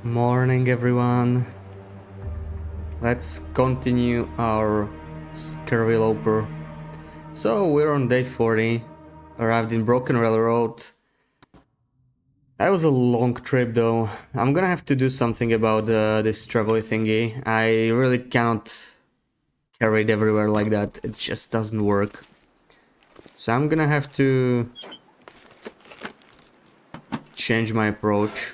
Morning, everyone. Let's continue our Scurvyloper. So we're on day 40. Arrived in Broken Railroad. That was a long trip, though. I'm gonna have to do something about this travel thingy. I really cannot carry it everywhere like that. It just doesn't work. So I'm gonna have to change my approach.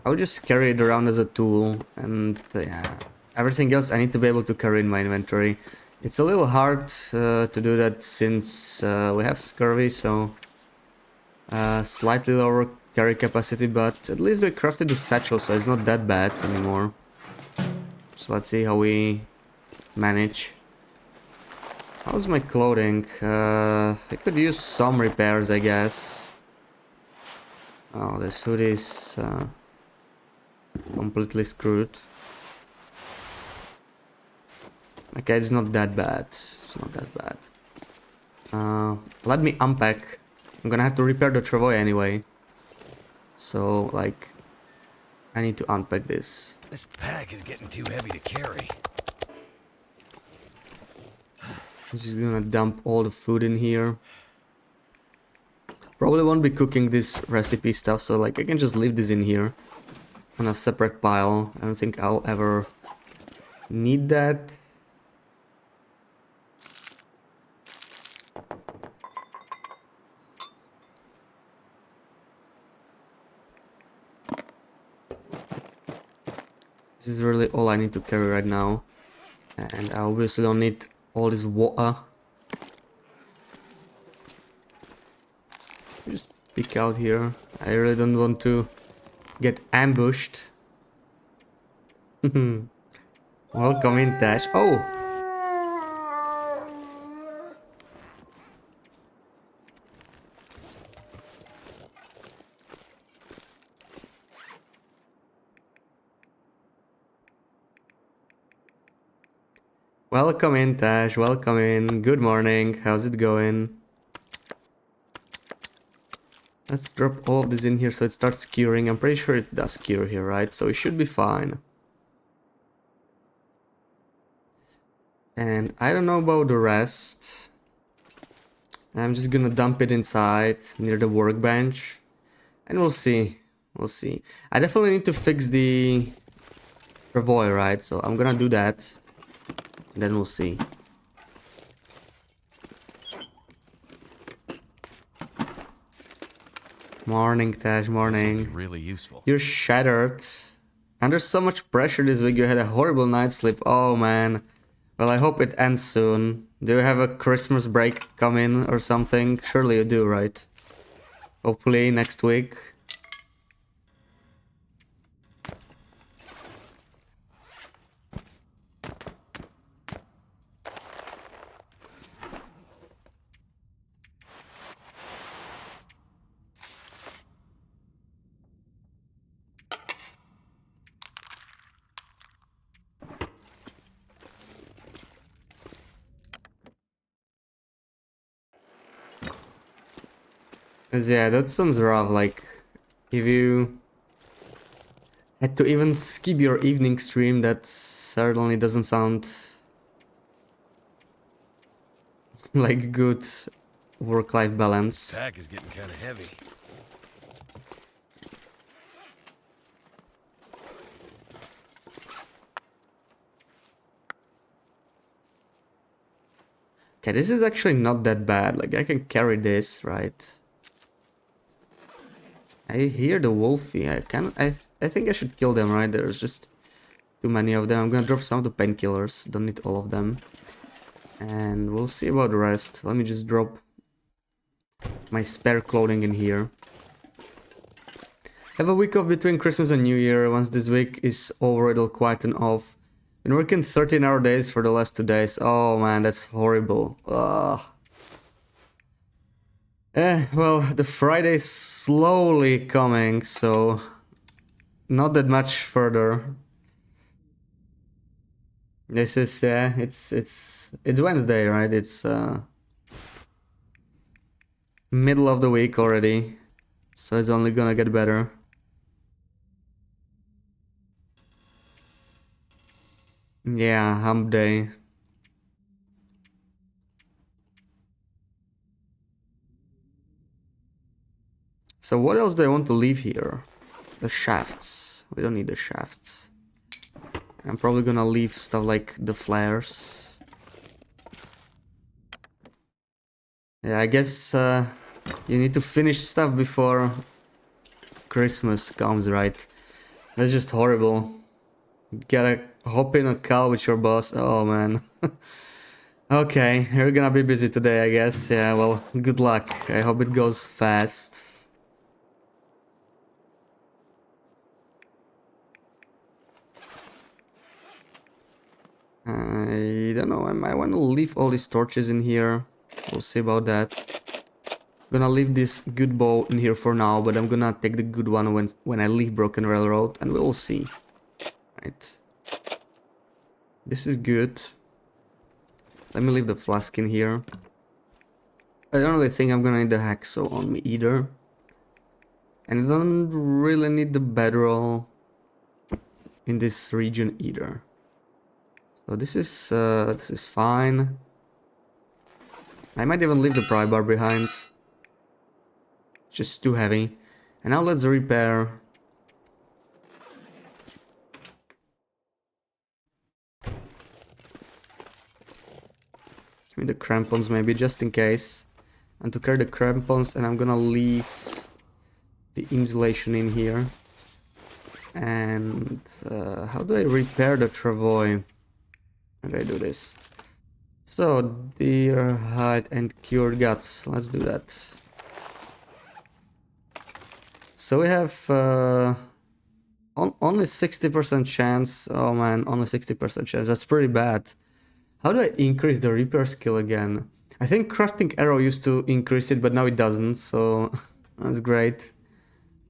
I'll just carry it around as a tool, and yeah, everything else I need to be able to carry in my inventory. It's a little hard to do that since we have scurvy, so slightly lower carry capacity, but at least we crafted the satchel, so it's not that bad anymore. So let's see how we manage. How's my clothing? I could use some repairs, I guess. Oh, this hoodie is completely screwed. Okay, it's not that bad. It's not that bad. Let me unpack. I'm gonna have to repair the travoy anyway. So, like, I need to unpack this. This pack is getting too heavy to carry. I'm just gonna dump all the food in here. Probably won't be cooking this recipe stuff, so like I can just leave this in here on a separate pile. I don't think I'll ever need that. This is really all I need to carry right now. And I obviously don't need all this water. Just peek out here. I really don't want to get ambushed. Welcome in, Tash. Oh! Welcome in, Tash. Welcome in. Good morning. How's it going? Let's drop all of this in here so it starts curing. I'm pretty sure it does cure here, right? So it should be fine. And I don't know about the rest. I'm just gonna dump it inside near the workbench. And we'll see. We'll see. I definitely need to fix the travoy, right? So I'm gonna do that. And then we'll see. Morning, Tash. Morning. Really useful. You're shattered. Under so much pressure this week, you had a horrible night's sleep. Oh man. Well, I hope it ends soon. Do you have a Christmas break coming or something? Surely you do, right? Hopefully next week. Cause yeah, that sounds rough. Like, if you had to even skip your evening stream, that certainly doesn't sound like good work-life balance. Pack is getting kind of heavy. Okay, this is actually not that bad. Like, I can carry this, right? I hear the wolfie. I think I should kill them, right? There's just too many of them. I'm gonna drop some of the painkillers. Don't need all of them. And we'll see about the rest. Let me just drop my spare clothing in here. Have a week off between Christmas and New Year. Once this week is over, it'll quieten off. Been working 13-hour days for the last 2 days. Oh man, that's horrible. Ugh. Well, the Friday's slowly coming, so not that much further. This is it's Wednesday, right? It's Middle of the week already, so it's only gonna get better. Yeah, hump day. So what else do I want to leave here? The shafts. We don't need the shafts. I'm probably gonna leave stuff like the flares. Yeah, I guess you need to finish stuff before Christmas comes, right? That's just horrible. Gotta hop in a call with your boss. Oh man. Okay, you're gonna be busy today, I guess. Yeah, well, good luck. I hope it goes fast. I don't know, I might want to leave all these torches in here. We'll see about that. Gonna leave this good bow in here for now, but I'm gonna take the good one when I leave Broken Railroad, and we'll see. Right. This is good. Let me leave the flask in here. I don't really think I'm gonna need the hacksaw on me either. And I don't really need the bedroll in this region either. So this is fine. I might even leave the pry bar behind. It's just too heavy. And now let's repair. Give me the crampons maybe, just in case. And to carry the crampons, and I'm gonna leave the insulation in here. And how do I repair the travois? How do I do this? So, deer hide and cured guts. Let's do that. So we have only 60% chance. Oh man, only 60% chance. That's pretty bad. How do I increase the repair skill again? I think crafting arrow used to increase it, but now it doesn't, so that's great.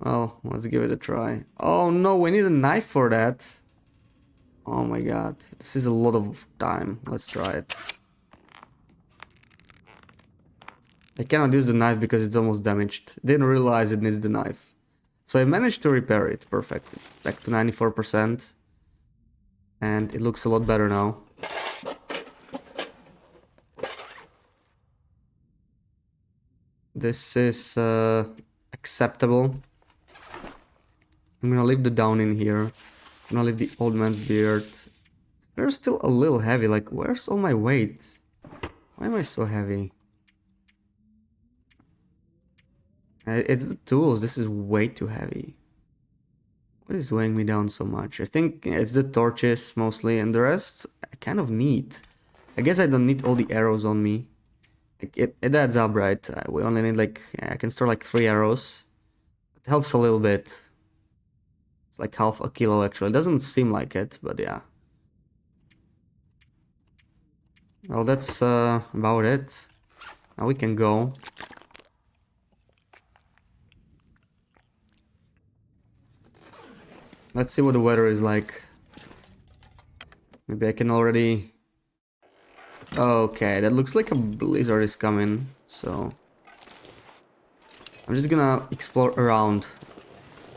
Well, let's give it a try. Oh no, we need a knife for that. Oh my god, this is a lot of time. Let's try it. I cannot use the knife because it's almost damaged. Didn't realize it needs the knife. So I managed to repair it. Perfect. It's back to 94%. And it looks a lot better now. This is acceptable. I'm gonna leave the down in here. I'm gonna leave the old man's beard. They're still a little heavy. Like, where's all my weight? Why am I so heavy? It's the tools. This is way too heavy. What is weighing me down so much? I think it's the torches mostly, and the rest I kind of need. I guess I don't need all the arrows on me. It adds up, right? We only need like, yeah, I can store like 3 arrows. It helps a little bit. It's like half a kilo actually. It doesn't seem like it, but yeah. Well, that's about it. Now we can go. Let's see what the weather is like. Maybe I can already... Okay, that looks like a blizzard is coming, so... I'm just gonna explore around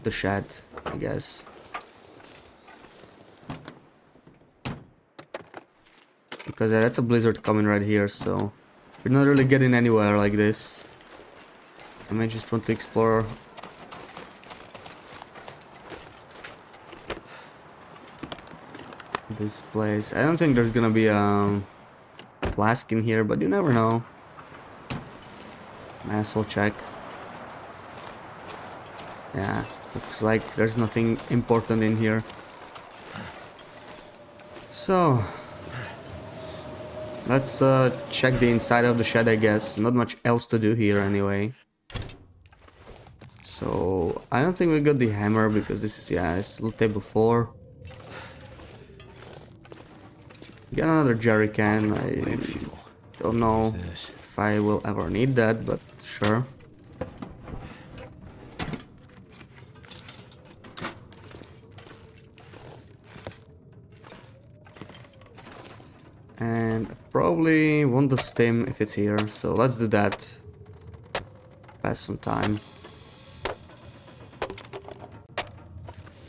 the shed, I guess. Because that's a blizzard coming right here, so... We're not really getting anywhere like this. I might just want to explore... this place. I don't think there's gonna be a flask in here, but you never know. Might as well check. Yeah, looks like there's nothing important in here. So let's check the inside of the shed, I guess. Not much else to do here anyway. So I don't think we got the hammer because this is, yeah, it's loot table 4. Got another jerry can. I don't know if I will ever need that, but sure. And I probably want the stem if it's here, so let's do that. pass some time.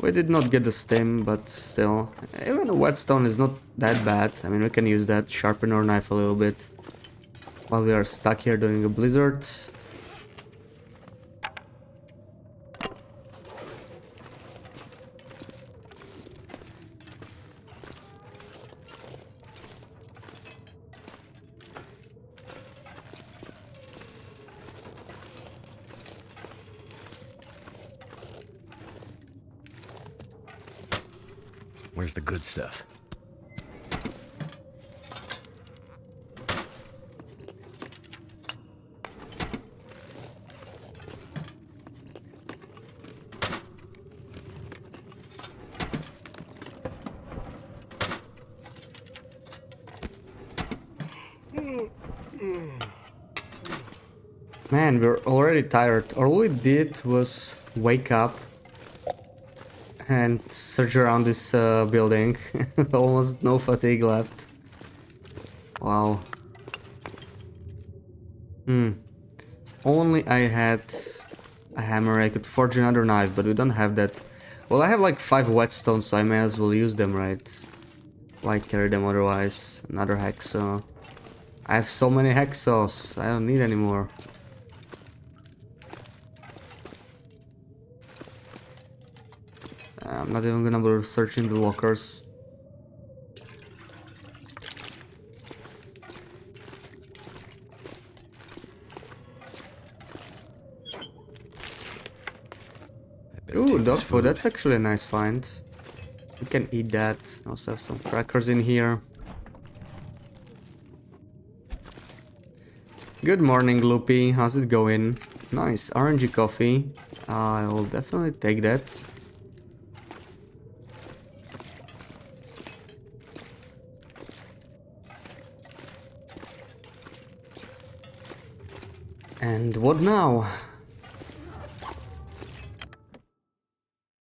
We did not get the stem, but still, even a whetstone is not that bad. I mean, we can use that, sharpen our knife a little bit while we are stuck here during a blizzard. Where's the good stuff? Man, we're already tired. All we did was wake up and search around this building. Almost no fatigue left. Wow. If only I had a hammer, I could forge another knife, but we don't have that. Well, I have like 5 whetstones, so I may as well use them, right? Why carry them otherwise? Another hacksaw. I have so many hacksaws, I don't need any more. I'm not even gonna bother searching the lockers. Ooh, dog food, that's actually a nice find. We can eat that. Also have some crackers in here. Good morning, Loopy. How's it going? Nice, orangey coffee. I will definitely take that. And what now?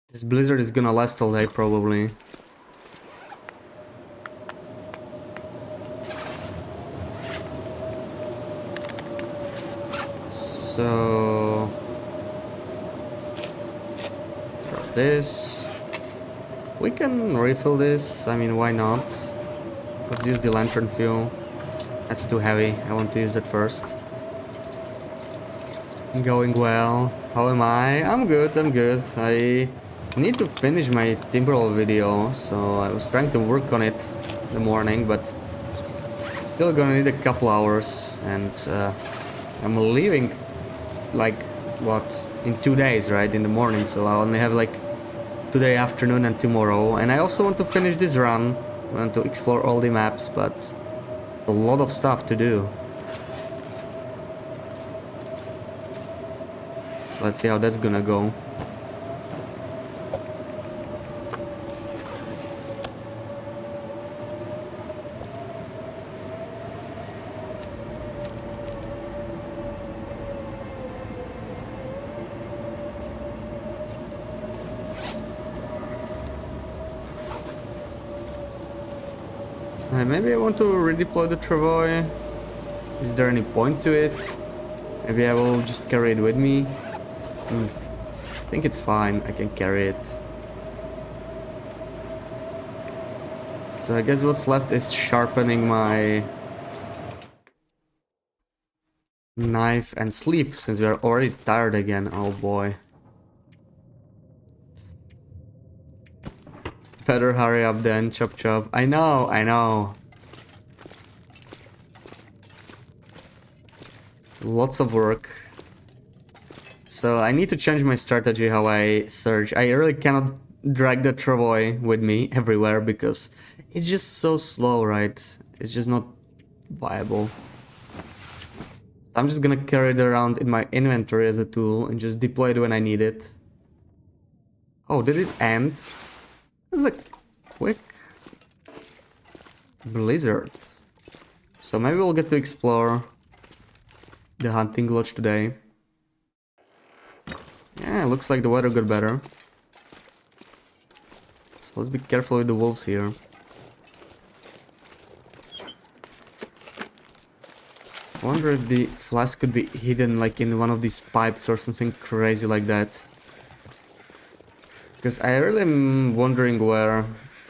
This blizzard is gonna last all day, probably. So... drop this. We can refill this, I mean, why not? Let's use the lantern fuel. That's too heavy, I want to use that first. Going well. How am I? I'm good, I'm good. I need to finish my Timberwolf video, so I was trying to work on it in the morning, but still gonna need a couple hours, and I'm leaving like, what, in 2 days, right, in the morning, so I only have like today afternoon and tomorrow, and I also want to finish this run. I want to explore all the maps, but it's a lot of stuff to do. Let's see how that's gonna go. Maybe I want to redeploy the travois. Is there any point to it? Maybe I will just carry it with me. I think it's fine, I can carry it. So I guess what's left is sharpening my knife and sleep, since we are already tired again. Oh boy. Better hurry up then, chop chop. I know, I know. Lots of work. So I need to change my strategy how I search. I really cannot drag the travois with me everywhere because it's just so slow, right? It's just not viable. I'm just gonna carry it around in my inventory as a tool and just deploy it when I need it. Oh, did it end? It was a quick blizzard. So maybe we'll get to explore the hunting lodge today. Yeah, looks like the weather got better. So let's be careful with the wolves here. I wonder if the flask could be hidden like in one of these pipes or something crazy like that. Because I really am wondering where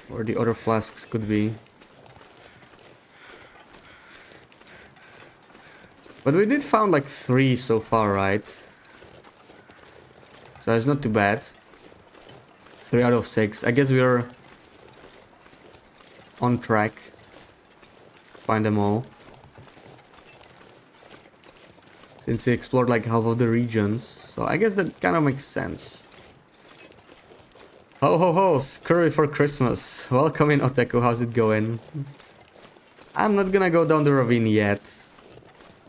the other flasks could be. But we did found like 3 so far, right? So it's not too bad. 3 out of 6. I guess we're on track. Find them all. Since we explored like half of the regions. So I guess that kind of makes sense. Ho ho ho, scurvy for Christmas. Welcome in, Otaku, how's it going? I'm not gonna go down the ravine yet.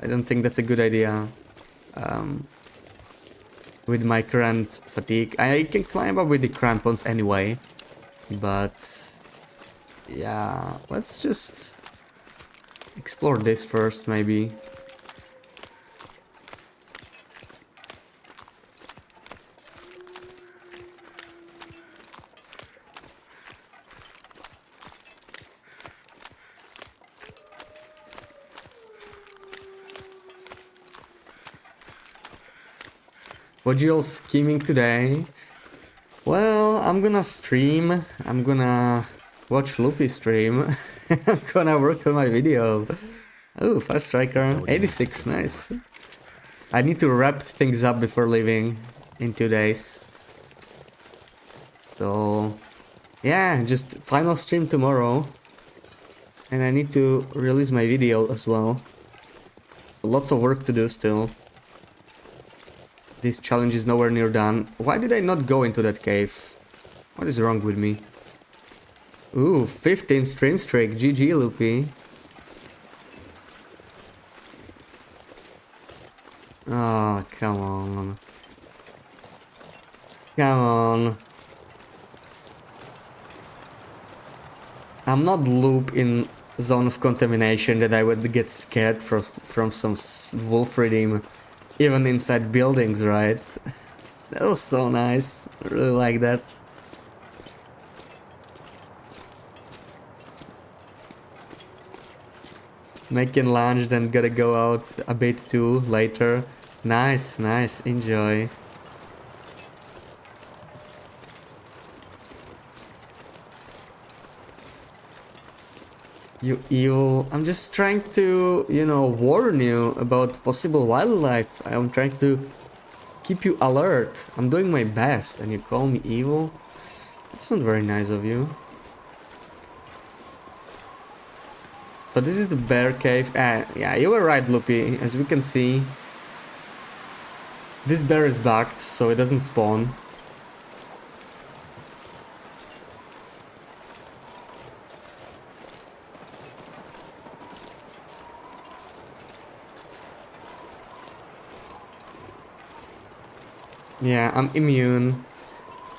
I don't think that's a good idea. With my current fatigue. I can climb up with the crampons anyway. But yeah, let's just explore this first maybe. What you all scheming today? Well, I'm gonna stream. I'm gonna watch Loopy stream. I'm gonna work on my video. Oh, Fire Striker. 86, nice. I need to wrap things up before leaving in 2 days. So, yeah, just final stream tomorrow. And I need to release my video as well. So lots of work to do still. This challenge is nowhere near done. Why did I not go into that cave? What is wrong with me? Ooh, 15 stream streak. GG, Loopy. Oh, come on. Come on. I'm not Loop in zone of contamination that I would get scared from some wolf redeem. Even inside buildings, right? That was so nice. I really like that. Making lunch, then gotta go out a bit too later. Nice, nice, enjoy. You evil. I'm just trying to, you know, warn you about possible wildlife. I'm trying to keep you alert. I'm doing my best and you call me evil? That's not very nice of you. So this is the bear cave. Yeah, you were right, Loopy. As we can see, this bear is bugged, so it doesn't spawn. Yeah, I'm immune.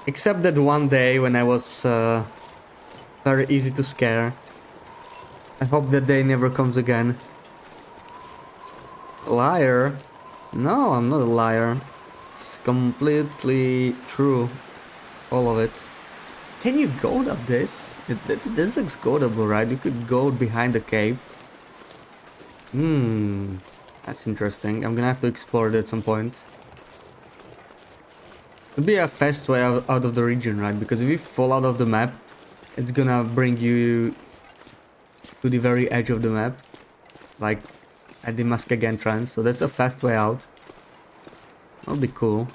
Except that one day when I was very easy to scare. I hope that day never comes again. Liar? No, I'm not a liar. It's completely true. All of it. Can you go up this? This looks goatable, right? You could go behind the cave. That's interesting. I'm gonna have to explore it at some point. It'd be a fast way out of the region, right? Because if you fall out of the map, it's gonna bring you to the very edge of the map, like at the Muskeg entrance. So that's a fast way out. That'll be cool.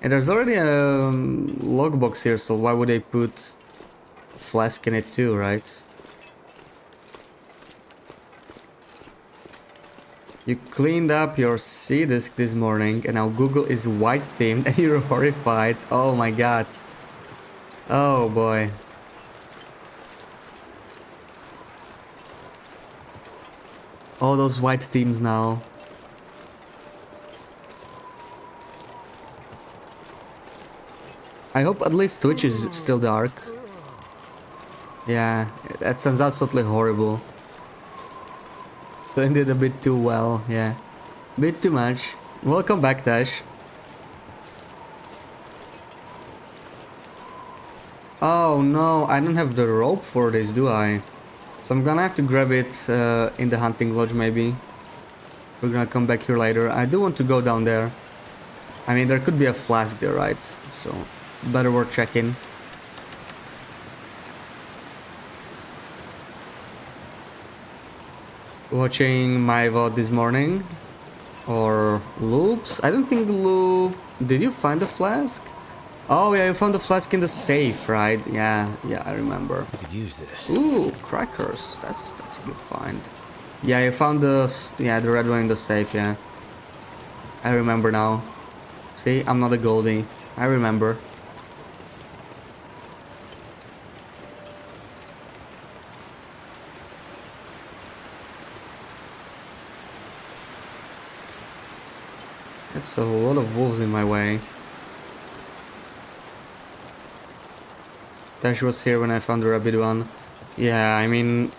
And there's already a log box here, so why would they put a flask in it too, right? You cleaned up your C-disk this morning and now Google is white themed and you're horrified. Oh my god. Oh boy. All those white themes now. I hope at least Twitch is still dark. Yeah, that sounds absolutely horrible. Playing it a bit too well, yeah. Bit too much. Welcome back, Tash. Oh no, I don't have the rope for this, do I? So I'm gonna have to grab it in the hunting lodge, maybe. We're gonna come back here later. I do want to go down there. I mean, there could be a flask there, right? So, better worth checking. Watching my VOD this morning. Or loops? I don't think loop... Did you find the flask? Oh yeah, you found the flask in the safe, right? Yeah, I remember. I could use this. Ooh, crackers. That's a good find. Yeah, you found the red one in the safe, yeah. I remember now. See, I'm not a Goldie. I remember. That's a lot of wolves in my way. Tesh was here when I found the rabbit one. Yeah, I mean,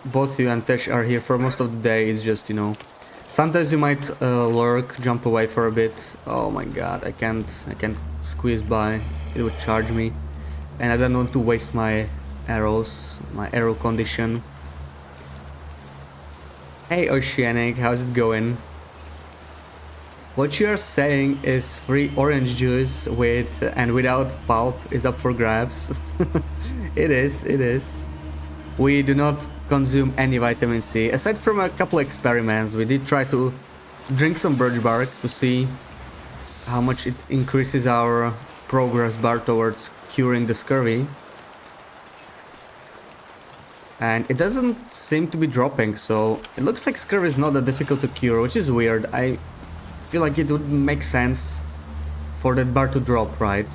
both you and Tesh are here for most of the day. It's just, you know, sometimes you might lurk, jump away for a bit. Oh my god, I can't squeeze by. It would charge me, and I don't want to waste my arrows, my arrow condition. Hey Oceanic, how's it going? What you are saying is free orange juice with and without pulp is up for grabs. It is. We do not consume any vitamin C. Aside from a couple experiments, we did try to drink some birch bark to see how much it increases our progress bar towards curing the scurvy. And it doesn't seem to be dropping, so it looks like scurvy is not that difficult to cure, which is weird. I feel like it would make sense for that bar to drop, right?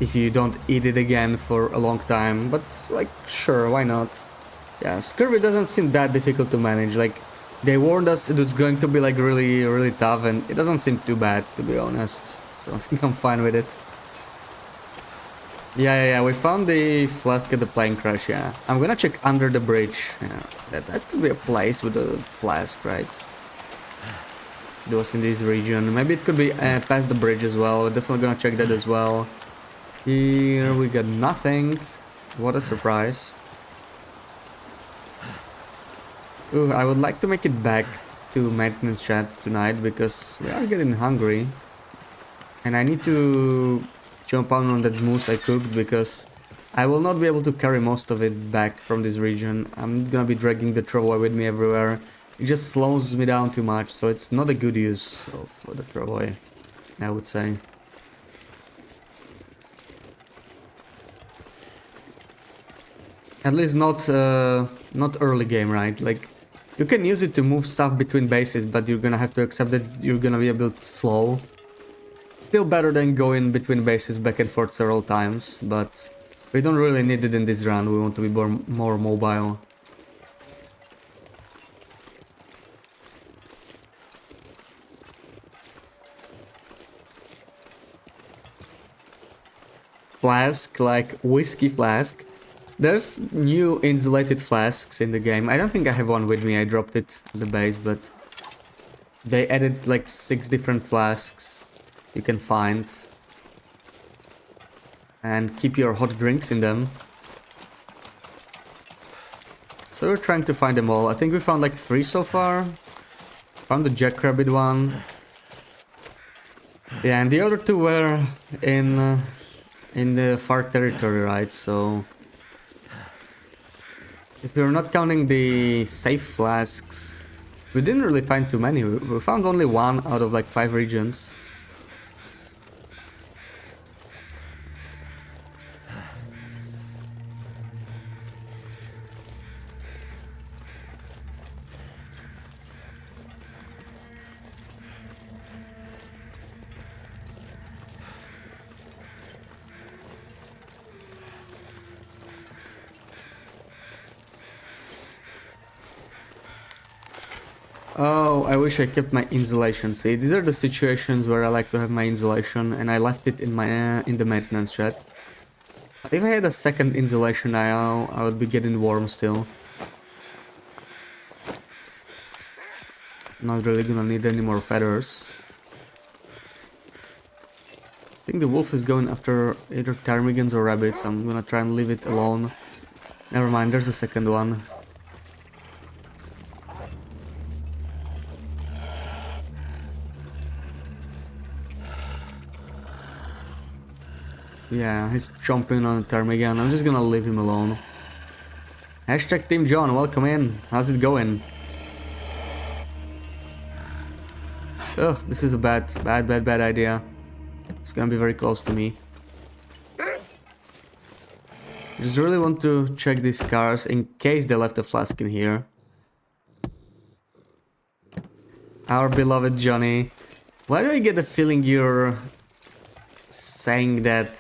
If you don't eat it again for a long time, but like, sure, why not? Yeah, scurvy doesn't seem that difficult to manage. Like, they warned us it was going to be like really tough, and it doesn't seem too bad, to be honest. So I think I'm fine with it. Yeah, we found the flask at the plane crash, yeah. I'm gonna check under the bridge. Yeah, that could be a place with a flask, right? It was in this region. Maybe it could be past the bridge as well. We're definitely gonna check that as well. Here we got nothing. What a surprise. Ooh, I would like to make it back to maintenance chat tonight because we are getting hungry. And I need to jump on that moose I cooked because I will not be able to carry most of it back from this region. I'm gonna be dragging the travoy with me everywhere. It just slows me down too much, so it's not a good use of the travoy, I would say. At least not early game, right? Like, you can use it to move stuff between bases, but you're gonna have to accept that you're gonna be a bit slow. It's still better than going between bases back and forth several times, but we don't really need it in this round. We want to be more mobile. Flask, like whiskey flask. There's new insulated flasks in the game. I don't think I have one with me. I dropped it at the base, but they added like 6 different flasks you can find and keep your hot drinks in them. So we're trying to find them all. I think we found like 3 so far. Found the jackrabbit one. Yeah, and the other 2 were in the far territory, right? So if we're not counting the safe flasks, we didn't really find too many. We found only 1 out of like 5 regions. Oh, I wish I kept my insulation. See, these are the situations where I like to have my insulation, and I left it in my in the maintenance chat. But if I had a second insulation now, I would be getting warm still. Not really gonna need any more feathers. I think the wolf is going after either ptarmigans or rabbits. I'm gonna try and leave it alone. Never mind, there's a second one. Yeah, he's jumping on the ptarmigan. I'm just gonna leave him alone. Hashtag Team John, welcome in. How's it going? Ugh, this is a bad idea. It's gonna be very close to me. I just really want to check these cars in case they left a flask in here. Our beloved Johnny. Why do I get the feeling you're saying that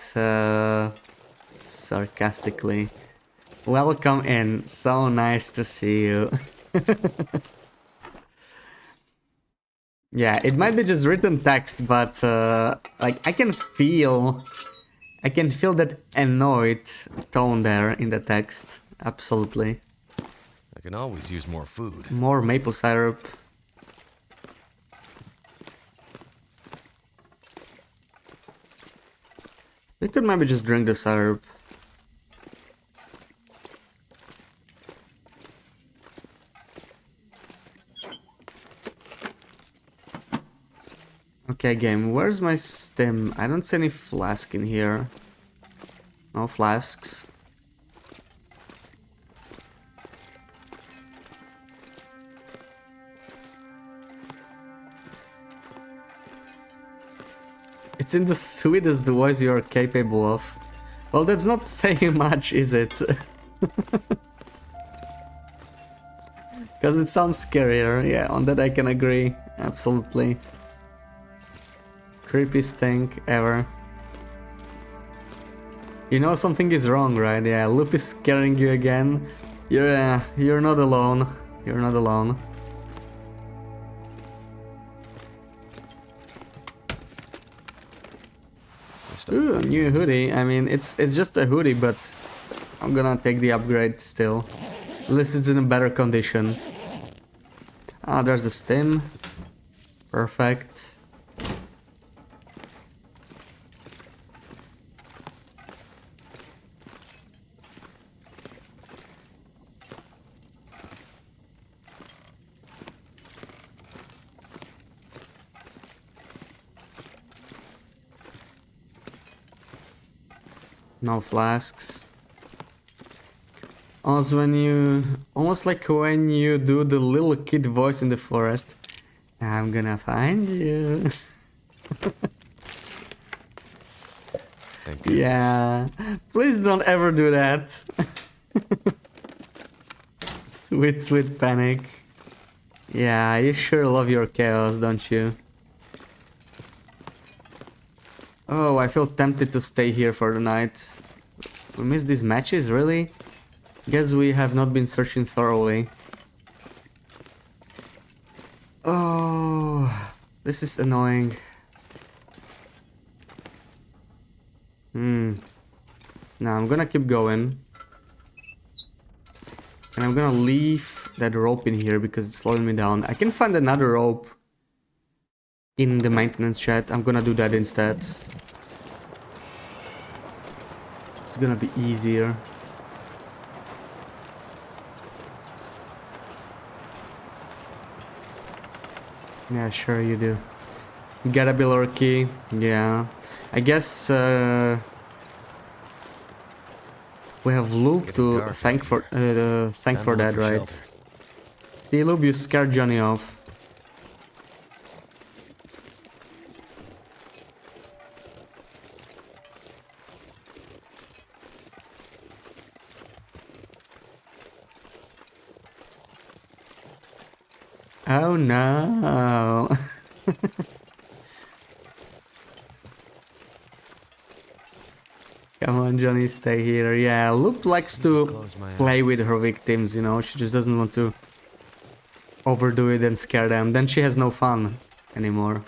sarcastically? Welcome in. So nice to see you. Yeah, it might be just written text, but like I can feel that annoyed tone there in the text. Absolutely. I can always use more food. More maple syrup. We could maybe just drink the syrup. Okay, game, where's my stem? I don't see any flask in here. No flasks. It's in the sweetest voice you are capable of. Well, that's not saying much, is it? Because it sounds scarier. Yeah, on that I can agree. Absolutely. Creepiest thing ever. You know something is wrong, right? Yeah, Loop is scaring you again. You're not alone. You're not alone. Ooh, a new hoodie. I mean, it's just a hoodie, but I'm gonna take the upgrade still. At least it's in a better condition. Ah, there's the stem. Perfect. No flasks. Almost like when you do the little kid voice in the forest. I'm gonna find you. Yeah, please don't ever do that. Sweet panic. Yeah, you sure love your chaos, don't you? Oh, I feel tempted to stay here for the night. We missed these matches, really? Guess we have not been searching thoroughly. Oh, this is annoying. Now I'm gonna keep going. And I'm gonna leave that rope in here because it's slowing me down. I can find another rope in the maintenance shed. I'm gonna do that instead. It's gonna be easier. Yeah, sure you do. Gotta be lucky. Yeah. I guess we have Luke to thank for that, right? See, Luke, you scared Johnny off. Oh no. Come on, Johnny, stay here. Yeah, Luke likes to play with her victims, you know. She just doesn't want to overdo it and scare them. Then she has no fun anymore.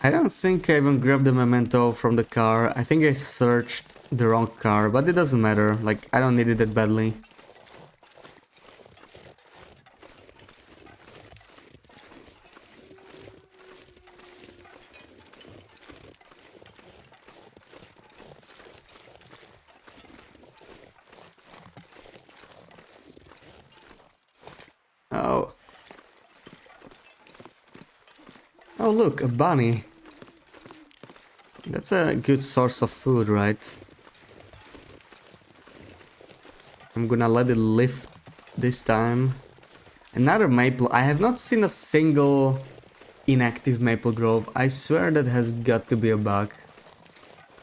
I don't think I even grabbed the memento from the car. I think I searched the wrong car, but it doesn't matter. Like, I don't need it that badly. Oh look, a bunny. That's a good source of food, right? I'm gonna let it live this time. Another maple. I have not seen a single inactive maple grove. I swear that has got to be a bug.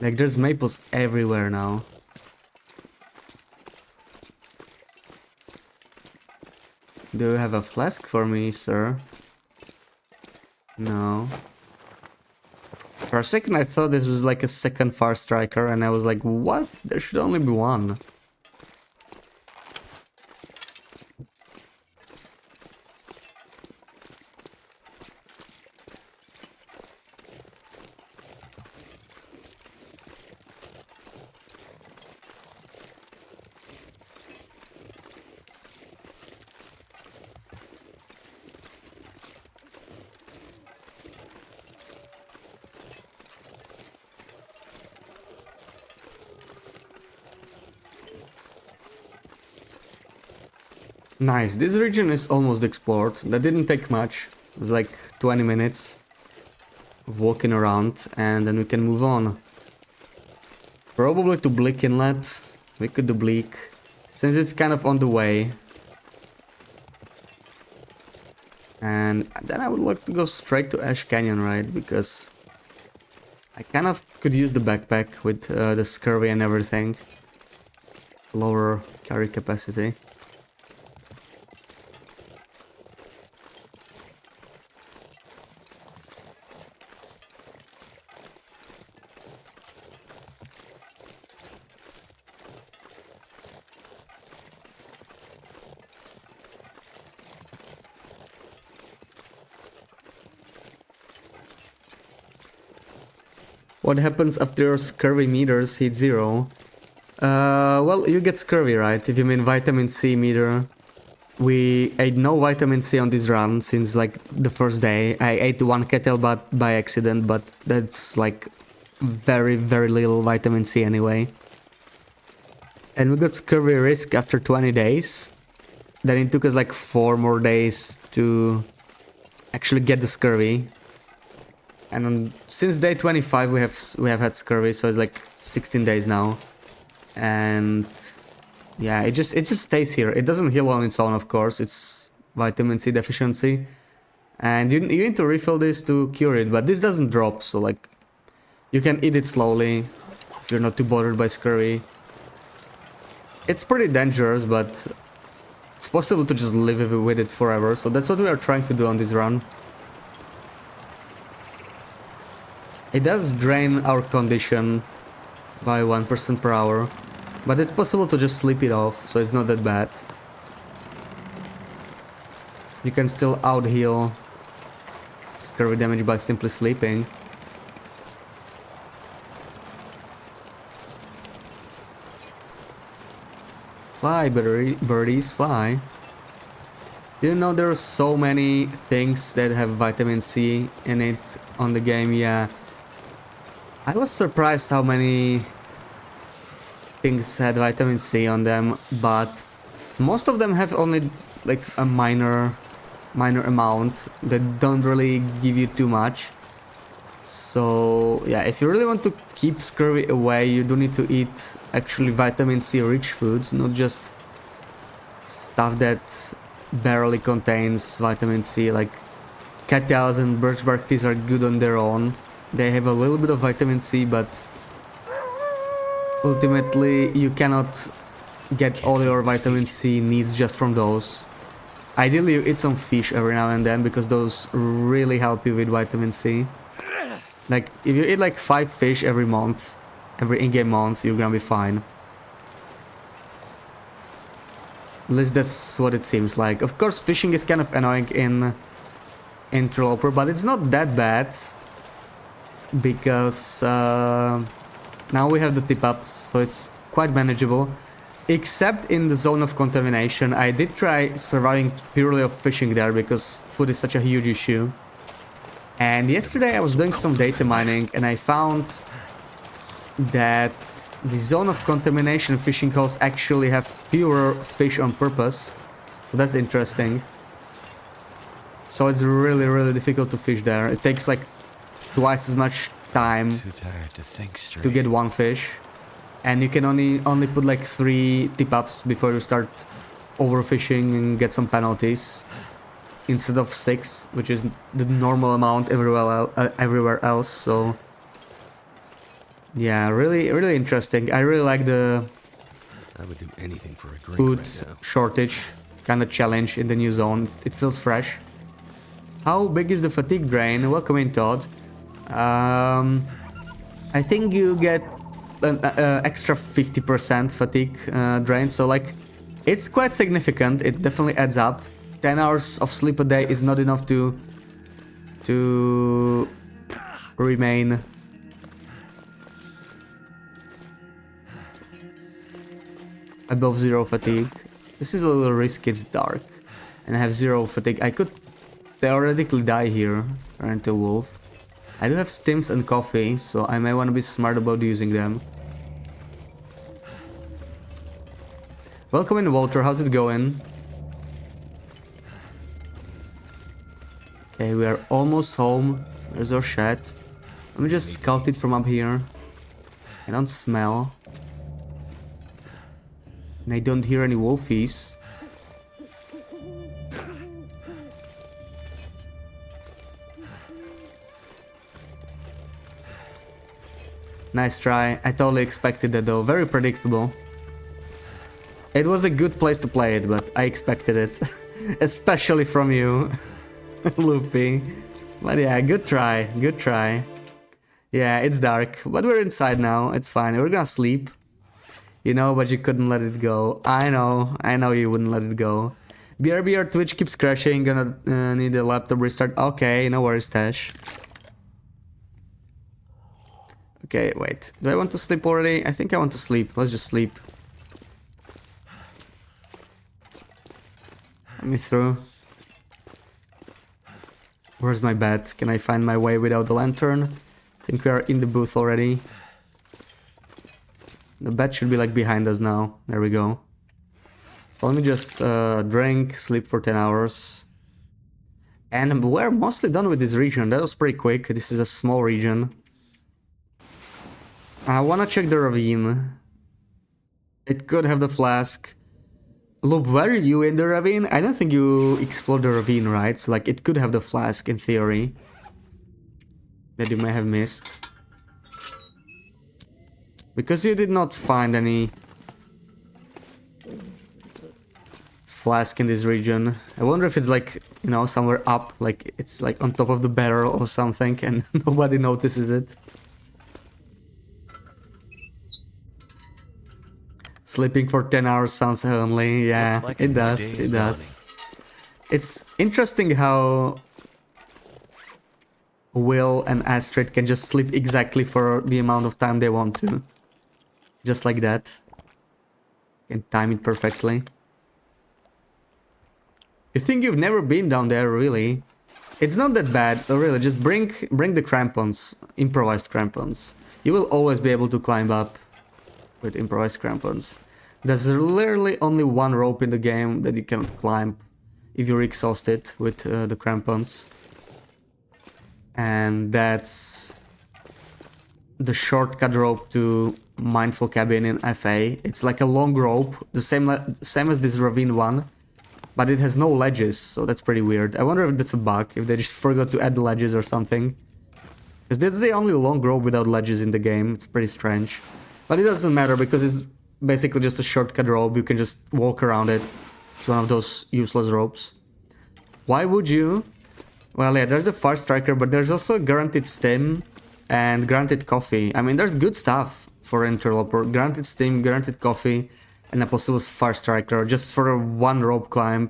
Like there's maples everywhere now. Do you have a flask for me, sir? No. For a second I thought this was like a second far striker and I was like, what? There should only be one. Nice, this region is almost explored. That didn't take much. It was like 20 minutes of walking around and then we can move on. Probably to Bleak Inlet. We could do Bleak, since it's kind of on the way. And then I would like to go straight to Ash Canyon, right? Because I kind of could use the backpack with the scurvy and everything. Lower carry capacity. What happens after your scurvy meters hit 0? Well, you get scurvy, right? If you mean vitamin C meter. We ate no vitamin C on this run since like the first day. I ate one kettle by accident, but that's like very, very little vitamin C anyway. And we got scurvy risk after 20 days. Then it took us like 4 more days to actually get the scurvy. And since day 25 we have had scurvy, so it's like 16 days now. And yeah, it just stays here. It doesn't heal on its own, of course. It's vitamin C deficiency. And you need to refill this to cure it, but this doesn't drop, so like you can eat it slowly if you're not too bothered by scurvy. It's pretty dangerous, but it's possible to just live with it forever, so that's what we are trying to do on this run. It does drain our condition by 1% per hour, but it's possible to just sleep it off, so it's not that bad. You can still out-heal scurvy damage by simply sleeping. Fly, birdies, fly. Didn't know there are so many things that have vitamin C in it on the game, yeah. I was surprised how many things had vitamin C on them, but most of them have only like a minor amount that don't really give you too much. So yeah, if you really want to keep scurvy away, you do need to eat actually vitamin C rich foods, not just stuff that barely contains vitamin C. Like cattails and birch bark teas are good on their own. They have a little bit of vitamin C, but ultimately you cannot get all your vitamin C needs just from those. Ideally you eat some fish every now and then, because those really help you with vitamin C. Like if you eat like 5 fish every month, every in-game month, you're gonna be fine. At least that's what it seems like. Of course fishing is kind of annoying in Scurvyloper, but it's not that bad. Because now we have the tip-ups, so it's quite manageable. Except in the zone of contamination. I did try surviving purely off fishing there, because food is such a huge issue. And yesterday I was doing some data mining, and I found that the zone of contamination fishing holes actually have fewer fish on purpose. So that's interesting. So it's really difficult to fish there. It takes like twice as much time Too tired to think straight. to get one fish. And you can only put like 3 tip-ups before you start overfishing and get some penalties. Instead of 6, which is the normal amount everywhere else, so... Yeah, really interesting. I really like the I would do anything for a drink food right now. shortage kind of challenge in the new zone. It feels fresh. How big is the fatigue drain? Welcome in, Todd. I think you get an extra 50% fatigue drain, so like it's quite significant. It definitely adds up. 10 hours of sleep a day is not enough to remain above 0 fatigue. This is a little risky, it's dark. And I have 0 fatigue. I could theoretically die here, turn into a wolf. I do have stims and coffee, so I may want to be smart about using them. Welcome in, Walter. How's it going? Okay, we are almost home. There's our shed. Let me just scout it from up here. I don't smell. And I don't hear any wolfies. Nice try. I totally expected that though. Very predictable. It was a good place to play it, but I expected it. Especially from you, Loopy. But yeah, good try. Good try. Yeah, it's dark, but we're inside now. It's fine. We're gonna sleep. You know, but you couldn't let it go. I know you wouldn't let it go. BRB, Twitch keeps crashing. Gonna need a laptop restart. Okay, no worries, Tash. Okay, wait. Do I want to sleep already? I think I want to sleep. Let's just sleep. Let me through. Where's my bed? Can I find my way without the lantern? I think we are in the booth already. The bed should be like behind us now. There we go. So let me just drink, sleep for 10 hours. And we're mostly done with this region. That was pretty quick. This is a small region. I wanna check the ravine. It could have the flask. Look, were you in the ravine? I don't think you explored the ravine, right? So like it could have the flask in theory. That you may have missed. Because you did not find any flask in this region. I wonder if it's like, you know, somewhere up, like it's like on top of the barrel or something and nobody notices it. Sleeping for 10 hours sounds heavenly. Yeah, Like it does. It does. It's interesting how Will and Astrid can just sleep exactly for the amount of time they want to. Just like that. Can time it perfectly. You think you've never been down there, really? It's not that bad, really. Just bring the crampons, improvised crampons. You will always be able to climb up with improvised crampons. There's literally only one rope in the game that you cannot climb if you're exhausted with the crampons. And that's the shortcut rope to Mindful Cabin in FA. It's like a long rope, the same as this ravine one, but it has no ledges, so that's pretty weird. I wonder if that's a bug, if they just forgot to add the ledges or something. Because that's the only long rope without ledges in the game. It's pretty strange. But it doesn't matter because it's basically just a shortcut rope. You can just walk around it. It's one of those useless ropes. Why would you? Well, yeah, there's a Fire Striker, but there's also a guaranteed stim and guaranteed coffee. I mean, there's good stuff for Interloper. Guaranteed stim, guaranteed coffee, and a possible Fire Striker just for a one rope climb.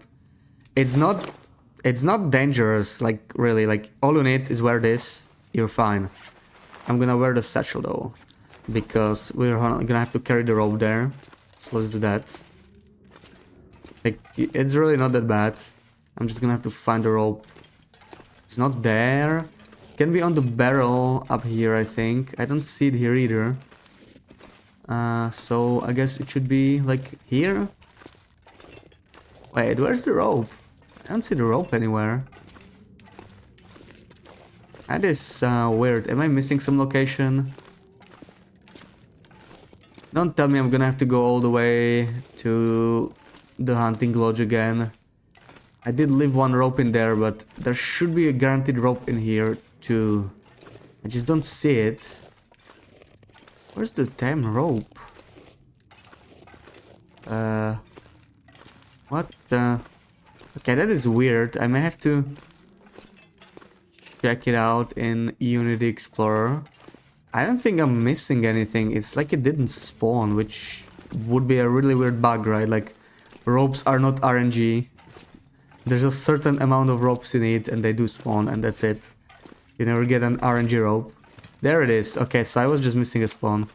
It's not dangerous, like really. Like all you need is wear this. You're fine. I'm gonna wear the satchel though, because we're gonna have to carry the rope there. So let's do that. Like it's really not that bad. I'm just gonna have to find the rope. It's not there. It can be on the barrel up here, I think. I don't see it here either. So I guess it should be like here. Wait, where's the rope? I don't see the rope anywhere. That is weird. Am I missing some location? Don't tell me I'm gonna have to go all the way to the hunting lodge again. I did leave one rope in there, but there should be a guaranteed rope in here too. I just don't see it. Where's the damn rope? What the... Okay, that is weird. I may have to check it out in Unity Explorer. I don't think I'm missing anything. It's like it didn't spawn, which would be a really weird bug, right? Like, ropes are not RNG. There's a certain amount of ropes you need, and they do spawn, and that's it. You never get an RNG rope. There it is. Okay, so I was just missing a spawn.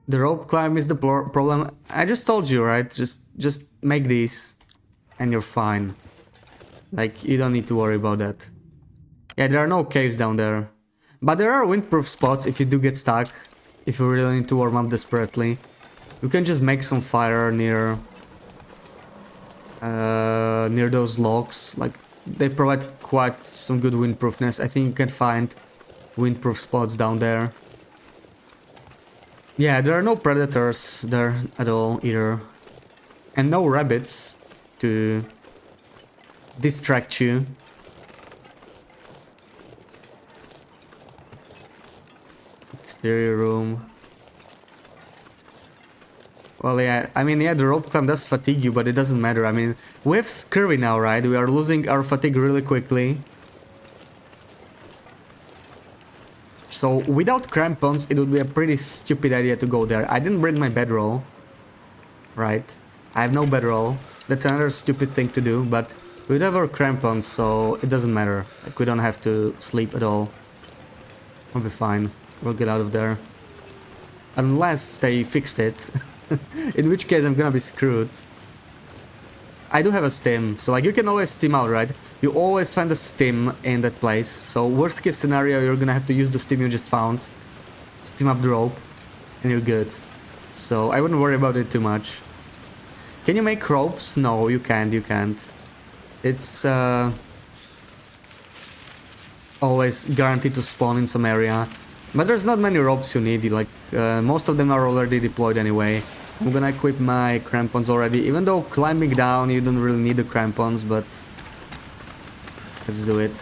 The rope climb is the problem. I just told you, right? Just make these, and you're fine. Like, you don't need to worry about that. Yeah, there are no caves down there. But there are windproof spots if you do get stuck. If you really need to warm up desperately. You can just make some fire near those logs. Like, they provide quite some good windproofness. I think you can find windproof spots down there. Yeah, there are no predators there at all either. And no rabbits to distract you. Exterior room. Well, yeah, I mean, yeah, the rope climb does fatigue you, but it doesn't matter. I mean, we have scurvy now, right? We are losing our fatigue really quickly. So, without crampons, it would be a pretty stupid idea to go there. I didn't bring my bedroll. Right? I have no bedroll. That's another stupid thing to do, but we have our crampons, so it doesn't matter. Like, we don't have to sleep at all. We'll be fine. We'll get out of there. Unless they fixed it. In which case I'm gonna be screwed. I do have a stim, so like you can always stim out, right? You always find a stim in that place. So worst case scenario, you're gonna have to use the stim you just found. Stim up the rope, and you're good. So I wouldn't worry about it too much. Can you make ropes? No, you can't, you can't. It's always guaranteed to spawn in some area. But there's not many ropes you need, like most of them are already deployed anyway. I'm gonna equip my crampons already, even though climbing down you don't really need the crampons, but let's do it.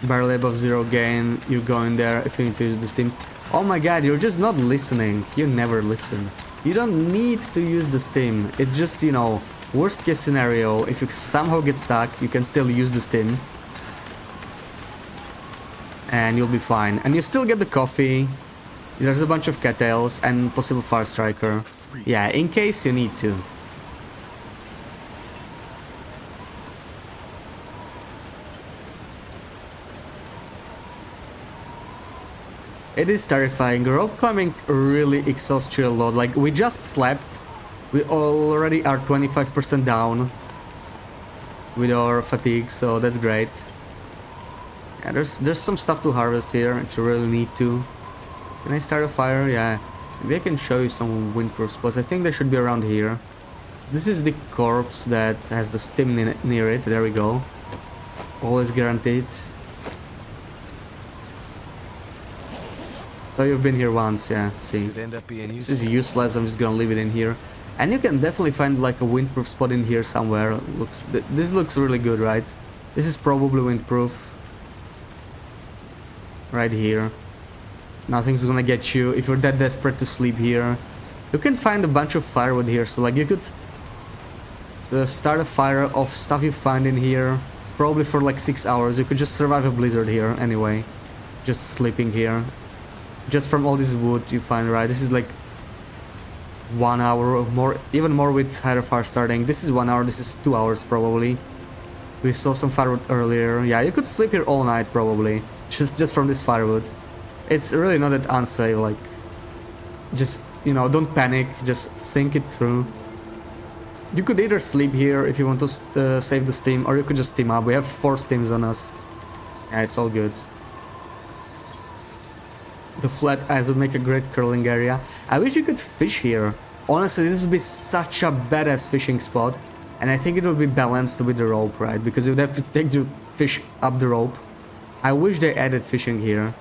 Barely above 0 gain, you're going there if you need to use the steam. Oh my god, you're just not listening. You never listen. You don't need to use the steam. It's just, you know, worst case scenario, if you somehow get stuck, you can still use the steam. And you'll be fine. And you still get the coffee. There's a bunch of cattails and possible fire striker. Yeah, in case you need to. It is terrifying. Rope climbing really exhausts you a lot. Like, we just slept. We already are 25% down with our fatigue, so that's great. Yeah, there's some stuff to harvest here if you really need to. Can I start a fire? Yeah. Maybe I can show you some windproof spots. I think they should be around here. This is the corpse that has the stim near it. There we go. Always guaranteed. So you've been here once, yeah. See. This is useless. I'm just gonna leave it in here. And you can definitely find like a windproof spot in here somewhere. This looks really good, right? This is probably windproof. Right here. Nothing's gonna get you if you're that desperate to sleep here. You can find a bunch of firewood here, so like you could start a fire of stuff you find in here. Probably for like 6 hours. You could just survive a blizzard here anyway. Just sleeping here. Just from all this wood you find, right? This is like 1 hour or more, even more with higher fire starting. This is 1 hour, this is 2 hours probably. We saw some firewood earlier. Yeah, you could sleep here all night probably. Just from this firewood. It's really not that unsafe, like, just, you know, don't panic, just think it through. You could either sleep here if you want to save the steam, or you could just steam up. We have 4 steams on us. Yeah, it's all good. The flat ice would make a great curling area. I wish you could fish here. Honestly, this would be such a badass fishing spot. And I think it would be balanced with the rope, right? Because you would have to take the fish up the rope. I wish they added fishing here.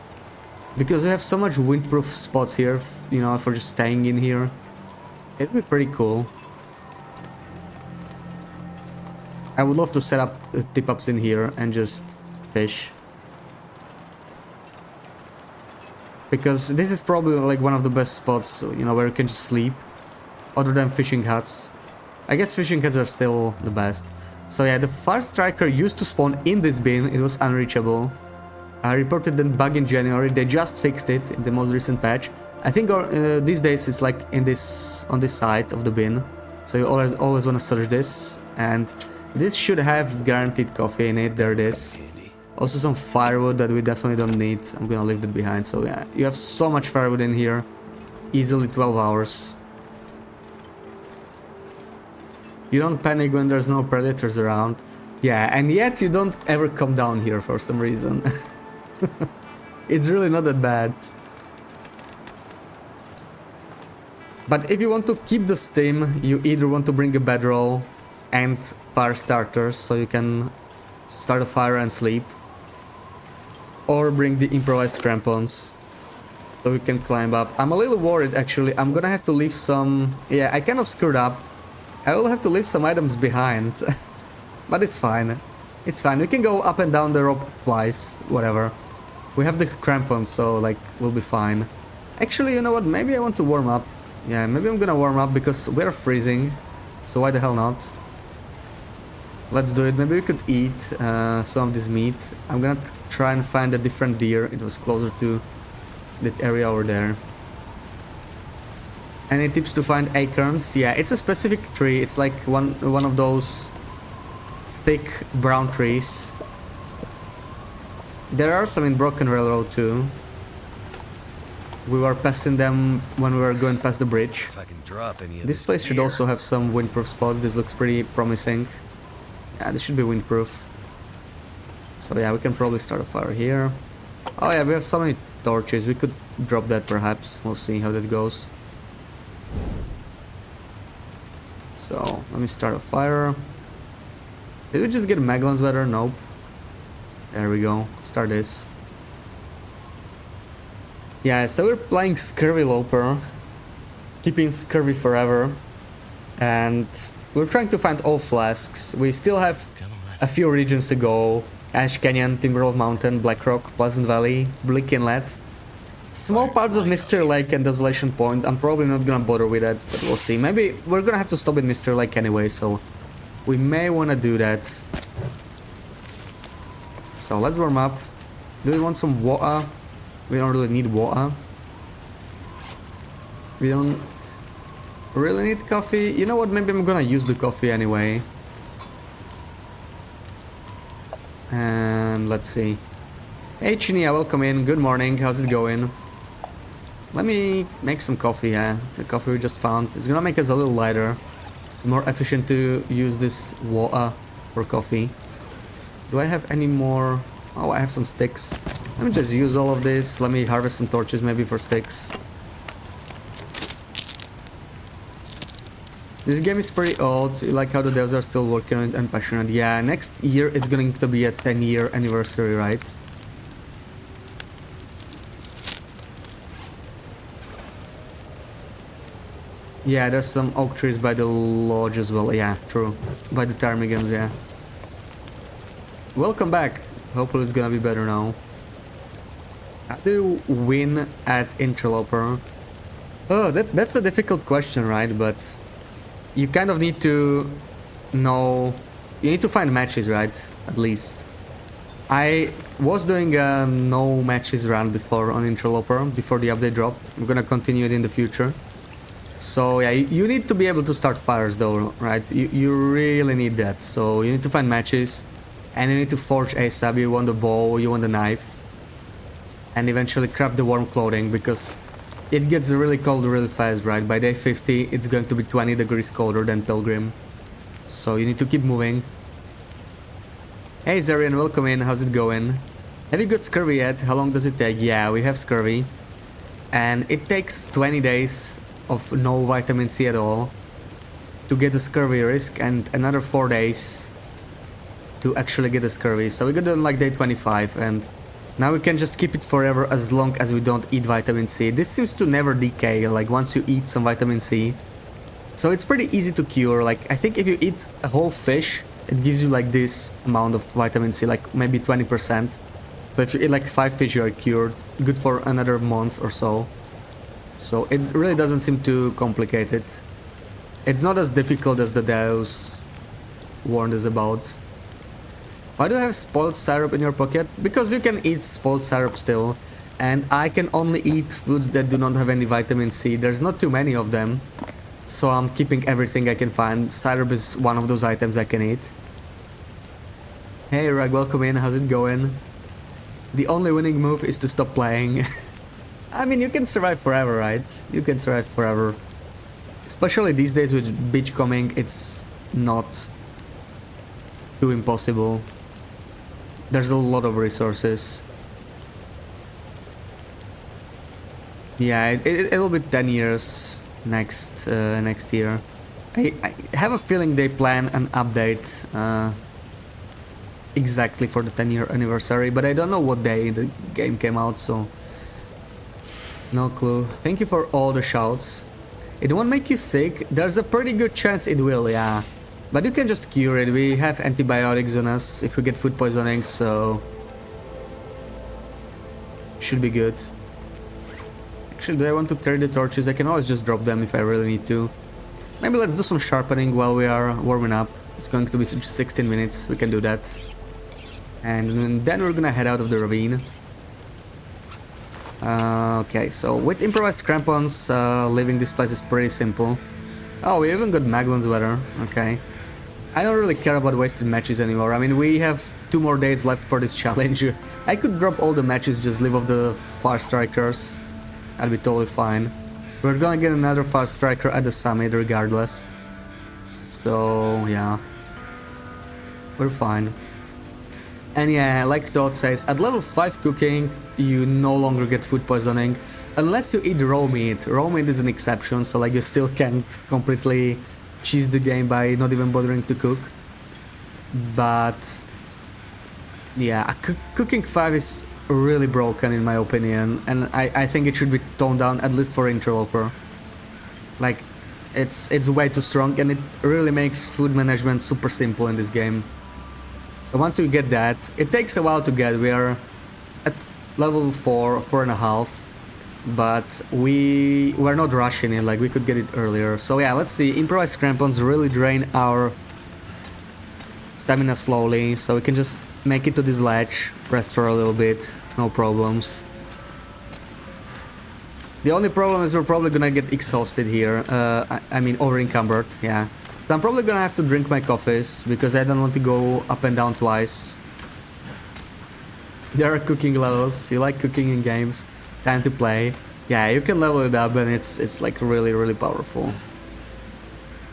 Because we have so much windproof spots here, you know, for just staying in here. It'd be pretty cool. I would love to set up tip-ups in here and just fish. Because this is probably like one of the best spots, you know, where you can just sleep. Other than fishing huts. I guess fishing huts are still the best. So yeah, the fire striker used to spawn in this bin. It was unreachable. I reported the bug in January. They just fixed it in the most recent patch. I think these days it's like in this on this side of the bin. So you always want to search this, and this should have guaranteed coffee in it. There it is. Also some firewood that we definitely don't need. I'm gonna leave that behind. So yeah, you have so much firewood in here. Easily 12 hours. You don't panic when there's no predators around. Yeah, and yet you don't ever come down here for some reason. It's really not that bad. But if you want to keep the steam, you either want to bring a bedroll and fire starters so you can start a fire and sleep, or bring the improvised crampons so we can climb up. I'm a little worried actually. I'm gonna have to leave some... Yeah, I kind of screwed up. I will have to leave some items behind. But it's fine. It's fine. We can go up and down the rope twice. Whatever. We have the crampons, so like we'll be fine. Actually, you know what? Maybe I want to warm up. Yeah, maybe I'm gonna warm up because we're freezing. So why the hell not? Let's do it. Maybe we could eat some of this meat. I'm gonna try and find a different deer. It was closer to that area over there. Any tips to find acorns? Yeah, it's a specific tree. It's like one of those thick brown trees. There are some in Broken Railroad too. We were passing them when we were going past the bridge. If I can drop any of This place should also have some windproof spots. This looks pretty promising. Yeah, this should be windproof. So yeah, we can probably start a fire here. Oh yeah, we have so many torches. We could drop that perhaps. We'll see how that goes. So let me start a fire. Did we just get Magellan's weather? Nope. There we go. Start this. Yeah, so we're playing Scurvyloper, keeping scurvy forever, and we're trying to find all flasks. We still have a few regions to go: Ash Canyon, Timberwolf Mountain, Blackrock, Pleasant Valley, Bleak Inlet, small parts of Mystery Lake and Desolation Point. I'm probably not gonna bother with that, but we'll see. Maybe we're gonna have to stop at Mystery Lake anyway, so we may wanna do that. So let's warm up. Do we want some water? We don't really need water. We don't really need coffee. You know what? Maybe I'm gonna use the coffee anyway. And let's see. Hey Chinia, welcome in. Good morning. How's it going? Let me make some coffee. Yeah, the coffee we just found. It's gonna make us a little lighter. It's more efficient to use this water for coffee. Do I have any more? Oh, I have some sticks. Let me just use all of this. Let me harvest some torches maybe for sticks. This game is pretty old. I like how the devs are still working on it and passionate. Yeah, next year it's going to be a 10-year anniversary, right? Yeah, there's some oak trees by the lodge as well. Yeah, true. By the ptarmigans, yeah. Welcome back. Hopefully it's gonna be better now. How do you win at Interloper? Oh, that's a difficult question, right? But you kind of need to know... You need to find matches, right? At least. I was doing a no matches run before on Interloper, before the update dropped. I'm gonna continue it in the future. So yeah, you need to be able to start fires though, right? You really need that. So you need to find matches. And you need to forge ASAP. You want the bow, you want the knife. And eventually craft the warm clothing, because it gets really cold really fast, right? By day 50 it's going to be 20 degrees colder than Pilgrim. So you need to keep moving. Hey Zarian, welcome in, how's it going? Have you got scurvy yet? How long does it take? Yeah, we have scurvy. And it takes 20 days of no vitamin C at all to get the scurvy risk, and another 4 days to actually get the scurvy. So we got on like day 25, and now we can just keep it forever as long as we don't eat vitamin C. This seems to never decay, like once you eat some vitamin C. So it's pretty easy to cure. Like I think if you eat a whole fish, it gives you like this amount of vitamin C, like maybe 20%. So if you eat like 5 fish, you are cured. Good for another month or so. So it really doesn't seem too complicated. It's not as difficult as the Deus warned us about. Why do you have spoiled syrup in your pocket? Because you can eat spoiled syrup still. And I can only eat foods that do not have any vitamin C. There's not too many of them. So I'm keeping everything I can find. Syrup is one of those items I can eat. Hey Rag, welcome in. How's it going? The only winning move is to stop playing. I mean, you can survive forever, right? You can survive forever. Especially these days with beach coming, it's not too impossible. There's a lot of resources. Yeah, it'll be 10 years next year. I have a feeling they plan an update exactly for the 10-year anniversary, but I don't know what day the game came out, so no clue. Thank you for all the shouts. It won't make you sick. There's a pretty good chance it will, yeah. But you can just cure it. We have antibiotics on us if we get food poisoning, so should be good. Actually, do I want to carry the torches? I can always just drop them if I really need to. Maybe let's do some sharpening while we are warming up. It's going to be 16 minutes. We can do that. And then we're gonna head out of the ravine. Okay, so with improvised crampons, leaving this place is pretty simple. Oh, we even got Maglon's weather. Okay. I don't really care about wasted matches anymore. I mean, we have 2 more days left for this challenge. I could drop all the matches, just live off the fire strikers. That'd be totally fine. We're gonna get another fire striker at the summit regardless. So, yeah. We're fine. And yeah, like Todd says, at level 5 cooking, you no longer get food poisoning. Unless you eat raw meat. Raw meat is an exception, so like you still can't completely cheese the game by not even bothering to cook. But yeah, cooking 5 is really broken in my opinion, and I think it should be toned down at least for Interloper. Like, it's way too strong, and it really makes food management super simple in this game. So once you get that, it takes a while to get. We are at level 4.5, but we're not rushing it, like we could get it earlier. So yeah, let's see. Improvised crampons really drain our stamina slowly, so we can just make it to this ledge, rest for a little bit, no problems. The only problem is we're probably gonna get exhausted here. I mean over encumbered, yeah. So I'm probably gonna have to drink my coffees because I don't want to go up and down twice. There are cooking levels. You like cooking in games? Time to play. Yeah, you can level it up and it's like really powerful.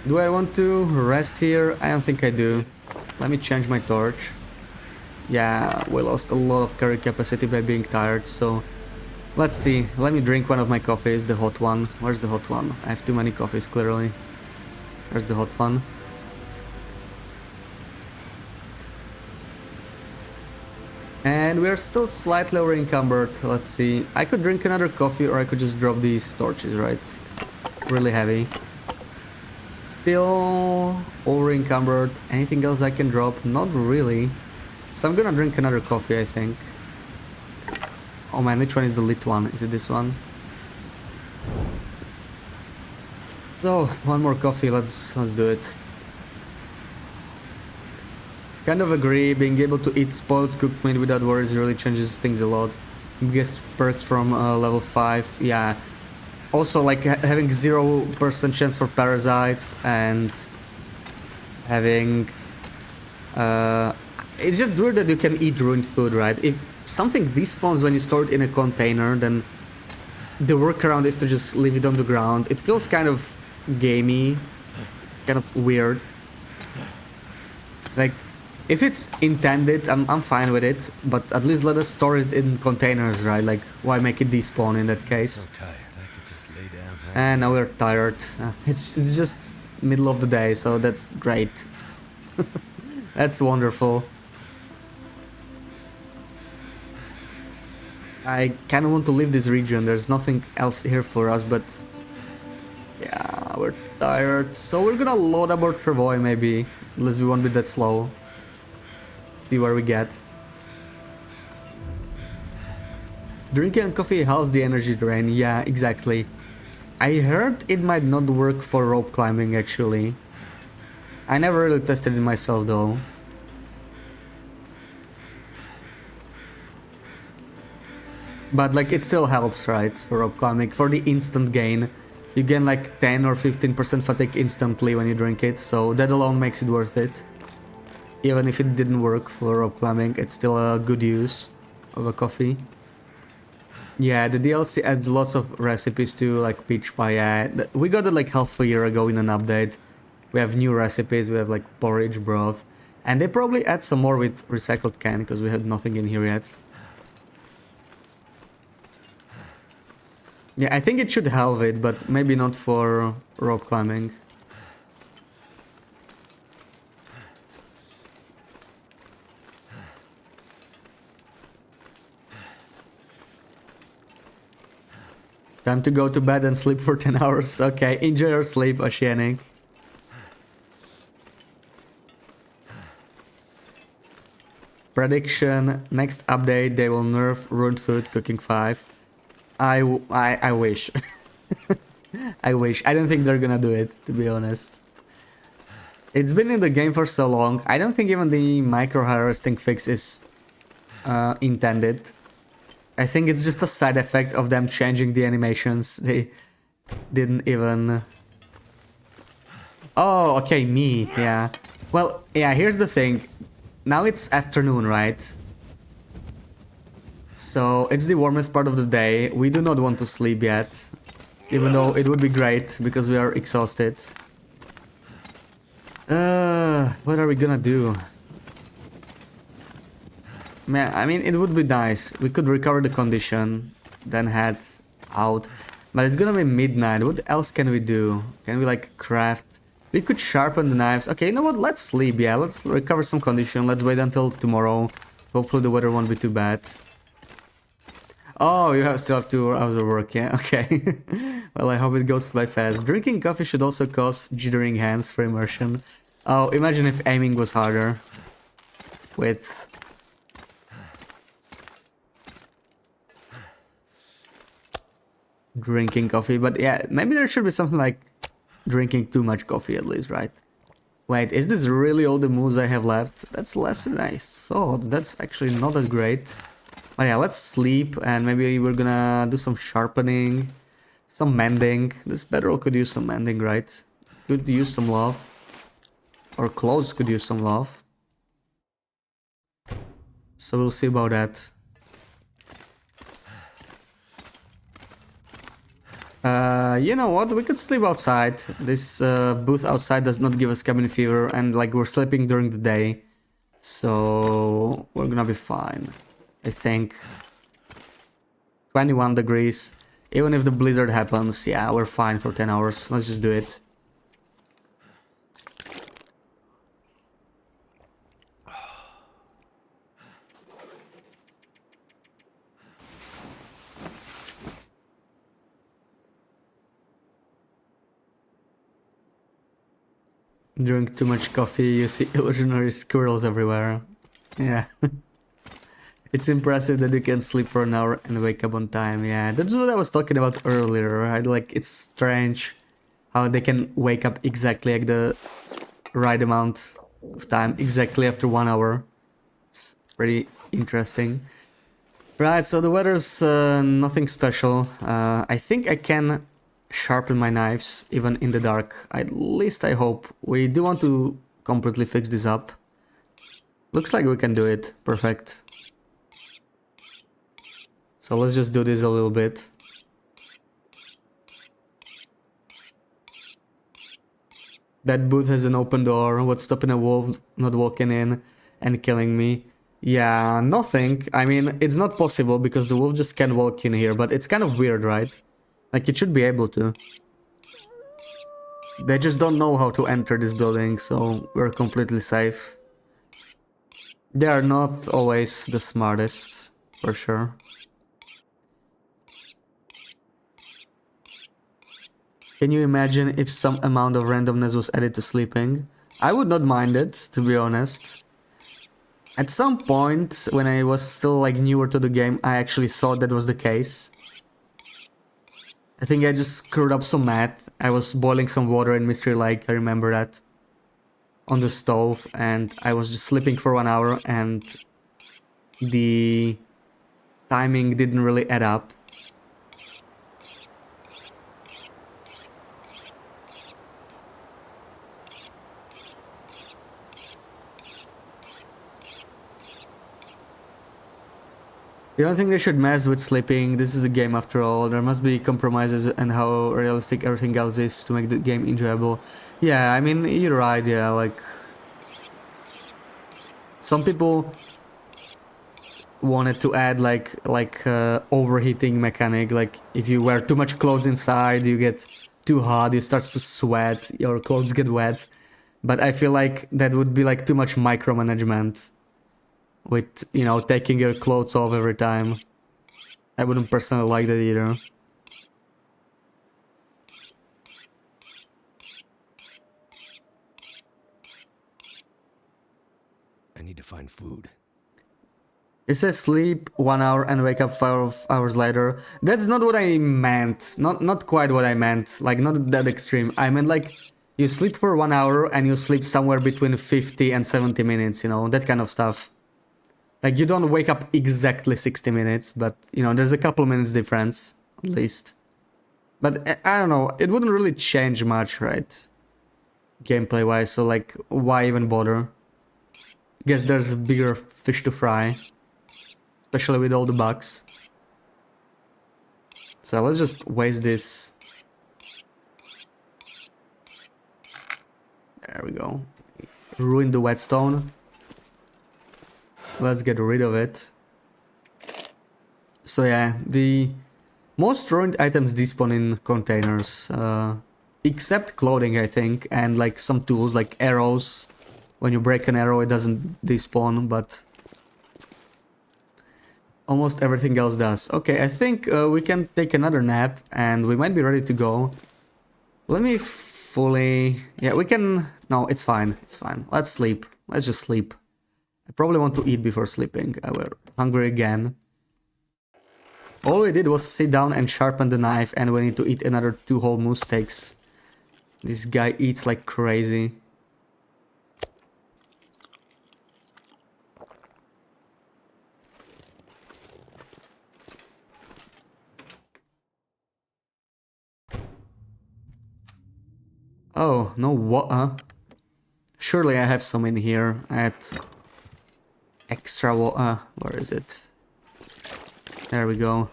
Do I want to rest here? I don't think I do. Let me change my torch. Yeah, we lost a lot of carry capacity by being tired, so let's see. Let me drink one of my coffees, the hot one. Where's the hot one? I have too many coffees, clearly. Where's the hot one? And we're still slightly over encumbered. Let's see. I could drink another coffee or I could just drop these torches, right? Really heavy. Still over encumbered. Anything else I can drop? Not really. So I'm gonna drink another coffee, I think. Oh man, which one is the lit one? Is it this one? So, one more coffee, let's do it. Kind of agree, being able to eat spoiled cooked meat without worries really changes things a lot. Biggest perks from level 5, yeah. Also, like having 0% chance for parasites and having... it's just weird that you can eat ruined food, right? If something despawns when you store it in a container, then the workaround is to just leave it on the ground. It feels kind of gamey, kind of weird. Like, if it's intended, I'm fine with it, but at least let us store it in containers, right? Like, why make it despawn in that case? So tired, I could just lay down And now we're tired. It's just middle of the day, so that's great. That's wonderful. I kind of want to leave this region. There's nothing else here for us, but yeah, we're tired. So we're gonna load up our travois maybe. At least we won't be that slow. See where we get. Drinking coffee helps the energy drain. Yeah, exactly. I heard it might not work for rope climbing actually. I never really tested it myself though. But like it still helps, right? For rope climbing. For the instant gain. You gain like 10 or 15% fatigue instantly when you drink it. So that alone makes it worth it. Even if it didn't work for rope climbing, it's still a good use of a coffee. Yeah, the DLC adds lots of recipes to like peach pie. Yeah, we got it like half a year ago in an update. We have new recipes, we have like porridge broth. And they probably add some more with recycled can because we had nothing in here yet. Yeah, I think it should help it, but maybe not for rope climbing. Time to go to bed and sleep for 10 hours. Okay, enjoy your sleep, Oceanic. Prediction, next update they will nerf ruined food cooking 5. I wish. I wish. I don't think they're gonna do it, to be honest. It's been in the game for so long. I don't think even the micro harvesting fix is intended. I think it's just a side effect of them changing the animations. They didn't even... Oh, okay, me, yeah. Well, yeah, here's the thing. Now it's afternoon, right? So it's the warmest part of the day. We do not want to sleep yet. Even though it would be great because we are exhausted. What are we gonna do? Man, I mean, it would be nice. We could recover the condition, then head out. But it's gonna be midnight. What else can we do? Can we like craft? We could sharpen the knives. Okay, you know what? Let's sleep. Yeah, let's recover some condition. Let's wait until tomorrow. Hopefully the weather won't be too bad. Oh, you still have 2 hours of work, yeah? Okay. Well, I hope it goes by fast. Drinking coffee should also cause jittering hands for immersion. Oh, imagine if aiming was harder. With... drinking coffee, but yeah, maybe there should be something like drinking too much coffee at least, right? Wait, is this really all the moves I have left? That's less than I thought. That's actually not that great. But yeah, let's sleep and maybe we're gonna do some sharpening, some mending. This bedroll could use some mending, right? Could use some love. Or clothes could use some love. So we'll see about that. You know what? We could sleep outside. This booth outside does not give us cabin fever, and like we're sleeping during the day, so we're gonna be fine. I think 21 degrees. Even if the blizzard happens, yeah, we're fine for 10 hours. Let's just do it. Drink too much coffee, you see illusionary squirrels everywhere. Yeah. It's impressive that you can sleep for an hour and wake up on time. Yeah, that's what I was talking about earlier, right? Like, it's strange how they can wake up exactly like the right amount of time, exactly after 1 hour. It's pretty interesting. Right, so the weather's nothing special. I think I can sharpen my knives even in the dark. At least I hope. We do want to completely fix this up. Looks like we can do it. Perfect. So let's just do this a little bit. That booth has an open door. What's stopping a wolf not walking in and killing me? Yeah, nothing. I mean, it's not possible because the wolf just can't walk in here, but it's kind of weird, right? Like, it should be able to. They just don't know how to enter this building, so we're completely safe. They are not always the smartest, for sure. Can you imagine if some amount of randomness was added to sleeping? I would not mind it, to be honest. At some point, when I was still like newer to the game, I actually thought that was the case. I think I just screwed up some math. I was boiling some water in Mystery Lake, I remember that. On the stove, and I was just sleeping for 1 hour, and the timing didn't really add up. You don't think they should mess with sleeping? This is a game after all. There must be compromises and how realistic everything else is to make the game enjoyable. Yeah, I mean, you're right, yeah, like... Some people wanted to add like overheating mechanic, like if you wear too much clothes inside, you get too hot, you start to sweat, your clothes get wet. But I feel like that would be like too much micromanagement. With, you know, taking your clothes off every time. I wouldn't personally like that either. I need to find food. It says sleep 1 hour and wake up 5 hours later. That's not what I meant. Not quite what I meant. Like, not that extreme. I meant like, you sleep for 1 hour and you sleep somewhere between 50 and 70 minutes, you know, that kind of stuff. Like, you don't wake up exactly 60 minutes, but, you know, there's a couple minutes difference, at least. But, I don't know, it wouldn't really change much, right? Gameplay-wise, so, like, why even bother? Guess there's bigger fish to fry. Especially with all the bugs. So, let's just waste this. There we go. Ruin the whetstone. Let's get rid of it. So yeah, the most ruined items despawn in containers. Except clothing, I think, and like some tools like arrows. When you break an arrow, it doesn't despawn, but almost everything else does. Okay, I think we can take another nap and we might be ready to go. Let me fully... Yeah, we can... No, it's fine. It's fine. Let's sleep. Let's just sleep. I probably want to eat before sleeping. We're hungry again. All we did was sit down and sharpen the knife, and we need to eat another 2 whole moose steaks. This guy eats like crazy. Oh, no water. Surely I have some in here at extra water. Where is it? There we go.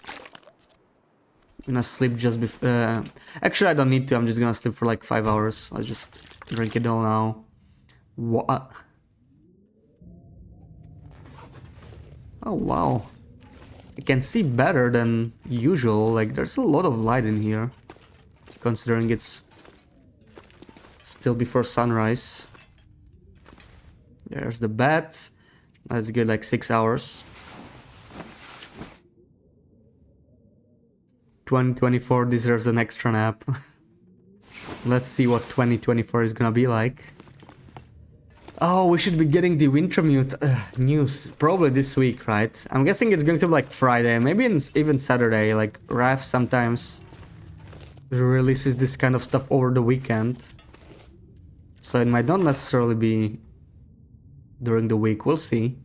I'm gonna sleep just before... actually, I don't need to. I'm just gonna sleep for like 5 hours. I'll just drink it all now. What? Oh, wow. I can see better than usual. Like, there's a lot of light in here. Considering it's still before sunrise. There's the bed. Let's get like 6 hours. 2024 deserves an extra nap. Let's see what 2024 is gonna be like. Oh, we should be getting the Wintermute news probably this week, right? I'm guessing it's going to be like Friday, maybe even Saturday. Like, Raf sometimes releases this kind of stuff over the weekend. So it might not necessarily be during the week, we'll see.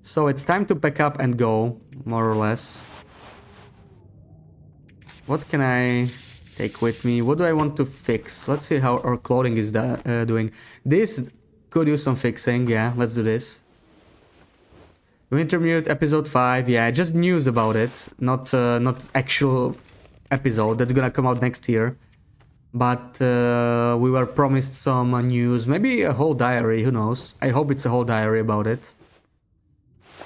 So it's time to pack up and go, more or less. What can I take with me? What do I want to fix? Let's see how our clothing is doing. This could use some fixing, yeah, let's do this. Wintermute episode 5, yeah, just news about it, not actual episode, that's gonna come out next year. But we were promised some news, maybe a whole diary, who knows. I hope it's a whole diary about it.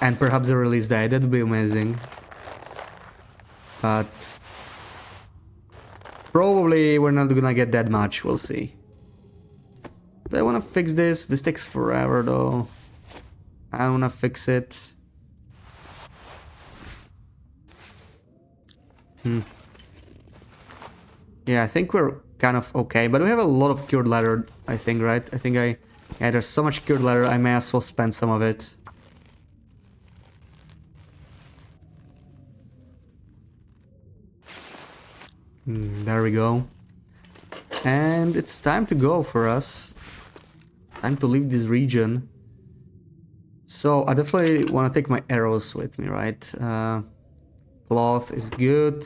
And perhaps a release date, that would be amazing. but probably we're not gonna get that much. We'll see. Do I want to fix this? This takes forever though. I don't want to fix it. Yeah, I think we're kind of okay, but we have a lot of cured leather, I think, right? Yeah, there's so much cured leather, I may as well spend some of it. There we go. And it's time to go for us. Time to leave this region. So I definitely want to take my arrows with me, right? Cloth is good.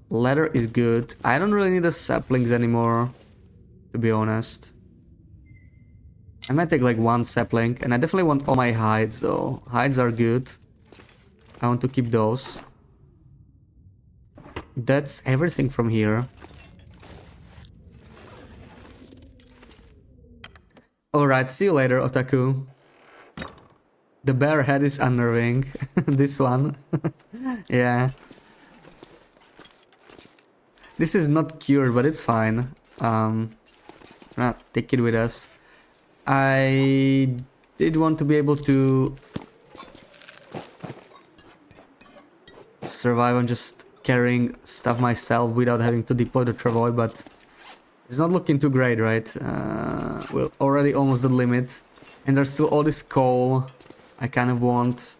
Leather is good. I don't really need the saplings anymore, to be honest. I might take like one sapling, and I definitely want all my hides though. Hides are good. I want to keep those. That's everything from here. Alright, see you later, Otaku. The bear head is unnerving. This one. Yeah. This is not cured, but it's fine. Take it with us. I did want to be able to survive on just carrying stuff myself without having to deploy the travois, but it's not looking too great, right? We're already almost the limit, and there's still all this coal I kind of want.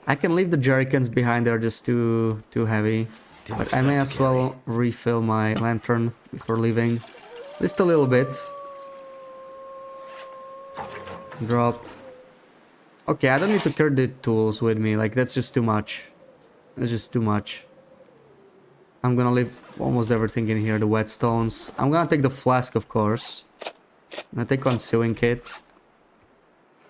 I can leave the jerrycans behind, they're just too heavy. But I may as well refill my lantern before leaving. Just a little bit. Drop. Okay, I don't need to carry the tools with me, like that's just too much. That's just too much. I'm gonna leave almost everything in here, the whetstones. I'm gonna take the flask, of course. I'm gonna take one sewing kit.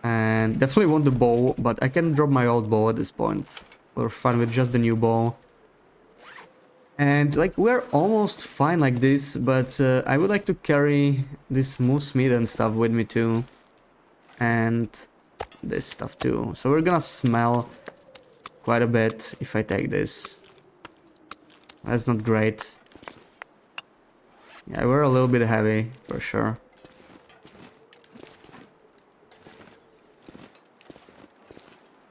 And definitely want the bow, but I can drop my old bow at this point. We're fine with just the new bow. And like we're almost fine like this, but I would like to carry this moose meat and stuff with me too. And this stuff too. So we're gonna smell quite a bit if I take this. That's not great. Yeah, we're a little bit heavy for sure.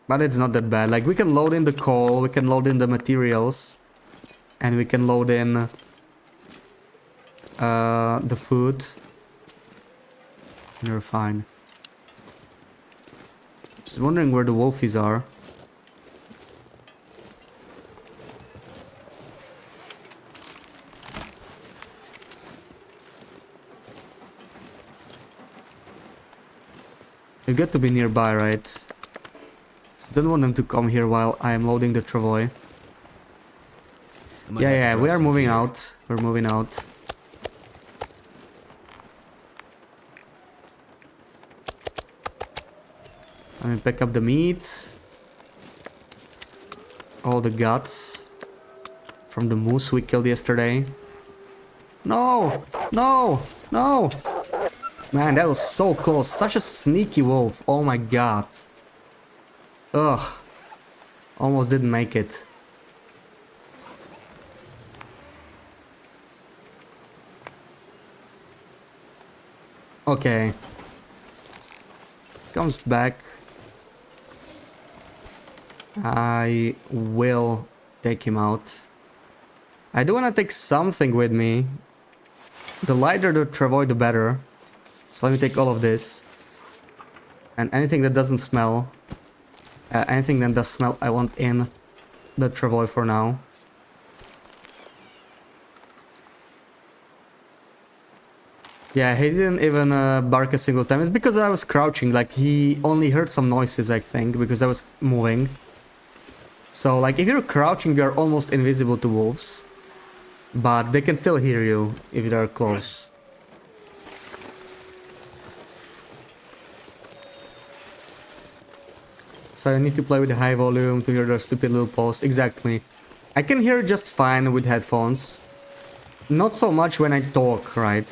But it's not that bad. Like we can load in the coal, we can load in the materials. And we can load in the food. And we're fine. Just wondering where the wolfies are. They've got to be nearby, right? So don't want them to come here while I am loading the travois. Yeah, we are moving out. We're moving out. Let me pick up the meat. All the guts from the moose we killed yesterday. No! No! No! Man, that was so close. Such a sneaky wolf. Oh my god. Ugh. Almost didn't make it. Okay. Comes back. I will take him out. I do want to take something with me. The lighter the travois, the better. So let me take all of this. And anything that doesn't smell. Anything that does smell, I want in the travois for now. Yeah, he didn't even bark a single time. It's because I was crouching, like he only heard some noises, I think, because I was moving. So, like, if you're crouching, you're almost invisible to wolves. But they can still hear you if they're close. So I need to play with the high volume to hear their stupid little paws. Exactly. I can hear just fine with headphones. Not so much when I talk, right?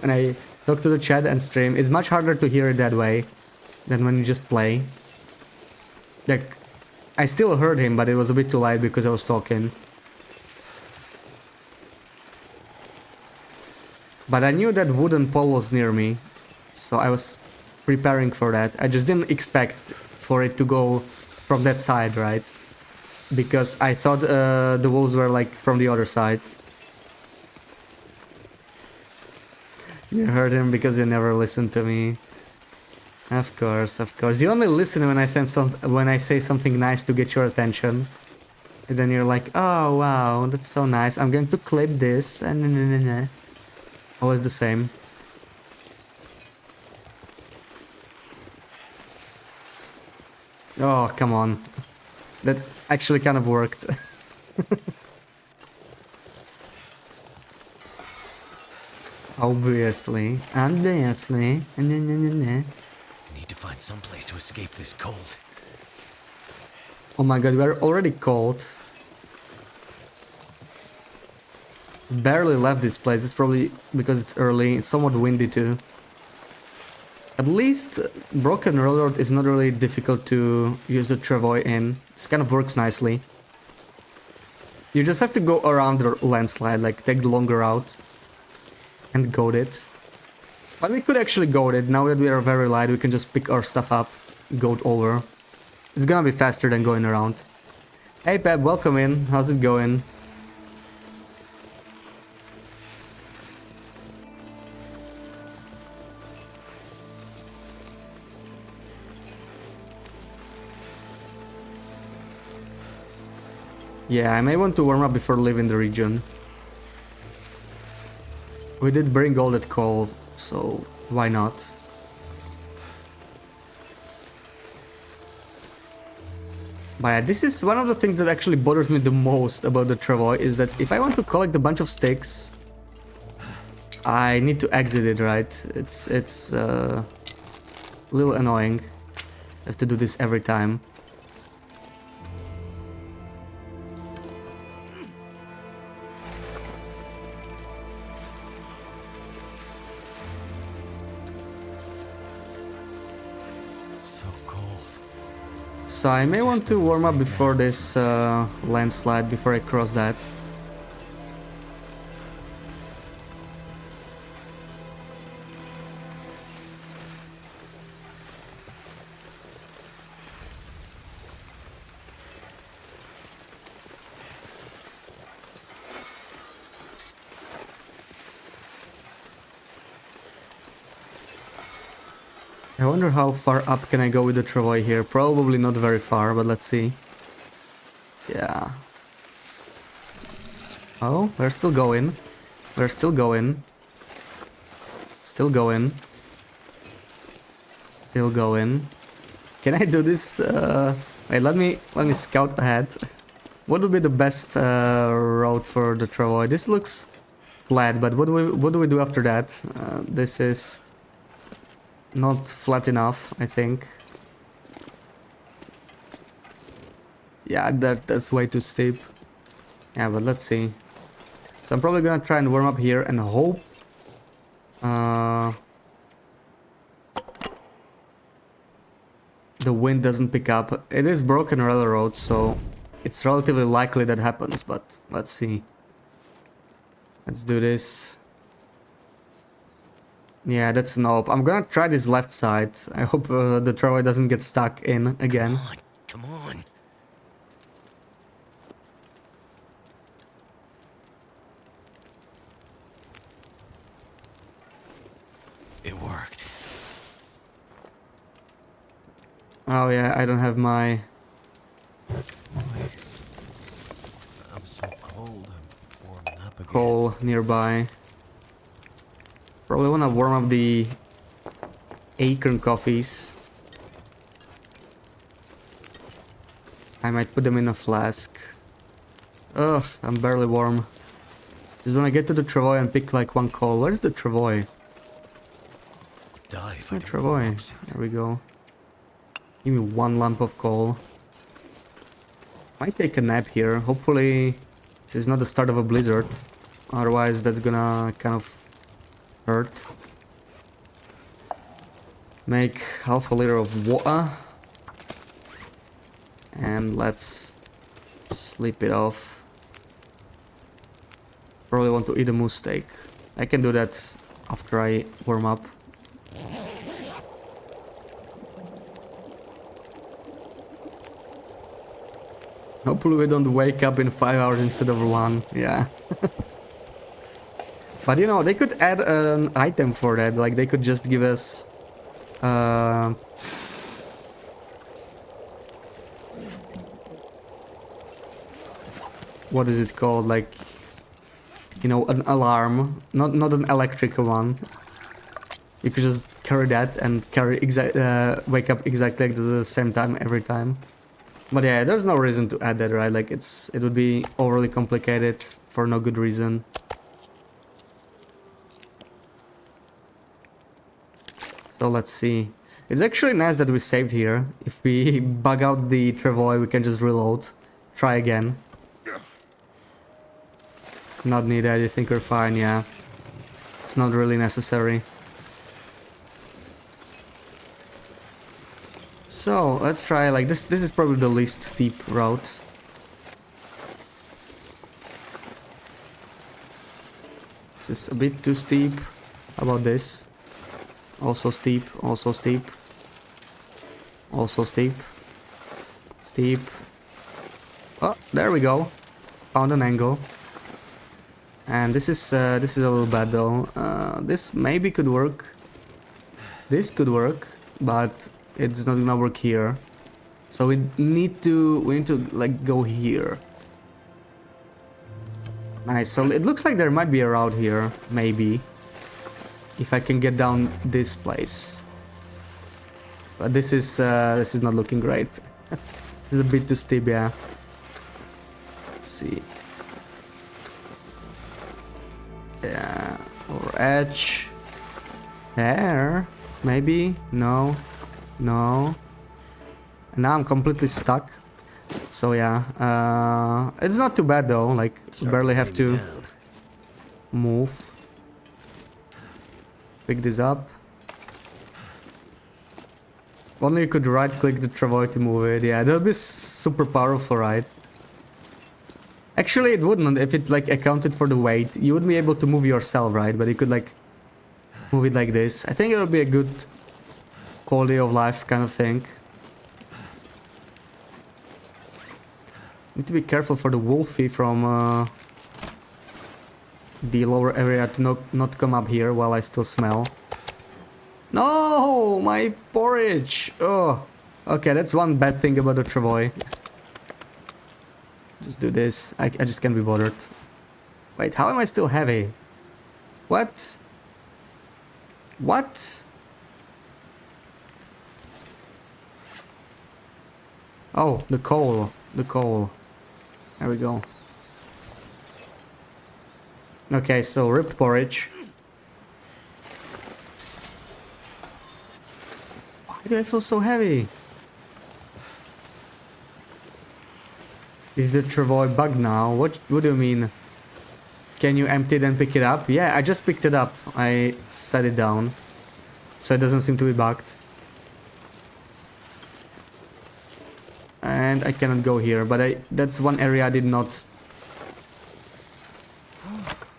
When I talk to the chat and stream, it's much harder to hear it that way than when you just play. Like, I still heard him, but it was a bit too loud because I was talking. But I knew that wooden pole was near me, so I was preparing for that. I just didn't expect for it to go from that side, right? Because I thought the wolves were like from the other side. You heard him because you never listened to me. Of course, of course. You only listen when I say something nice to get your attention. And then you're like, oh wow, that's so nice. I'm going to clip this. And always the same. Oh, come on. That actually kind of worked. Obviously. Obviously. Need to find some place to escape this cold. Oh my god, we're already cold. Barely left this place. It's probably because it's early. It's somewhat windy too. At least Broken Railroad is not really difficult to use the travoy in. This kind of works nicely. You just have to go around the landslide, like take the longer route and goad it. But we could actually goad it. Now that we are very light, we can just pick our stuff up, goad over. It's gonna be faster than going around. Hey Pep, welcome in. How's it going? Yeah, I may want to warm up before leaving the region. We did bring all that coal, so why not? But yeah, this is one of the things that actually bothers me the most about the travoy, is that if I want to collect a bunch of sticks, I need to exit it, right? It's a little annoying. I have to do this every time. So I may want to warm up before this landslide, before I cross that. I wonder how far up can I go with the travoy here. Probably not very far, but let's see. Yeah. Oh, we're still going. We're still going. Still going. Still going. Can I do this? Wait, let me scout ahead. What would be the best route for the travoy? This looks flat, but what do we do after that? This is not flat enough, I think. Yeah, that's way too steep. Yeah, but let's see. So I'm probably gonna try and warm up here and hope the wind doesn't pick up. It is Broken Railroad, so it's relatively likely that happens, but let's see. Let's do this. Yeah, that's an op. I'm gonna try this left side. I hope the travoy doesn't get stuck in again. Come on. It worked. Oh yeah, I don't have my I'm so cold. I'm warming up again. coal nearby. Probably wanna warm up the acorn coffees. I might put them in a flask. Ugh, I'm barely warm. Just wanna get to the travoy and pick like one coal. Where's the travoy? Die if I My don't travoy. warm up soon. There we go. Give me one lump of coal. Might take a nap here. Hopefully this is not the start of a blizzard. Otherwise that's gonna kind of hurt. Make half a liter of water. And let's sleep it off. Probably want to eat a moose steak. I can do that after I warm up. Hopefully we don't wake up in 5 hours instead of 1. Yeah. But you know, they could add an item for that. Like they could just give us what is it called? Like, you know, an alarm, not an electrical one. You could just carry that and wake up exactly at the same time every time. But yeah, there's no reason to add that, right? Like it would be overly complicated for no good reason. So let's see. It's actually nice that we saved here. If we bug out the travois, we can just reload. Try again. Not needed, I think we're fine, yeah. It's not really necessary. So, let's try like this. This is probably the least steep route. This is a bit too steep. How about this? Also steep, also steep. Also steep. Steep. Oh, there we go. Found an angle. And this is a little bad though. This maybe could work. This could work, but it's not gonna work here. So we need to like go here. Nice. So it looks like there might be a route here, maybe. If I can get down this place. But this is not looking great. This is a bit too steep, yeah. Let's see. Yeah, or edge. There, maybe. No, no. And now I'm completely stuck. So yeah, it's not too bad though. Like you barely have to move. Pick this up. Only you could right-click the travois to move it. Yeah, that would be super powerful, right? Actually, it wouldn't if it like accounted for the weight. You wouldn't be able to move yourself, right? But you could like move it like this. I think it would be a good quality of life kind of thing. Need to be careful for the wolfie from the lower area to not come up here while I still smell. No, my porridge. Oh, okay, that's one bad thing about the travois. Just do this. I just can't be bothered. Wait, how am I still heavy? What? What? Oh, the coal. The coal. There we go. Okay, so ripped porridge. Why do I feel so heavy? Is the travois bugged now? What do you mean? Can you empty it and pick it up? Yeah, I just picked it up. I set it down. So it doesn't seem to be bugged. And I cannot go here, but that's one area I did not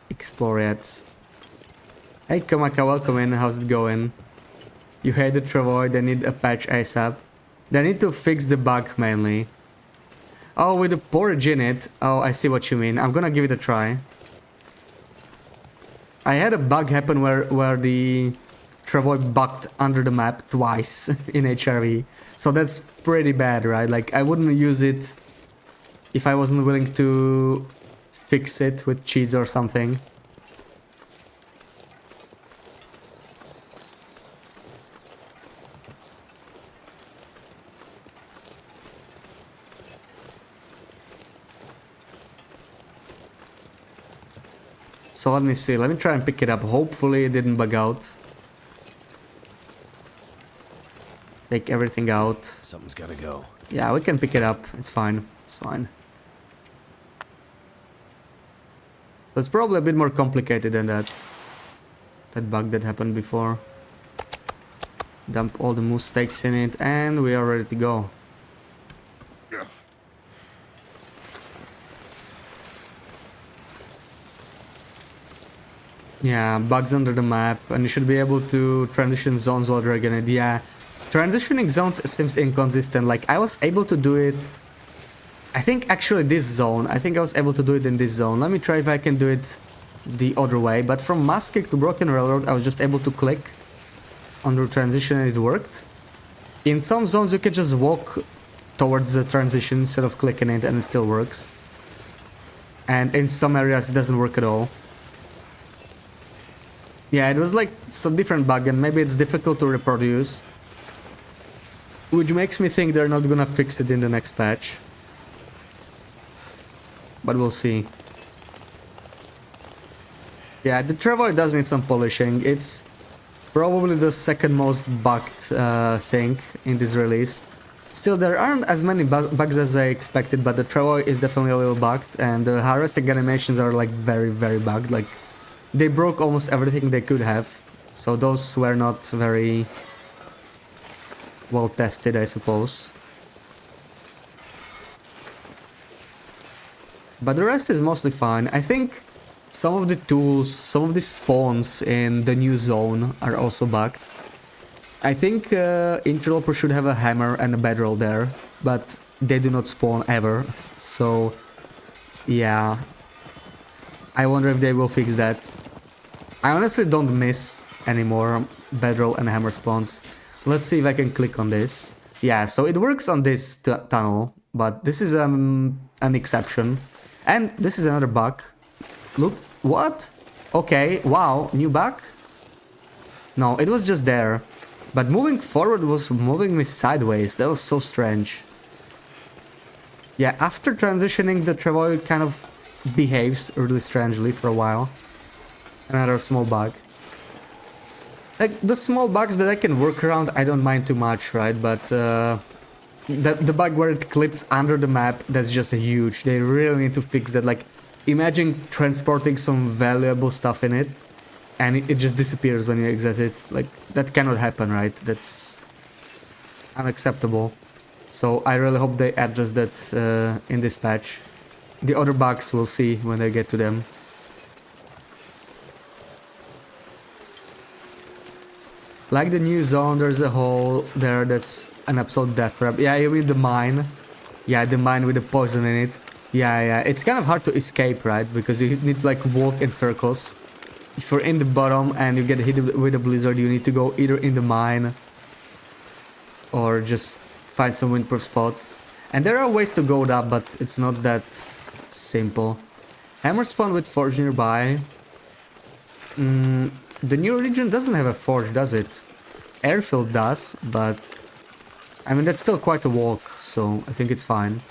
explore yet. Hey Kamaka, welcome in. How's it going? You hate the travois, they need a patch ASAP. They need to fix the bug mainly. Oh, with the porridge in it. Oh, I see what you mean. I'm gonna give it a try. I had a bug happen where the travois bugged under the map twice in HRV. So that's pretty bad, right? Like, I wouldn't use it if I wasn't willing to fix it with cheats or something. So let me see, let me try and pick it up. Hopefully it didn't bug out. Take everything out. Something's gotta go. Yeah, we can pick it up. It's fine. It's fine. That's probably a bit more complicated than that bug that happened before. Dump all the moose steaks in it and we are ready to go. Yeah, bugs under the map, and you should be able to transition zones while dragging it. Yeah, transitioning zones seems inconsistent. Like, I was able to do it... I think actually this zone, I think I was able to do it in this zone. Let me try if I can do it the other way. But from Muskeg to Broken Railroad, I was just able to click on the transition and it worked. In some zones, you can just walk towards the transition instead of clicking it and it still works. And in some areas, it doesn't work at all. Yeah, it was like some different bug and maybe it's difficult to reproduce. Which makes me think they're not gonna fix it in the next patch. But we'll see. Yeah, the Travoy does need some polishing. It's probably the second most bugged thing in this release. Still, there aren't as many bugs as I expected, but the Travoy is definitely a little bugged, and the harvesting animations are like very, very bugged. Like, they broke almost everything they could have, so those were not very well tested, I suppose. But the rest is mostly fine. I think some of the tools, some of the spawns in the new zone are also bugged. I think Interloper should have a hammer and a bedroll there, but they do not spawn ever. So, yeah. I wonder if they will fix that. I honestly don't miss anymore bedroll and hammer spawns. Let's see if I can click on this. Yeah, so it works on this tunnel, but this is an exception. And this is another bug. Look, what? Okay, wow, new bug? No, it was just there. But moving forward was moving me sideways. That was so strange. Yeah, after transitioning, the Travoy kind of behaves really strangely for a while. Another small bug. Like, the small bugs that I can work around, I don't mind too much, right? But the bug where it clips under the map, that's just huge. They really need to fix that. Like, imagine transporting some valuable stuff in it, and it just disappears when you exit it. Like, that cannot happen, right? That's unacceptable. So I really hope they address that in this patch. The other bugs we'll see when I get to them. Like the new zone, there's a hole there that's an absolute death trap. Yeah, you mean the mine? Yeah, the mine with the poison in it. Yeah, it's kind of hard to escape, right? Because you need to like walk in circles. If you're in the bottom and you get hit with a blizzard, you need to go either in the mine or just find some windproof spot. And there are ways to go up, but it's not that simple. Hammer spawn with forge nearby. The new region doesn't have a forge, does it? Airfield does, but I mean, that's still quite a walk, so I think it's fine.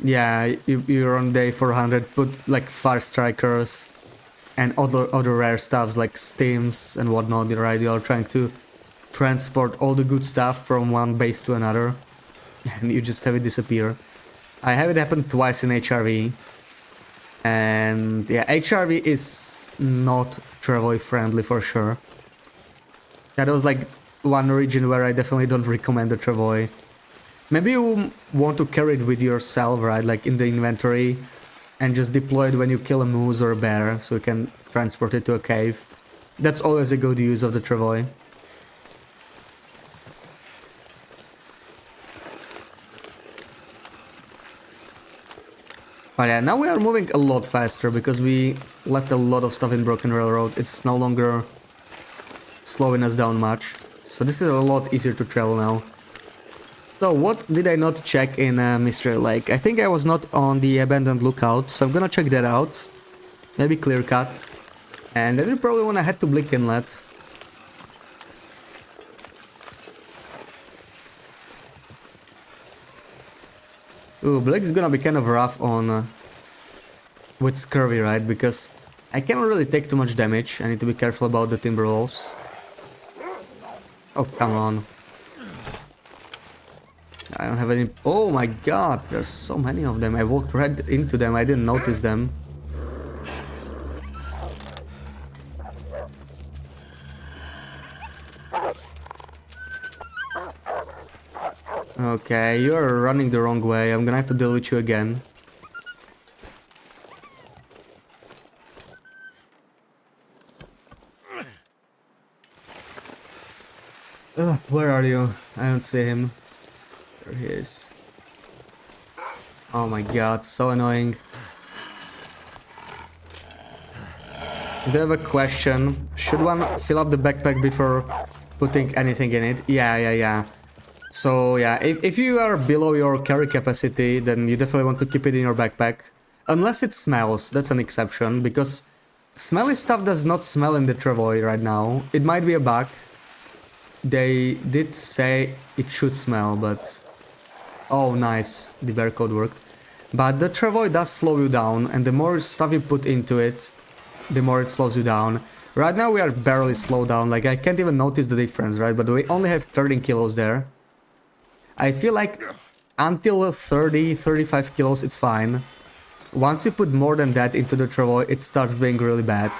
Yeah, you're on day 400, put like fire strikers and other rare stuffs like steams and whatnot, right? You're trying to transport all the good stuff from one base to another, and you just have it disappear. I have it happen twice in HRV, and yeah, HRV is not Travoy friendly for sure. That was like one region where I definitely don't recommend the Travoy. Maybe you want to carry it with yourself, right, like in the inventory, and just deploy it when you kill a moose or a bear, so you can transport it to a cave. That's always a good use of the Travoy. But yeah, now we are moving a lot faster because we left a lot of stuff in Broken Railroad. It's no longer slowing us down much. So this is a lot easier to travel now. So what did I not check in Mystery Lake? I think I was not on the abandoned lookout, so I'm gonna check that out. Maybe clear cut. And then we probably wanna head to Blick Inlet. Ooh, Blake's gonna be kind of rough on with Scurvy, right? Because I cannot really take too much damage. I need to be careful about the timber wolves. Oh, come on. I don't have any... Oh my god, there's so many of them. I walked right into them, I didn't notice them. Okay, you're running the wrong way. I'm gonna have to deal with you again. Where are you? I don't see him. There he is. Oh my god, so annoying. I do have a question. Should one fill up the backpack before putting anything in it? Yeah. So yeah, if you are below your carry capacity, then you definitely want to keep it in your backpack. Unless it smells, that's an exception, because smelly stuff does not smell in the travois right now. It might be a bug. They did say it should smell, but... Oh, nice. The barcode worked. But the travois does slow you down, and the more stuff you put into it, the more it slows you down. Right now we are barely slowed down, like I can't even notice the difference, right? But we only have 13 kilos there. I feel like until 30-35 kilos it's fine. Once you put more than that into the travois, it starts being really bad.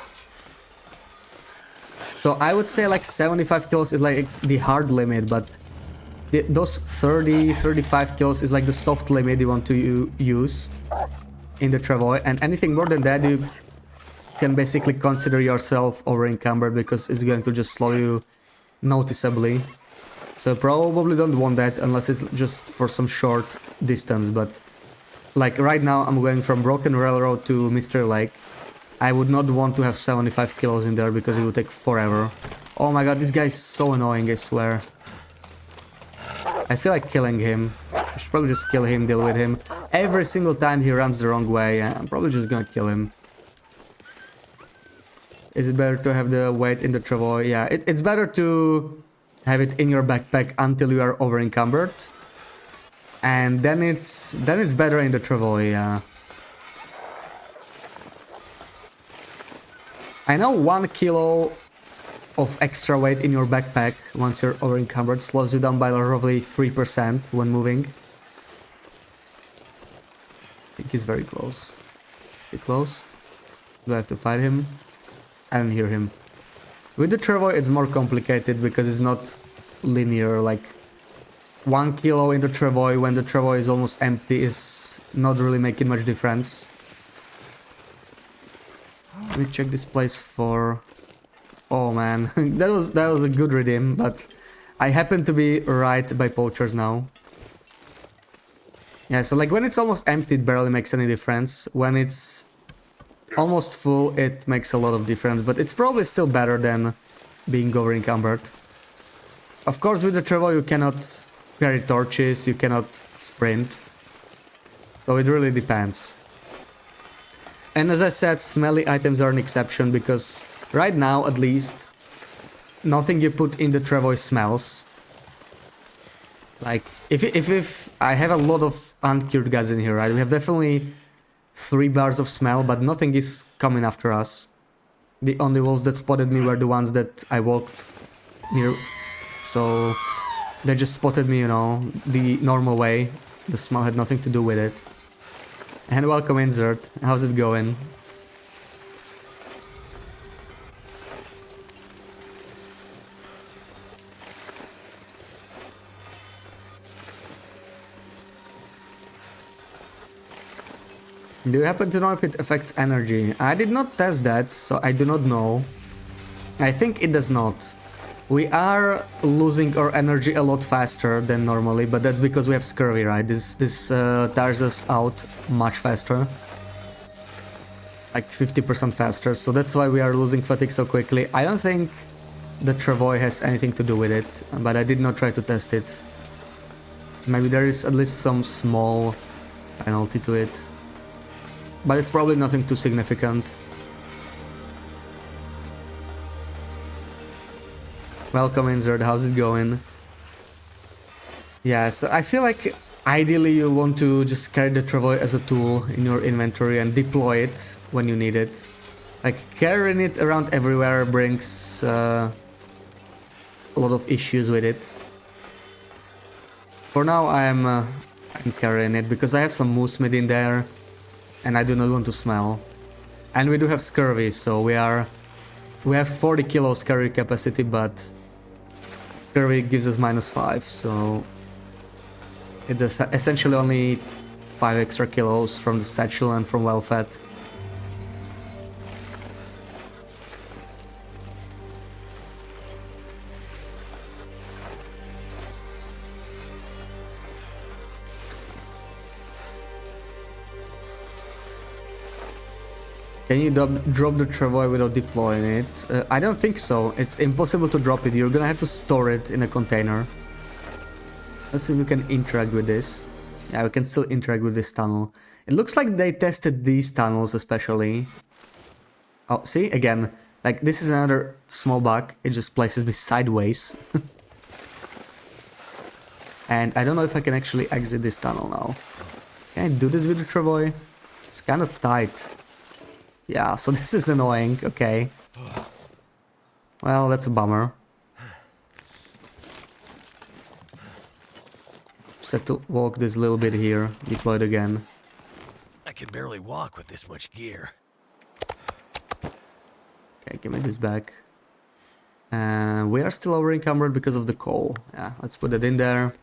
So I would say like 75 kilos is like the hard limit, but those 30-35 kilos is like the soft limit you want to use in the travois, and anything more than that you can basically consider yourself over encumbered, because it's going to just slow you noticeably. So probably don't want that unless it's just for some short distance, but like right now I'm going from Broken Railroad to Mystery Lake. I would not want to have 75 kilos in there because it would take forever. Oh my god, this guy is so annoying, I swear. I feel like killing him. I should probably just kill him, deal with him. Every single time he runs the wrong way, I'm probably just gonna kill him. Is it better to have the weight in the travois? Yeah, it's better to have it in your backpack until you are over encumbered. And then it's better in the travois, yeah. I know 1 kilo of extra weight in your backpack once you're over encumbered slows you down by roughly 3% when moving. I think he's very close. Is he close? Do I have to fight him? I don't hear him. With the travois it's more complicated because it's not linear, like 1 kilo in the travois when the travois is almost empty is not really making much difference. Let me check this place for... Oh man, that was a good redeem, but I happen to be right by poachers now. Yeah, so like when it's almost empty it barely makes any difference. When it's almost full it makes a lot of difference, but it's probably still better than being over encumbered. Of course with the travois you cannot carry torches, you cannot sprint. So it really depends. And as I said, smelly items are an exception because right now at least nothing you put in the travois smells. Like if I have a lot of uncured guys in here, right? We have definitely 3 bars of smell, but nothing is coming after us. The only wolves that spotted me were the ones that I walked near, so they just spotted me, you know, the normal way. The smell had nothing to do with it. And welcome Insert, how's it going? Do you happen to know if it affects energy? I did not test that, so I do not know. I think it does not. We are losing our energy a lot faster than normally, but that's because we have scurvy, right? This tires us out much faster. Like 50% faster, so that's why we are losing fatigue so quickly. I don't think the travois has anything to do with it, but I did not try to test it. Maybe there is at least some small penalty to it. But it's probably nothing too significant. Welcome Insert, how's it going? Yeah, so I feel like ideally you want to just carry the travois as a tool in your inventory and deploy it when you need it. Like carrying it around everywhere brings a lot of issues with it. For now I'm carrying it because I have some moose meat in there and I do not want to smell. And we do have scurvy, so we have 40 kilos carry capacity, but scurvy gives us -5, so It's essentially only 5 extra kilos from the satchel and from well fed. Can you drop the travois without deploying it? I don't think so. It's impossible to drop it. You're gonna have to store it in a container. Let's see if we can interact with this. Yeah, we can still interact with this tunnel. It looks like they tested these tunnels especially. Oh, see? Again, like this is another small bug. It just places me sideways. And I don't know if I can actually exit this tunnel now. Can I do this with the travois? It's kind of tight. Yeah, so this is annoying. Okay. Well, that's a bummer. Just have to walk this little bit here. Deploy it again. I can barely walk with this much gear. Okay, give me this back. We are still over encumbered because of the coal. Yeah, let's put it in there.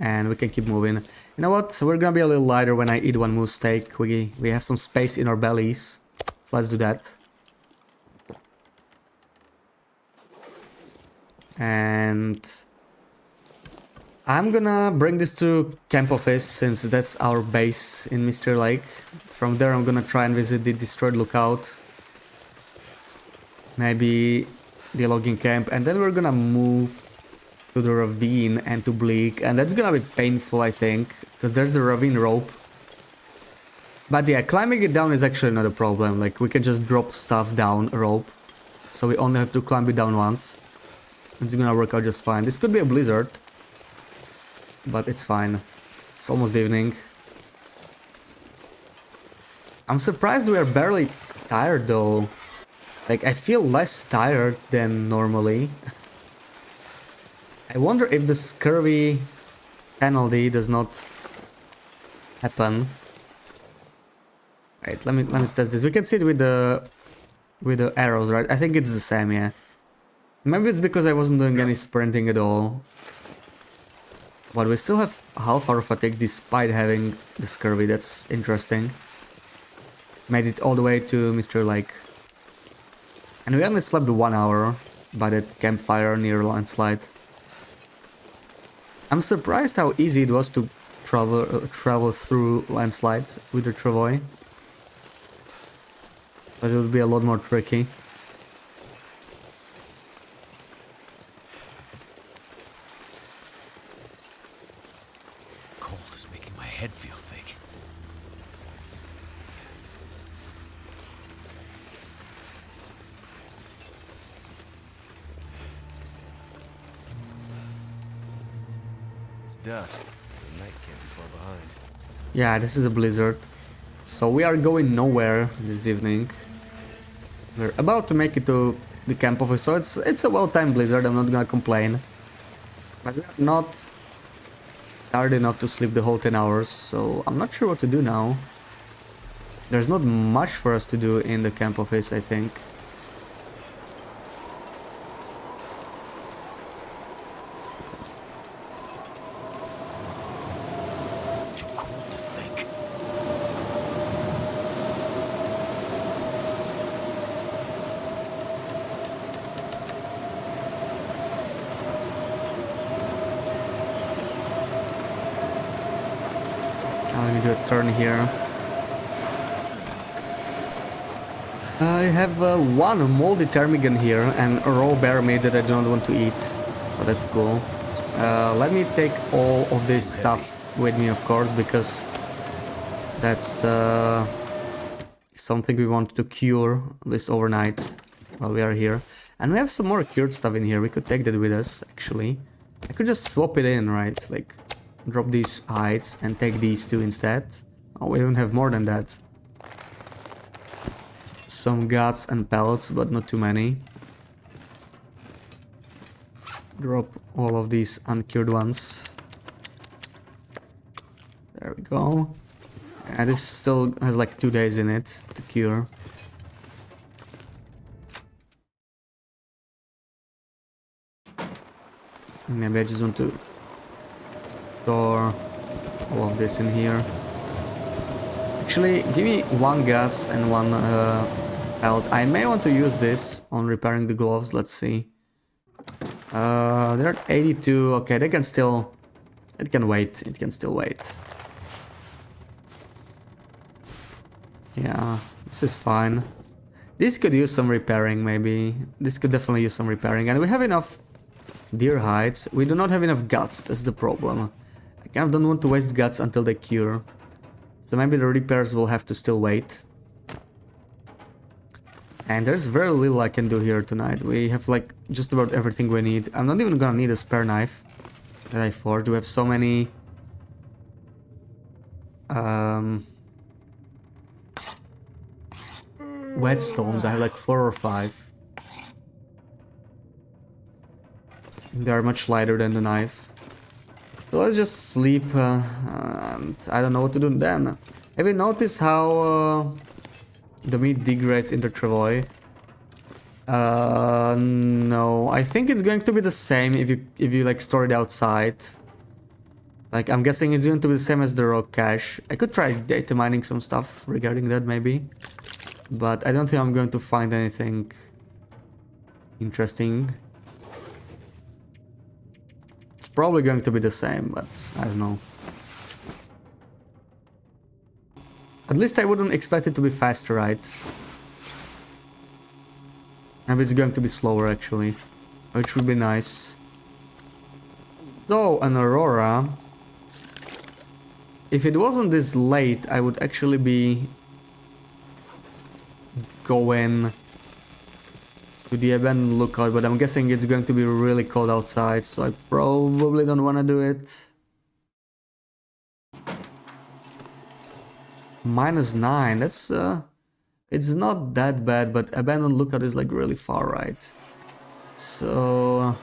And we can keep moving. You know what? We're gonna be a little lighter when I eat one moose steak. We have some space in our bellies. So let's do that. And I'm gonna bring this to camp office since that's our base in Mr. Lake. From there I'm gonna try and visit the destroyed lookout. Maybe the logging camp, and then we're gonna move to the ravine and to Bleak, and that's gonna be painful, I think, because there's the ravine rope. But yeah, climbing it down is actually not a problem. Like, we can just drop stuff down a rope, so we only have to climb it down once. It's gonna work out just fine. This could be a blizzard, but it's fine. It's almost evening. I'm surprised we are barely tired though. Like, I feel less tired than normally. I wonder if the scurvy penalty does not happen. Right, let me test this. We can see it with the arrows, right? I think it's the same, yeah. Maybe it's because I wasn't doing any sprinting at all. But we still have half our fatigue despite having the scurvy. That's interesting. Made it all the way to Mr. Lake. And we only slept 1 hour by that campfire near landslide. I'm surprised how easy it was to travel through landslides with the travois. But it would be a lot more tricky. Cold is making my head feel thick. It's dusk, so night can't be far behind. Yeah, this is a blizzard. So we are going nowhere this evening. We're about to make it to the camp office, so it's a well-timed blizzard, I'm not gonna complain. But we're not tired enough to sleep the whole 10 hours, so I'm not sure what to do now. There's not much for us to do in the camp office, I think. Too cold to think. Let me do a turn here. I have one moldy ptarmigan here and a raw bear meat that I don't want to eat, so that's cool. Let me take all of this stuff with me, of course, because that's something we want to cure, at least overnight, while we are here. And we have some more cured stuff in here, we could take that with us, actually. I could just swap it in, right? Like, drop these hides and take these two instead. Oh, we don't have more than that. Some guts and pellets, but not too many. Drop all of these uncured ones. There we go. And this still has like 2 days in it to cure. Maybe I just want to store all of this in here. Actually, give me one gas and one belt. I may want to use this on repairing the gloves. Let's see. They're at 82. Okay, they can still... It can wait. It can still wait. Yeah, this is fine. This could use some repairing, maybe. This could definitely use some repairing. And we have enough deer hides. We do not have enough guts. That's the problem. I kind of don't want to waste guts until they cure. So maybe the repairs will have to still wait. And there's very little I can do here tonight. We have like just about everything we need. I'm not even gonna need a spare knife that I forged. We have so many... whetstones. I have like 4 or 5. They are much lighter than the knife. So let's just sleep, and I don't know what to do then. Have you noticed how the meat degrades in the travois? No, I think it's going to be the same if you like store it outside. Like I'm guessing it's going to be the same as the rock cache. I could try data mining some stuff regarding that maybe, but I don't think I'm going to find anything interesting. It's probably going to be the same, but I don't know. At least I wouldn't expect it to be faster, right? Maybe it's going to be slower actually, which would be nice. So, an aurora. If it wasn't this late, I would actually be going to the abandoned lookout, but I'm guessing it's going to be really cold outside, so I probably don't want to do it. -9, that's it's not that bad, but abandoned lookout is like really far, right? So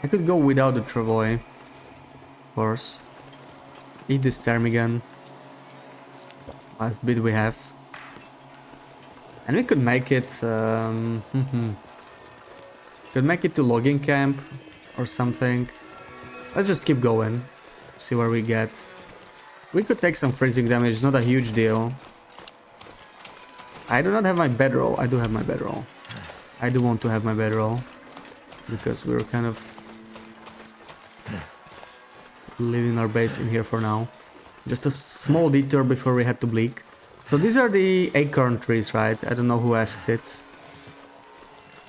I could go without the travois, of course. Eat this ptarmigan. Last bit we have. And we could make it could make it to logging camp or something. Let's just keep going. See where we get. We could take some freezing damage, it's not a huge deal. I do not have my bedroll. I do have my bedroll. I do want to have my bedroll, because we're kind of leaving our base in here for now. Just a small detour before we head to Bleak. So these are the acorn trees, right? I don't know who asked it.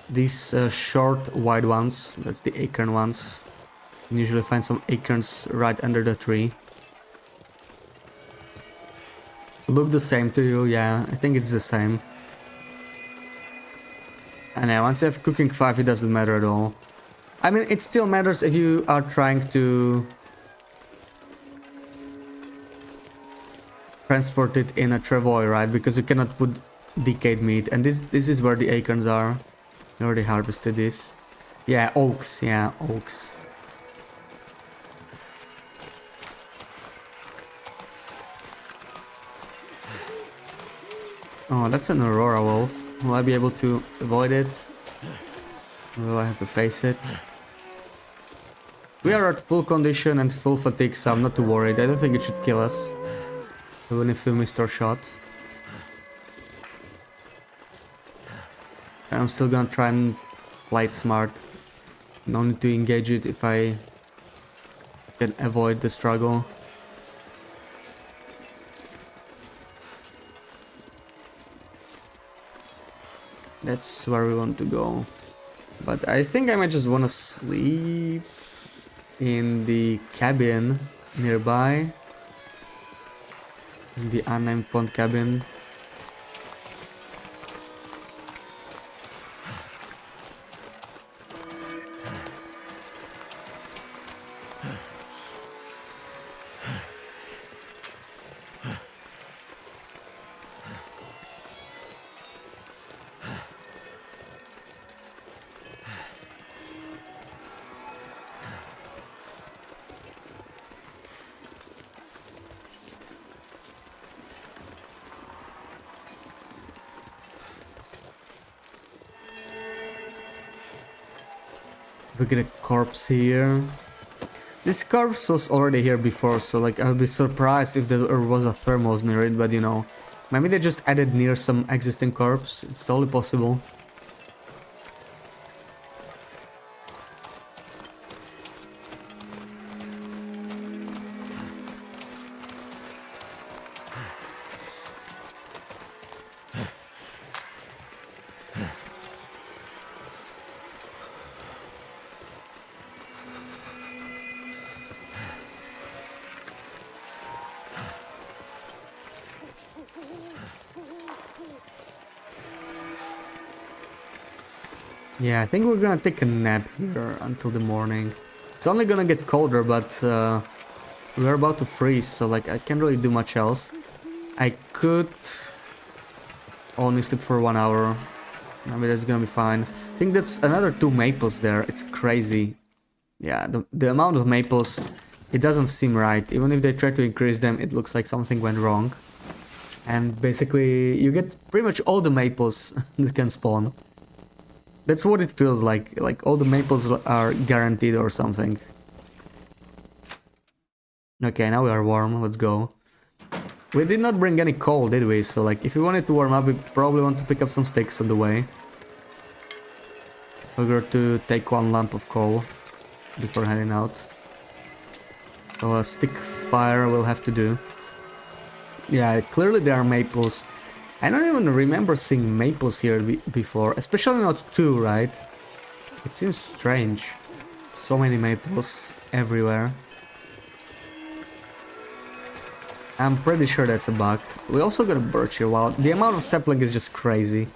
These short, wide ones, that's the acorn ones. You can usually find some acorns right under the tree. Look the same to you, yeah, I think it's the same. And yeah, once you have cooking 5, it doesn't matter at all. I mean, it still matters if you are trying to transport it in a travois, right? Because you cannot put decayed meat, and this is where the acorns are. We already harvested this. Yeah, oaks, yeah, oaks. Oh, that's an aurora wolf. Will I be able to avoid it? Or will I have to face it? We are at full condition and full fatigue, so I'm not too worried. I don't think it should kill us, even if we missed our shot. I'm still gonna try and play it smart. No need to engage it if I can avoid the struggle. That's where we want to go. But I think I might just want to sleep in the cabin nearby. In the unnamed pond cabin. We get a corpse here. This corpse was already here before, so like I would be surprised if there was a thermos near it, but you know, maybe they just added near some existing corpse. It's totally possible. Yeah, I think we're gonna take a nap here until the morning. It's only gonna get colder, but we're about to freeze, so like I can't really do much else. I could only sleep for 1 hour. Maybe that's gonna be fine. I think that's another 2 maples there. It's crazy. Yeah, the amount of maples, it doesn't seem right. Even if they try to increase them, it looks like something went wrong. And basically, you get pretty much all the maples that can spawn. That's what it feels like all the maples are guaranteed or something. Okay, now we are warm, let's go. We did not bring any coal, did we? So like, if we wanted to warm up, we probably want to pick up some sticks on the way. Figure to take 1 lamp of coal before heading out. So a stick fire will have to do. Yeah, clearly there are maples. I don't even remember seeing maples here before, especially not 2, right? It seems strange. So many maples everywhere. I'm pretty sure that's a bug. We also got a birch here. Wow, the amount of sapling is just crazy.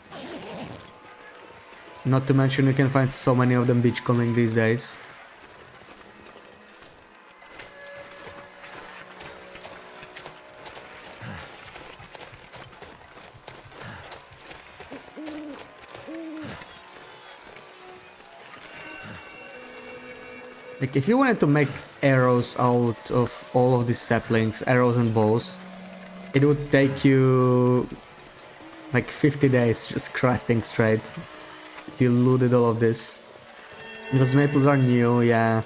Not to mention you can find so many of them beachcombing these days. Like, if you wanted to make arrows out of all of these saplings, arrows and bows, it would take you like 50 days just crafting straight. If you looted all of this. Because maples are new, yeah.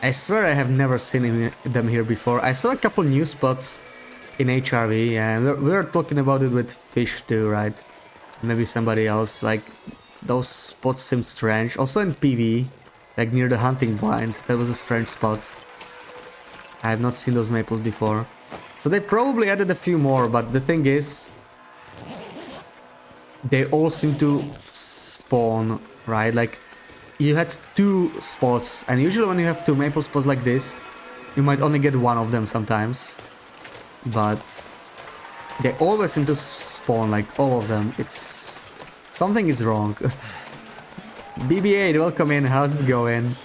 I swear I have never seen them here before. I saw a couple new spots in HRV, and we were talking about it with Fish too, right? Maybe somebody else, like, those spots seem strange. Also in PV. Like near the hunting blind, that was a strange spot. I have not seen those maples before. So they probably added a few more, but the thing is, they all seem to spawn, right? Like, you had 2 spots, and usually when you have 2 maple spots like this, you might only get 1 of them sometimes. But they always seem to spawn, like all of them. It's... something is wrong. BB-8, welcome in, how's it going?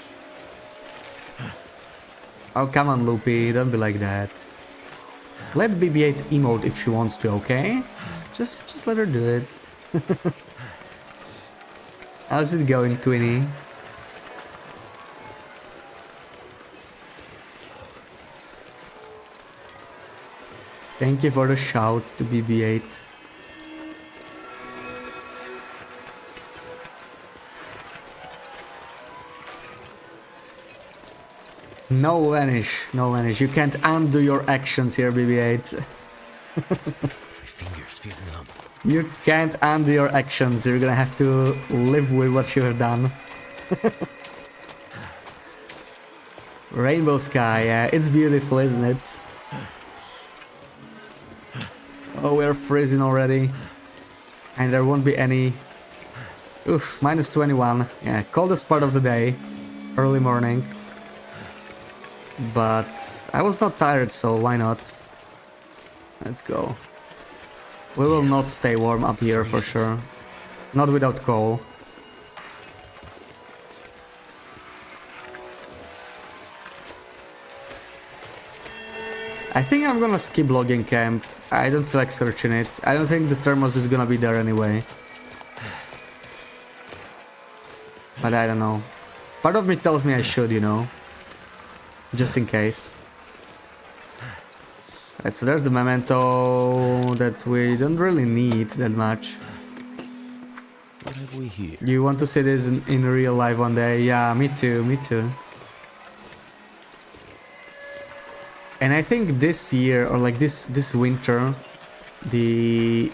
Oh, come on, Loopy, don't be like that. Let BB-8 emote if she wants to, okay? Just let her do it. How's it going, Twinny? Thank you for the shout to BB-8. No vanish, no vanish. You can't undo your actions here, BB-8. My fingers feel numb. You can't undo your actions. You're gonna have to live with what you have done. Rainbow sky, yeah, it's beautiful, isn't it? Oh, we're freezing already. And there won't be any... Oof, minus 21. Yeah, coldest part of the day. Early morning. But I was not tired, so why not? Let's go. We will not stay warm up here for sure. Not without coal. I think I'm gonna skip logging camp. I don't feel like searching it. I don't think the thermos is gonna be there anyway. But I don't know. Part of me tells me I should, you know. Just in case. Right, so there's the memento that we don't really need that much. What have we here? You want to see this in real life one day? Yeah, me too, me too. And I think this year, or like this winter, the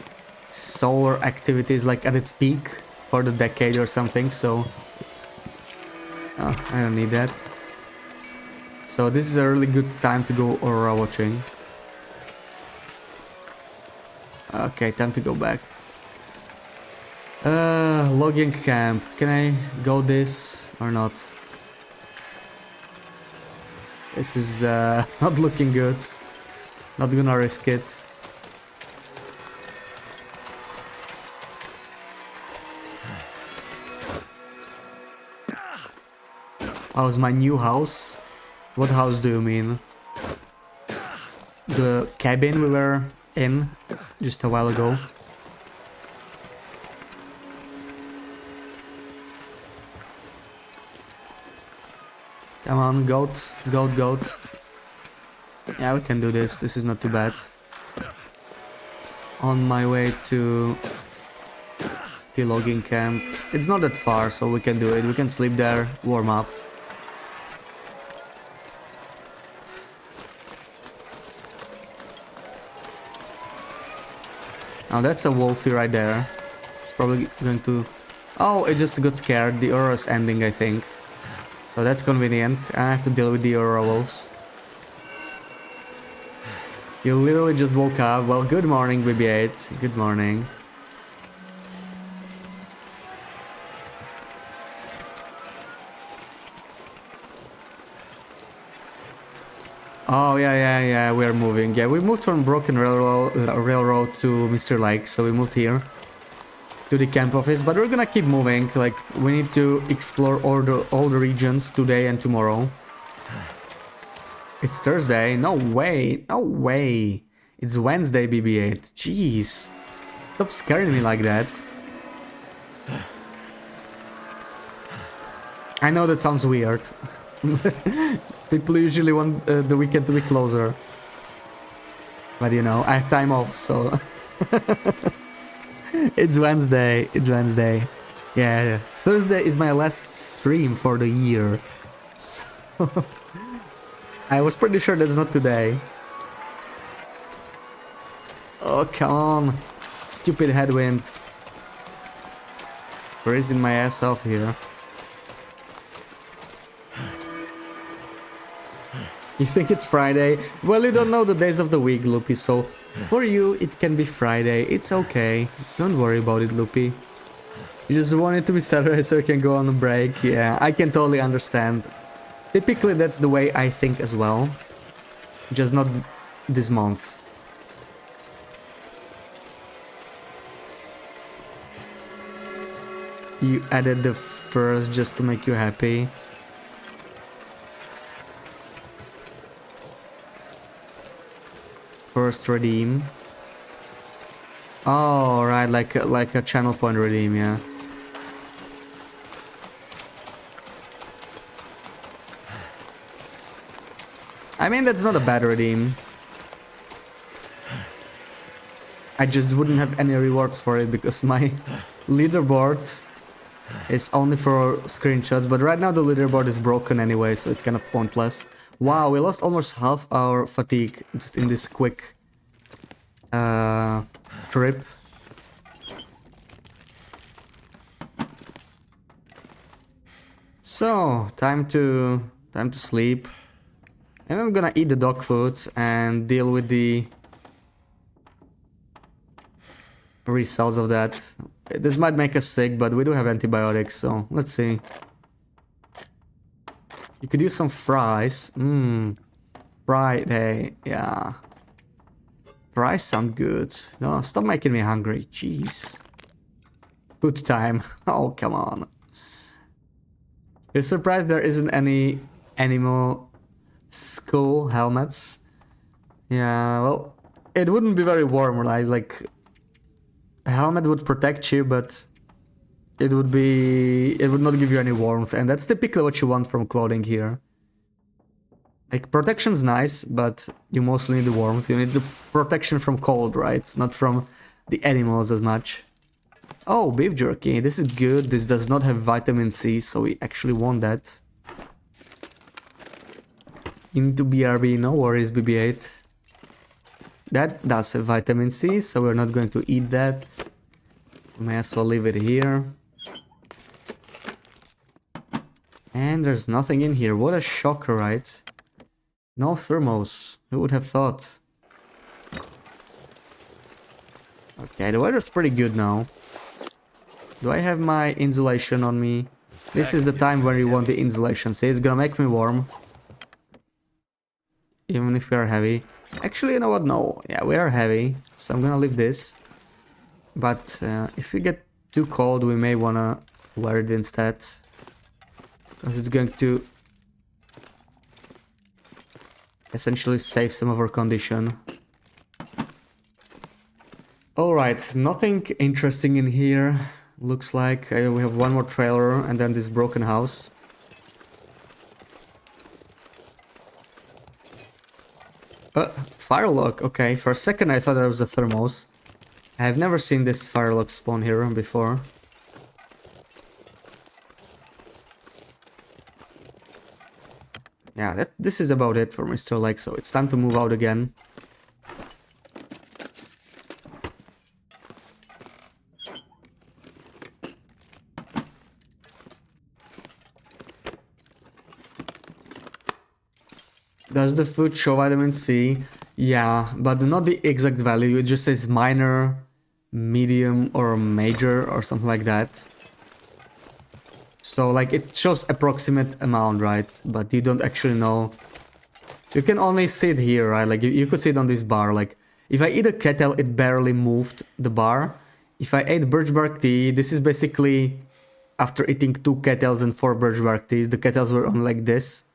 solar activity is like at its peak for the decade or something, so... Oh, I don't need that. So this is a really good time to go aurora watching. Okay, time to go back. Logging camp. Can I go this or not? This is not looking good. Not gonna risk it. How's my new house? What house do you mean? The cabin we were in just a while ago. Come on, goat, goat, goat. Yeah, we can do this. This is not too bad. On my way to the logging camp. It's not that far, so we can do it. We can sleep there, warm up. Now that's a wolfie right there. It's probably going to... Oh, it just got scared. The aurora's ending, I think. So that's convenient. I have to deal with the aurora wolves. You literally just woke up. Well, good morning, BB-8. Good morning. Oh, yeah, we're moving. Yeah, we moved from Broken Railroad to Mr. Lake, so we moved here to the camp office, but we're gonna keep moving. Like, we need to explore all the regions today and tomorrow. It's Thursday. No way. No way. It's Wednesday, BB-8. Jeez. Stop scaring me like that. I know that sounds weird. People usually want the weekend to be closer. But you know, I have time off, so... It's Wednesday. It's Wednesday. Yeah, Thursday is my last stream for the year. So I was pretty sure that's not today. Oh, come on. Stupid headwind. Raising my ass off here. You think it's Friday? Well, you don't know the days of the week, Loopy, so for you it can be Friday. It's okay. Don't worry about it, Loopy. You just want it to be Saturday so you can go on a break. Yeah, I can totally understand. Typically that's the way I think as well. Just not this month. You added the first just to make you happy. First redeem. Oh, right, like a channel point redeem, yeah. I mean, that's not a bad redeem. I just wouldn't have any rewards for it because my leaderboard is only for screenshots, but right now the leaderboard is broken anyway, so it's kind of pointless. Wow, we lost almost half our fatigue just in this quick trip. So, time to sleep. And I'm gonna eat the dog food and deal with the results of that. This might make us sick, but we do have antibiotics, so let's see. You could use some fries. Friday, yeah. Fries sound good. No, stop making me hungry. Jeez. Food time. Oh, come on. You're surprised there isn't any animal skull helmets? Yeah, well, it wouldn't be very warm, right? Like, a helmet would protect you, but it would not give you any warmth, and that's typically what you want from clothing here. Like, protection's nice, but you mostly need the warmth. You need the protection from cold, right? Not from the animals as much. Oh, beef jerky. This is good. This does not have vitamin C, so we actually want that. Into BRB, no worries, BB-8. That does have vitamin C, so we're not going to eat that. May as well leave it here. And there's nothing in here. What a shocker, right? No thermos. Who would have thought? Okay, the weather's pretty good now. Do I have my insulation on me? This is the time when you want the insulation. See, it's gonna make me warm. Even if we are heavy. Actually, you know what? No. Yeah, we are heavy. So I'm gonna leave this. But if we get too cold, we may wanna wear it instead. Because it's going to essentially save some of our condition. Alright, nothing interesting in here. Looks like we have one more trailer and then this broken house. Firelock, okay. For a second I thought that was a thermos. I have never seen this firelock spawn here before. Yeah, this is about it for Mr. Lake, so it's time to move out again. Does the food show vitamin C? Yeah, but not the exact value. It just says minor, medium, or major, or something like that. So, like, it shows approximate amount, right? But you don't actually know. You can only see it here, right? Like, you could see it on this bar. Like, if I eat a kettle, it barely moved the bar. If I ate birch bark tea, this is basically after eating 2 kettles and 4 birch bark teas. The kettles were on like this.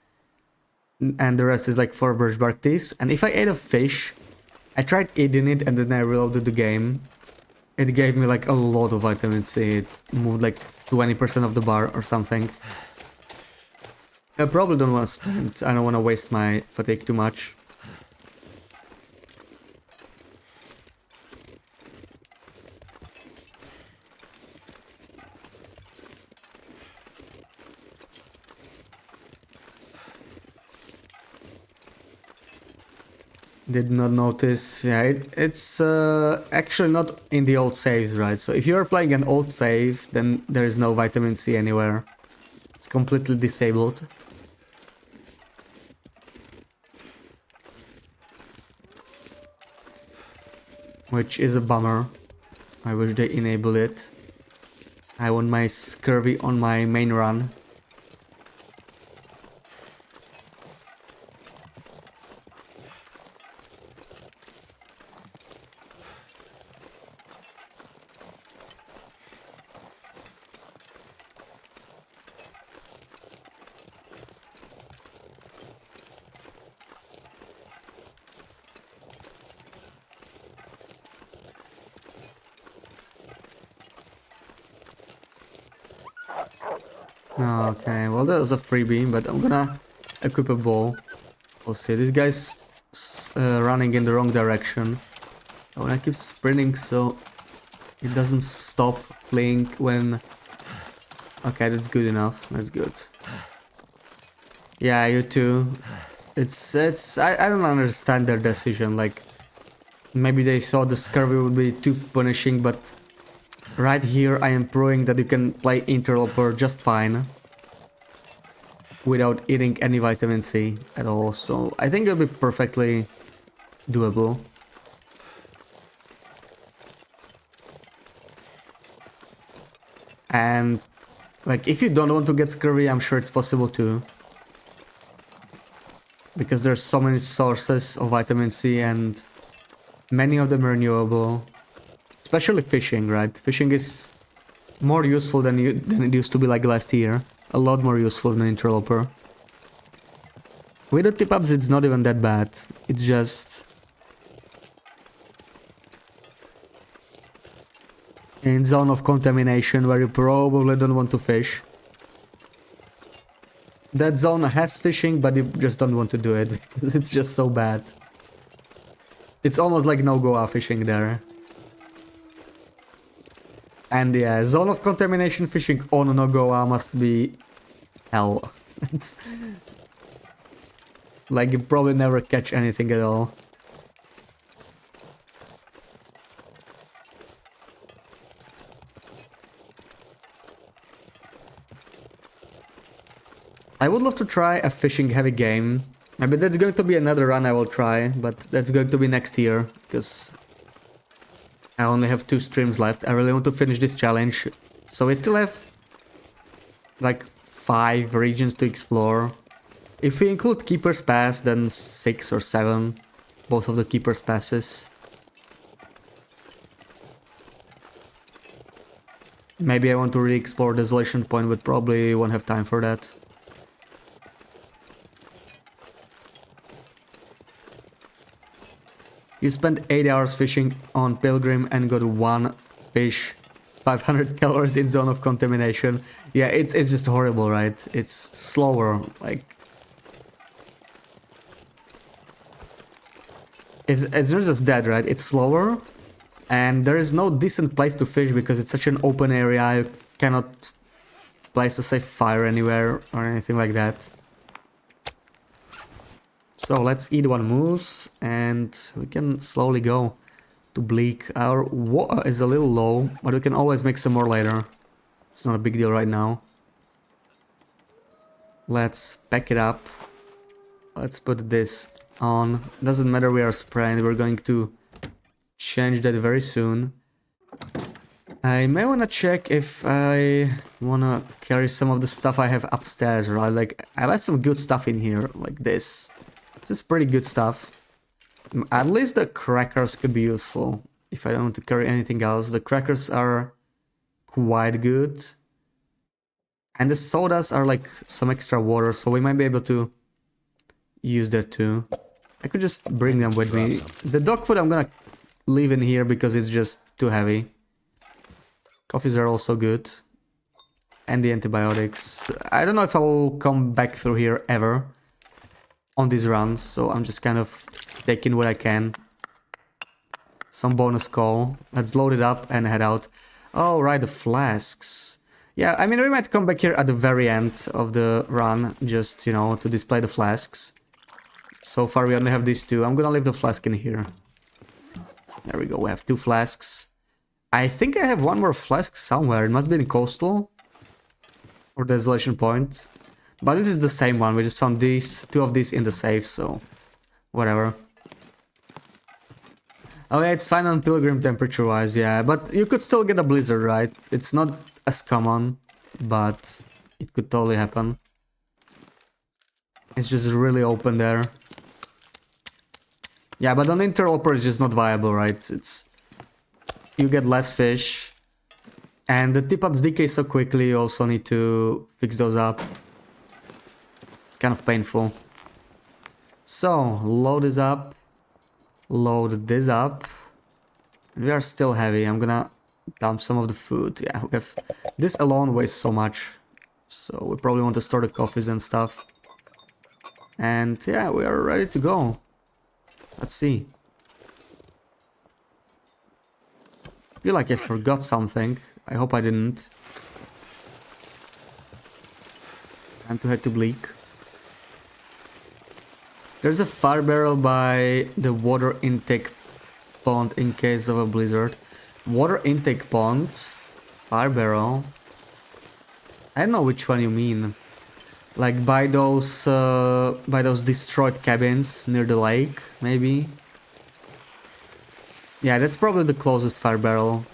And the rest is like 4 birch bark teas. And if I ate a fish, I tried eating it and then I reloaded the game. It gave me like a lot of vitamin C. It moved like 20% of the bar or something. I probably don't want to spend. I don't want to waste my fatigue too much. Did not notice. Yeah, it's actually not in the old saves, right? So if you're playing an old save, then there is no vitamin C anywhere. It's completely disabled. Which is a bummer. I wish they enable it. I want my scurvy on my main run. Okay, well that was a freebie, but I'm gonna equip a bow. We'll see. This guy's running in the wrong direction. I wanna keep sprinting so it doesn't stop playing when... Okay, that's good enough. That's good. Yeah, you too. I don't understand their decision. Like, maybe they thought the scurvy would be too punishing, but right here I am proving that you can play Interloper just fine without eating any vitamin C at all, so I think it'll be perfectly doable. And like, if you don't want to get scurvy, I'm sure it's possible too, because there's so many sources of vitamin C and many of them are renewable. Especially fishing, right? Fishing is more useful than it used to be like last year. A lot more useful than Interloper. With the tip-ups it's not even that bad. It's just... in zone of contamination where you probably don't want to fish. That zone has fishing, but you just don't want to do it because it's just so bad. It's almost like no-go fishing there. And yeah, zone of contamination fishing on no-go must be hell. Like, you probably never catch anything at all. I would love to try a fishing heavy game. Maybe that's going to be another run I will try, but that's going to be next year, because I only have 2 streams left. I really want to finish this challenge. So we still have like 5 regions to explore. If we include Keeper's Pass, then 6 or 7. Both of the Keeper's Passes. Maybe I want to re-explore Desolation Point, but probably won't have time for that. You spent 8 hours fishing on Pilgrim and got 1 fish. 500 calories in zone of contamination. Yeah, it's just horrible, right? It's slower, like... It's not just that, right? It's slower, and there is no decent place to fish because it's such an open area. You cannot place a safe fire anywhere or anything like that. So let's eat 1 moose, and we can slowly go to Bleak. Our water is a little low, but we can always make some more later. It's not a big deal right now. Let's pack it up. Let's put this on. Doesn't matter we are spraying, we're going to change that very soon. I may want to check if I want to carry some of the stuff I have upstairs, right? Like, I left some good stuff in here, like this. This is pretty good stuff. At least the crackers could be useful if I don't want to carry anything else. The crackers are quite good. And the sodas are like some extra water, so we might be able to use that too. I could just bring them with me. The dog food I'm gonna leave in here because it's just too heavy. Coffees are also good. And the antibiotics. I don't know if I'll come back through here ever on these runs, so I'm just kind of taking what I can. Some bonus coal. Let's load it up and head out. Oh, right, the flasks. Yeah, I mean, we might come back here at the very end of the run, just, you know, to display the flasks. So far, we only have these 2. I'm gonna leave the flask in here. There we go, we have 2 flasks. I think I have 1 more flask somewhere. It must be in Coastal or Desolation Point. But it is the same one. We just found these 2 of these in the safe, so whatever. Oh yeah, it's fine on Pilgrim temperature-wise, yeah. But you could still get a blizzard, right? It's not as common, but it could totally happen. It's just really open there. Yeah, but on Interloper it's just not viable, right? It's... You get less fish. And the tip-ups decay so quickly, you also need to fix those up. It's kind of painful. So, load this up. Load this up. We are still heavy. I'm gonna dump some of the food. Yeah, we have... This alone weighs so much. So we probably want to store the coffees and stuff. And yeah, we are ready to go. Let's see. I feel like I forgot something. I hope I didn't. Time to head to Bleak. There's a fire barrel by the water intake pond in case of a blizzard. Water intake pond? Fire barrel? I don't know which one you mean. Like by those destroyed cabins near the lake, maybe? Yeah, that's probably the closest fire barrel.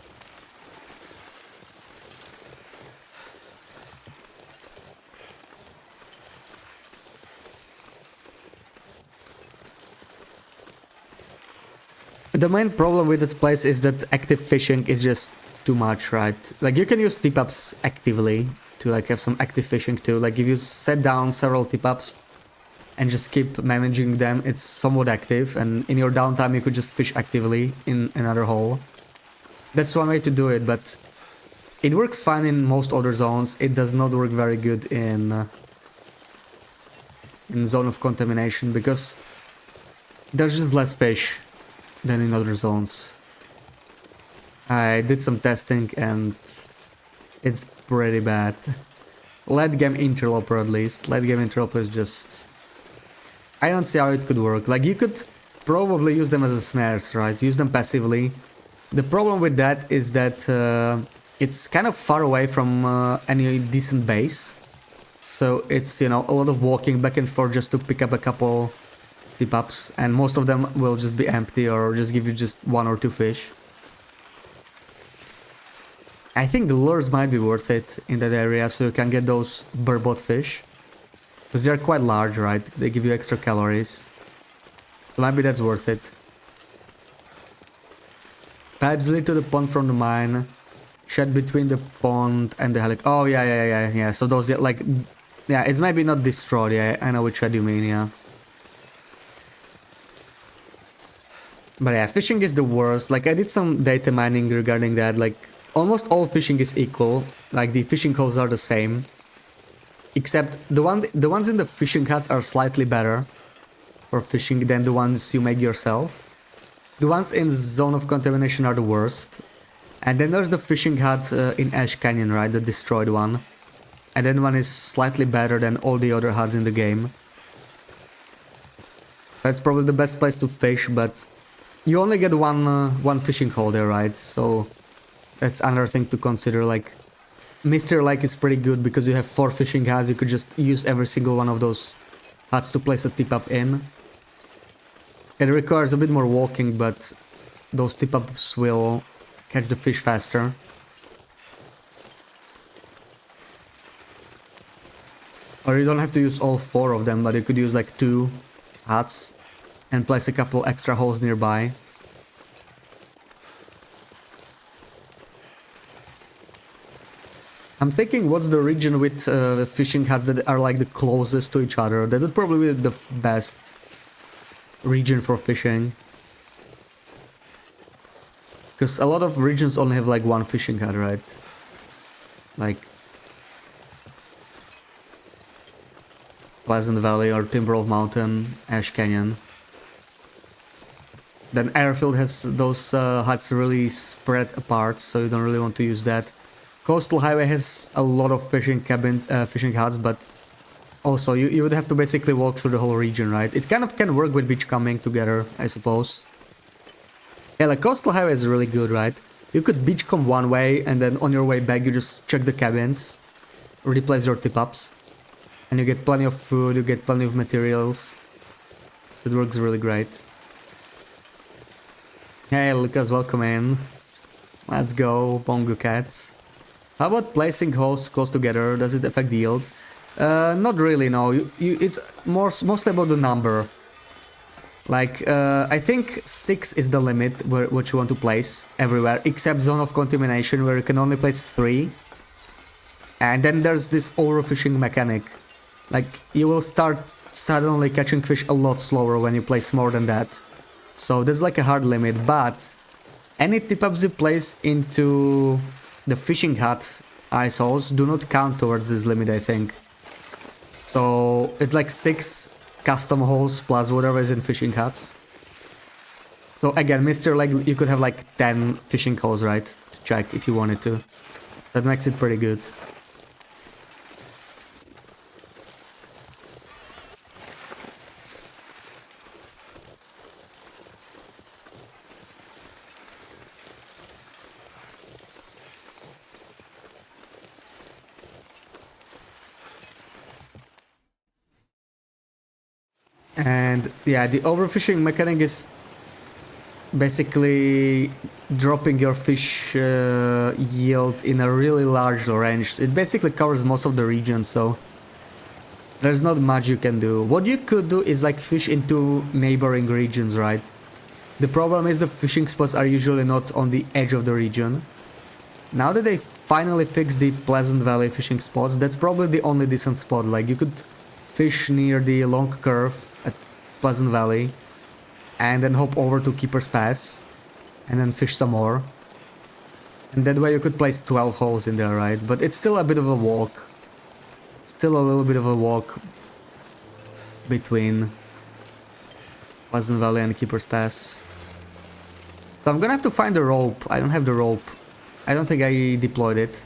The main problem with that place is that active fishing is just too much, right? Like, you can use tip-ups actively to like have some active fishing too. Like, if you set down several tip-ups and just keep managing them, it's somewhat active, and in your downtime you could just fish actively in another hole. That's one way to do it, but it works fine in most other zones. It does not work very good in zone of contamination because there's just less fish than in other zones. I did some testing and it's pretty bad. Late game interloper at least. Late game interloper is just I don't see how it could work. Like, you could probably use them as a snares, right? Use them passively. The problem with that is that it's kind of far away from any decent base. So it's, you know, a lot of walking back and forth just to pick up a couple tip-ups. And most of them will just be empty or just give you just 1 or 2 fish. I think the lures might be worth it in that area so you can get those burbot fish. Because they're quite large, right? They give you extra calories. So maybe that's worth it. Pipes lead to the pond from the mine. Shed between the pond and the helic. Oh, yeah. So those, like... Yeah, it's maybe not destroyed. Yeah, I know which shed you mean, yeah. But yeah, fishing is the worst. Like, I did some data mining regarding that. Like, almost all fishing is equal. Like, the fishing holes are the same. Except the ones in the fishing huts are slightly better for fishing than the ones you make yourself. The ones in zone of contamination are the worst. And then there's the fishing hut in Ash Canyon, right? The destroyed one. And then one is slightly better than all the other huts in the game. That's probably the best place to fish, but you only get one fishing hole there, right? So that's another thing to consider. Like, Mr. Lake is pretty good because you have 4 fishing huts. You could just use every single one of those huts to place a tip-up in. It requires a bit more walking, but those tip-ups will catch the fish faster. Or you don't have to use all 4 of them, but you could use like 2 huts and place a couple extra holes nearby. I'm thinking what's the region with the fishing huts that are like the closest to each other. That would probably be the best region for fishing. Because a lot of regions only have like 1 fishing hut, right? Like Pleasant Valley or Timberwolf Mountain, Ash Canyon. Then Airfield has those huts really spread apart, so you don't really want to use that. Coastal Highway has a lot of fishing cabins, fishing huts, but also you would have to basically walk through the whole region, right? It kind of can work with beachcombing together, I suppose. Yeah, like Coastal Highway is really good, right? You could beachcomb one way, and then on your way back you just check the cabins, replace your tip-ups, and you get plenty of food, you get plenty of materials. So it works really great. Hey Lucas, welcome in. Let's go, Bongo Cats. How about placing holes close together? Does it affect the yield? Not really, no. It's mostly about the number. Like, I think 6 is the limit what you want to place everywhere, except zone of contamination, where you can only place 3. And then there's this overfishing mechanic. Like, you will start suddenly catching fish a lot slower when you place more than that. So there's like a hard limit, but any tip-ups you place into the fishing hut ice holes do not count towards this limit, I think. So it's like 6 custom holes plus whatever is in fishing huts. So again, Mr. Lake, you could have like 10 fishing holes, right? To check if you wanted to. That makes it pretty good. And yeah, the overfishing mechanic is basically dropping your fish yield in a really large range. It basically covers most of the region, so there's not much you can do. What you could do is like fish into neighboring regions, right? The problem is the fishing spots are usually not on the edge of the region. Now that they finally fixed the Pleasant Valley fishing spots, that's probably the only decent spot. Like, you could fish near the long curve at Pleasant Valley and then hop over to Keeper's Pass and then fish some more. And that way you could place 12 holes in there, right? But it's still a bit of a walk. Still a little bit of a walk between Pleasant Valley and Keeper's Pass. So I'm gonna have to find the rope. I don't have the rope. I don't think I deployed it.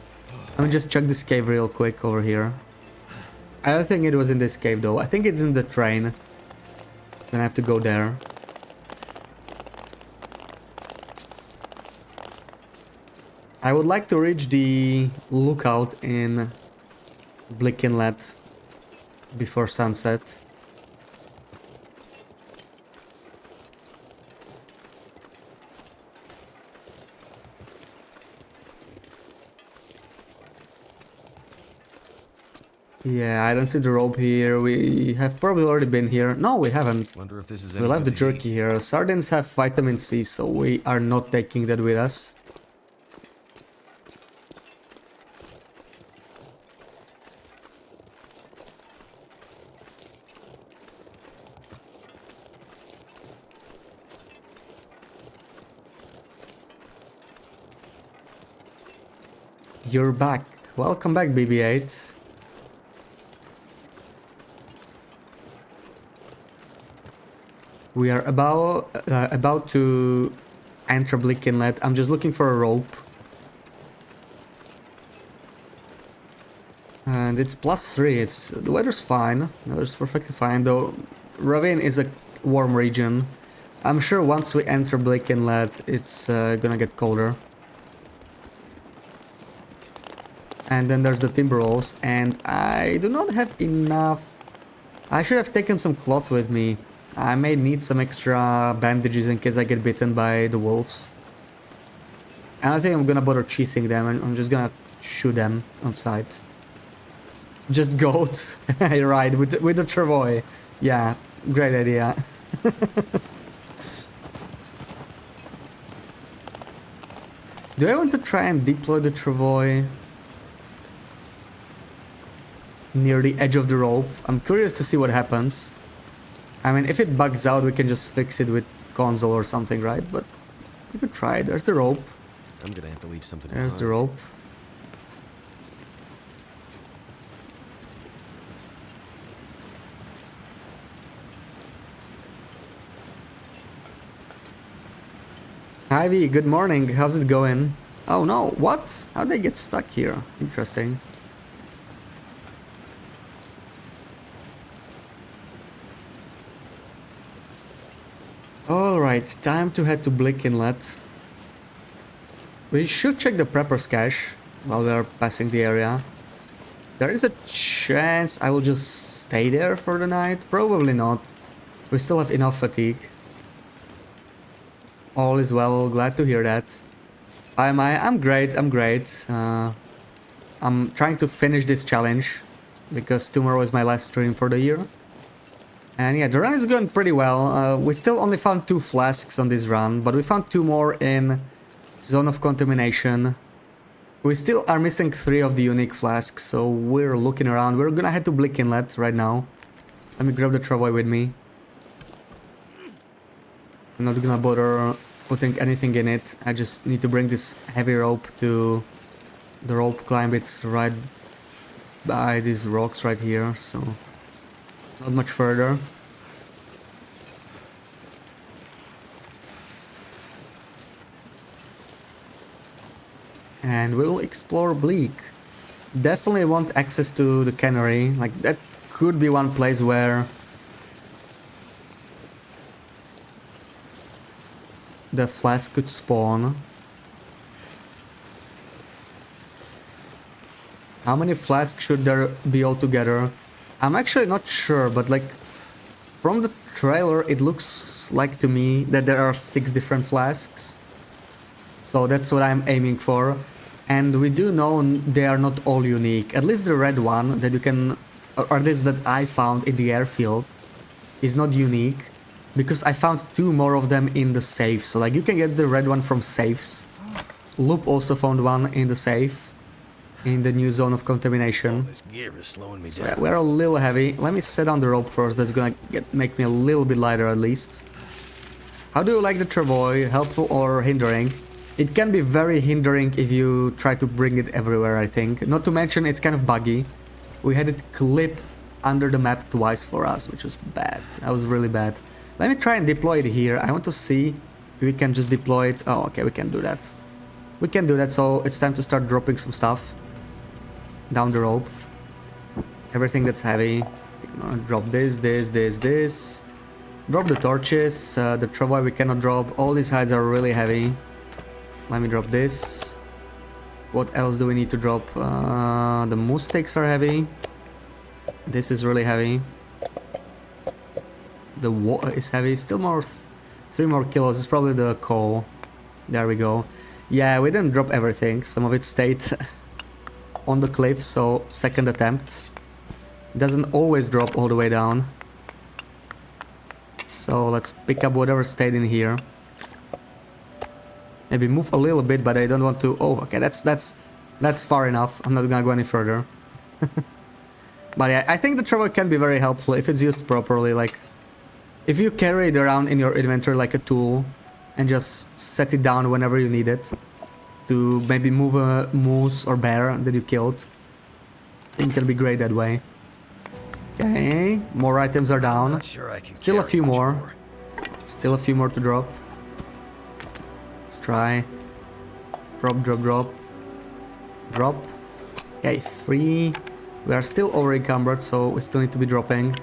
Let me just check this cave real quick over here. I don't think it was in this cave though. I think it's in the train. Then I have to go there. I would like to reach the lookout in Blick Inlet before sunset. Yeah, I don't see the rope here. We have probably already been here. No, we haven't. Wonder if this is We left the any good to eat. jerky here. Sardines have vitamin C, so we are not taking that with us. You're back. Welcome back, BB-8. We are about to enter Blick Inlet. I'm just looking for a rope. And it's +3. The weather's fine. The weather's perfectly fine, though. Ravine is a warm region. I'm sure once we enter Blick Inlet, it's gonna get colder. And then there's the timber wolves, and I do not have enough. I should have taken some cloth with me. I may need some extra bandages in case I get bitten by the wolves. I don't think I'm gonna bother chasing them, and I'm just gonna shoot them on sight. Just goat. Right, with the travois. Yeah, great idea. Do I want to try and deploy the travois near the edge of the rope? I'm curious to see what happens. I mean, if it bugs out, we can just fix it with console or something, right? But we could try. There's the rope. I'm gonna have to leave something There's behind. the rope. Ivy, good morning. How's it going? Oh no, what? How'd they get stuck here? Interesting. Alright, time to head to Blick Inlet. We should check the prepper's cache while we are passing the area. There is a chance I will just stay there for the night. Probably not. We still have enough fatigue. All is well, glad to hear that. I'm great, I'm great. I'm trying to finish this challenge because tomorrow is my last stream for the year. And yeah, the run is going pretty well. We still only found 2 flasks on this run, but we found 2 more in Zone of Contamination. We still are missing 3 of the unique flasks, so we're looking around. We're gonna head to Blick Inlet right now. Let me grab the travois with me. I'm not gonna bother putting anything in it. I just need to bring this heavy rope to the rope climb. It's right by these rocks right here, so not much further. And we'll explore Bleak. Definitely want access to the cannery. Like, that could be one place where the flask could spawn. How many flasks should there be altogether? I'm actually not sure, but like from the trailer it looks like to me that there are 6 different flasks. So that's what I'm aiming for. And we do know they are not all unique. At least the red one that you can, or at least that I found in the airfield, is not unique. Because I found 2 more of them in the safe. So like you can get the red one from safes. Loop also found one in the safe. In the new Zone of Contamination. This gear is slowing me So down. yeah, we're a little heavy. Let me set down the rope first. That's gonna make me a little bit lighter at least. How do you like the travois? Helpful or hindering? It can be very hindering if you try to bring it everywhere, I think. Not to mention it's kind of buggy. We had it clip under the map twice for us, which was bad. That was really bad. Let me try and deploy it here. I want to see if we can just deploy it. Oh, okay, we can do that. We can do that, so it's time to start dropping some stuff down the rope. Everything that's heavy. Drop this. Drop the torches, the travois we cannot drop. All these hides are really heavy. Let me drop this. What else do we need to drop? The moose steaks are heavy. This is really heavy. The water is heavy. Still more, 3 more kilos. It's probably the coal. There we go. Yeah, we didn't drop everything. Some of it stayed on the cliff, so second attempt. Doesn't always drop all the way down. So let's pick up whatever stayed in here. Maybe move a little bit, but I don't want to... Oh, okay, that's far enough. I'm not gonna go any further. But yeah, I think the travois can be very helpful if it's used properly. Like, if you carry it around in your inventory like a tool and just set it down whenever you need it to maybe move a moose or bear that you killed, I think it'll be great that way. Okay, more items are down. Not sure I can Still a carry few much more. Still a few more to drop. Let's try. Drop, drop, drop. Drop. Okay, 3. We are still over encumbered, so we still need to be dropping.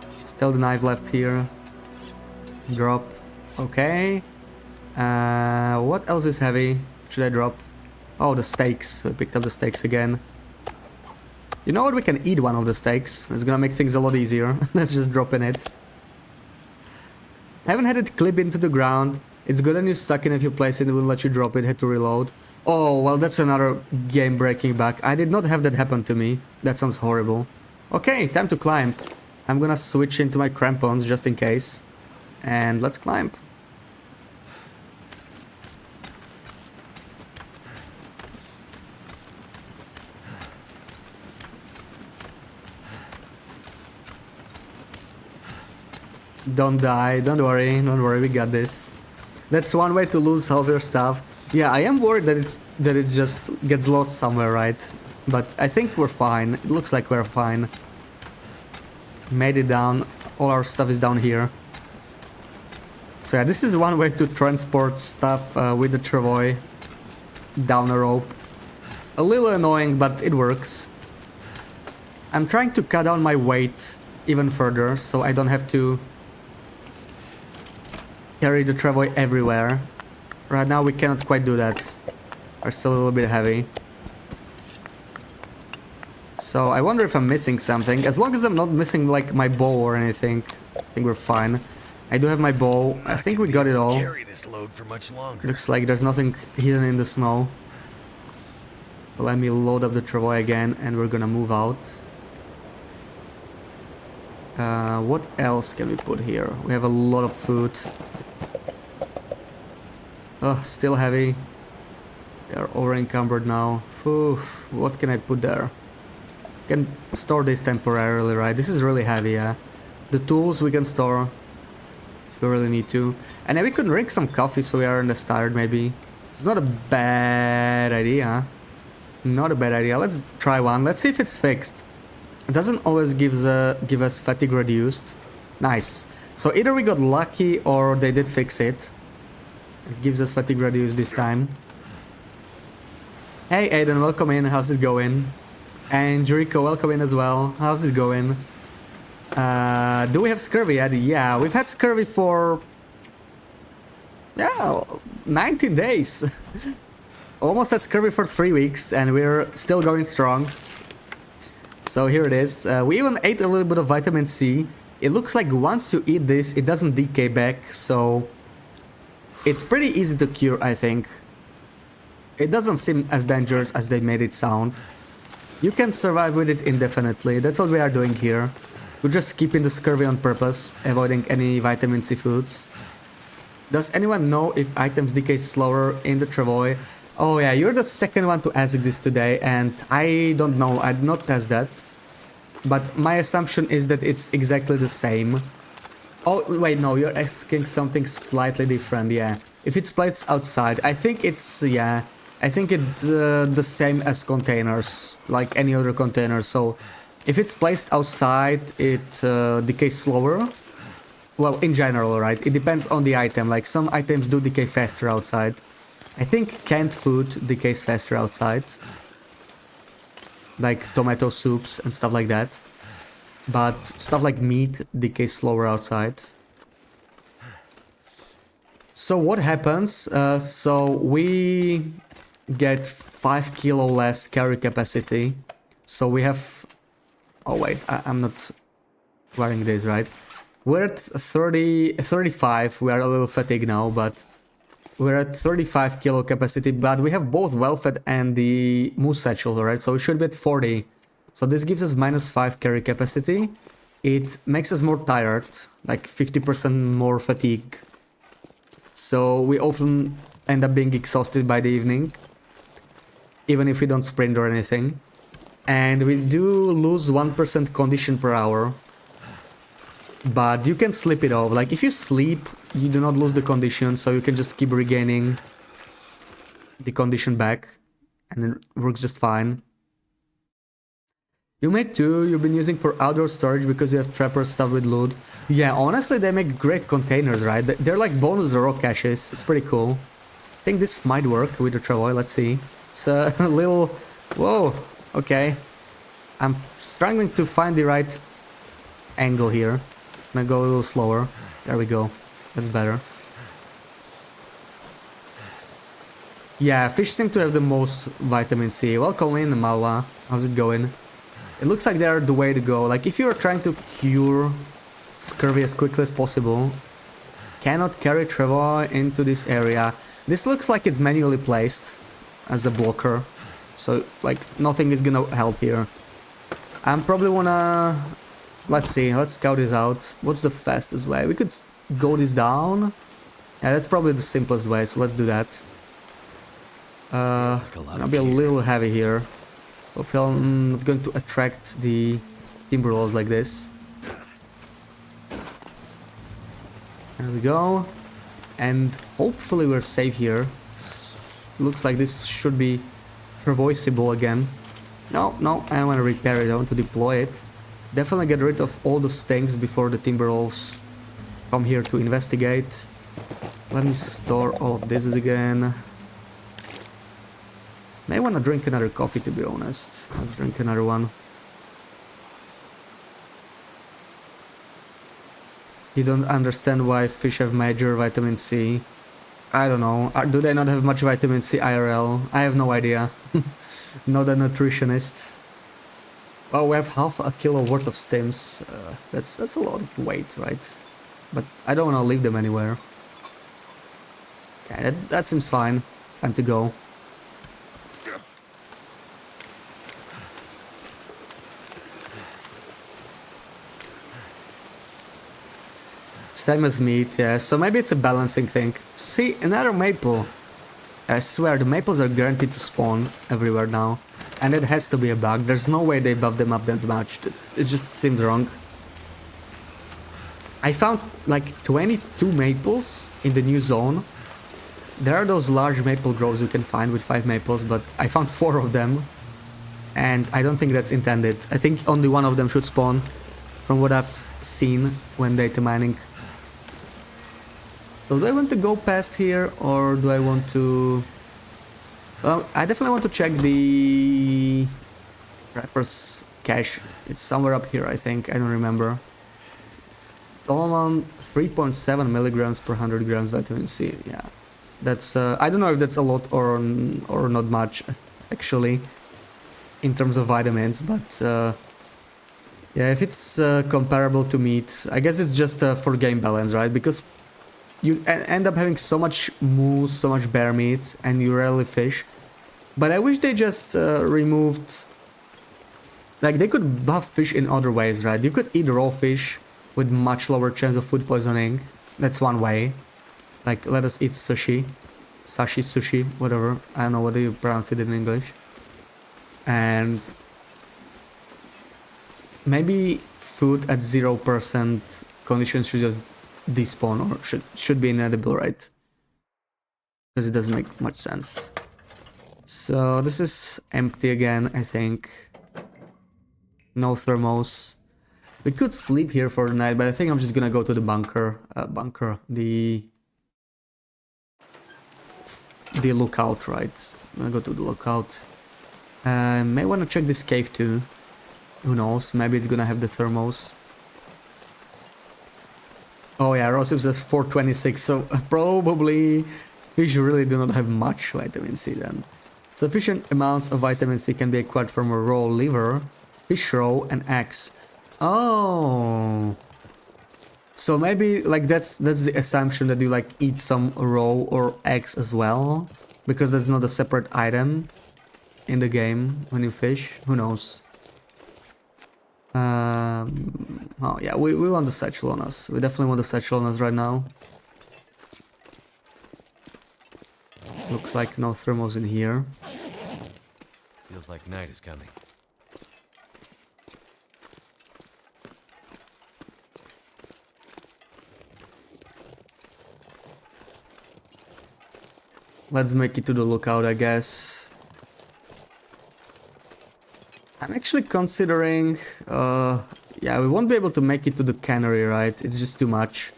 Still the knife left here. Drop. Okay. What else is heavy? Should I drop? Oh, the steaks. We picked up the steaks again. You know what? We can eat one of the steaks. It's gonna make things a lot easier. Let's just drop in it. I haven't had it clip into the ground. It's good and you suck in if you place it, it will let you drop it, had to reload. Oh, well, that's another game-breaking bug. I did not have that happen to me. That sounds horrible. Okay, time to climb. I'm gonna switch into my crampons just in case. And let's climb. Don't die, don't worry, we got this. That's one way to lose half your stuff. Yeah, I am worried that it just gets lost somewhere, right? But I think we're fine. It looks like we're fine. Made it down. All our stuff is down here. So yeah, this is one way to transport stuff with the travois down a rope. A little annoying, but it works. I'm trying to cut down my weight even further, so I don't have to carry the travois everywhere. Right now we cannot quite do that. We're still a little bit heavy. So I wonder if I'm missing something. As long as I'm not missing like my bow or anything, I think we're fine. I do have my bow. I think we got it all. Carry this load for much longer. Looks like there's nothing hidden in the snow. Let me load up the travois again and we're gonna move out. What else can we put here? We have a lot of food. Oh, still heavy. They are over encumbered now. Whew, what can I put there? Can store this temporarily, right? This is really heavy, yeah. The tools we can store if we really need to. And then we could drink some coffee so we aren't as tired, maybe. It's not a bad idea. Not a bad idea. Let's try one. Let's see if it's fixed. It doesn't always give us fatigue reduced. Nice. So either we got lucky or they did fix it. It gives us fatigue reduced this time. Hey Aiden, welcome in. How's it going? And Jericho, welcome in as well. How's it going? Do we have scurvy yet? Yeah, we've had scurvy for... yeah, 19 days. Almost had scurvy for 3 weeks and we're still going strong. So here it is. We even ate a little bit of vitamin C. It looks like once you eat this, it doesn't decay back, so... it's pretty easy to cure, I think. It doesn't seem as dangerous as they made it sound. You can survive with it indefinitely. That's what we are doing here. We're just keeping the scurvy on purpose, avoiding any vitamin C foods. Does anyone know if items decay slower in the travois? Oh yeah, you're the second one to ask this today, and I don't know. I did not test that. But my assumption is that it's exactly the same. Oh, wait, no, you're asking something slightly different, yeah. If it's placed outside, I think it's, yeah, I think it's the same as containers, like any other container. So, if it's placed outside, it decays slower. Well, in general, right? It depends on the item, like some items do decay faster outside. I think canned food decays faster outside. Like tomato soups and stuff like that. but stuff like meat decays slower outside. So what happens? So we get 5 kilo less carry capacity. So we have... Oh wait, I'm not wearing this, right? We're at 35, we are a little fatigued now, but we're at 35 kilo capacity, but we have both well-fed and the moose satchel, right? So we should be at 40. So this gives us -5 carry capacity. It makes us more tired, like 50% more fatigue. So we often end up being exhausted by the evening, even if we don't sprint or anything. And we do lose 1% condition per hour. But you can sleep it off. Like if you sleep, you do not lose the condition, so you can just keep regaining the condition back, and it works just fine. You make 2, you've been using for outdoor storage because you have trappers stuffed with loot. Yeah, honestly, they make great containers, right? They're like bonus rock caches. It's pretty cool. I think this might work with the travois. Let's see. It's a little... Whoa, okay. I'm struggling to find the right angle here. I'm gonna go a little slower. There we go. That's better. Yeah, fish seem to have the most vitamin C. Welcome in, Mawa. How's it going? It looks like they're the way to go. Like, if you're trying to cure scurvy as quickly as possible, cannot carry travois into this area. This looks like it's manually placed as a blocker. So, like, nothing is gonna help here. I'm probably wanna... Let's see, let's scout this out. What's the fastest way? We could go this down. Yeah, that's probably the simplest way, so let's do that. Gonna be a little heavy here. Hope I'm not going to attract the timber walls like this. There we go. And hopefully we're safe here. Looks like this should be travoisable again. No, I want to repair it, I want to deploy it. Definitely get rid of all the stinks before the timber wolves come here to investigate. Let me store all of this again. May want to drink another coffee, to be honest. Let's drink another one. You don't understand why fish have major vitamin C. I don't know. Do they not have much vitamin C IRL? I have no idea. Not a nutritionist. Well, we have half a kilo worth of stems. That's a lot of weight, right? But I don't want to leave them anywhere. Okay, that seems fine. Time to go. Same as meat, yeah. So maybe it's a balancing thing. See, another maple. I swear, the maples are guaranteed to spawn everywhere now. And it has to be a bug. There's no way they buff them up that much. It just seemed wrong. I found like 22 maples in the new zone. There are those large maple groves you can find with 5 maples, but I found 4 of them. And I don't think that's intended. I think only one of them should spawn, from what I've seen when data mining. So do I want to go past here, or do I want to... Well, I definitely want to check the Rapper's cache. It's somewhere up here, I think. I don't remember. Solomon, 3.7 milligrams per 100 grams vitamin C. Yeah, that's... I don't know if that's a lot or not much, actually, in terms of vitamins, but... yeah, if it's comparable to meat, I guess it's just for game balance, right? Because you end up having so much moose, so much bear meat, and you rarely fish. But I wish they just removed... Like, they could buff fish in other ways, right? You could eat raw fish with much lower chance of food poisoning. That's one way. Like, let us eat sushi. Sushi, whatever. I don't know what you pronounce it in English. And... maybe food at 0% conditions should just despawn, or should be inedible, right? Because it doesn't make much sense. So this is empty again, I think. No thermos. We could sleep here for the night, but I think I'm just gonna go to the bunker. The lookout, right? I'm gonna go to the lookout. May want to check this cave too. Who knows? Maybe it's gonna have the thermos. Oh yeah, Rosip says 426, so probably fish really do not have much vitamin C then. Sufficient amounts of vitamin C can be acquired from a raw liver, fish roe, and eggs. Oh, so maybe like that's the assumption that you like eat some roe or eggs as well, because that's not a separate item in the game when you fish. Who knows? Oh yeah, we want the satchel on us. We definitely want the satchel on us right now. Looks like no thermos in here. Feels like night is coming. Let's make it to the lookout, I guess. I'm actually considering... yeah, we won't be able to make it to the cannery, right? It's just too much.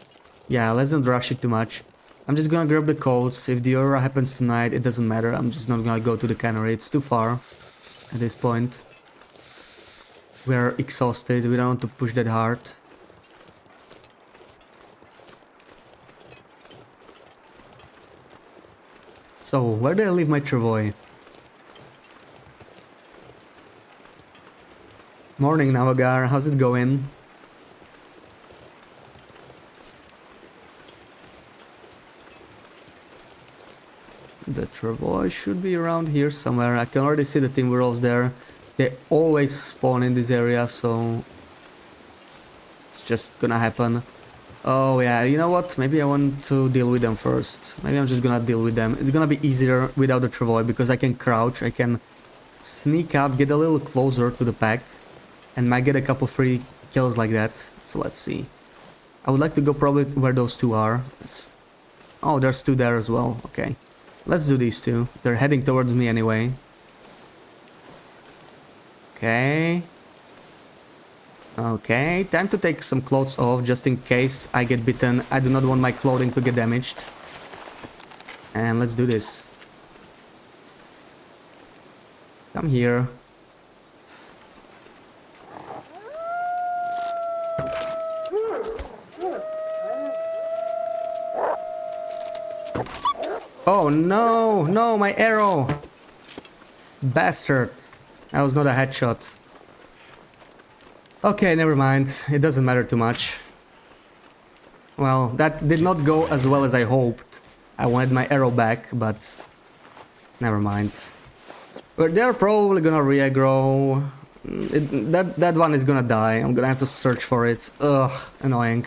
Yeah, let's not rush it too much. I'm just gonna grab the coats. If the aurora happens tonight, it doesn't matter. I'm just not gonna go to the cannery. It's too far at this point. We're exhausted. We don't want to push that hard. So, where did I leave my travois? Morning, Navagar. How's it going? The travois should be around here somewhere. I can already see the timberwolves there. They always spawn in this area, so it's just gonna happen. Oh yeah, you know what? Maybe I want to deal with them first. Maybe I'm just gonna deal with them. It's gonna be easier without the travois because I can crouch, I can sneak up, get a little closer to the pack, and might get a couple free kills like that. So let's see. I would like to go probably where those two are. Oh, there's two there as well. Okay. Let's do these two. They're heading towards me anyway. Okay. Okay, time to take some clothes off just in case I get bitten. I do not want my clothing to get damaged. And let's do this. Come here. Oh no, no, my arrow! Bastard. That was not a headshot. Okay, never mind. It doesn't matter too much. Well, that did not go as well as I hoped. I wanted my arrow back, but never mind. But they're probably gonna re-aggro. That one is gonna die. I'm gonna have to search for it. Ugh, annoying.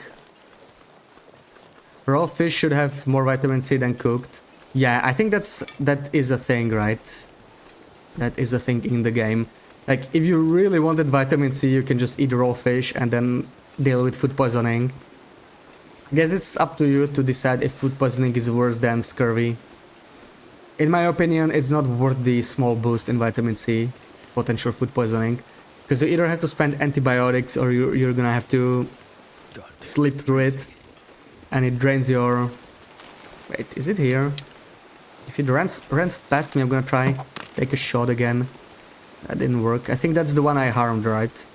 Raw fish should have more vitamin C than cooked. Yeah, I think that is a thing, right? That is a thing in the game. Like, if you really wanted vitamin C, you can just eat raw fish and then deal with food poisoning. I guess it's up to you to decide if food poisoning is worse than scurvy. In my opinion, it's not worth the small boost in vitamin C, potential food poisoning. Because you either have to spend antibiotics or you're gonna have to sleep through it. And it drains your... Wait, is it here? If it runs past me, I'm gonna try take a shot again. That didn't work. I think that's the one I harmed, right?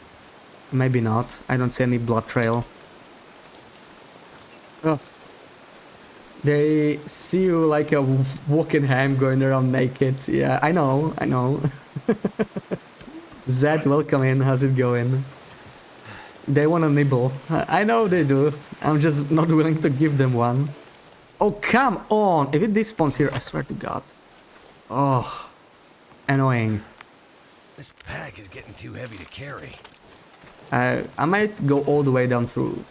Maybe not. I don't see any blood trail. Ugh. They see you like a walking ham going around naked. Yeah, I know, I know. Zed, welcome in. How's it going? They want a nibble. I know they do. I'm just not willing to give them one. Oh, come on! If it despawns here, I swear to God. Oh, annoying. This pack is getting too heavy to carry. I might go all the way down through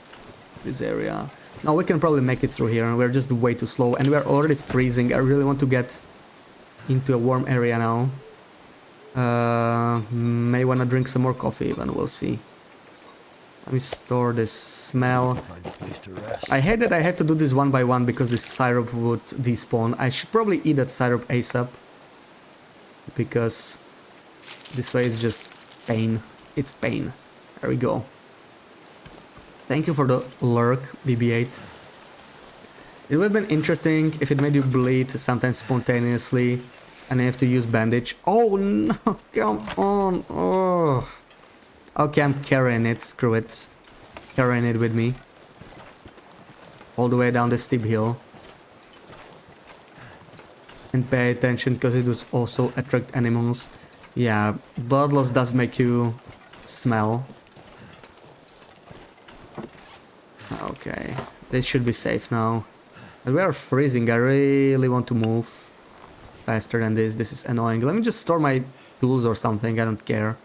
this area. No, we can probably make it through here. We're just way too slow, and we're already freezing. I really want to get into a warm area now. May want to drink some more coffee, even. We'll see. Let me store this smell. Find a place to rest. I hate that I have to do this one by one because this syrup would despawn. I should probably eat that syrup ASAP. Because this way is just pain. It's pain. There we go. Thank you for the lurk, BB-8. It would have been interesting if it made you bleed sometimes spontaneously and you have to use bandage. Oh no, come on. Oh. Okay, I'm carrying it. Screw it. Carrying it with me. All the way down the steep hill. And pay attention because it will also attract animals. Yeah, blood loss does make you smell. Okay, this should be safe now. But we are freezing. I really want to move faster than this. This is annoying. Let me just store my tools or something. I don't care.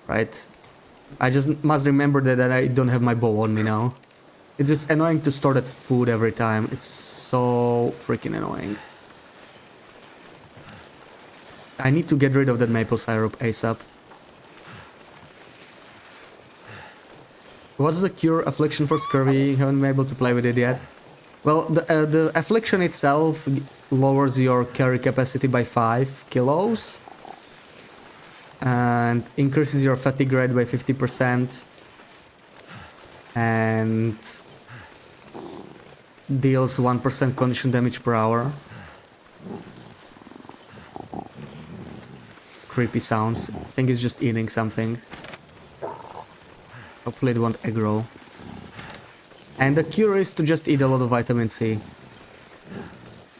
Right? I just must remember that I don't have my bow on me now. It's just annoying to store that food every time. It's so freaking annoying. I need to get rid of that maple syrup ASAP. What's the cure affliction for scurvy? Haven't been able to play with it yet. Well, the affliction itself lowers your carry capacity by 5 kilos. And increases your fatigue rate by 50%. And deals 1% condition damage per hour. Creepy sounds. I think it's just eating something. Hopefully it won't aggro. And the cure is to just eat a lot of vitamin C.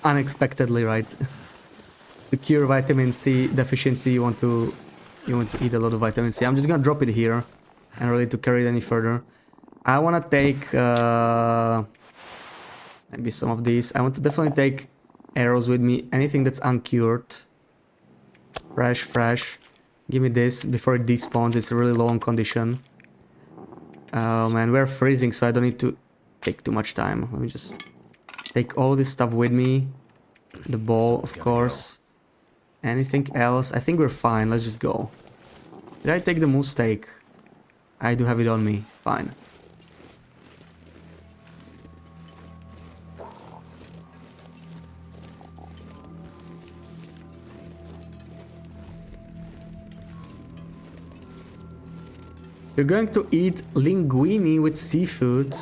Unexpectedly, right? To cure vitamin C deficiency, you want to eat a lot of vitamin C. I'm just gonna drop it here, and ready to carry it any further. I wanna take maybe some of these. I want to definitely take arrows with me. Anything that's uncured. Fresh. Give me this before it despawns. It's really low on condition. Oh man, we're freezing, so I don't need to take too much time. Let me just take all this stuff with me. The bowl, of course. Anything else? I think we're fine. Let's just go. Did I take the moose steak? I do have it on me. Fine. You're going to eat linguine with seafood.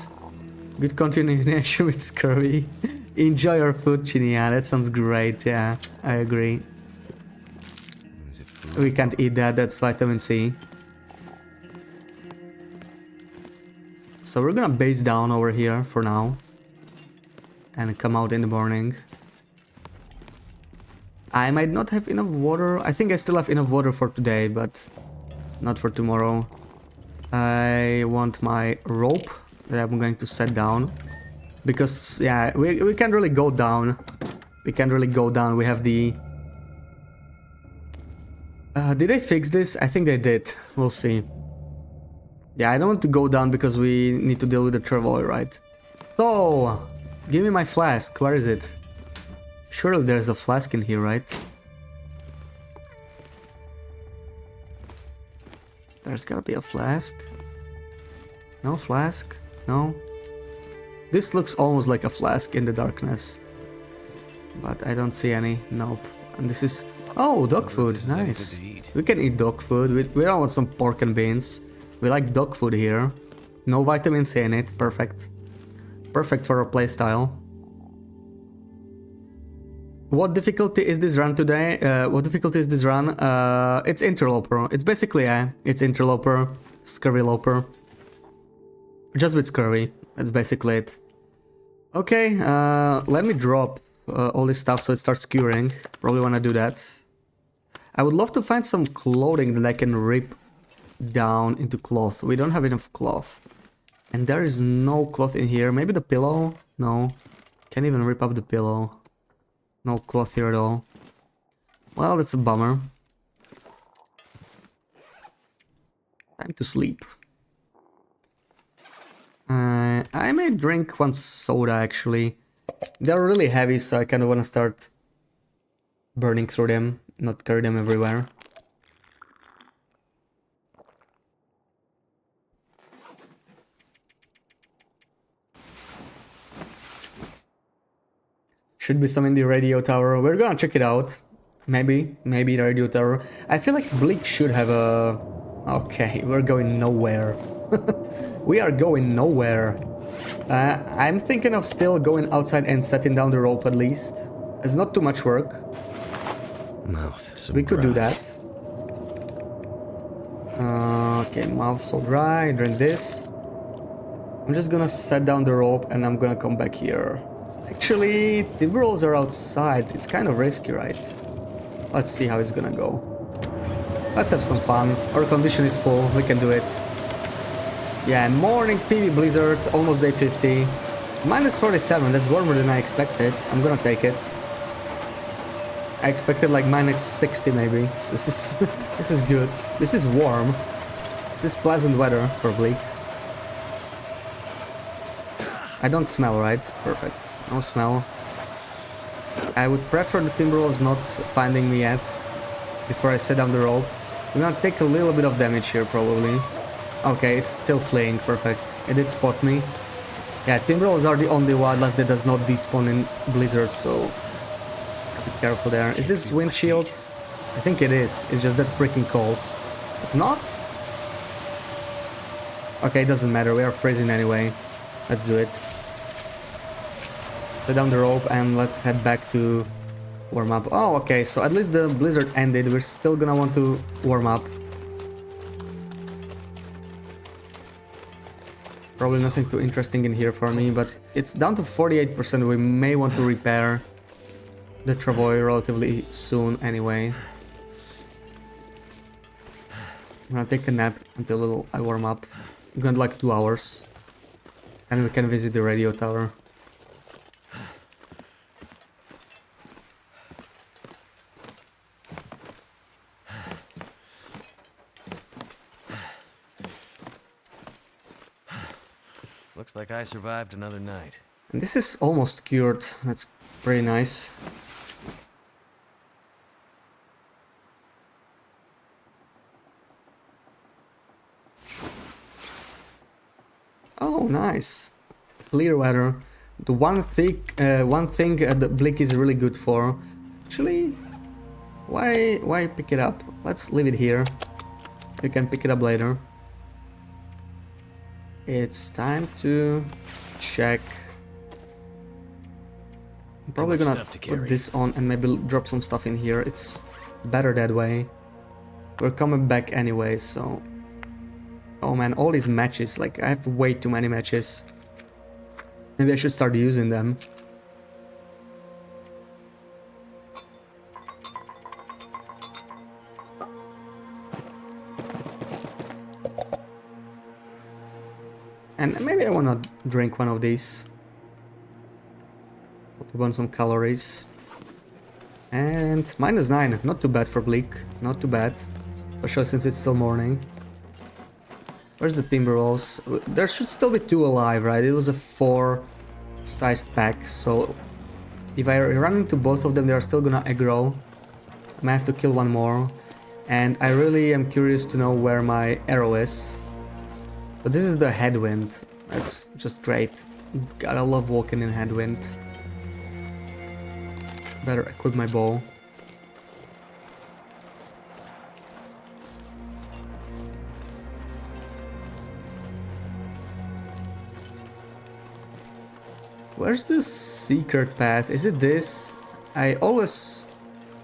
Good continuation with scurvy. Enjoy your food, Chinia. That sounds great. Yeah, I agree. We can't eat that. That's vitamin C. So we're gonna base down over here for now. And come out in the morning. I might not have enough water. I think I still have enough water for today, but not for tomorrow. I want my rope that I'm going to set down. Because, yeah, we can't really go down. We can't really go down. We have the... did they fix this? I think they did. We'll see. Yeah, I don't want to go down because we need to deal with the traveler, right? So, give me my flask. Where is it? Surely there's a flask in here, right? There's gotta be a flask. No flask? No? This looks almost like a flask in the darkness. But I don't see any. Nope. And this is... Oh, dog food. Nice. We can eat dog food. We don't want some pork and beans. We like dog food here. No vitamin C in it. Perfect. Perfect for our playstyle. What difficulty is this run today? What difficulty is this run? It's Interloper. It's basically, it's Interloper, Scurvyloper. Just with scurvy. That's basically it. Okay, let me drop all this stuff so it starts curing. Probably wanna do that. I would love to find some clothing that I can rip down into cloth. We don't have enough cloth. And there is no cloth in here. Maybe the pillow? No. Can't even rip up the pillow. No cloth here at all. Well, that's a bummer. Time to sleep. I may drink one soda actually. They're really heavy, so I kind of want to start burning through them, not carry them everywhere. Should be some in the radio tower. We're gonna check it out. Maybe the radio tower. I feel like Bleak should have a... Okay, we're going nowhere. We are going nowhere. I'm thinking of still going outside and setting down the rope at least. It's not too much work. Mouth. We could do that. Okay, mouth so dry, drink this. I'm just gonna set down the rope and I'm gonna come back here. Actually, the rolls are outside. It's kind of risky, right? Let's see how it's gonna go. Let's have some fun. Our condition is full. We can do it. Yeah, morning PV blizzard, almost day 50. Minus 47, that's warmer than I expected. I'm gonna take it. I expected like minus 60 maybe. So this is this is good. This is warm. This is pleasant weather for Bleak. I don't smell, right? Perfect. No smell. I would prefer the Timberwolves not finding me yet before I set down the rope. I'm gonna take a little bit of damage here probably. Okay, it's still fleeing. Perfect. It did spot me. Yeah, Timberwolves are the only wildlife that does not despawn in blizzards, so be careful there. Is this windshield? I think it is. It's just that freaking cold. It's not? Okay, it doesn't matter. We are freezing anyway. Let's do it. Put down the rope and let's head back to warm up. Oh, okay, so at least the blizzard ended. We're still gonna want to warm up. Probably nothing too interesting in here for me, but it's down to 48%. We may want to repair the travoy relatively soon anyway. I'm gonna take a nap until I warm up. I'm gonna like 2 hours. And we can visit the radio tower. Looks like I survived another night. And this is almost cured. That's pretty nice. Oh, nice. Clear weather. The one thing the Blick is really good for. Actually, why pick it up? Let's leave it here. You can pick it up later. It's time to check. I'm probably gonna put this on and maybe drop some stuff in here. It's better that way. We're coming back anyway, so... Oh man, all these matches, like I have way too many matches. Maybe I should start using them. And maybe I wanna drink one of these. Put on some calories. And -9, not too bad for Bleak, not too bad. Especially since it's still morning. Where's the Timberwolves? There should still be 2 alive, right? It was a 4-sized pack, so if I run into both of them, they are still gonna aggro. I might have to kill one more. And I really am curious to know where my arrow is. But this is the headwind. That's just great. Gotta love walking in headwind. Better equip my bow. Where's this secret path? Is it this? I always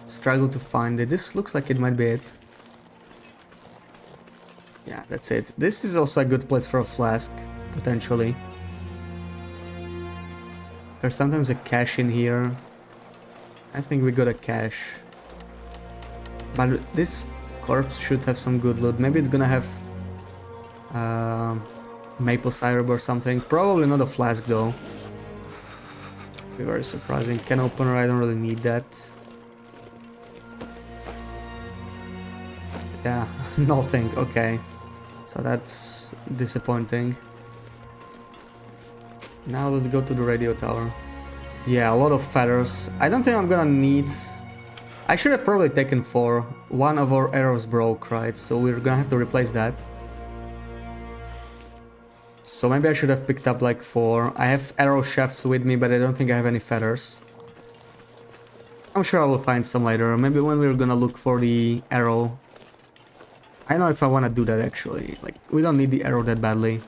struggle to find it. This looks like it might be it. Yeah, that's it. This is also a good place for a flask, potentially. There's sometimes a cache in here. I think we got a cache. But this corpse should have some good loot. Maybe it's gonna have maple syrup or something. Probably not a flask though. Be very surprising. Can opener, I don't really need that. Yeah, nothing. Okay. So that's disappointing. Now let's go to the radio tower. Yeah, a lot of feathers. I don't think I'm gonna need... I should have probably taken 4. One of our arrows broke, right? So we're gonna have to replace that. So maybe I should have picked up like 4. I have arrow shafts with me, but I don't think I have any feathers. I'm sure I will find some later. Maybe when we're gonna look for the arrow. I don't know if I want to do that actually. Like, we don't need the arrow that badly.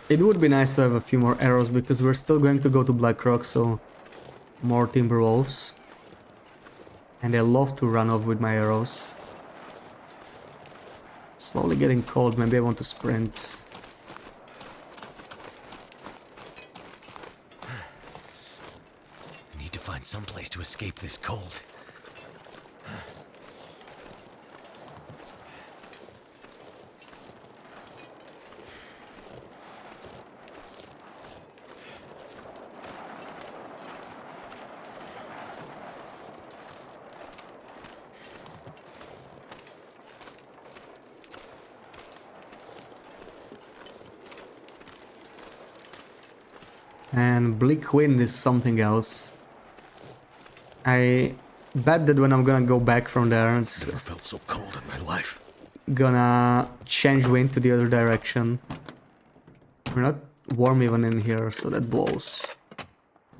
It would be nice to have a few more arrows because we're still going to go to Black Rock, so more Timberwolves. And I love to run off with my arrows. Slowly getting cold, maybe I want to sprint. I need to find some place to escape this cold. And bleak wind is something else. I bet that when I'm gonna go back from there, it's Never felt so cold in my life. gonna change wind to the other direction. We're not warm even in here, so that blows.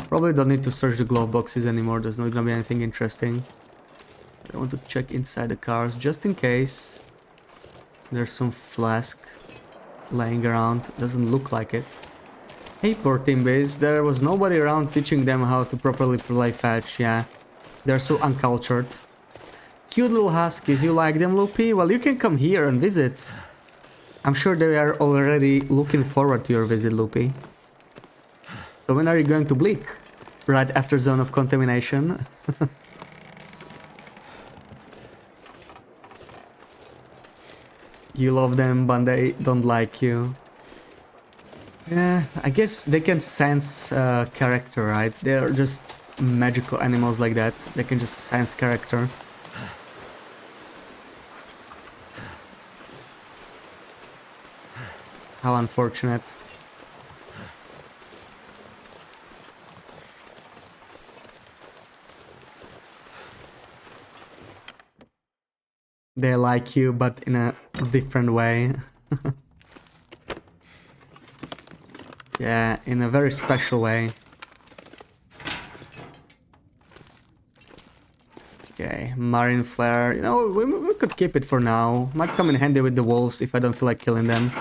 Probably don't need to search the glove boxes anymore, there's not gonna be anything interesting. I want to check inside the cars, just in case. There's some flask laying around, doesn't look like it. Hey poor Timbies, there was nobody around teaching them how to properly play fetch, yeah. They're so uncultured. Cute little huskies, you like them, Loopy? Well, you can come here and visit. I'm sure they are already looking forward to your visit, Loopy. So when are you going to Bleak? Right after Zone of Contamination? You love them, but they don't like you. Yeah, I guess they can sense character, right? They're just magical animals like that. They can just sense character. How unfortunate. They like you, but in a different way. Yeah, in a very special way. Okay, Marine Flare. You know, we could keep it for now. Might come in handy with the wolves if I don't feel like killing them.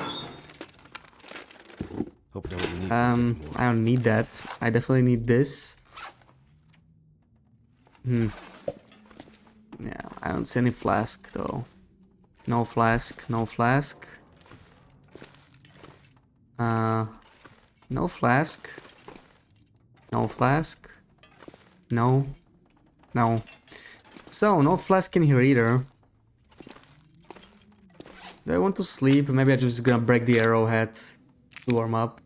Hope nobody needs this anymore. I don't need that. I definitely need this. Yeah, I don't see any flask though. No flask, no flask. No flask. No flask. No. No. So, no flask in here either. Do I want to sleep? Maybe I'm just gonna break the arrowhead to warm up.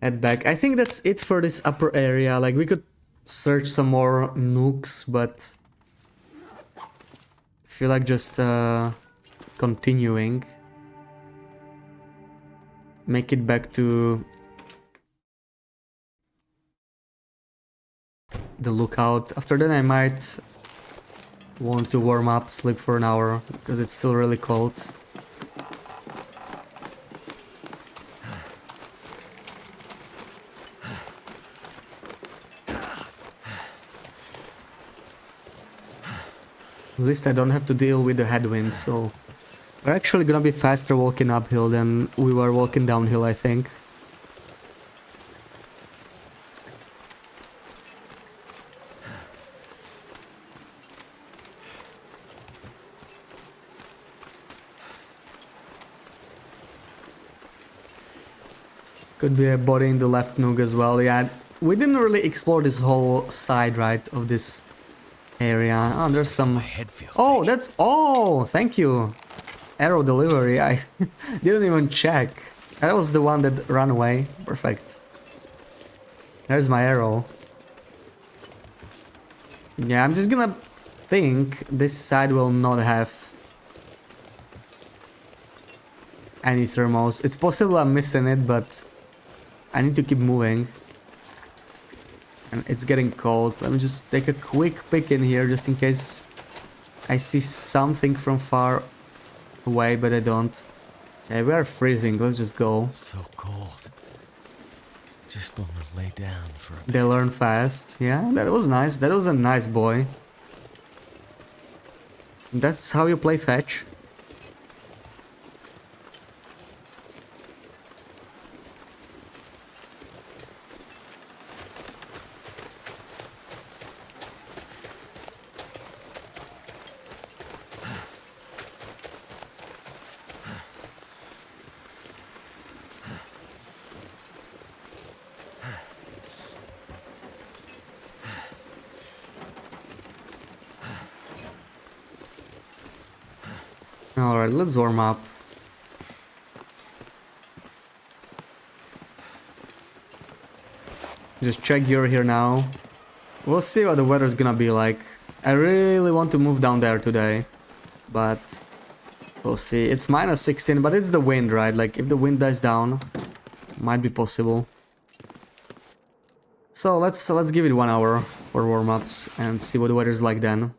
Head back. I think that's it for this upper area. Like, we could search some more nooks, but I feel like just continuing. Make it back to the lookout. After that I might want to warm up, sleep for an hour, because it's still really cold. At least I don't have to deal with the headwinds, so we're actually gonna be faster walking uphill than we were walking downhill, I think. Could be a body in the left nook as well, yeah. We didn't really explore this whole side, right, of this area. Oh, there's some... My head feels Oh, thick. that's... Oh, thank you. Arrow delivery, I didn't even check. That was the one that ran away. Perfect. There's my arrow. Yeah, I'm just gonna think this side will not have any thermals. It's possible I'm missing it, but I need to keep moving. And it's getting cold. Let me just take a quick pick in here just in case I see something from far away, but I don't. Yeah, we are freezing. Let's just go. So cold. Just want to lay down for a bit. They learn fast. Yeah, that was nice. That was a nice boy. That's how you play fetch. Alright, let's warm up. Just check gear here now. We'll see what the weather's gonna be like. I really want to move down there today, but we'll see. It's minus 16, but it's the wind, right? Like, if the wind dies down, might be possible. So let's give it 1 hour for warm-ups and see what the weather's like then.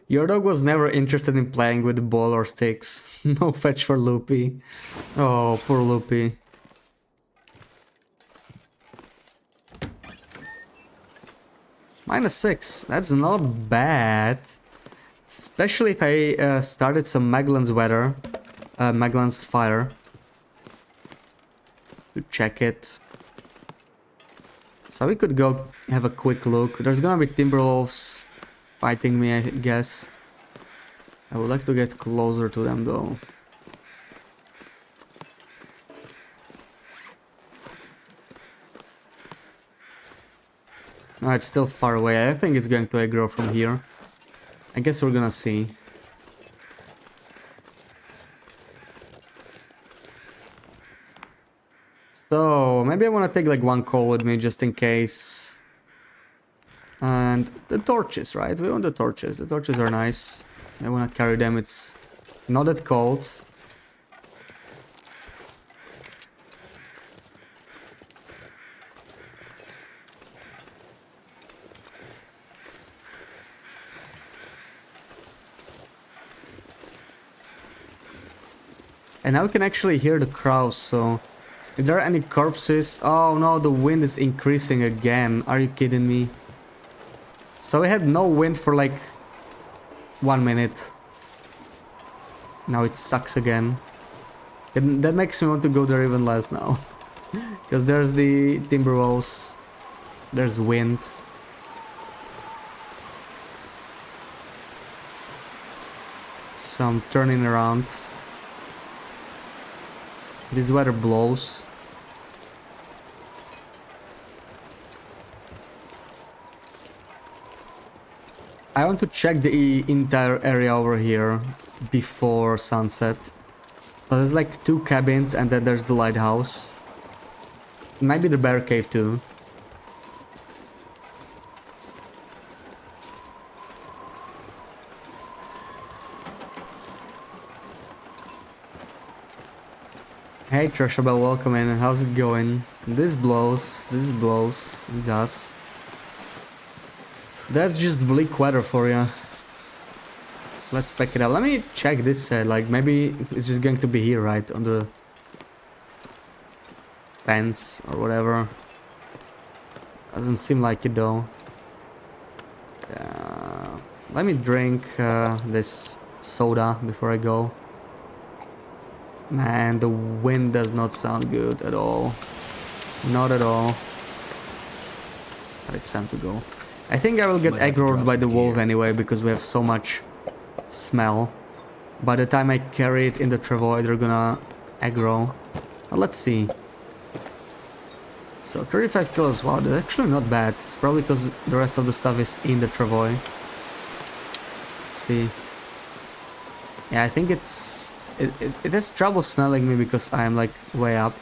Your dog was never interested in playing with the ball or sticks. No fetch for Loopy. Oh, poor Loopy. Minus 6, that's not bad. Especially if I started some Magellan's weather, Magellan's fire. To check it. So we could go have a quick look. There's gonna be Timberwolves fighting me, I guess. I would like to get closer to them though. No, it's still far away. I think it's going to aggro from here. I guess we're gonna see. So, maybe I want to take like one coal with me just in case. And the torches, right? We want the torches. The torches are nice. I want to carry them. It's not that cold. And now we can actually hear the crows, so... If there are any corpses... Oh no, the wind is increasing again. Are you kidding me? So we had no wind for like 1 minute. Now it sucks again. And that makes me want to go there even less now. Because there's the Timberwolves. There's wind. So I'm turning around. This weather blows. I want to check the entire area over here before sunset. So there's like 2 cabins and then there's the lighthouse. Maybe the bear cave too. Hey Trashabel, welcome in. How's it going? This blows, it does. That's just bleak weather for you. Let's pack it up. Let me check this side, like maybe it's just going to be here, right? On the fence or whatever. Doesn't seem like it though. Let me drink this soda before I go. Man, the wind does not sound good at all. Not at all. But it's time to go. I think I will get aggroed by the wolf anyway, because we have so much smell. By the time I carry it in the travois, they're gonna aggro. But let's see. So 35 kilos, wow, that's actually not bad. It's probably because the rest of the stuff is in the travois. Let's see. Yeah, I think it has trouble smelling me because I'm like way up.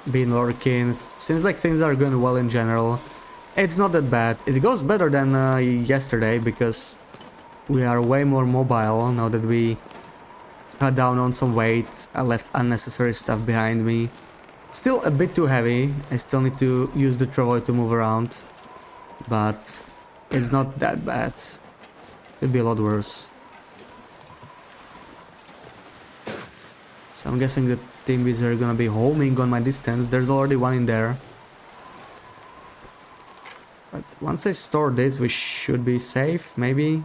Been lurking. It seems like things are going well in general. It's not that bad. It goes better than yesterday because we are way more mobile now that we cut down on some weight. I left unnecessary stuff behind me. Still a bit too heavy. I still need to use the travois to move around. But it's not that bad. Could be a lot worse. So I'm guessing the Timbies are gonna be homing on my distance. There's already one in there. But once I store this, we should be safe, maybe.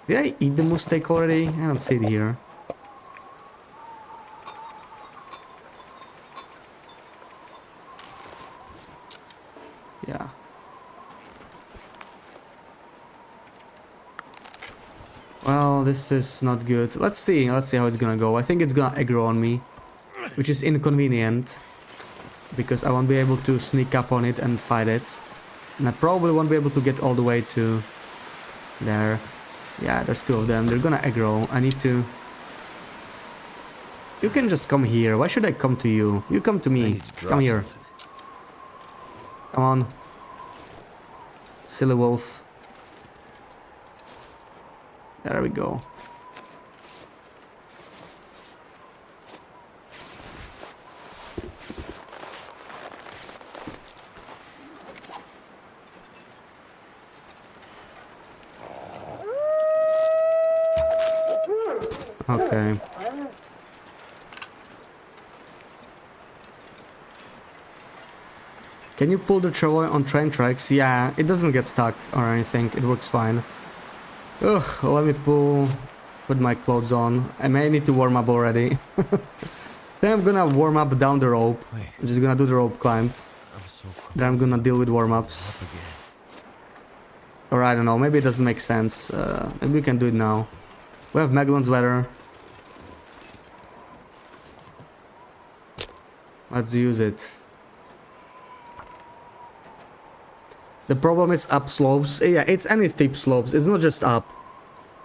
Did I eat the moose steak already? I don't see it here. Yeah. Well, this is not good. Let's see how it's gonna go. I think it's gonna aggro on me, which is inconvenient, because I won't be able to sneak up on it and fight it. And I probably won't be able to get all the way to there. Yeah, there's two of them. They're gonna aggro. I need to... You can just come here. Why should I come to you? You come to I me. need to drop Come here. something. Come on. Silly wolf. There we go. Okay. Can you pull the travoy on train tracks? Yeah, it doesn't get stuck or anything. It works fine. Ugh, let me put my clothes on. I may need to warm up already. Then I'm gonna warm up down the rope. Wait, I'm just gonna do the rope climb. I'm so close. Then I'm gonna deal with warm-ups. Up again. Or I don't know, maybe it doesn't make sense. Maybe we can do it now. We have Magellan's weather. Let's use it. The problem is up slopes. Yeah, it's any steep slopes. It's not just up.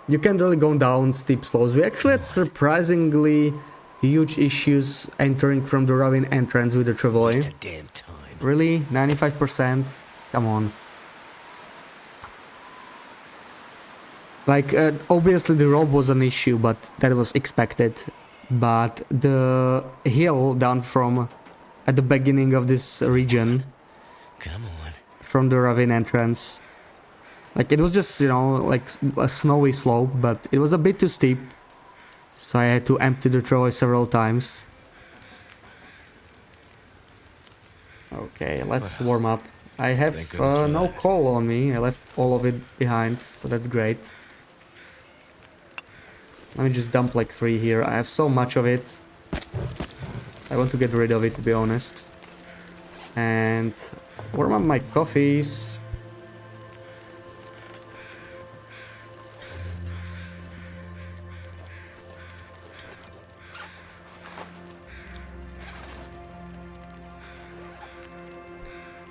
You can't really go down steep slopes. We actually had surprisingly huge issues entering from the ravine entrance with the Waste travoy. of damn time. Really? 95%? Come on. Like, obviously the rope was an issue, but that was expected. But the hill down from at the beginning of this region, Come on. from the ravine entrance, like it was just, you know, like a snowy slope, but it was a bit too steep. So I had to empty the travoy several times. Okay, let's warm up. I have Thank goodness for no that. coal on me. I left all of it behind, so that's great. Let me just dump like 3 here. I have so much of it. I want to get rid of it, to be honest. And warm up my coffees.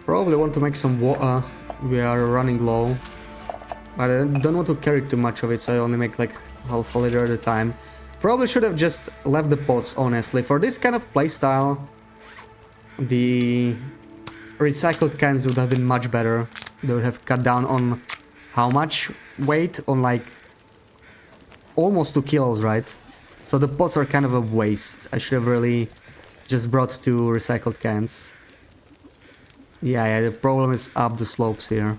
Probably want to make some water. We are running low. But I don't want to carry too much of it, so I only make like half a liter at a time. Probably should have just left the pots, honestly. For this kind of playstyle, the recycled cans would have been much better. They would have cut down on how much weight? On like almost 2 kilos, right? So the pots are kind of a waste. I should have really just brought 2 recycled cans. Yeah, the problem is up the slopes here.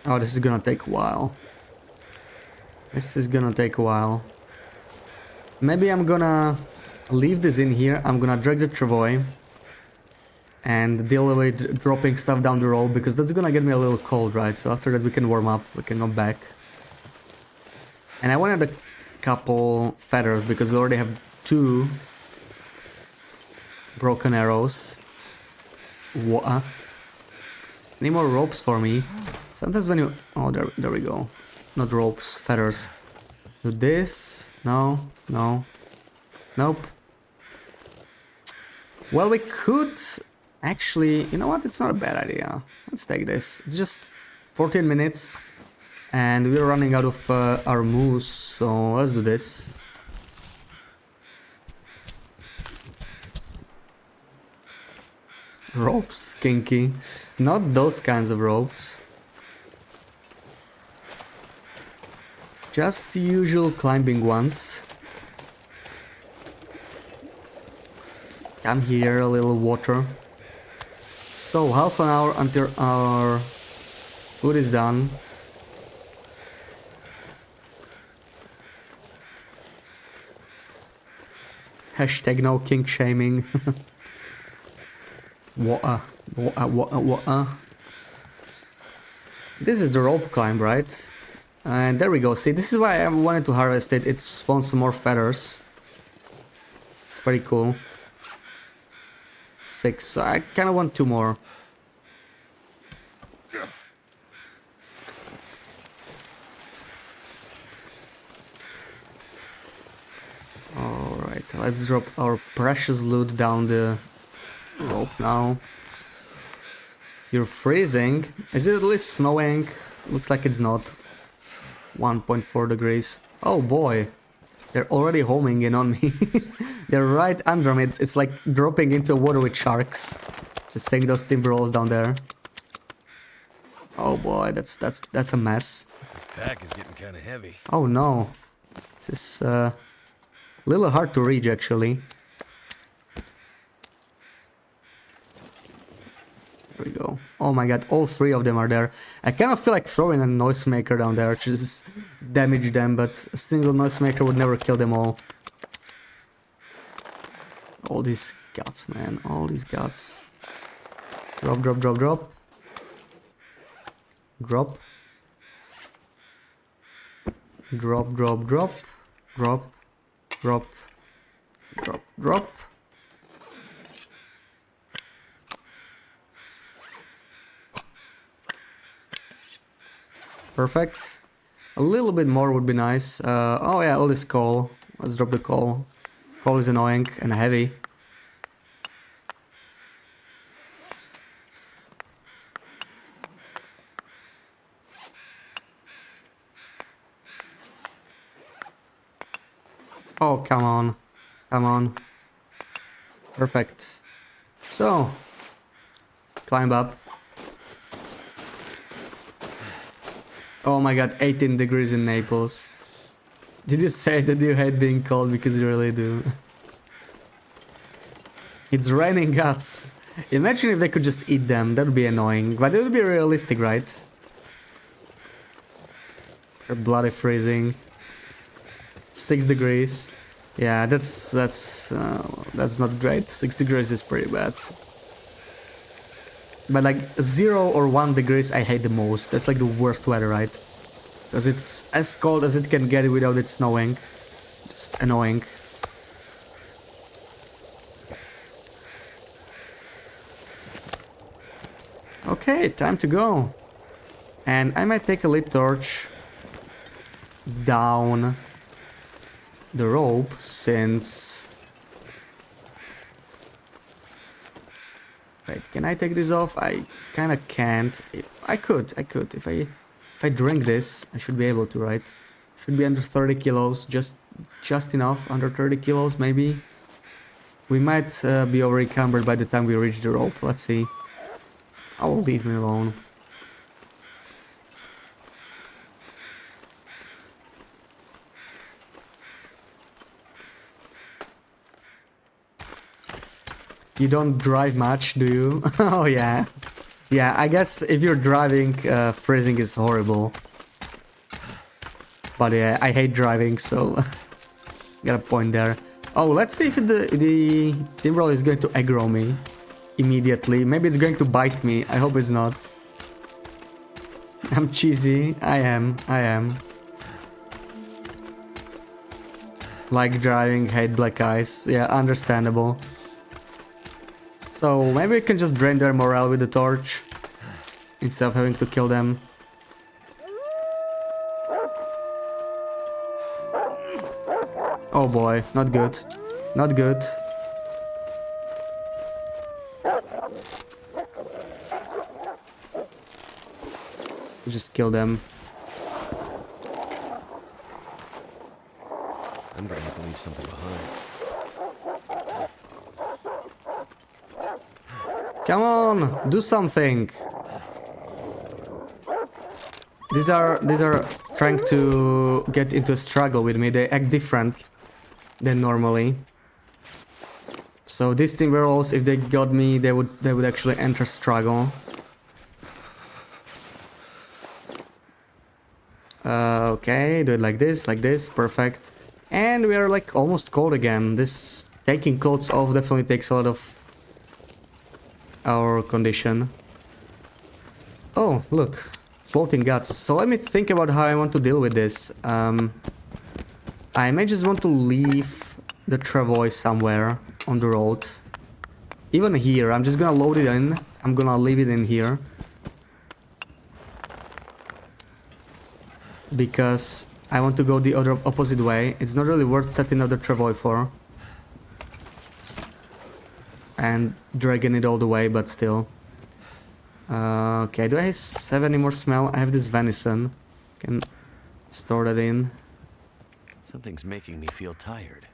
Oh, this is gonna take a while. This is gonna take a while. Maybe I'm gonna leave this in here. I'm gonna drag the travoy and deal with dropping stuff down the road, because that's gonna get me a little cold, right? So after that we can warm up, we can go back. And I wanted a couple feathers because we already have 2 broken arrows. What? Any more ropes for me? Sometimes when you... Oh, there we go. Not ropes, feathers. Do this. No, no. Nope. Well, we could... Actually, you know what? It's not a bad idea. Let's take this. It's just 14 minutes. And we're running out of our moose, so let's do this. Ropes, kinky. Not those kinds of ropes. Just the usual climbing ones. Come here, a little water. So, half an hour until our food is done. Hashtag no kink shaming. Water. This is the rope climb, right? And there we go. See, this is why I wanted to harvest it. It spawns some more feathers. It's pretty cool. 6. So I kind of want 2 more. Alright, Let's drop our precious loot down the rope now. You're freezing. Is it at least snowing? Looks like it's not. 1.4 degrees. Oh boy. They're already homing in on me. They're right under me. It's like dropping into water with sharks. Just seeing those timber rolls down there. Oh boy, that's a mess. This pack is getting kind of heavy. Oh no. This is a little hard to reach actually. There we go. Oh my god, all three of them are there. I kind of feel like throwing a noisemaker down there to just damage them, but a single noisemaker would never kill them all. All these guts, man. All these guts. Drop, drop, drop, drop. Drop. Drop, drop, drop. Drop. Drop. Drop, drop. Perfect. A little bit more would be nice. Oh yeah, all this coal. Let's drop the coal. Coal is annoying and heavy. Oh, come on. Come on. Perfect. So, climb up. Oh my god, 18 degrees in Naples. Did you say that you hate being cold? Because you really do. It's raining guts. Imagine if they could just eat them. That would be annoying. But it would be realistic, right? They're bloody freezing. 6 degrees. Yeah, that's not great. 6 degrees is pretty bad. But like 0 or 1 degrees I hate the most. That's like the worst weather, right? Because it's as cold as it can get without it snowing. Just annoying. Okay, time to go. And I might take a lit torch down the rope since... Wait, can I take this off? I kinda can't. I could. If I drink this, I should be able to, right? Should be under 30 kilos, just enough, under 30 kilos maybe. We might be over encumbered by the time we reach the rope. Let's see. Oh, leave me alone. You don't drive much, do you? Oh yeah. Yeah, I guess if you're driving, freezing is horrible. But yeah, I hate driving, so... got a point there. Oh, let's see if the timber is going to aggro me immediately. Maybe it's going to bite me. I hope it's not. I'm cheesy. I am. Like driving, hate black ice. Yeah, understandable. So maybe we can just drain their morale with the torch instead of having to kill them. Oh boy, not good. Not good. Just kill them. I'm gonna have to leave something behind. Come on, do something. These are trying to get into a struggle with me. They act different than normally. So these timber rolls, if they got me, they would actually enter struggle. Okay, do it like this, perfect. And we are like almost cold again. This taking clothes off definitely takes a lot of our condition. Oh, look, floating guts. So let me think about how I want to deal with this. I may just want to leave the travois somewhere on the road. Even here, I'm just gonna load it in. I'm gonna leave it in here. Because I want to go the other opposite way. It's not really worth setting up the travois for. and dragging it all the way, but still. Okay, do I have any more smell? I have this venison. Can store that in. Something's making me feel tired.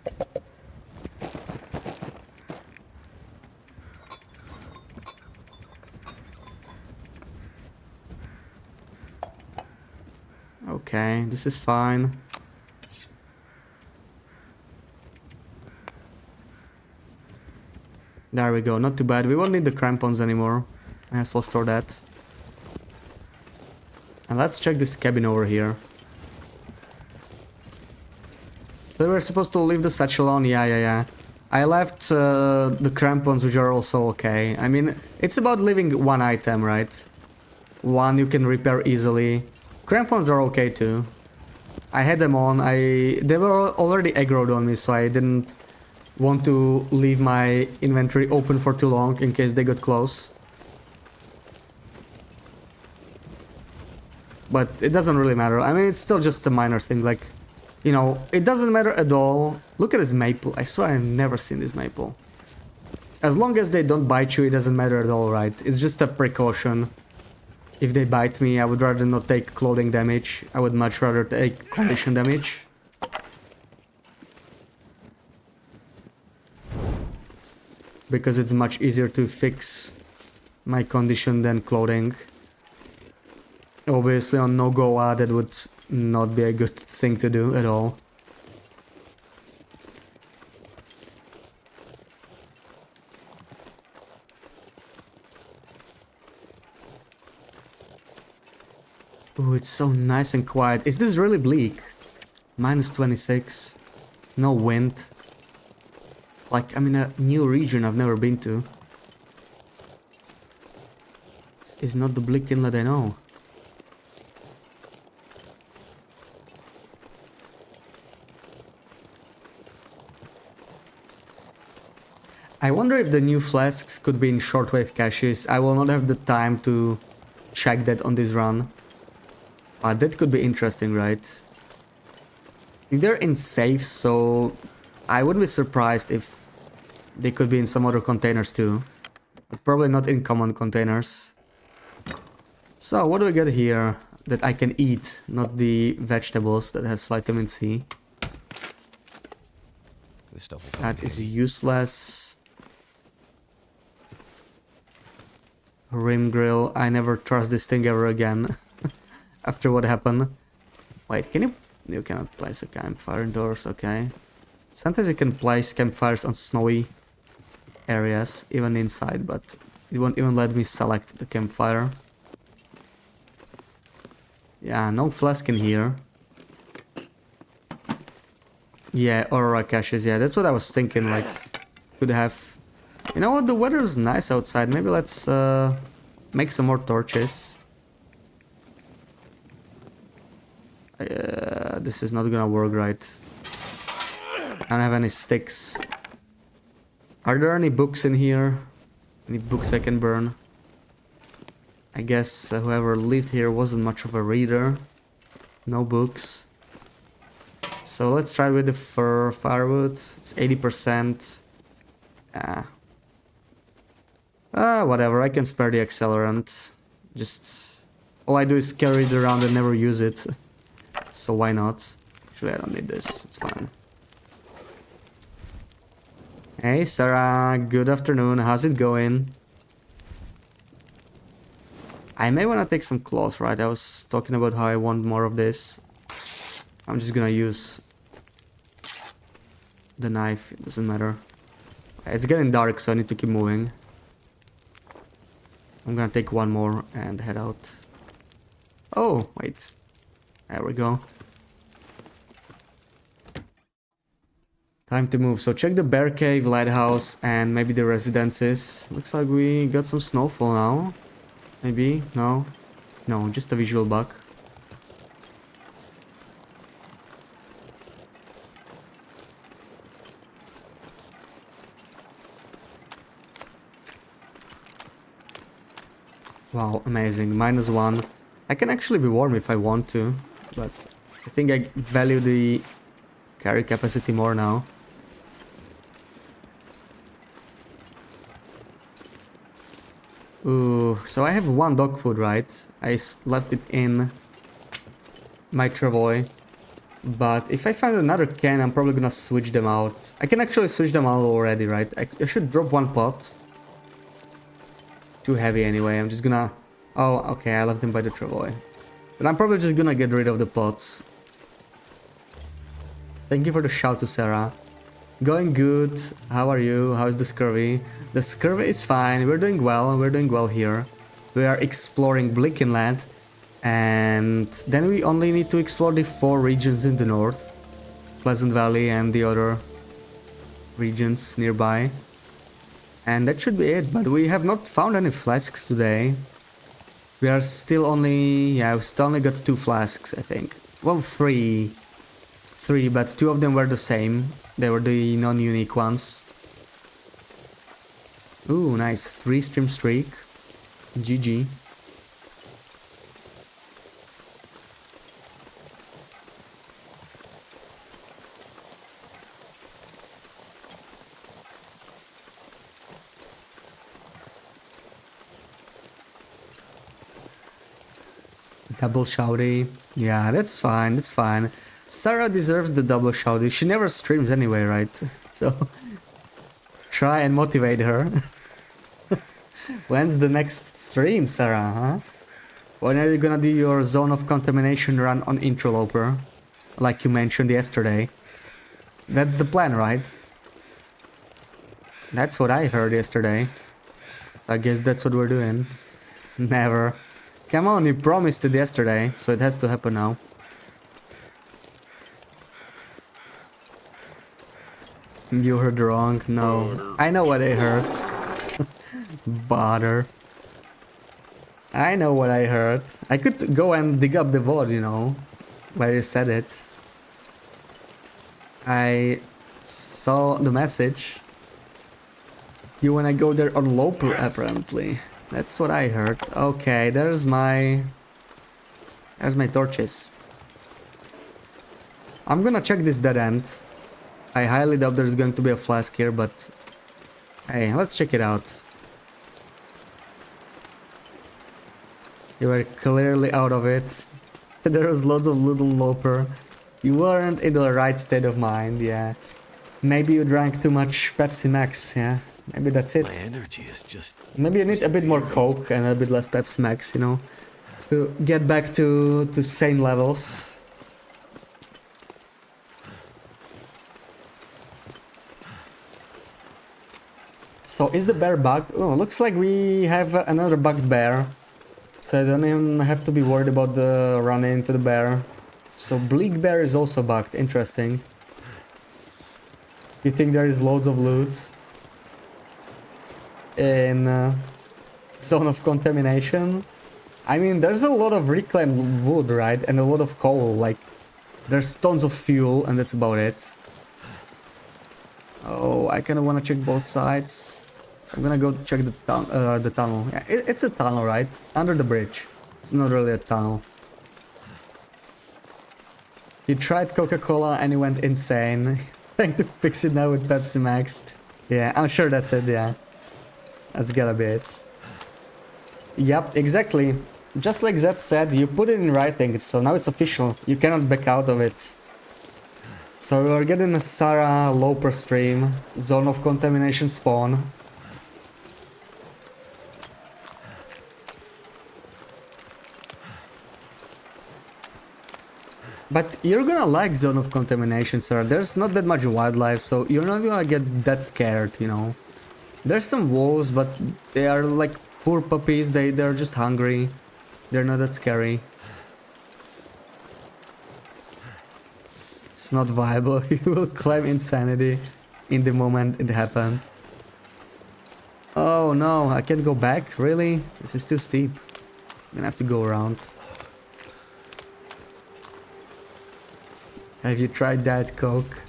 Okay, this is fine. There we go, not too bad. We won't need the crampons anymore. As we'll store that. And let's check this cabin over here. So we're supposed to leave the satchel on? Yeah. I left the crampons, which are also okay. I mean, it's about leaving one item, right? One you can repair easily. Crampons are okay too. I had them on. They were already aggroed on me, so I didn't want to leave my inventory open for too long in case they got close. But it doesn't really matter. I mean, it's still just a minor thing, like, you know, it doesn't matter at all. Look at this maple. I swear I've never seen this maple. As long as they don't bite you, it doesn't matter at all, right? It's just a precaution. If they bite me, I would rather not take clothing damage. I would much rather take condition damage. Because it's much easier to fix my condition than clothing. Obviously on no-go that would not be a good thing to do at all. Ooh, it's so nice and quiet. Is this really bleak? Minus 26. No wind. Like, I'm in a new region I've never been to. This is not the bleak inlet I know. I wonder if the new flasks could be in shortwave caches. I will not have the time to check that on this run. That could be interesting, right? They're in safes, so I wouldn't be surprised if they could be in some other containers too. But probably not in common containers. So, what do we get here that I can eat? Not the vegetables that has vitamin C. This stuff will come That in is handy. useless. Rim grill. I never trust this thing ever again. After what happened. Wait, can you... You cannot place a campfire indoors, okay. Sometimes you can place campfires on snowy areas, even inside, but it won't even let me select the campfire. Yeah, no flask in here. Yeah, aurora caches, yeah, that's what I was thinking, like, could have... You know what, the weather is nice outside, maybe let's make some more torches. This is not gonna work right. I don't have any sticks. Are there any books in here? Any books I can burn? I guess whoever lived here wasn't much of a reader. No books. So let's try with the fir firewood. It's 80%. Whatever, I can spare the accelerant. Just... all I do is carry it around and never use it. So why not? Actually, I don't need this. It's fine. Hey, Sarah. Good afternoon. How's it going? I may want to take some cloth, right? I was talking about how I want more of this. I'm just gonna use the knife. It doesn't matter. It's getting dark, so I need to keep moving. I'm gonna take one more and head out. Oh, wait. There we go. Time to move. So check the bear cave, lighthouse, and maybe the residences. Looks like we got some snowfall now. Maybe? No? No, just a visual bug. Wow, amazing. -1. I can actually be warm if I want to, but I think I value the carry capacity more now. Ooh, so I have one dog food, right? Left it in my travoy. But if I find another can, I'm probably gonna switch them out. I can actually switch them out already, right? I should drop one pot. Too heavy anyway, I'm just gonna... Oh, okay, I left them by the travoy. But I'm probably just gonna get rid of the pots. Thank you for the shout to Sarah. Going good. How are you? How is the scurvy? The scurvy is fine. We're doing well. We're doing well here. We are exploring Blickenland. And then we only need to explore the 4 regions in the north. Pleasant Valley and the other regions nearby. And that should be it. But we have not found any flasks today. We are still only... Yeah, we still only got 2 flasks, I think. Well, 3. 3, but 2 of them were the same. They were the non-unique ones. Ooh, nice. 3 stream streak. GG. Double shouty. Yeah, that's fine, that's fine. Sarah deserves the double shouty. She never streams anyway, right? So try and motivate her. When's the next stream, Sarah, huh? When are you gonna do your zone of contamination run on Interloper? Like you mentioned yesterday. That's the plan, right? That's what I heard yesterday. So I guess that's what we're doing. Never. Come on, you promised it yesterday, so it has to happen now. You heard wrong. No. Butter. I know what I heard. Butter. I know what I heard. I could go and dig up the VOD, you know, where you said it. I saw the message. You wanna go there on Loper, apparently. That's what I heard. Okay, there's my torches. I'm gonna check this dead end. I highly doubt there's going to be a flask here, but hey, let's check it out. You were clearly out of it. There was lots of little Loper. You weren't in the right state of mind, yeah. Maybe you drank too much Pepsi Max, yeah. Maybe that's it. My energy is just... Maybe you need a bit more Coke and a bit less Pepsi Max, you know, to get back to sane levels. So is the bear bugged? Oh, looks like we have another bugged bear. So I don't even have to be worried about the running into the bear. So Bleak Bear is also bugged. Interesting. You think there is loads of loot in zone of contamination? I mean, there's a lot of reclaimed wood, right? And a lot of coal. Like, there's tons of fuel, and that's about it. Oh, I kind of want to check both sides. I'm gonna go check the tunnel. Yeah, it's a tunnel, right? Under the bridge. It's not really a tunnel. He tried Coca-Cola and he went insane. Trying to fix it now with Pepsi Max. Yeah, I'm sure that's it, yeah. That's gotta be it. Yep, exactly. Just like Zed said, you put it in writing, so now it's official. You cannot back out of it. So we're getting a Sarah Loper stream. Zone of contamination spawn. But you're gonna like Zone of Contamination, sir. There's not that much wildlife, so you're not gonna get that scared, you know. There's some wolves, but they are like poor puppies. They're just hungry. They're not that scary. It's not viable. You will claim insanity in the moment it happened. Oh no, I can't go back? Really? This is too steep. I'm gonna have to go around. Have you tried that Coke?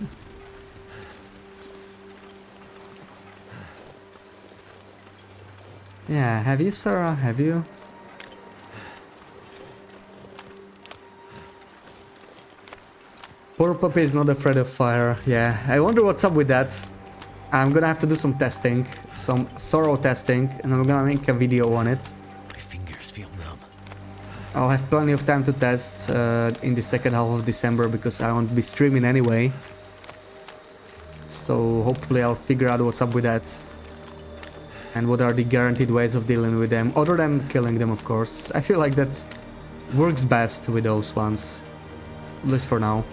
Yeah, have you, Sarah? Have you? Poor puppy is not afraid of fire. Yeah, I wonder what's up with that. I'm gonna have to do some testing, some thorough testing, and I'm gonna make a video on it. My fingers feel numb. I'll have plenty of time to test in the second half of December because I won't be streaming anyway. So hopefully I'll figure out what's up with that. And what are the guaranteed ways of dealing with them, other than killing them, of course. I feel like that works best with those ones, at least for now.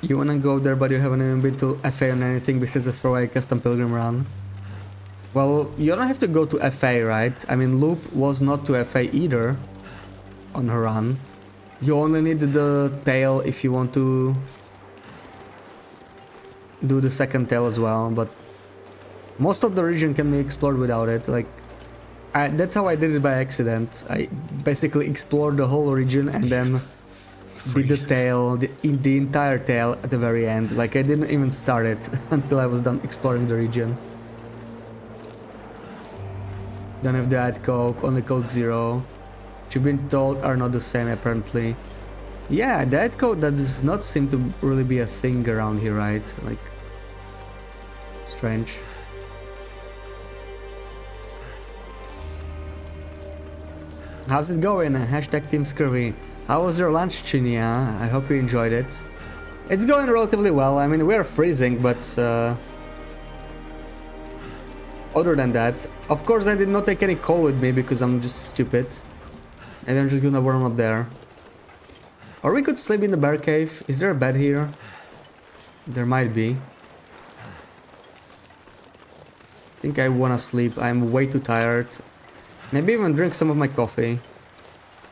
You wanna go there, but you haven't even been to FA on anything besides the throwaway custom pilgrim run. Well, you don't have to go to FA, right? I mean, Loop was not to FA either on her run. You only need the tail if you want to do the second tail as well, but most of the region can be explored without it. Like, that's how I did it by accident. I basically explored the whole region and then did the tail, the entire tail at the very end. Like, I didn't even start it until I was done exploring the region. Don't have Diet Coke, only Coke Zero. You've been told are not the same apparently. Yeah, Diet Coke does not seem to really be a thing around here, right? Like, strange. How's it going? Hashtag Team Scurvy. How was your lunch, Chinia? I hope you enjoyed it. It's going relatively well. I mean, we're freezing, but other than that, of course I did not take any coal with me because I'm just stupid. Maybe I'm just gonna warm up there. Or we could sleep in the bear cave. Is there a bed here? There might be. I think I wanna sleep. I'm way too tired. Maybe even drink some of my coffee.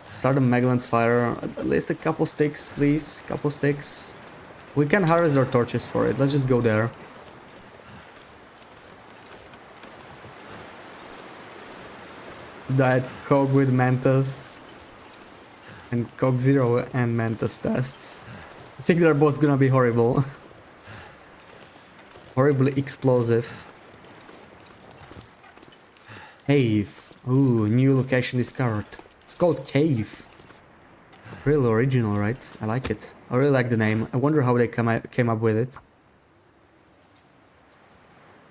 Start a Magellan's fire. At least a couple sticks, please. Couple sticks. We can harvest our torches for it. Let's just go there. Diet Coke with Mentos. And Coke Zero and Mentos tests. I think they're both gonna be horrible. Horribly explosive. Cave. Ooh, new location discovered. It's called Cave. Real original, right? I like it. I really like the name. I wonder how they came up with it.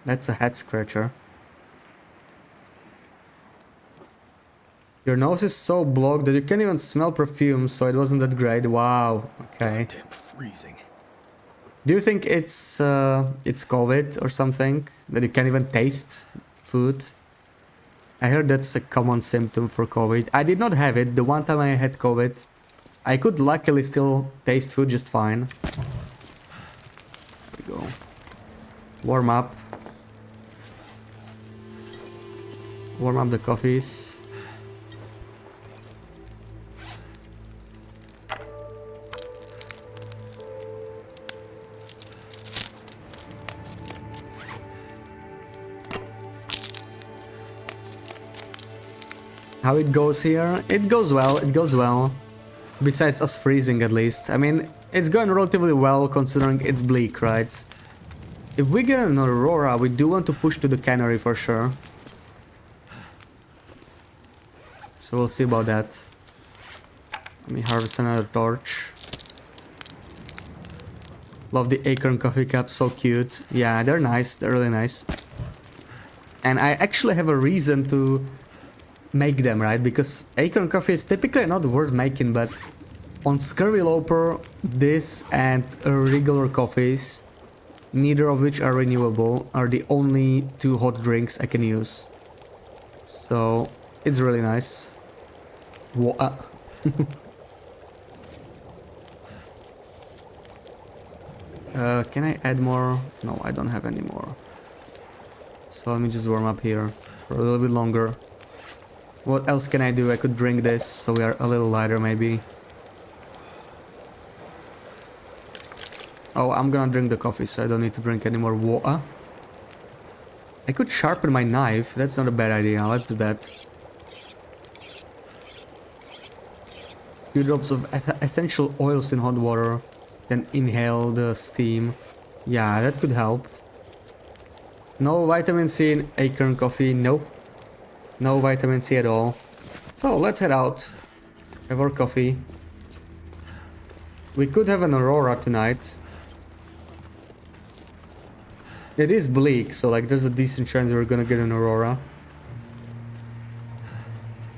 That's a head scratcher. Your nose is so blocked that you can't even smell perfume, so it wasn't that great. Wow. Okay. Damn freezing. Do you think it's COVID or something? That you can't even taste food? I heard that's a common symptom for COVID. I did not have it. The one time I had COVID, I could luckily still taste food just fine. There we go. Warm up. Warm up the coffees. How it goes here? It goes well, it goes well. Besides us freezing at least. I mean, it's going relatively well considering it's bleak, right? If we get an Aurora, we do want to push to the cannery for sure. So we'll see about that. Let me harvest another torch. Love the acorn coffee cups, so cute. Yeah, they're nice, they're really nice. And I actually have a reason to make them, right? Because acorn coffee is typically not worth making, but on Scurvyloper, this and regular coffees, neither of which are renewable, are the only two hot drinks I can use. So it's really nice. Can I add more? No, I don't have any more. So let me just warm up here for a little bit longer. What else can I do? I could drink this so we are a little lighter maybe. Oh, I'm gonna drink the coffee so I don't need to drink any more water. I could sharpen my knife. That's not a bad idea. Let's do that. Few drops of essential oils in hot water. Then inhale the steam. Yeah, that could help. No vitamin C in acorn coffee. Nope. No vitamin C at all. So let's head out. Have our coffee. We could have an aurora tonight. It is bleak, so like there's a decent chance we're gonna get an aurora.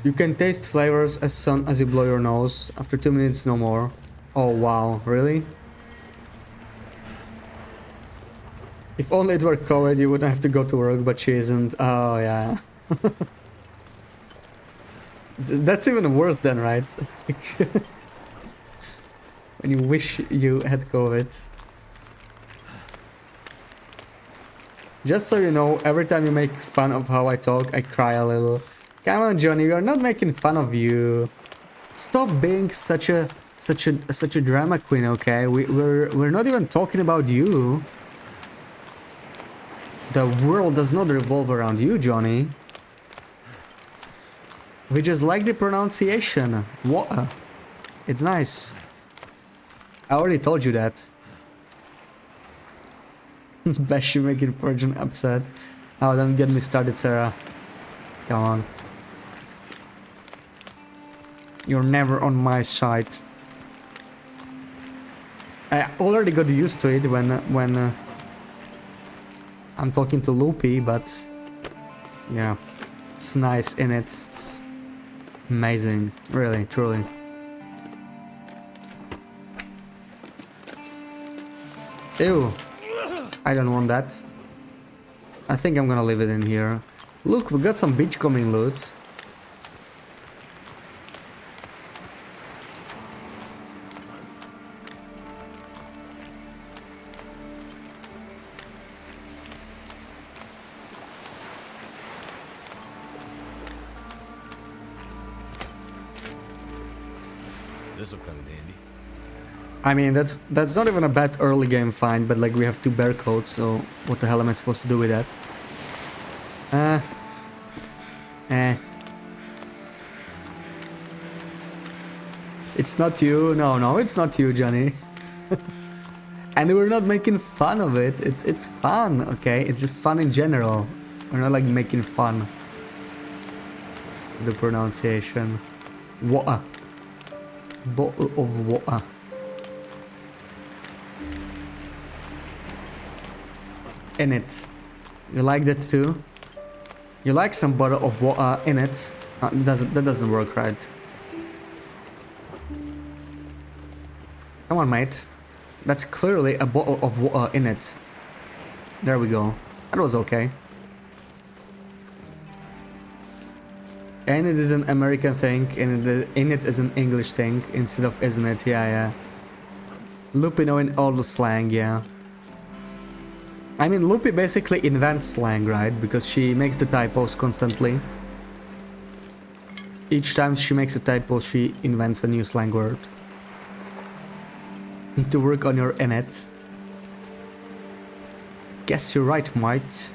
You can taste flavors as soon as you blow your nose. After 2 minutes, no more. Oh wow, really? If only it were COVID, you wouldn't have to go to work, but she isn't. Oh yeah. That's even worse then, right? When you wish you had COVID. Just so you know, every time you make fun of how I talk, I cry a little. Come on, Johnny, we are not making fun of you. Stop being such a drama queen, okay? We're not even talking about you. The world does not revolve around you, Johnny. We just like the pronunciation. What? It's nice. I already told you that. Bash, you making Persian upset. Oh, don't get me started, Sarah. Come on. You're never on my side. I already got used to it when I'm talking to Loopy, but yeah, it's nice in it. It's amazing, really, truly. Ew, I don't want that. I think I'm gonna leave it in here. Look, we got some beachcombing loot. This'll come in handy. I mean, that's not even a bad early game find, but like we have 2 bear coats, so what the hell am I supposed to do with that? It's not you. No, it's not you, Johnny. And we're not making fun of it. It's fun, okay? It's just fun in general. We're not like making fun. The pronunciation. Water. Bottle of water. In it. You like that too? You like some bottle of water in it? That doesn't work right. Come on, mate. That's clearly a bottle of water in it. There we go. That was okay. And it is an American thing, and in it is an English thing instead of isn't it? Yeah. Loopy knowing all the slang, yeah. I mean, Loopy basically invents slang, right? Because she makes the typos constantly. Each time she makes a typo, she invents a new slang word. Need to work on your innit. Guess you're right, mate.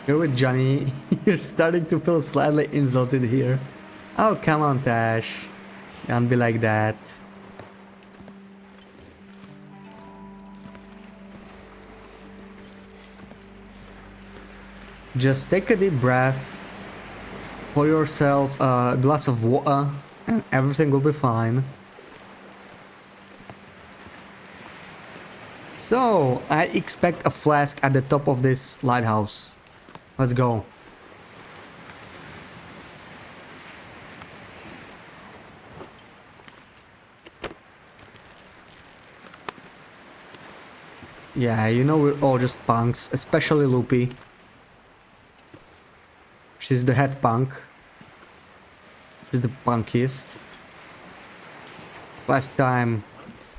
You're with Johnny. You're starting to feel slightly insulted here. Oh, come on, Tash. Don't be like that. Just take a deep breath. Pour yourself a glass of water and everything will be fine. So, I expect a flask at the top of this lighthouse. Let's go. Yeah, you know we're all just punks, especially Loopy. She's the head punk. She's the punkiest. Last time.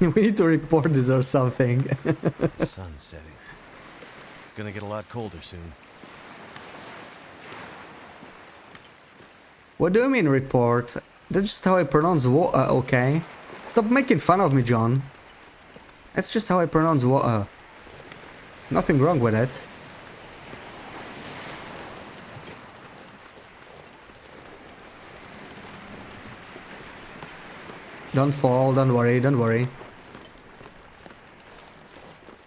We need to report this or something. Sun's setting. It's gonna get a lot colder soon. What do you mean report? That's just how I pronounce water, okay? Stop making fun of me, John. That's just how I pronounce water. Nothing wrong with it. Don't fall, don't worry, don't worry.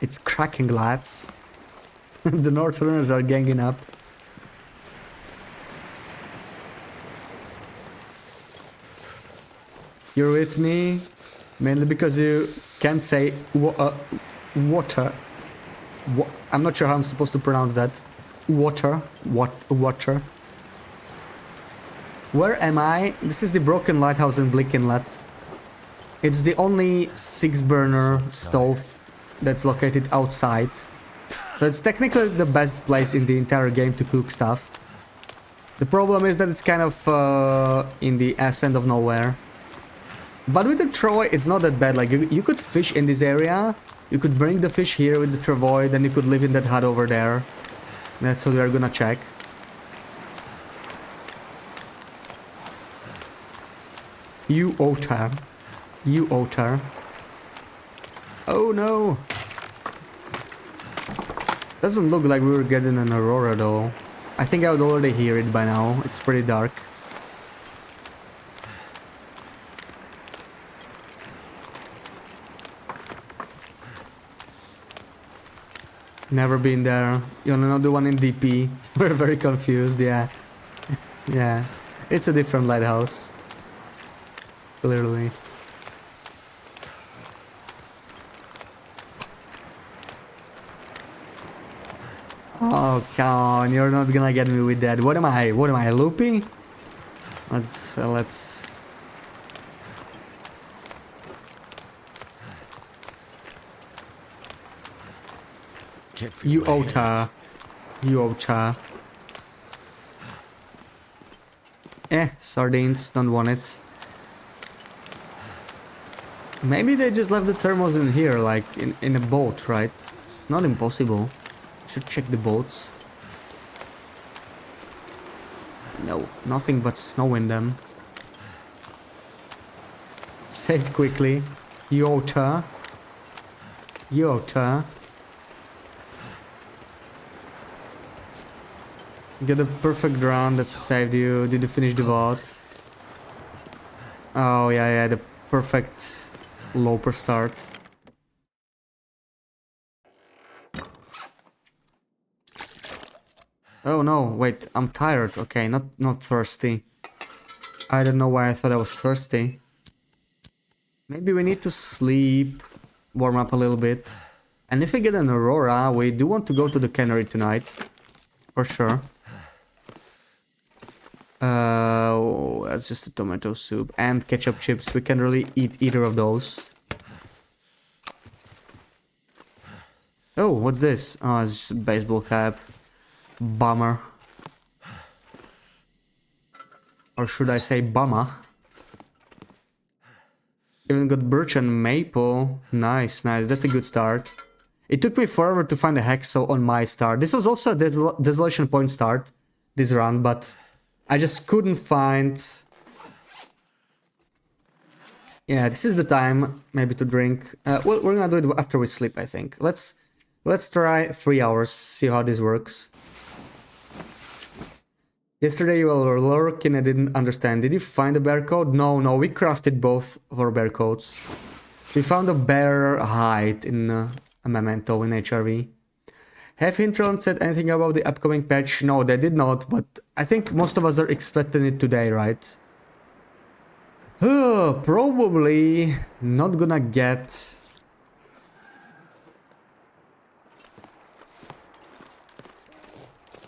It's cracking, lads. The Northerners are ganging up. you're with me, mainly because you can say water. I'm not sure how I'm supposed to pronounce that. Water. Water. Where am I? This is the broken lighthouse in Blick Inlet. It's the only 6-burner stove that's located outside. So it's technically the best place in the entire game to cook stuff. The problem is that it's kind of in the ass end of nowhere. But with the travoy, it's not that bad. Like, you could fish in this area. You could bring the fish here with the travoy, then you could live in that hut over there. That's what we are gonna check. You otter. You otter. Oh no! Doesn't look like we were getting an aurora though. I think I would already hear it by now. It's pretty dark. Never been there. You wanna know the one in DP? We're very confused, yeah. Yeah. It's a different lighthouse. Clearly. Oh, come on, you're not gonna get me with that. What am I? What am I, loopy? Let's... You otter. You otter. Sardines, don't want it. Maybe they just left the thermos in here, like in a boat, right? It's not impossible. Should check the boats. No, nothing but snow in them. Save quickly. Yota. Yota. Get a perfect run that saved you. Did you finish the vault? Oh yeah, the perfect loper start. Oh no, wait, I'm tired. Okay, not thirsty. I don't know why I thought I was thirsty. Maybe we need to sleep, warm up a little bit. And if we get an aurora, we do want to go to the cannery tonight. For sure. That's just a tomato soup and ketchup chips. We can't really eat either of those. Oh, what's this? Oh, it's just a baseball cap. Bummer. Or should I say bummer? Even got birch and maple. Nice, nice. That's a good start. It took me forever to find a hexo on my start. This was also a desolation point start, this run, but I just couldn't find... Yeah, this is the time maybe to drink. Well, we're gonna do it after we sleep, I think. Let's try 3 hours, see how this works. Yesterday you were lurking, I didn't understand. Did you find a bear coat? No, we crafted both of our bear coats. We found a bear hide in a memento in HRV. Have Hinterland said anything about the upcoming patch? No, they did not, but I think most of us are expecting it today, right? Probably not gonna get...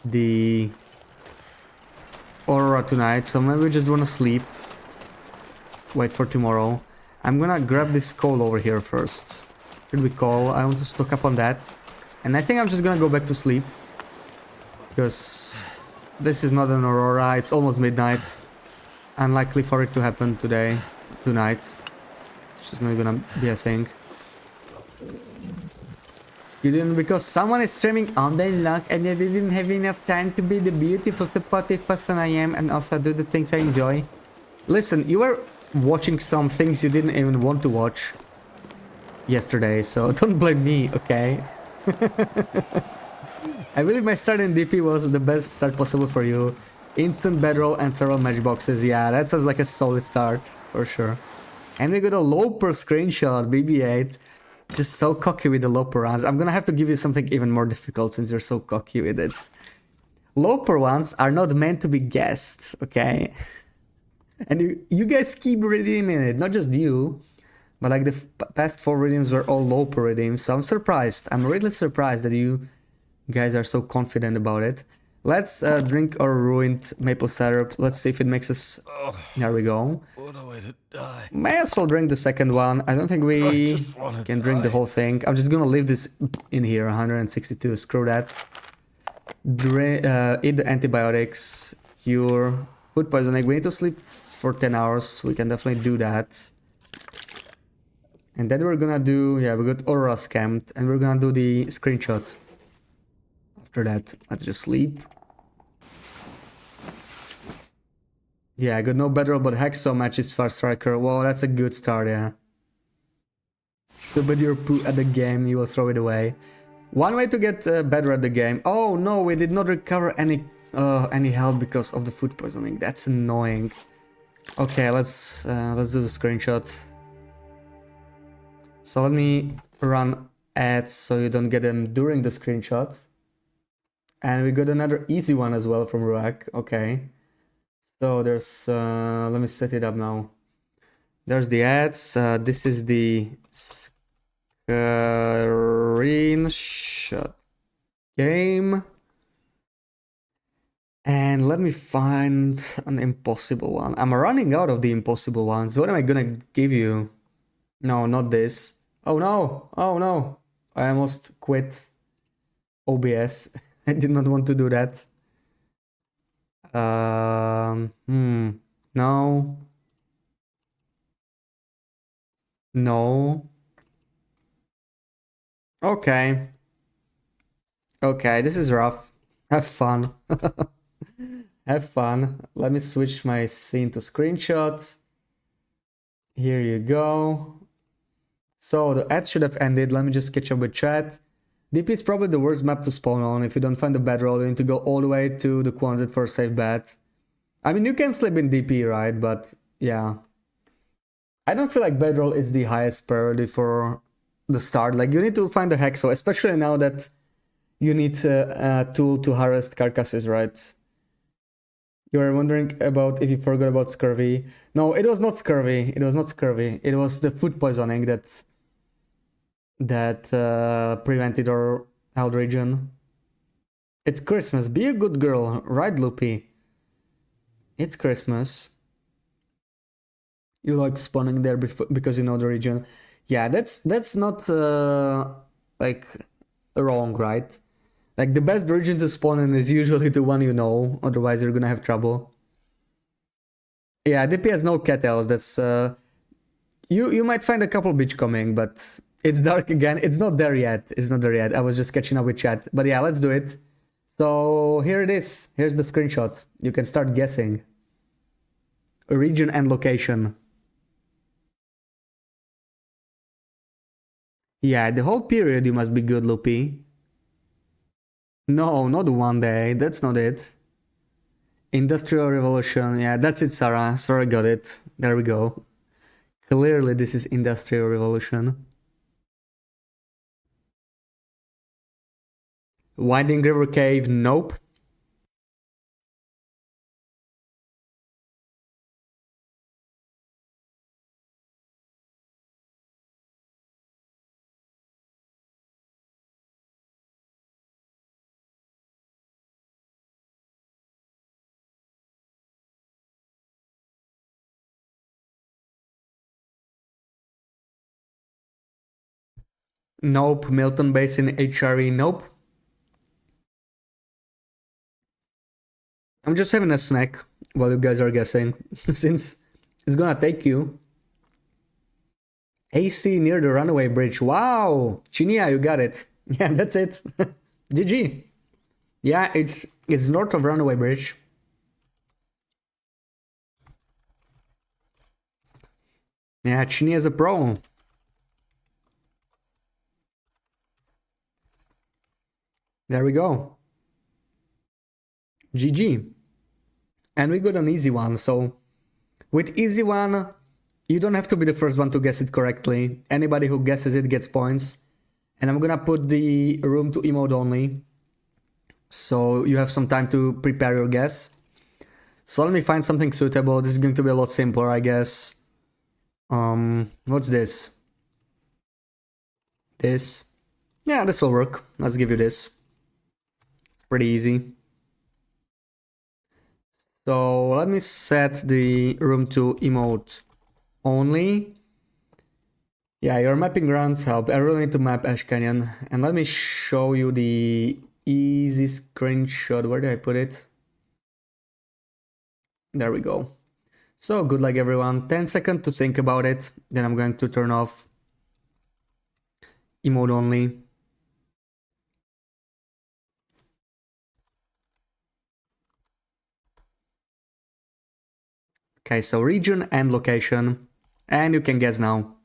the... aurora tonight, so maybe we just wanna sleep. Wait for tomorrow. I'm gonna grab this coal over here first. Should we call? I want to stock up on that. And I think I'm just gonna go back to sleep. Because this is not an aurora, it's almost midnight. Unlikely for it to happen tonight. It's just not gonna be a thing. You didn't, because someone is streaming all day long and I didn't have enough time to be the beautiful supportive person I am and also do the things I enjoy. Listen, you were watching some things you didn't even want to watch yesterday, so don't blame me, okay? I believe my start in DP was the best start possible for you. Instant bedroll and several matchboxes, yeah, that sounds like a solid start, for sure. And we got a Loper screenshot, BB8. Just so cocky with the Loper runs. I'm gonna have to give you something even more difficult since you're so cocky with it. Loper ones are not meant to be guessed, okay? And you guys keep redeeming it, not just you, but like the past 4 redeems were all Loper redeems, so I'm surprised. I'm really surprised that you guys are so confident about it. Let's drink our ruined maple syrup. Let's see if it makes us... There we go. What a way to die. May as well drink the second one. I don't think we can drink the whole thing. I'm just gonna leave this in here, 162. Screw that. Eat the antibiotics. Cure. Food poisoning. We need to sleep for 10 hours. We can definitely do that. And then we're gonna do... Yeah, we got Aurora scammed. And we're gonna do the screenshot. After that, let's just sleep. Yeah, I got no bedroll, but Hexo matches Fast Striker. Wow, that's a good start, yeah. Too bad you're poo at the game, you will throw it away. One way to get better at the game. Oh no, we did not recover any health because of the food poisoning. That's annoying. Okay, let's do the screenshot. So let me run ads so you don't get them during the screenshot. And we got another easy one as well from Ruak. Okay. So there's, let me set it up now. There's the ads. This is the screenshot game. And let me find an impossible one. I'm running out of the impossible ones. What am I gonna give you? No, not this. Oh no! Oh no! I almost quit OBS. I did not want to do that. No. No. Okay. Okay, this is rough. Have fun. Have fun. Let me switch my scene to screenshot. Here you go. So the ad should have ended. Let me just catch up with chat. DP is probably the worst map to spawn on. If you don't find the bedroll, you need to go all the way to the Quonset for a safe bet. I mean, you can sleep in DP, right? But yeah. I don't feel like bedroll is the highest priority for the start. Like, you need to find the Hexo, especially now that you need a tool to harvest carcasses, right? You are wondering about if you forgot about scurvy. No, it was not scurvy. It was not scurvy. It was the food poisoning that prevented our health region. It's Christmas. Be a good girl, right, Loopy? It's Christmas. You like spawning there because you know the region. Yeah, that's not like wrong, right? Like, the best region to spawn in is usually the one you know, otherwise you're gonna have trouble. Yeah, DP has no kettles. That's you might find a couple beach coming, but it's dark again. It's not there yet. It's not there yet. I was just catching up with chat. But yeah, let's do it. So here it is. Here's the screenshot. You can start guessing. Region and location. Yeah, the whole period you must be good, Loopy. No, not one day. That's not it. Industrial Revolution. Yeah, that's it, Sarah. Sarah got it. There we go. Clearly this is Industrial Revolution. Winding River Cave. Nope. Nope. Milton Basin HRE. Nope. I'm just having a snack while you guys are guessing, since it's gonna take you. AC near the runaway bridge. Wow! Chinia, you got it. Yeah, that's it. GG. Yeah, it's north of runaway bridge. Yeah, Chinia is a pro. There we go. GG. And we got an easy one, so with easy one, you don't have to be the first one to guess it correctly. Anybody who guesses it gets points. And I'm gonna put the room to emote only, so you have some time to prepare your guess. So let me find something suitable. This is going to be a lot simpler, I guess. What's this? This. Yeah, this will work. Let's give you this. It's pretty easy. So let me set the room to emote only. Yeah, your mapping rounds help. I really need to map Ash Canyon. And let me show you the easy screenshot. Where did I put it? There we go. So good luck everyone. 10 seconds to think about it. Then I'm going to turn off emote only. Okay, so region and location. And you can guess now.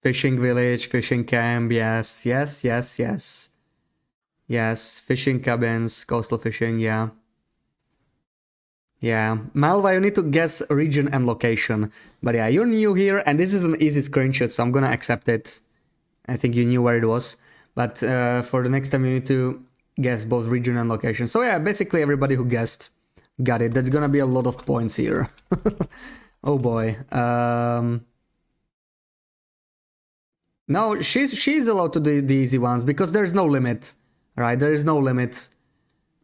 Fishing village, fishing camp, yes, yes, yes, yes. Yes, fishing cabins, coastal fishing, yeah. Yeah, Malva, you need to guess region and location. But yeah, you're new here, and this is an easy screenshot, so I'm gonna accept it. I think you knew where it was. But for the next time, you need to guess both region and location. So yeah, basically everybody who guessed got it. That's gonna be a lot of points here. Oh boy. No, she's allowed to do the easy ones because there's no limit, right? There is no limit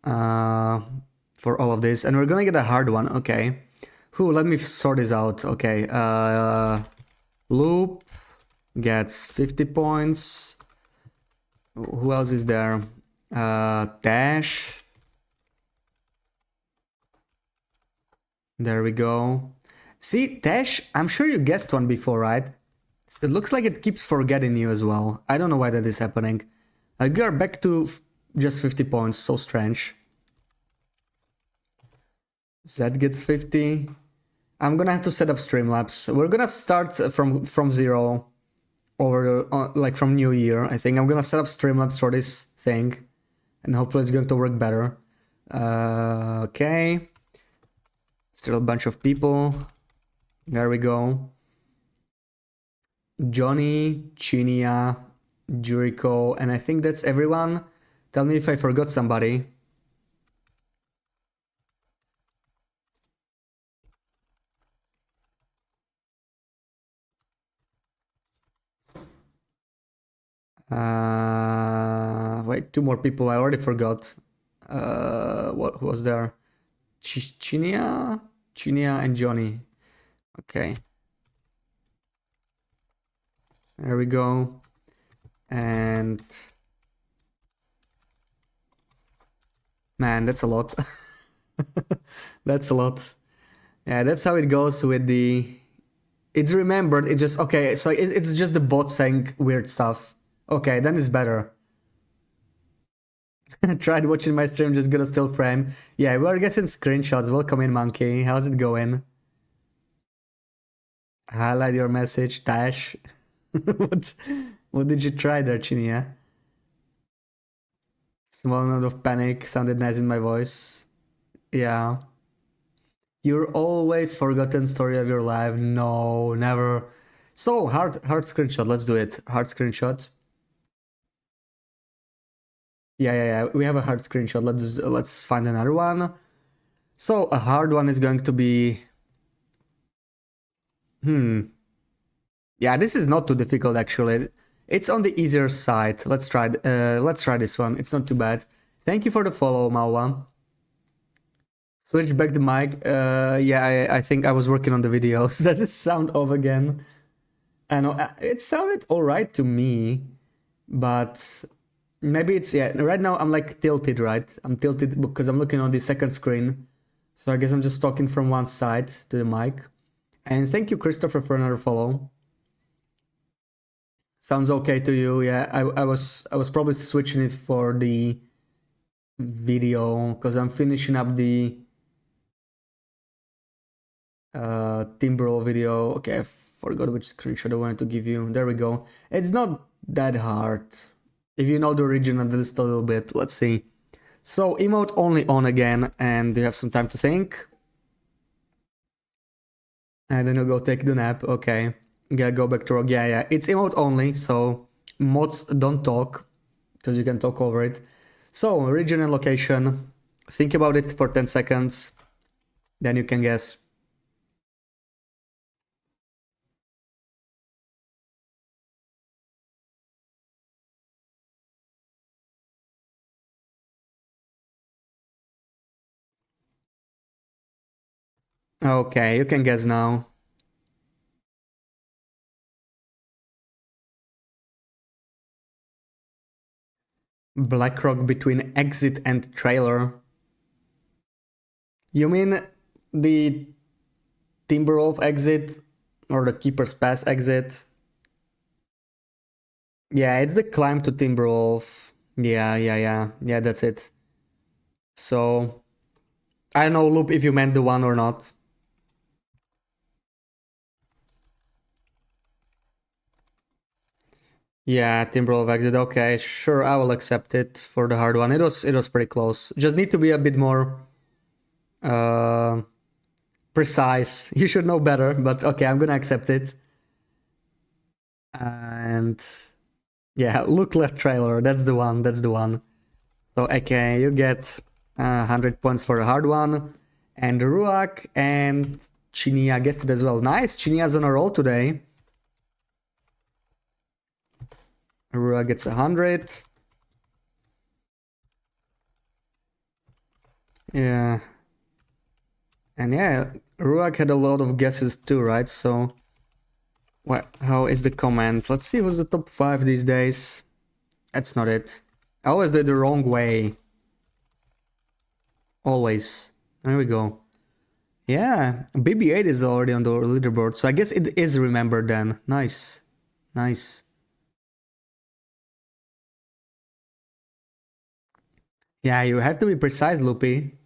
for all of this, and we're gonna get a hard one. Okay, let me sort this out. Okay, Loop gets 50 points. Who else is there? Dash. There we go. See, Dash, I'm sure you guessed one before, right? It looks like it keeps forgetting you as well. I don't know why that is happening. We are back to just 50 points, so strange. Zed gets 50. I'm gonna have to set up Streamlabs. We're gonna start from zero over like from New Year. I think I'm gonna set up Streamlabs for this thing, and hopefully it's going to work better. Okay, still a bunch of people. There we go. Johnny, Chinia, Jericho, and I think that's everyone. Tell me if I forgot somebody. Wait, two more people. I already forgot. Who was there? Chinia and Johnny. Okay. There we go. And man, that's a lot. That's a lot. Yeah, that's how it goes with the. It's remembered. It just okay. So it's just the bot saying weird stuff. Okay, then it's better. Tried watching my stream, just got a still frame. Yeah, we're getting screenshots. Welcome in, monkey. How's it going? Highlight your message, Dash. what did you try there, Chinia? Small note of panic sounded nice in my voice. Yeah. Your always forgotten story of your life. No, never. So hard screenshot. Let's do it. Hard screenshot. Yeah. We have a hard screenshot. Let's find another one. So a hard one is going to be. Yeah, this is not too difficult actually. It's on the easier side. Let's try this one. It's not too bad. Thank you for the follow, Mawa. Switch back the mic. Yeah, I think I was working on the videos. Does it sound off again? I know it sounded alright to me, but maybe it's yeah. Right now I'm like tilted, right? I'm tilted because I'm looking on the second screen, so I guess I'm just talking from one side to the mic. And thank you, Christopher, for another follow. Sounds okay to you? Yeah, I was probably switching it for the video because I'm finishing up the Timberwolf video. Okay, I forgot which screenshot I wanted to give you. There we go. It's not that hard if you know the origin of this a little bit. Let's see. So emote only on again, and you have some time to think. And then you'll go take the nap. Okay. Gotta go back to rock. Yeah. It's emote only, so mods don't talk. because you can talk over it. So, region and location. Think about it for 10 seconds. Then you can guess. Okay, you can guess now. Blackrock between exit and trailer. You mean the Timberwolf exit or the Keeper's Pass exit? Yeah, it's the climb to Timberwolf. Yeah, that's it. So, I don't know, Loop, if you meant the one or not. Yeah, Timberwolf exit. Okay, sure, I will accept it for the hard one. It was pretty close. Just need to be a bit more precise. You should know better, but okay, I'm gonna accept it. And yeah, look left trailer. That's the one. That's the one. So okay, you get 100 points for the hard one, and Ruak and Chinia guessed it as well. Nice, Chinia's on a roll today. Ruak gets 100. Yeah. And yeah, Ruak had a lot of guesses too, right? So, how is the comment? Let's see who's the top 5 these days. That's not it. I always do it the wrong way. Always. There we go. Yeah, BB8 is already on the leaderboard, so I guess it is remembered then. Nice. Nice. Yeah, you have to be precise, Loopy.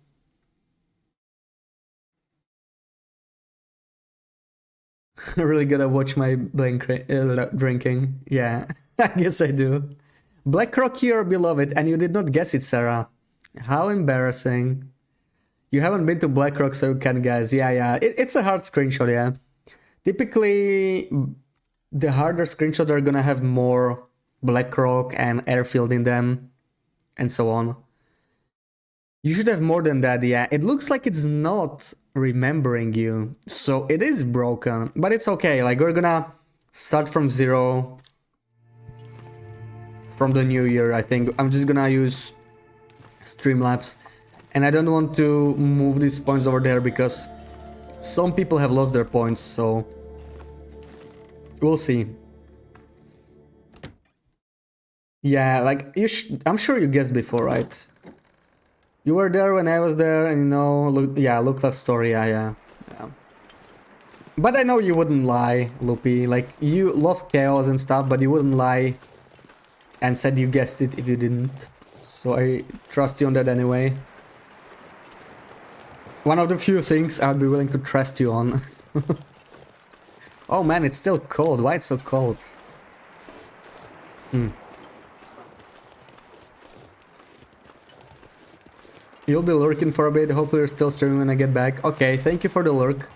Really gotta watch my drinking. Yeah, I guess I do. Blackrock, you're beloved, and you did not guess it, Sarah. How embarrassing. You haven't been to Blackrock, so you can guess. Yeah. It's a hard screenshot, yeah. Typically, the harder screenshots are gonna have more Blackrock and airfield in them, and so on. You should have more than that, yeah. It looks like it's not remembering you, so it is broken, but it's okay. Like, we're gonna start from 0 from the new year, I think. I'm just gonna use Streamlabs, and I don't want to move these points over there because some people have lost their points, so we'll see. Yeah, like, I'm sure you guessed before, right? You were there when I was there, and look left story, yeah. But I know you wouldn't lie, Loopy. Like, you love chaos and stuff, but you wouldn't lie and said you guessed it if you didn't. So I trust you on that anyway. One of the few things I'd be willing to trust you on. Oh man, it's still cold. Why it's so cold? You'll be lurking for a bit. Hopefully you're still streaming when I get back. Okay, thank you for the lurk.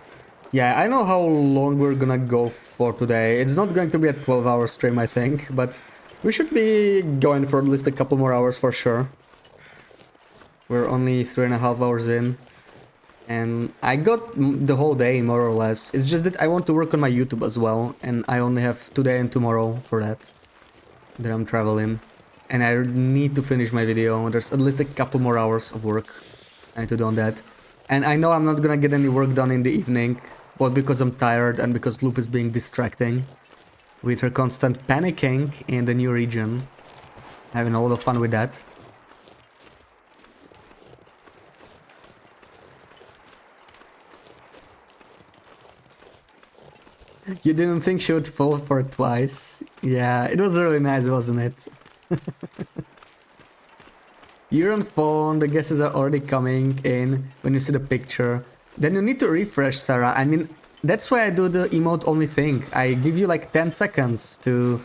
Yeah, I know how long we're gonna go for today. It's not going to be a 12-hour stream, I think, but we should be going for at least a couple more hours for sure. We're only 3.5 hours in. And I got the whole day, more or less. It's just that I want to work on my YouTube as well, and I only have today and tomorrow for that. That I'm traveling. And I need to finish my video. There's at least a couple more hours of work I need to do on that. And I know I'm not gonna get any work done in the evening, both because I'm tired and because Loop is being distracting with her constant panicking in the new region. Having a lot of fun with that. You didn't think she would fall for it twice? Yeah, it was really nice, wasn't it? You're on phone, the guesses are already coming in when you see the picture. Then you need to refresh, Sarah. I mean, that's why I do the emote only thing. I give you like 10 seconds to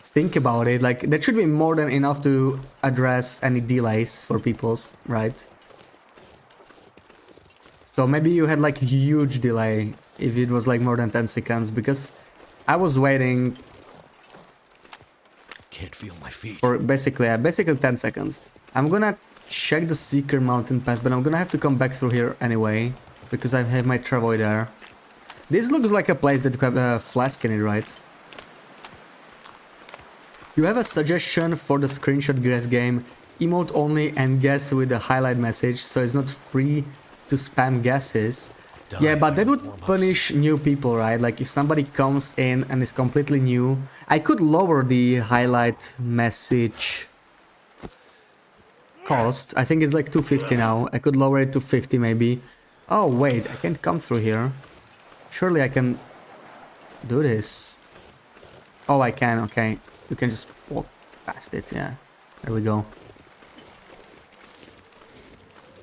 think about it. Like, that should be more than enough to address any delays for people's, right? So maybe you had like huge delay if it was like more than 10 seconds, because I was waiting. Can't feel my feet. for basically 10 seconds. I'm gonna check the Seeker Mountain Pass, but I'm gonna have to come back through here anyway, because I have my travoy there. This looks like a place that could have a flask in it, right? You have a suggestion for the screenshot guess game, emote only and guess with a highlight message, so it's not free to spam guesses. Yeah, but that would punish new people, right? Like if somebody comes in and is completely new, I could lower the highlight message cost. I think it's like 250 now. I could lower it to 50 maybe. Oh wait, I can't come through here. Surely I can do this. Oh, I can, okay. You can just walk past it, yeah. There we go.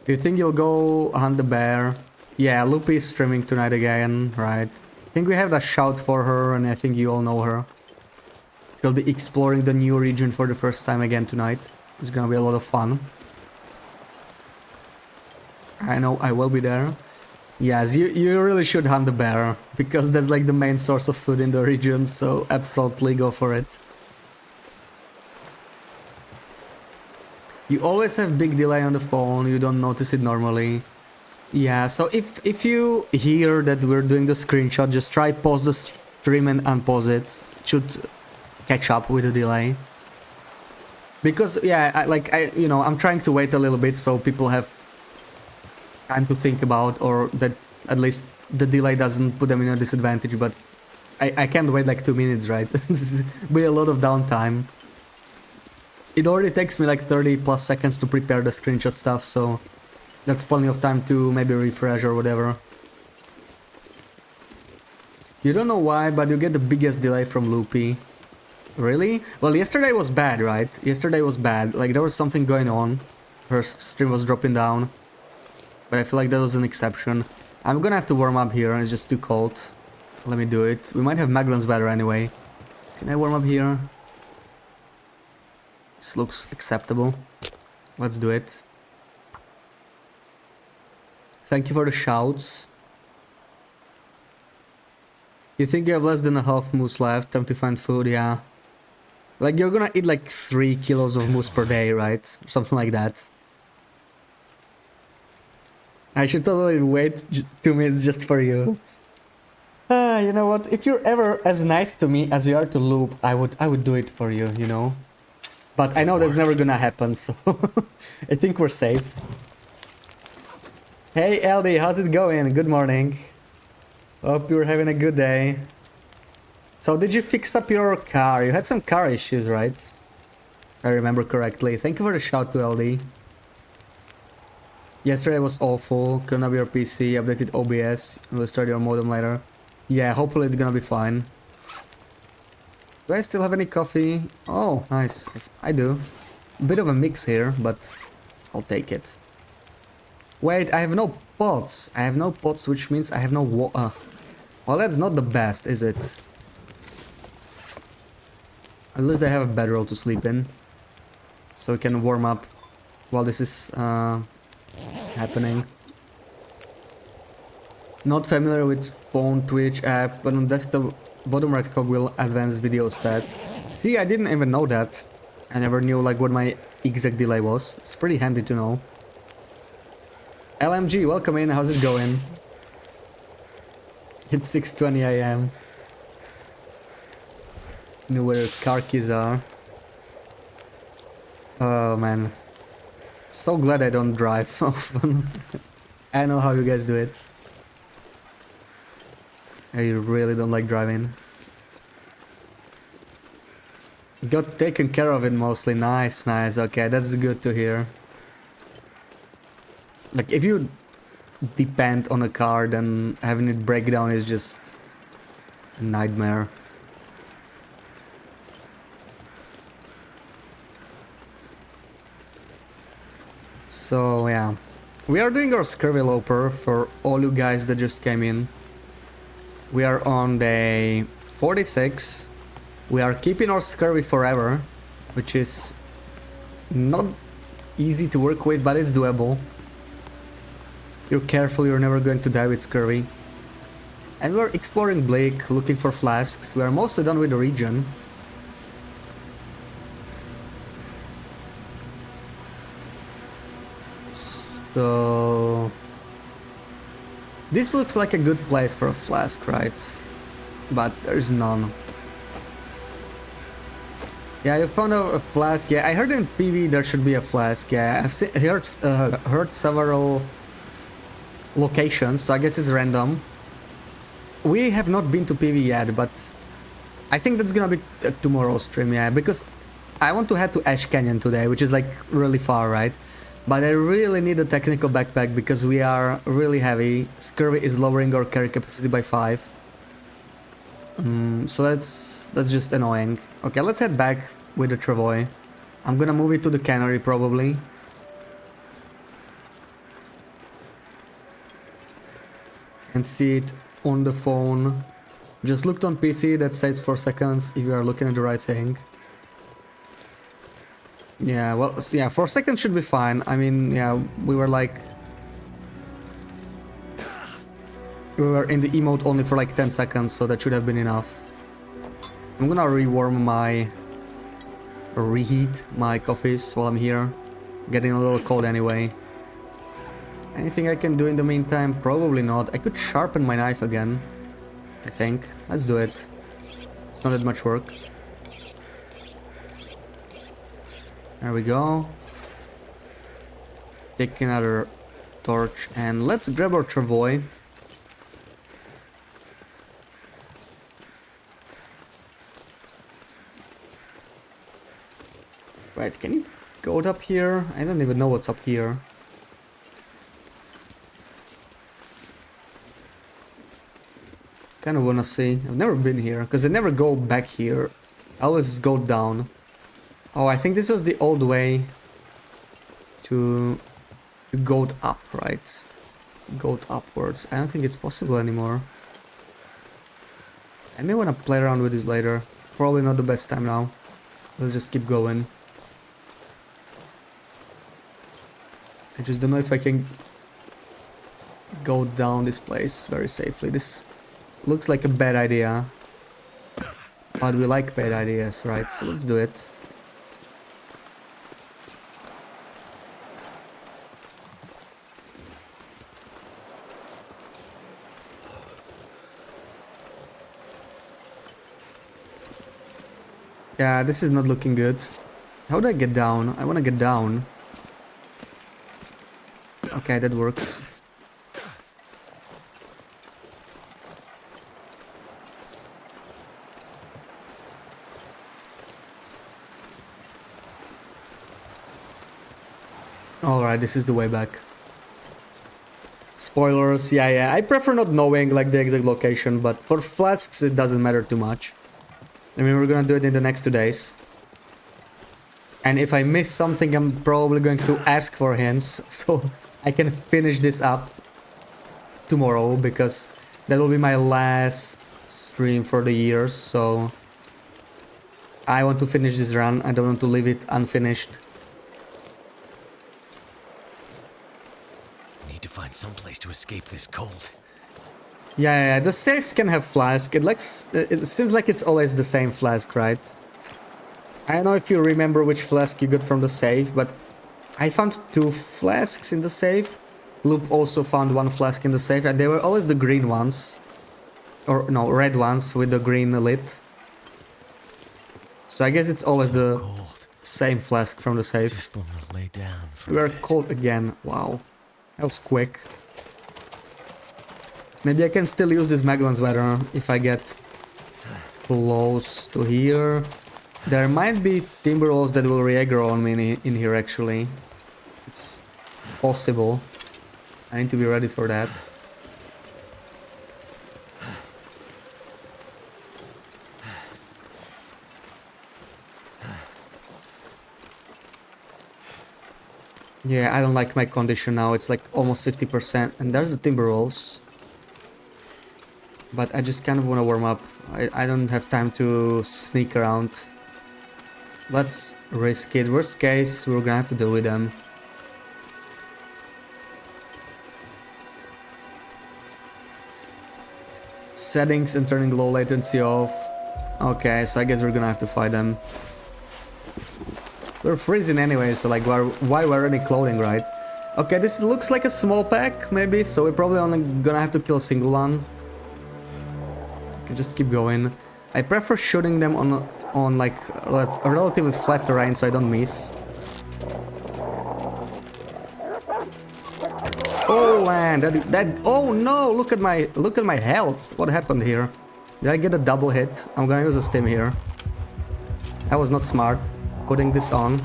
Do you think you'll go hunt the bear? Yeah, Loopy is streaming tonight again, right? I think we have a shout for her, and I think you all know her. She'll be exploring the new region for the first time again tonight. It's gonna be a lot of fun. I know I will be there. Yes, you really should hunt the bear, because that's like the main source of food in the region, so absolutely go for it. You always have big delay on the phone, you don't notice it normally. Yeah, so if you hear that we're doing the screenshot, just try pause the stream and unpause it. It should catch up with the delay. Because yeah, I'm trying to wait a little bit so people have time to think about, or that at least the delay doesn't put them in a disadvantage, but I can't wait like 2 minutes, right? This will be a lot of downtime. It already takes me like 30 plus seconds to prepare the screenshot stuff, so that's plenty of time to maybe refresh or whatever. You don't know why, but you get the biggest delay from Loopy. Really? Well, yesterday was bad, right? Yesterday was bad. Like, there was something going on. Her stream was dropping down. But I feel like that was an exception. I'm gonna have to warm up here, it's just too cold. Let me do it. We might have Maglans weather anyway. Can I warm up here? This looks acceptable. Let's do it. Thank you for the shouts. You think you have less than a half moose left? Time to find food, yeah. Like, you're gonna eat like 3 kilos of moose per day, right? Something like that. I should totally wait 2 minutes just for you. You know what? If you're ever as nice to me as you are to Loop, I would do it for you, you know? But I know that's never gonna happen, so I think we're safe. Hey LD, how's it going? Good morning. Hope you're having a good day. So did you fix up your car? You had some car issues, right? If I remember correctly. Thank you for the shout to LD. Yesterday was awful. Couldn't have your PC, updated OBS, and we'll start your modem later. Yeah, hopefully it's gonna be fine. Do I still have any coffee? Oh, nice. I do. A bit of a mix here, but I'll take it. Wait, I have no pots. I have no pots, which means I have no water. Well, that's not the best, is it? At least I have a bedroll to sleep in. So we can warm up while this is happening. Not familiar with phone Twitch app, but on desktop bottom right cogwheel advanced video stats. See, I didn't even know that. I never knew like what my exact delay was. It's pretty handy to know. LMG, welcome in, how's it going? It's 6:20 AM. Know where car keys are. Oh man. So glad I don't drive often. I know how you guys do it. I really don't like driving. Got taken care of it mostly. Nice, nice. Okay, that's good to hear. Like, if you depend on a car, then having it break down is just a nightmare. So, yeah. We are doing our Scurvyloper for all you guys that just came in. We are on day 46. We are keeping our scurvy forever, which is not easy to work with, but it's doable. You're careful, you're never going to die with scurvy. And we're exploring Blake, looking for flasks. We are mostly done with the region. So this looks like a good place for a flask, right? But there's none. Yeah, you found a flask. Yeah, I heard in PV there should be a flask. Yeah, heard several locations, so I guess it's random. We have not been to PV yet, but I think that's gonna be tomorrow's stream, yeah, because I want to head to Ash Canyon today, which is like really far, right? But I really need a technical backpack because we are really heavy. Scurvy is lowering our carry capacity by 5. So that's just annoying. Okay, let's head back with the travoy. I'm gonna move it to the cannery probably. And see it on the phone. Just looked on PC, that says 4 seconds if you are looking at the right thing. Yeah, well, yeah, 4 seconds should be fine. I mean, yeah, we were in the emote only for like 10 seconds, so that should have been enough. I'm gonna reheat my coffees while I'm here. Getting a little cold anyway. Anything I can do in the meantime? Probably not. I could sharpen my knife again, I think. Let's do it. It's not that much work. There we go. Take another torch and let's grab our travoy. Right, can you go up here? I don't even know what's up here. Kind of wanna see. I've never been here, because I never go back here. I always go down. Oh, I think this was the old way to go up, right? Go upwards. I don't think it's possible anymore. I may wanna play around with this later. Probably not the best time now. Let's just keep going. I just don't know if I can go down this place very safely. This looks like a bad idea. But we like bad ideas, right? So let's do it. Yeah, this is not looking good. How do I get down? I want to get down. Okay, that works. Alright, this is the way back. Spoilers, yeah, I prefer not knowing like the exact location, but for flasks it doesn't matter too much. I mean, we're gonna do it in the next 2 days. And if I miss something, I'm probably going to ask for hints, so I can finish this up tomorrow, because that will be my last stream for the year, so I want to finish this run. I don't want to leave it unfinished. Need to find some place to escape this cold. Yeah, the safes can have flask. It seems like it's always the same flask, right? I don't know if you remember which flask you got from the safe, but I found 2 flasks in the safe. Loop also found 1 flask in the safe, and they were always the green ones. Or no, red ones with the green lid. So I guess it's always the same flask from the safe. Just want to lay down for We a are bit. cold again. Wow. That was quick. Maybe I can still use this Magellan sweater if I get close to here. There might be timber wolves that will re-aggro on me in here actually. It's possible. I need to be ready for that. Yeah, I don't like my condition now. It's like almost 50%. And there's the timber wolves. But I just kind of want to warm up. I don't have time to sneak around. Let's risk it. Worst case, we're gonna have to deal with them. Settings and turning low latency off. Okay, so I guess we're gonna have to fight them. We're freezing anyway, so like why wear any clothing, right? Okay, this looks like a small pack, maybe, so we're probably only gonna have to kill a single one. Okay, just keep going. I prefer shooting them on like a relatively flat terrain so I don't miss. Oh man, that oh no, look at my health. What happened here? Did I get a double hit? I'm gonna use a stim here. That was not smart, putting this on.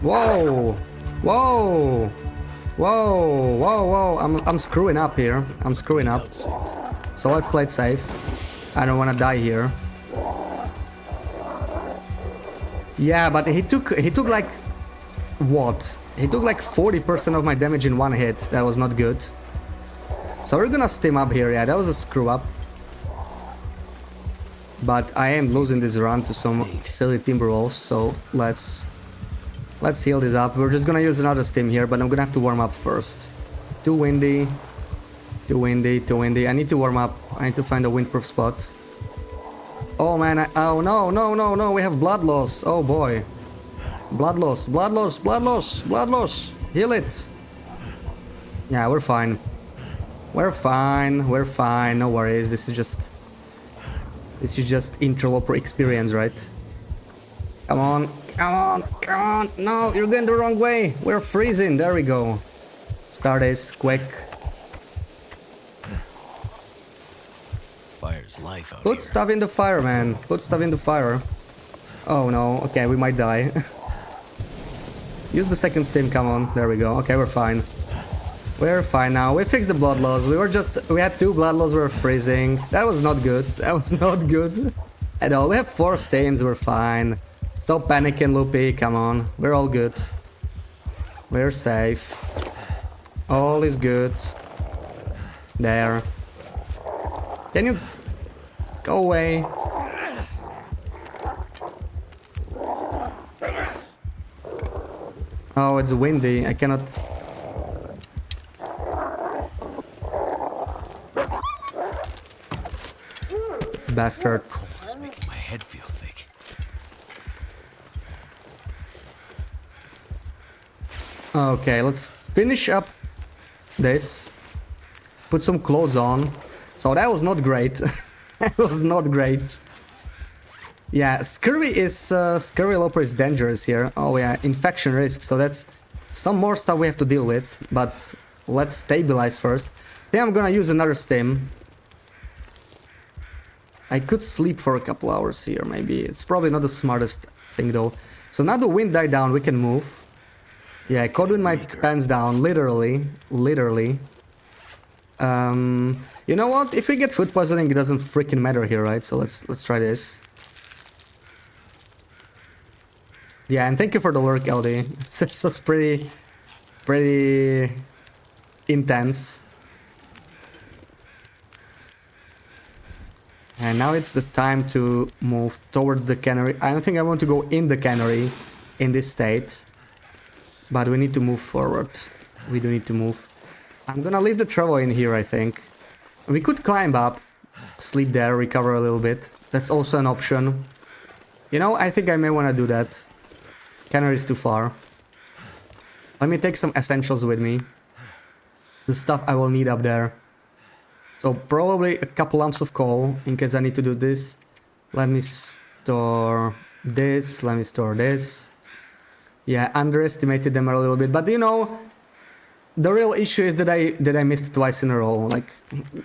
Whoa! Whoa! Whoa! Whoa! Whoa! I'm screwing up here. I'm screwing up. So let's play it safe. I don't want to die here. Yeah, but he took like what? He took like 40% of my damage in one hit. That was not good. So we're gonna stim up here. Yeah, that was a screw up. But I am losing this run to some silly Timberwolves, so let's heal this up. We're just gonna use another stim here, but I'm gonna have to warm up first. Too windy. Too windy, too windy. I need to warm up. I need to find a windproof spot. Oh man, oh no, no, no, no, we have blood loss. Oh boy. Blood loss, blood loss, blood loss, blood loss. Heal it. Yeah, we're fine. We're fine, we're fine. No worries. This is just interloper experience, right? Come on, come on, come on. No, you're going the wrong way. We're freezing. There we go. Start this quick. Fire's life out Put here. stuff in the fire, man. Put stuff in the fire. Oh no. Okay, we might die. Use the second stim. Come on. There we go. Okay, we're fine. We're fine now. We fixed the blood loss. We had 2 blood loss. We were freezing. That was not good. That was not good at all. We have 4 stims. We're fine. Stop panicking, Loopy. Come on. We're all good. We're safe. All is good. There. Can you go away? Oh, it's windy. I cannot... Bastard. It's making my head feel thick. Okay, let's finish up this. Put some clothes on. So that was not great. That was not great. Yeah, Scurvyloper is dangerous here. Oh yeah, infection risk. So that's some more stuff we have to deal with. But let's stabilize first. Then I'm gonna use another stim. I could sleep for a couple hours here, maybe. It's probably not the smartest thing though. So now the wind died down, we can move. Yeah, I caught with my pants down, literally. Literally. You know what? If we get food poisoning, it doesn't freaking matter here, right? So let's try this. Yeah, and thank you for the lurk, LD. This was pretty intense. And now it's the time to move towards the cannery. I don't think I want to go in the cannery in this state. But we need to move forward. We do need to move. I'm gonna leave the travel in here, I think. We could climb up, sleep there, recover a little bit. That's also an option. You know, I think I may want to do that. Cannery is too far. Let me take some essentials with me. The stuff I will need up there. So probably a couple lumps of coal in case I need to do this. Let me store this. Let me store this. Yeah, underestimated them a little bit, but you know, the real issue is that I missed twice in a row. Like,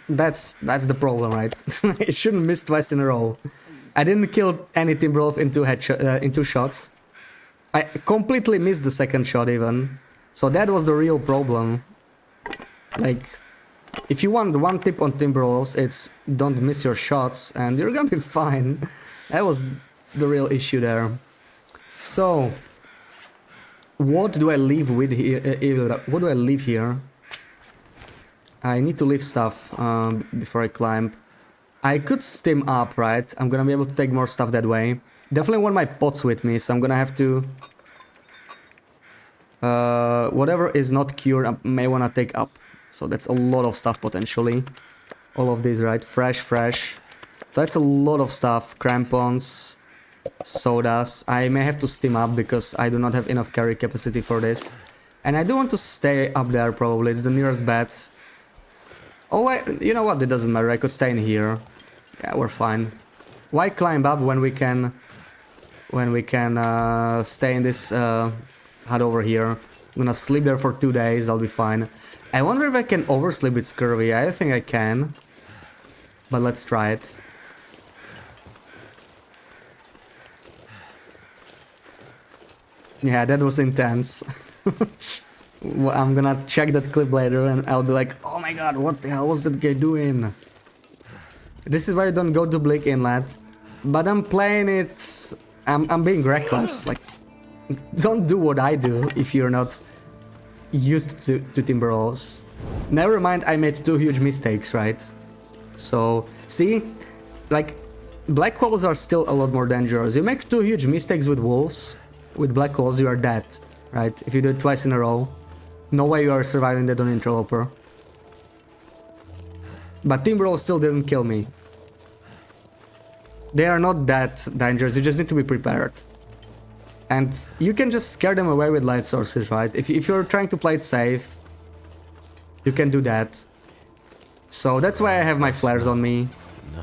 that's the problem, right? I shouldn't miss twice in a row. I didn't kill any Timberwolf in 2 shots. I completely missed the second shot even. So that was the real problem. Like, if you want one tip on Timberwolves, it's don't miss your shots and you're gonna be fine. That was the real issue there. So, what do I leave with here? What do I leave here? I need to leave stuff before I climb. I could stim up, right? I'm gonna be able to take more stuff that way. Definitely want my pots with me, so I'm gonna have to... whatever is not cured, I may wanna take up. So that's a lot of stuff potentially. All of these, right? Fresh. So that's a lot of stuff. Crampons. sodas. I may have to steam up because I do not have enough carry capacity for this. And I do want to stay up there probably, it's the nearest bed. Oh wait, you know what, it doesn't matter, I could stay in here. Yeah, we're fine. Why climb up when we can stay in this hut over here? I'm gonna sleep there for 2 days, I'll be fine. I wonder if I can oversleep with scurvy. I think I can. But let's try it. Yeah, that was intense. Well, I'm gonna check that clip later and I'll be like, oh my god, what the hell was that guy doing? This is why I don't go to Bleak Inlet. But I'm playing it... I'm being reckless. Like, don't do what I do if you're not used to timber rolls. Never mind, I made 2 huge mistakes, right? So, see? Like, black holes are still a lot more dangerous. You make 2 huge mistakes with wolves, with black holes you are dead, right? If you do it twice in a row. No way you are surviving that on Interloper. But timber rolls still didn't kill me. They are not that dangerous, you just need to be prepared. And you can just scare them away with light sources, right? If you're trying to play it safe, you can do that. So that's why I have my flares on me.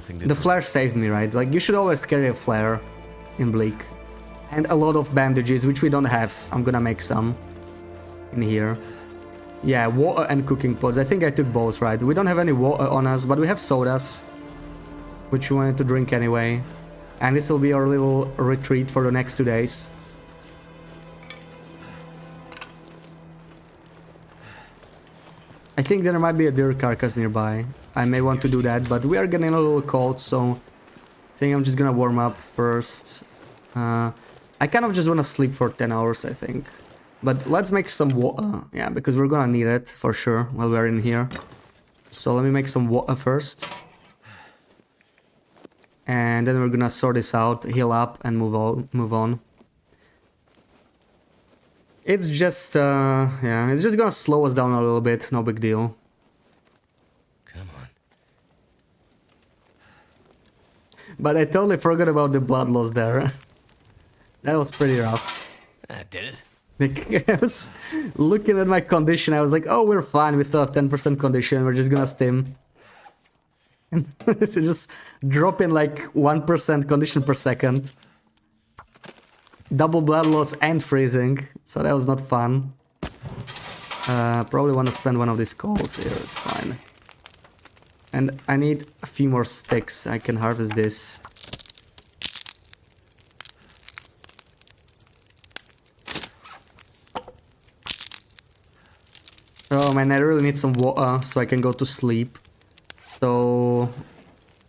The flare saved me, right? Like, you should always carry a flare in Bleak. And a lot of bandages, which we don't have. I'm gonna make some in here. Yeah, water and cooking pots. I think I took both, right? We don't have any water on us, but we have sodas, which we wanted to drink anyway. And this will be our little retreat for the next 2 days. I think there might be a deer carcass nearby. I may want to do that, but we are getting a little cold, so I think I'm just gonna warm up first. I kind of just want to sleep for 10 hours, I think. But let's make some water, yeah, because we're gonna need it for sure while we're in here. So let me make some water first. And then we're gonna sort this out, heal up, and move on. It's just, yeah, it's just gonna slow us down a little bit, no big deal. Come on. But I totally forgot about the blood loss there. That was pretty rough. That did it. Like, I was looking at my condition, I was like, oh, we're fine, we still have 10% condition, we're just gonna stim. And it's just dropping like 1% condition per second. Double blood loss and freezing, so that was not fun. Probably want to spend one of these coals here, it's fine. And I need a few more sticks, I can harvest this. Oh man, I really need some water so I can go to sleep. So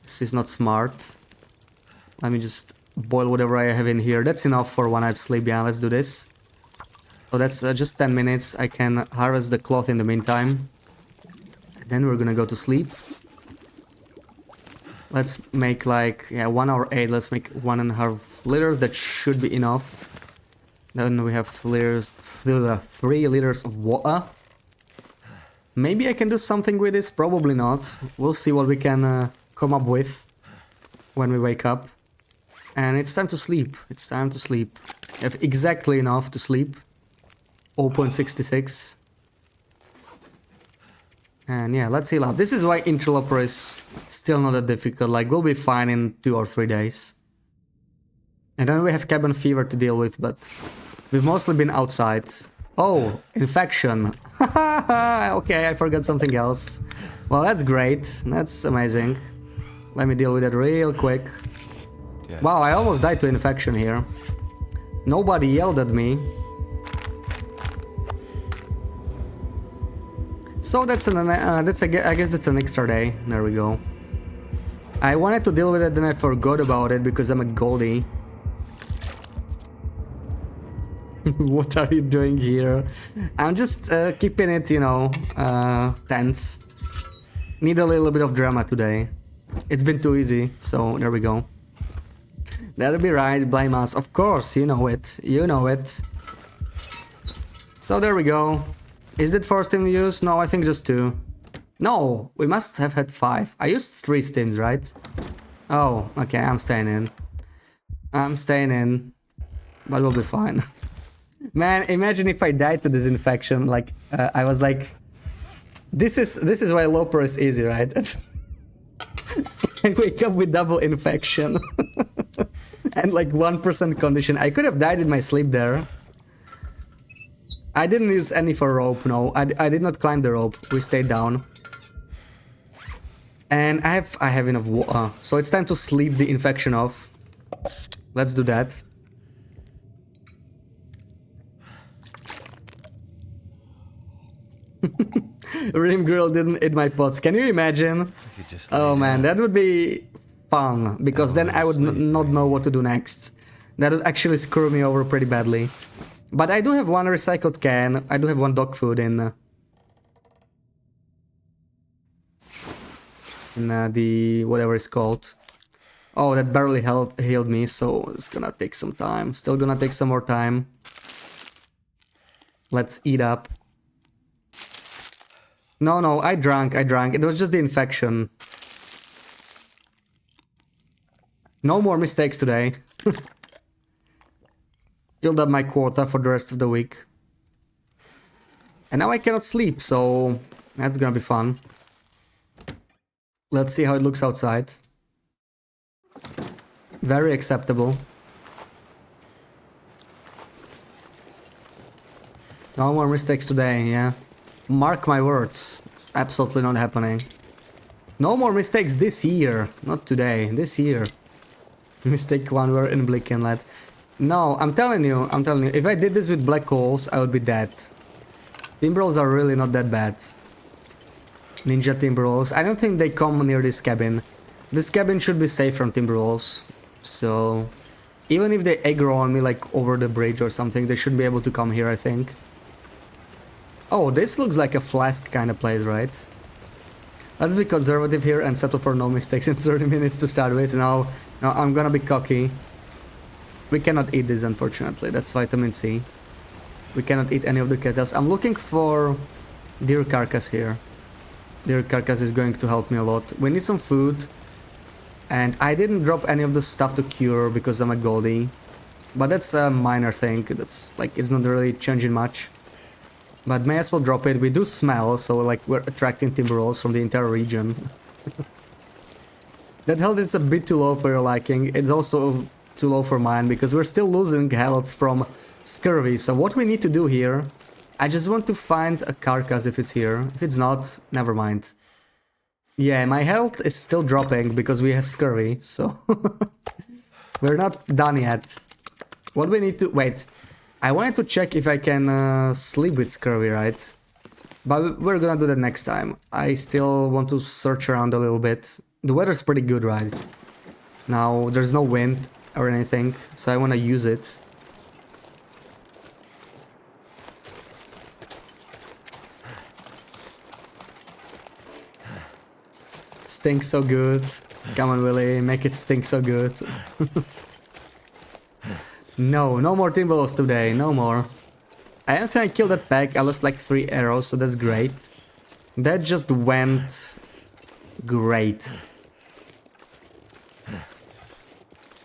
this is not smart. Let me just boil whatever I have in here. That's enough for 1 night's sleep. Yeah, let's do this. So that's just 10 minutes. I can harvest the cloth in the meantime. And then we're gonna go to sleep. Let's make like, yeah, 1 hour 8. Let's make 1.5 liters. That should be enough. Then we have 3 liters of water. Maybe I can do something with this, probably not. We'll see what we can come up with when we wake up. And it's time to sleep. It's time to sleep. I have exactly enough to sleep. 0.66. And yeah, let's heal up. This is why Interloper is still not that difficult. Like, we'll be fine in 2 or 3 days. And then we have cabin fever to deal with, but we've mostly been outside. Oh, infection. Okay, I forgot something else. Well, that's great. That's amazing. Let me deal with it real quick. Yeah. Wow, I almost died to infection here. Nobody yelled at me. So that's I guess that's an extra day. There we go. I wanted to deal with it, then I forgot about it because I'm a Goldie. What are you doing here? I'm just keeping it, you know, tense. Need a little bit of drama today. It's been too easy, so there we go. That'll be right, blame us. Of course, you know it. You know it. So there we go. Is it 4 stim use? No, I think just 2. No, we must have had 5. I used 3 stims, right? Oh, okay, I'm staying in. I'm staying in, but we'll be fine. Man, imagine if I died to this infection. Like, I was like, this is why Loper is easy, right? I wake up with double infection and like 1% condition. I could have died in my sleep there. I didn't use any for rope. No, I did not climb the rope. We stayed down. And I have enough water, so it's time to sleep the infection off. Let's do that. Rim Grill didn't eat my pots. Can you imagine? Oh man, that would be fun, because then I would not know what to do next. That would actually screw me over pretty badly. But I do have one recycled can. I do have one dog food in the whatever it's called. Oh, that barely healed me, so it's gonna take some time. Still gonna take some more time. Let's eat up. No, I drank. It was just the infection. No more mistakes today. Filled up my quota for the rest of the week. And now I cannot sleep, so that's gonna be fun. Let's see how it looks outside. Very acceptable. No more mistakes today, yeah. Mark my words, it's absolutely not happening. No more mistakes this year, not today, this year. Mistake one were in Blick Inlet. No, I'm telling you, if I did this with black holes, I would be dead. Timberwolves are really not that bad. Ninja Timberwolves, I don't think they come near this cabin. This cabin should be safe from Timberwolves. So, even if they aggro on me like over the bridge or something, they should be able to come here, I think. Oh, this looks like a flask kind of place, right? Let's be conservative here and settle for no mistakes in 30 minutes to start with. No, I'm gonna be cocky. We cannot eat this, unfortunately. That's vitamin C. We cannot eat any of the kettles. I'm looking for deer carcass here. Deer carcass is going to help me a lot. We need some food. And I didn't drop any of the stuff to cure because I'm a Goldie. But that's a minor thing. That's like, it's not really changing much. But may as well drop it. We do smell, so like we're attracting Timberwolves from the entire region. That health is a bit too low for your liking. It's also too low for mine, because we're still losing health from scurvy. So what we need to do here, I just want to find a carcass if it's here. If it's not, never mind. Yeah, my health is still dropping because we have scurvy, so we're not done yet. What we need to... Wait, I wanted to check if I can sleep with scurvy, right? But we're gonna do that next time. I still want to search around a little bit. The weather's pretty good, right? Now, there's no wind or anything, so I want to use it. Stinks so good. Come on, Willy, make it stink so good. No more Timberwolves today, no more. I don't think I killed that pack. I lost like 3 arrows, so that's great. That just went great.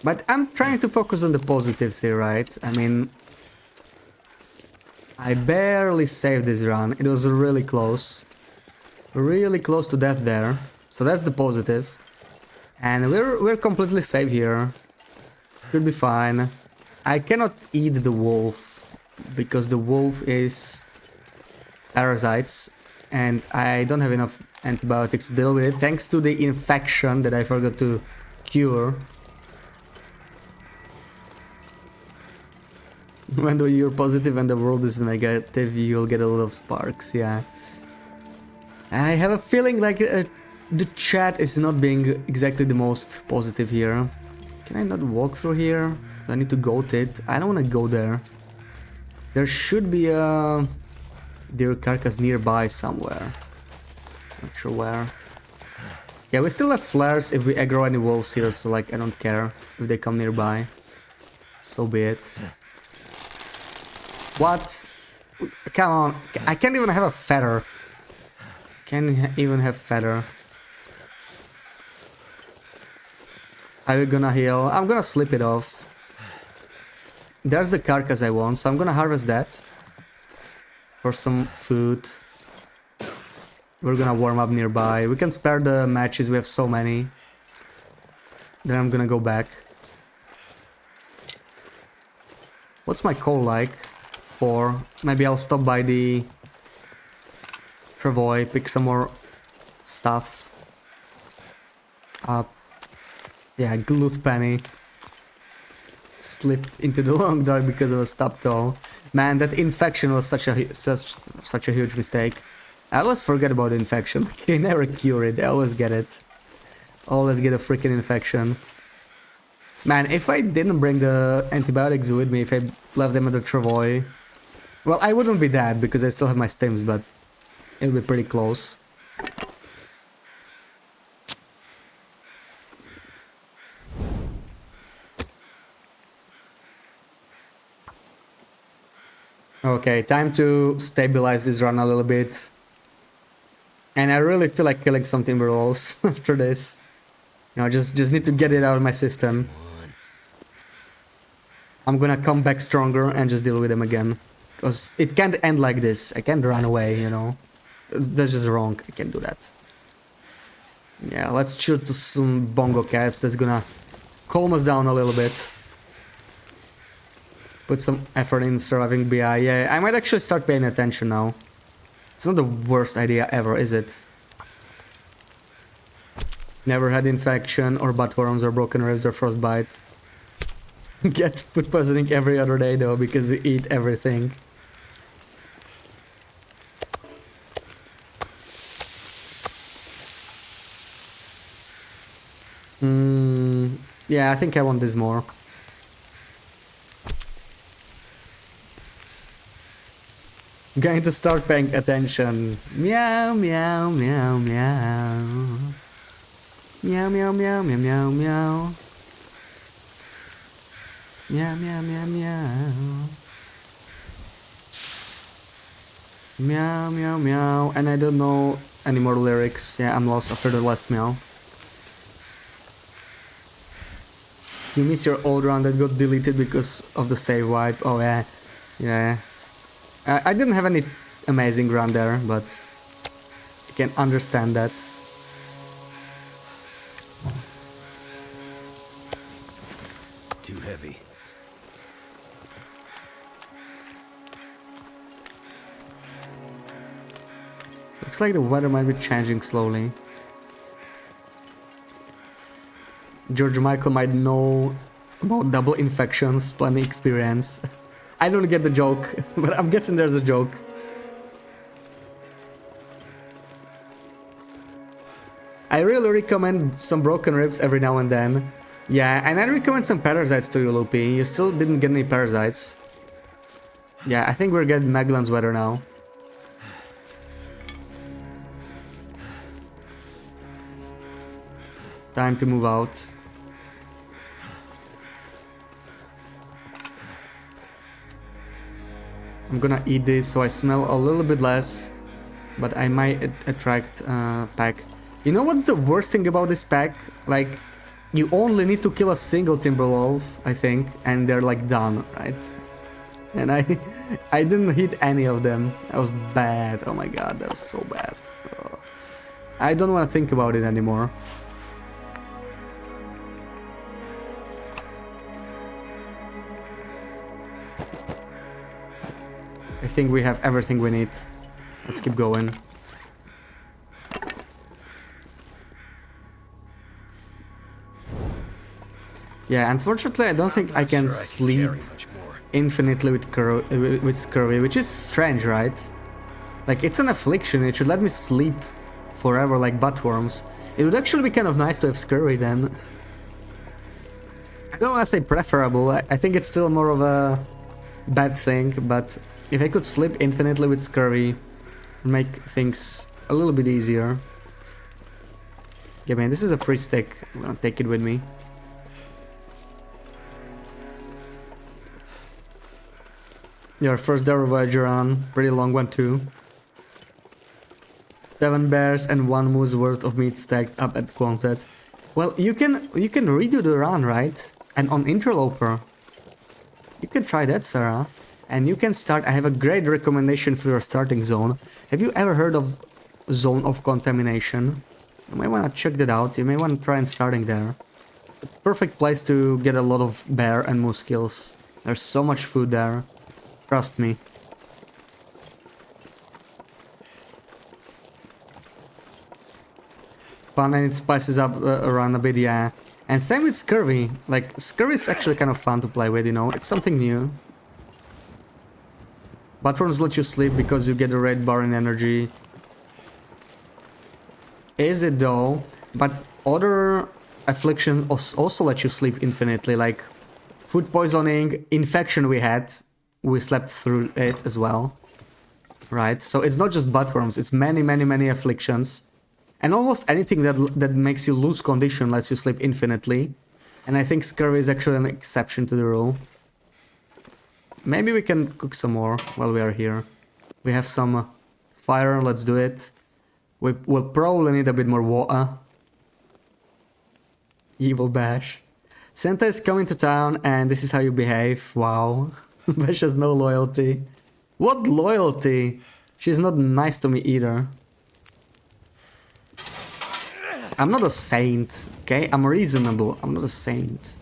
But I'm trying to focus on the positives here, right? I mean, I barely saved this run. It was really close. Really close to death there. So that's the positive. And we're completely safe here. Should be fine. I cannot eat the wolf because the wolf is parasites and I don't have enough antibiotics to deal with it, thanks to the infection that I forgot to cure. When you're positive and the world is negative, you'll get a lot of sparks, yeah. I have a feeling like the chat is not being exactly the most positive here. Can I not walk through here? Do I need to goat it? I don't want to go there. There should be a deer carcass nearby somewhere. Not sure where. Yeah, we still have flares if we aggro any wolves here, so like I don't care if they come nearby. So be it. What? Come on, I can't even have a feather. Can't even have feather. Are we gonna heal? I'm gonna slip it off. there's the carcass I want, so I'm gonna harvest that for some food. We're gonna warm up nearby. We can spare the matches, we have so many. Then I'm gonna go back. What's my coal like? 4. Maybe I'll stop by the Travoy, pick some more stuff up. Yeah, glut penny. Slipped into the long dark because of a stub toe. Man, that infection was such a huge mistake. I always forget about infection. I never cure it. I always get it. Always get a freaking infection. Man, if I didn't bring the antibiotics with me, if I left them at the Travoy, well, I wouldn't be dead because I still have my stims, but it'll be pretty close. Okay, time to stabilize this run a little bit. And I really feel like killing some timber wolves after this. You know, just need to get it out of my system. I'm gonna come back stronger and just deal with them again. Because it can't end like this. I can't run away, you know. That's just wrong. I can't do that. Yeah, let's shoot some bongo cats. That's gonna calm us down a little bit. Put some effort in surviving BI. Yeah, I might actually start paying attention now. It's not the worst idea ever, is it? Never had infection or buttworms or broken ribs or frostbite. Get food poisoning every other day though, because we eat everything. Yeah, I think I want this more. I'm going to start paying attention. Meow, meow, meow, meow. Meow, meow, meow, meow, meow, meow. Meow, meow, meow, meow. Meow, meow, meow. And I don't know any more lyrics. Yeah, I'm lost after the last meow. You miss your old run that got deleted because of the save wipe. Oh yeah. Yeah. I didn't have any amazing run there, but I can understand that. Too heavy. Looks like the weather might be changing slowly. George Michael might know about double infections, plenty experience. I don't get the joke, but I'm guessing there's a joke. I really recommend some broken ribs every now and then. Yeah, and I recommend some parasites to you, Loopy. You still didn't get any parasites. Yeah, I think we're getting Magellan's weather now. Time to move out. I'm gonna eat this so I smell a little bit less, but I might attract pack. You know what's the worst thing about this pack? Like, you only need to kill a single Timberwolf, I think, and they're like done, right? And I didn't hit any of them. That was bad. Oh my god, that was so bad. I don't want to think about it anymore. I think we have everything we need. Let's keep going. Yeah, unfortunately I don't think I can sleep infinitely with scurvy, which is strange, right? Like, it's an affliction, it should let me sleep forever like buttworms. It would actually be kind of nice to have scurvy then. I don't want to say preferable, I think it's still more of a bad thing, but if I could sleep infinitely with scurvy, it would make things a little bit easier. Yeah man, this is a free stick, I'm gonna take it with me. Your first Daryl Voyager run, pretty long one too. 7 bears and 1 moose worth of meat stacked up at Quonset. Well, you can redo the run, right? And on Interloper. You can try that, Sarah. And you can start. I have a great recommendation for your starting zone. Have you ever heard of Zone of Contamination? You may want to check that out. You may want to try and starting there. It's a perfect place to get a lot of bear and moose kills. There's so much food there. Trust me. Fun, and it spices up around a bit, yeah. And same with Scurvy. Like, Scurvy is actually kind of fun to play with, you know. It's something new. Butterworms let you sleep because you get a red bar in energy. Is it though? But other afflictions also let you sleep infinitely, like food poisoning, infection we slept through it as well. Right, so it's not just butterworms, it's many afflictions. And almost anything that makes you lose condition lets you sleep infinitely. And I think scurvy is actually an exception to the rule. Maybe we can cook some more while we are here. We have some fire, let's do it. We'll probably need a bit more water. Evil Bash. Santa is coming to town and this is how you behave. Wow. Bash has no loyalty. What loyalty? She's not nice to me either. I'm not a saint, okay? I'm reasonable. I'm not a saint.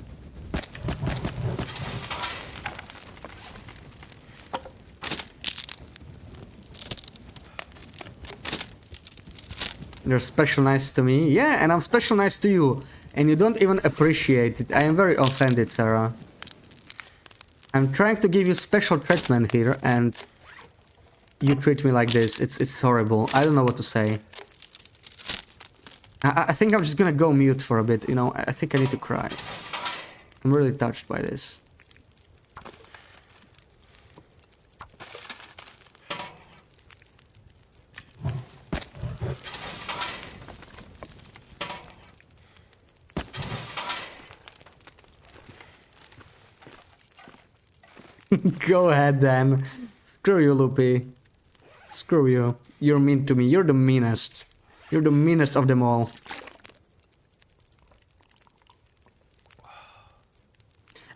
You're special nice to me. Yeah, and I'm special nice to you. And you don't even appreciate it. I am very offended, Sarah. I'm trying to give you special treatment here and you treat me like this. It's horrible. I don't know what to say. I think I'm just gonna go mute for a bit, you know. I think I need to cry. I'm really touched by this. Go ahead then. Screw you, Loopy. Screw you. You're mean to me. You're the meanest. You're the meanest of them all.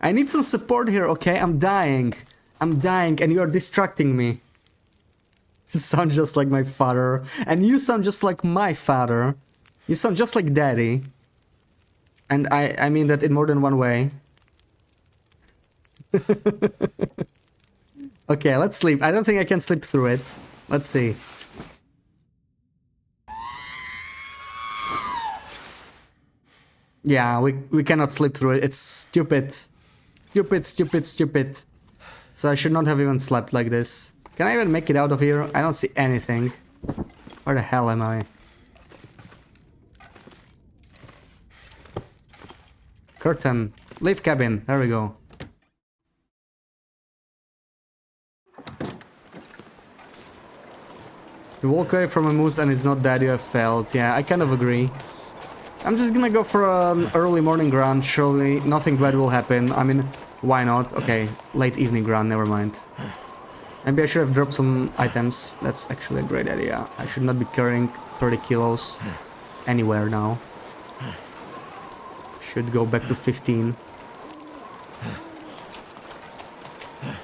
I need some support here, okay? I'm dying. I'm dying and you are distracting me. You sound just like my father. And you sound just like my father. You sound just like daddy. And I mean that in more than one way. Okay, let's sleep. I don't think I can sleep through it. Let's see. Yeah, we cannot sleep through it. It's stupid. Stupid. So I should not have even slept like this. Can I even make it out of here? I don't see anything. Where the hell am I? Curtain. Leave cabin. There we go. You walk away from a moose and it's not that you have failed. Yeah, I kind of agree. I'm just gonna go for an early morning run. Surely nothing bad will happen. I mean, why not? Okay, late evening run, never mind. Maybe I should have dropped some items. That's actually a great idea. I should not be carrying 30 kilos anywhere now. Should go back to 15.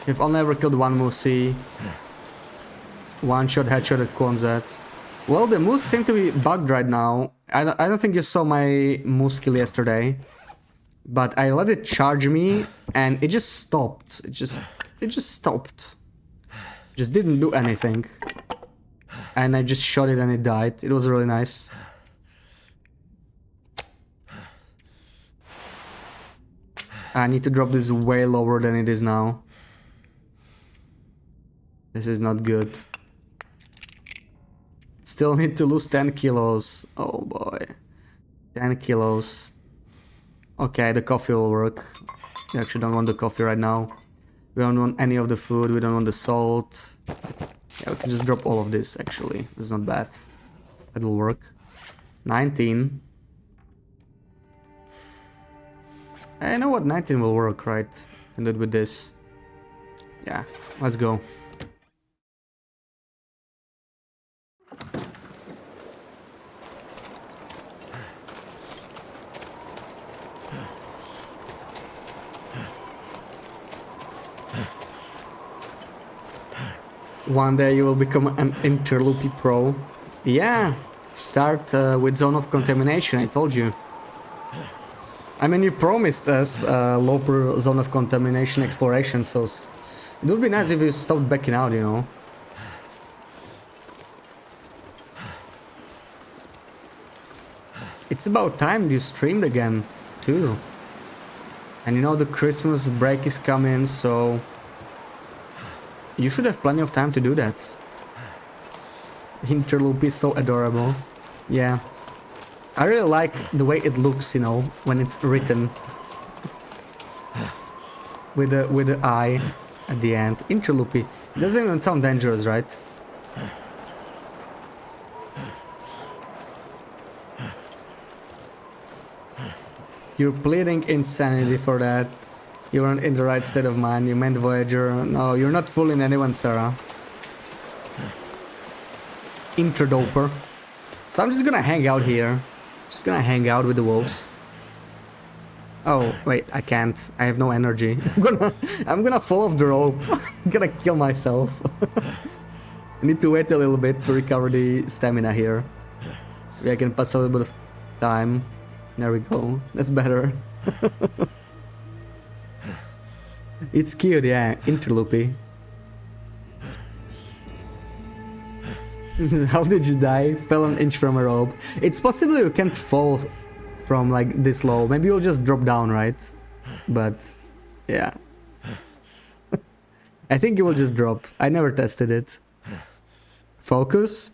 If only ever killed one moosey. One shot headshot at Quonset. Well, the moose seem to be bugged right now. I don't think you saw my moose kill yesterday. But I let it charge me and it just stopped. It just stopped. Just didn't do anything. And I just shot it and it died. It was really nice. I need to drop this way lower than it is now. This is not good. Still need to lose 10 kilos. Oh boy. 10 kilos. Okay, the coffee will work. We actually don't want the coffee right now. We don't want any of the food. We don't want the salt. Yeah, we can just drop all of this actually. It's not bad. That'll work. 19. I know what 19 will work, right? Can do it with this. Yeah, let's go. One day you will become an interloopy pro. Yeah, start with zone of contamination, I told you. I mean, you promised us lower zone of contamination exploration, so it would be nice if you stopped backing out, you know. It's about time you streamed again, too. And you know the Christmas break is coming, so you should have plenty of time to do that. Interloop is so adorable. Yeah. I really like the way it looks, you know, when it's written. With the eye at the end. Interloopy. It doesn't even sound dangerous, right? You're pleading insanity for that. You weren't in the right state of mind. You meant Voyager. No, you're not fooling anyone, Sarah. Interdoper. So I'm just gonna hang out here. Just gonna hang out with the wolves. Oh, wait, I can't. I have no energy. I'm gonna fall off the rope. I'm gonna kill myself. I need to wait a little bit to recover the stamina here. Maybe I can pass a little bit of time. There we go. That's better. It's cute, yeah. Interloopy. How did you die? Fell an inch from a rope. It's possible you can't fall from like this low. Maybe you'll just drop down, right? But yeah. I think you will just drop. I never tested it. Focus?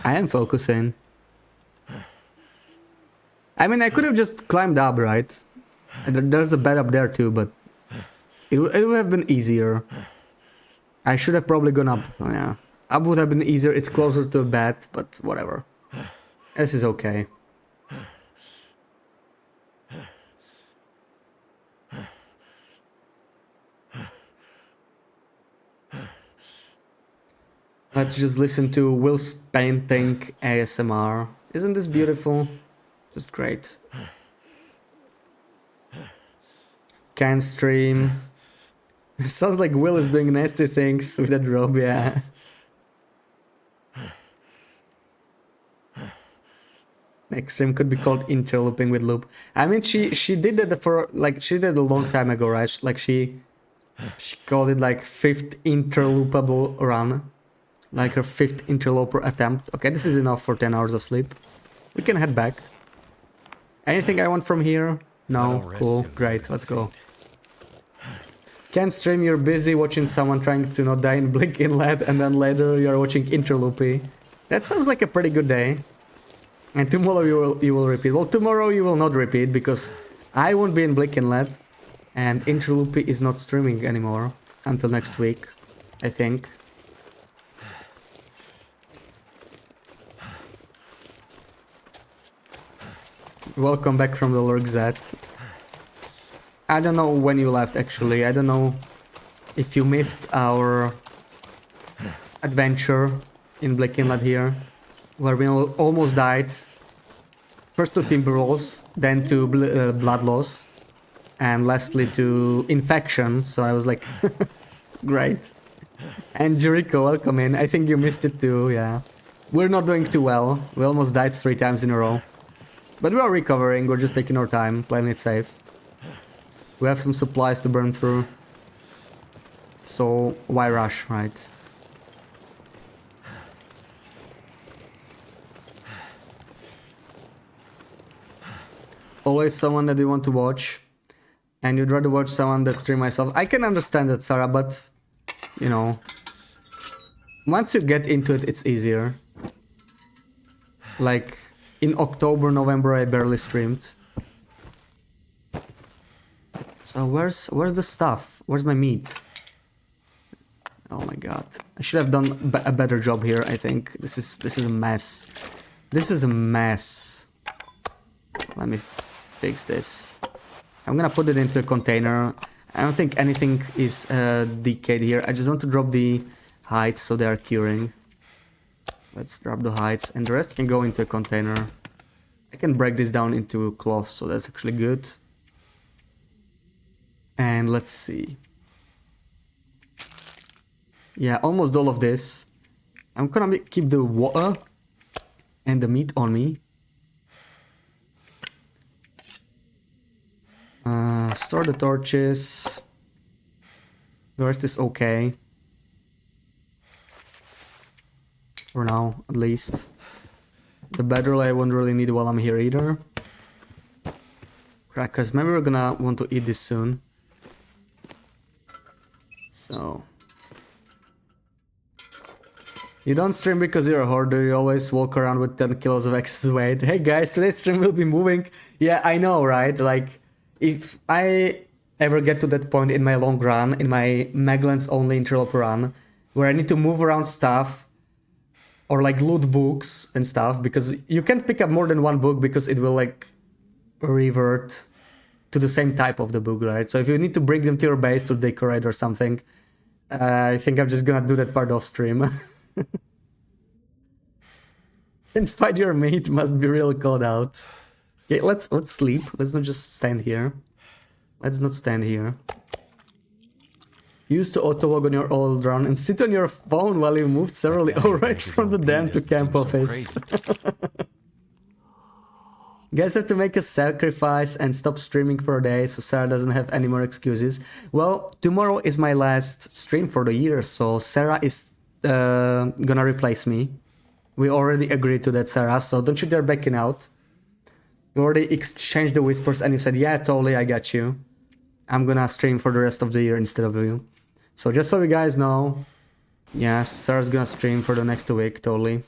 I am focusing. I mean, I could have just climbed up, right? And there's a bed up there too, but it would have been easier. I should have probably gone up. Oh, yeah. Up would have been easier. It's closer to a bed, but whatever. This is okay. Let's just listen to Will's painting ASMR. Isn't this beautiful? Just great. Can stream. Sounds like Will is doing nasty things with that robe, yeah. Next stream could be called interlooping with loop. I mean, she did that for like she did a long time ago, right? Like she called it like 5th interloopable run, like her 5th interloper attempt. Okay, this is enough for 10 hours of sleep. We can head back. Anything I want from here? No, cool, great. Let's go. Can't stream. You're busy watching someone trying to not die in Blink Inlet, and then later you're watching interloopy. That sounds like a pretty good day. And tomorrow you will repeat. Well, tomorrow you will not repeat because I won't be in Blink Inlet, and interloopy is not streaming anymore until next week, I think. Welcome back from the Lurk Z. I don't know when you left actually. I don't know if you missed our adventure in Blink Inlet here, where we almost died. First to timber loss, then to blood loss, and lastly to infection. So I was like, great. And Jericho, welcome in. I think you missed it too, yeah. We're not doing too well. We almost died 3 times in a row. But we are recovering, we're just taking our time, playing it safe. We have some supplies to burn through. So why rush, right? Always someone that you want to watch, and you'd rather watch someone that stream myself. I can understand that, Sarah, but you know, once you get into it, it's easier. Like in October, November, I barely streamed. So where's the stuff? Where's my meat? Oh my god! I should have done a better job here. I think this is a mess. This is a mess. Let me fix this. I'm gonna put it into a container. I don't think anything is decayed here. I just want to drop the hides so they are curing. Let's drop the hides, and the rest can go into a container. I can break this down into cloth, so that's actually good. And let's see. Yeah, almost all of this. I'm gonna keep the water and the meat on me. Store the torches. The rest is okay. For now, at least. The bedroll I won't really need while I'm here either. Crackers, maybe we're gonna want to eat this soon. So... You don't stream because you're a hoarder, you always walk around with 10 kilos of excess weight. Hey guys, today's stream will be moving. Yeah, I know, right? Like, if I ever get to that point in my long run, in my Maglan's only interloper run, where I need to move around stuff, or like loot books and stuff, because you can't pick up more than one book because it will like revert to the same type of the book, right? So if you need to bring them to your base to decorate or something, I think I'm just gonna do that part off stream. And fight your mate must be real cold out. Okay, let's sleep. Let's not just stand here. Let's not stand here. Use to auto-log on your old run and sit on your phone while you move severally. Oh, right from the den to camp office. Guys have to make a sacrifice and stop streaming for a day so Sarah doesn't have any more excuses. Well, tomorrow is my last stream for the year, so Sarah is gonna replace me. We already agreed to that, Sarah, so don't you dare backing out. We already exchanged the whispers and you said, yeah, totally, I got you. I'm gonna stream for the rest of the year instead of you. So just so you guys know, yeah, Sarah's gonna stream for the next week, totally.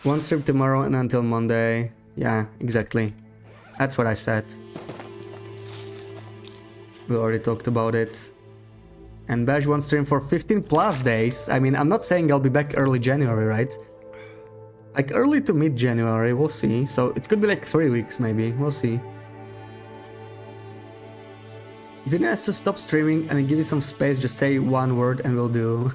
One stream tomorrow and until Monday. Yeah, exactly. That's what I said. We already talked about it. And Bash one stream for 15 plus days. I mean, I'm not saying I'll be back early January, right? Like early to mid January, we'll see. So it could be like 3 weeks maybe, we'll see. If it has to stop streaming and give you some space, just say one word and we'll do.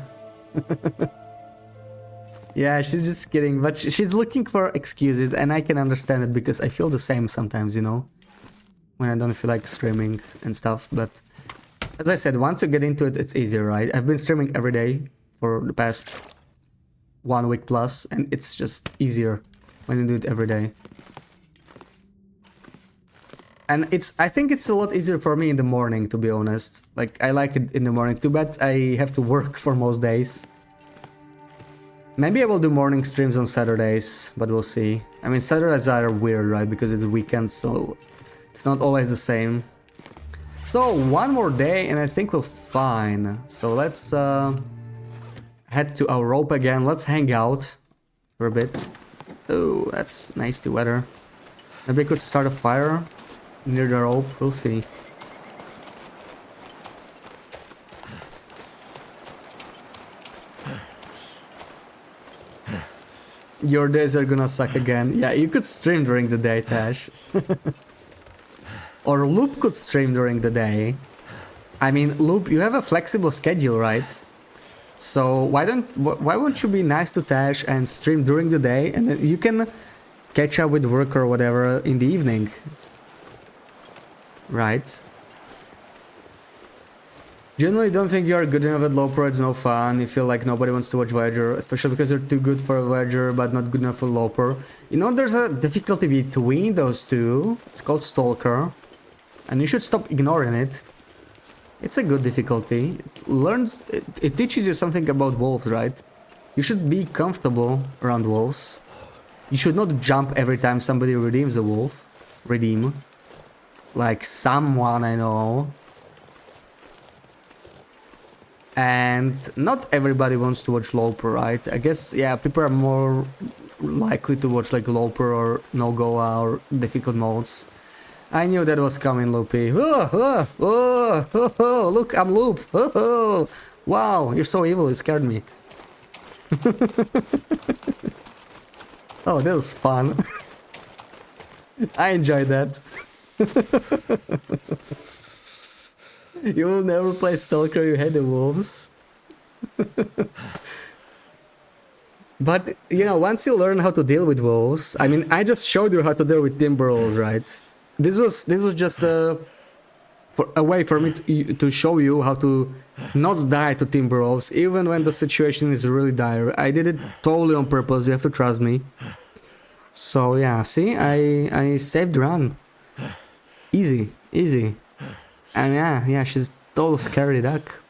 Yeah, she's just kidding, but she's looking for excuses and I can understand it because I feel the same sometimes, you know? When I don't feel like streaming and stuff, but... As I said, once you get into it, it's easier, right? I've been streaming every day for the past 1 week plus, and it's just easier when you do it every day. And I think it's a lot easier for me in the morning, to be honest. Like, I like it in the morning. Too bad I have to work for most days. Maybe I will do morning streams on Saturdays, but we'll see. I mean, Saturdays are weird, right? Because it's weekend, so it's not always the same. So, one more day and I think we're fine. So let's head to our rope again. Let's hang out for a bit. Oh, that's nice the weather. Maybe I could start a fire near the rope. We'll see. Your days are gonna suck again. Yeah, you could stream during the day, Tash. Or Loop could stream during the day. I mean, Loop, you have a flexible schedule, right? So why won't you be nice to Tash and stream during the day, and then you can catch up with work or whatever in the evening, right? Generally don't think you're good enough at low pro, it's no fun. You feel like nobody wants to watch Voyager, especially because you're too good for Voyager but not good enough for low pro. You know, there's a difficulty between those two. It's called Stalker. And you should stop ignoring it. It's a good difficulty. It teaches you something about wolves, right? You should be comfortable around wolves. You should not jump every time somebody redeems a wolf. Redeem. Like someone I know. And not everybody wants to watch Loper, right? I guess, yeah, people are more likely to watch like Loper or No-Goa or difficult modes. I knew that was coming, Loopy. Oh, look, I'm Loop. Oh, wow, you're so evil, you scared me. Oh, that was fun. I enjoyed that. You will never play Stalker, you hate the wolves. But, you know, once you learn how to deal with wolves, I mean, I just showed you how to deal with timber wolves, right? This was just a a way for me to show you how to not die to timber wolves, even when the situation is really dire. I did it totally on purpose, you have to trust me. So yeah, see, I saved the run. Easy, easy. And yeah, she's total scary duck.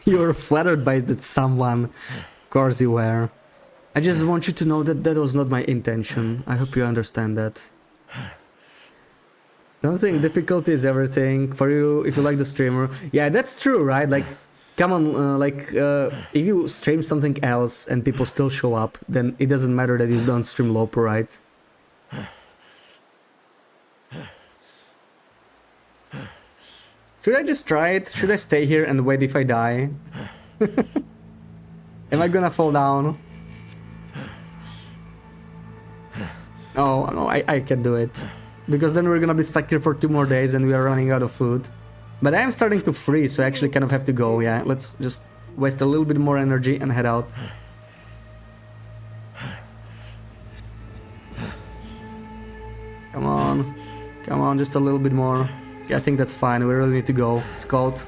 You were flattered by that someone. Of course you were. I just want you to know that that was not my intention. I hope you understand that. Don't think difficulty is everything for you if you like the streamer. Yeah, that's true, right? Like, come on, if you stream something else and people still show up, then it doesn't matter that you don't stream Loper, right? Should I just try it? Should I stay here and wait if I die? Am I gonna fall down? Oh, no, I can do it. Because then we're gonna be stuck here for 2 more days and we are running out of food. But I am starting to freeze, so I actually kind of have to go, yeah. Let's just waste a little bit more energy and head out. Come on, just a little bit more. Yeah, I think that's fine, we really need to go. It's cold.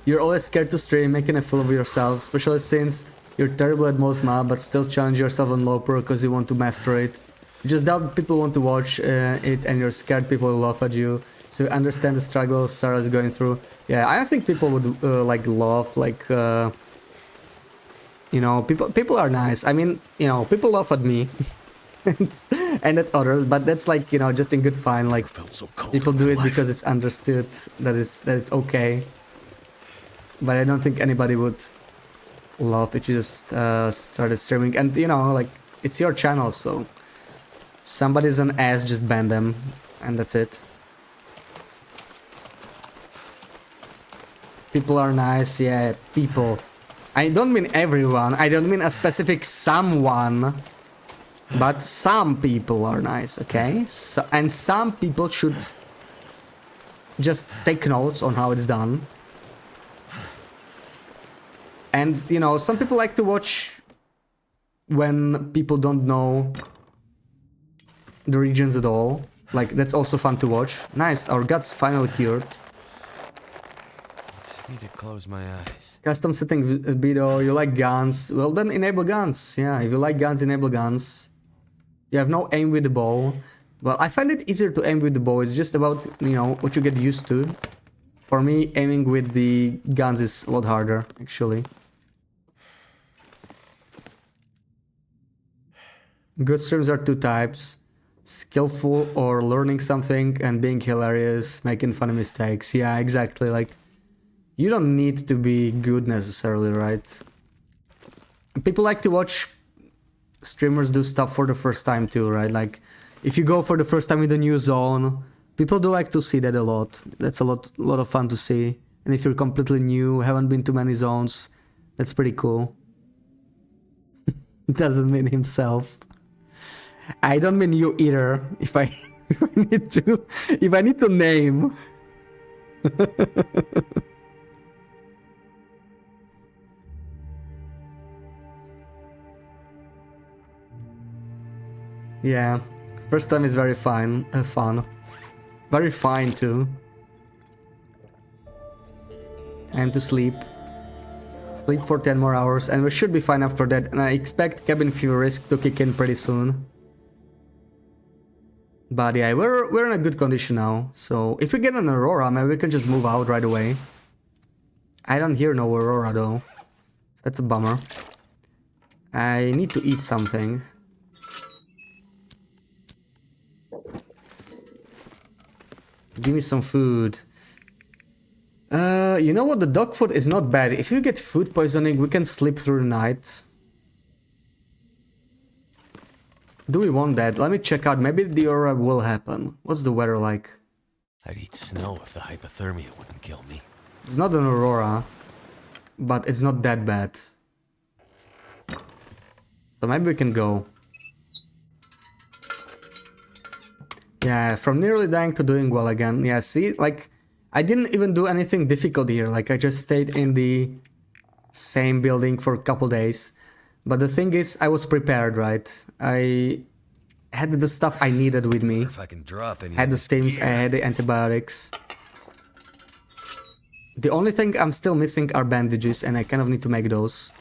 You're always scared to stream, making a fool of yourself, especially since you're terrible at most maps, but still challenge yourself on Loper because you want to master it. You just doubt people want to watch it and you're scared people will laugh at you. So you understand the struggles Sarah's going through. Yeah, I don't think people would like laugh, like... you know, people are nice. I mean, you know, people laugh at me. And at others, but that's like, you know, just in good fun. Like, people do it because it's understood that it's okay. But I don't think anybody would love if you just started streaming. And you know, like, it's your channel, so somebody's an ass, just ban them, and that's it. People are nice, yeah, people. I don't mean everyone, I don't mean a specific someone. But some people are nice, okay? So, and some people should just take notes on how it's done. And, you know, some people like to watch when people don't know the regions at all. Like, that's also fun to watch. Nice, our gut's finally cured. Just need to close my eyes. Custom setting video, you like guns. Well, then enable guns. Yeah, if you like guns, enable guns. You have no aim with the bow. Well, I find it easier to aim with the bow. It's just about, you know, what you get used to. For me, aiming with the guns is a lot harder, actually. Good streams are 2 types. Skillful or learning something, and being hilarious, making funny mistakes. Yeah, exactly. Like, you don't need to be good necessarily, right? People like to watch streamers do stuff for the first time too, right? Like, if you go for the first time in the new zone, people do like to see that a lot. That's a lot of fun to see. And if you're completely new, haven't been to many zones, that's pretty cool. Doesn't mean himself. I don't mean you either. If I need to name. Yeah, first time is very fun. Very fine too. Time to sleep. Sleep for 10 more hours and we should be fine after that, and I expect cabin fever risk to kick in pretty soon. But yeah, we're in a good condition now, so if we get an Aurora, maybe we can just move out right away. I don't hear no Aurora though. That's a bummer. I need to eat something. Give me some food. You know what? The dog food is not bad. If you get food poisoning, we can sleep through the night. Do we want that? Let me check out. Maybe the aurora will happen. What's the weather like? I'd eat snow if the hypothermia wouldn't kill me. It's not an aurora, but it's not that bad. So maybe we can go. Yeah, from nearly dying to doing well again. Yeah, see, like, I didn't even do anything difficult here. Like, I just stayed in the same building for a couple days. But the thing is, I was prepared, right? I had the stuff I needed with me. If I can drop any I had of the this stims, I gear. had the antibiotics. The only thing I'm still missing are bandages, and I kind of need to make those.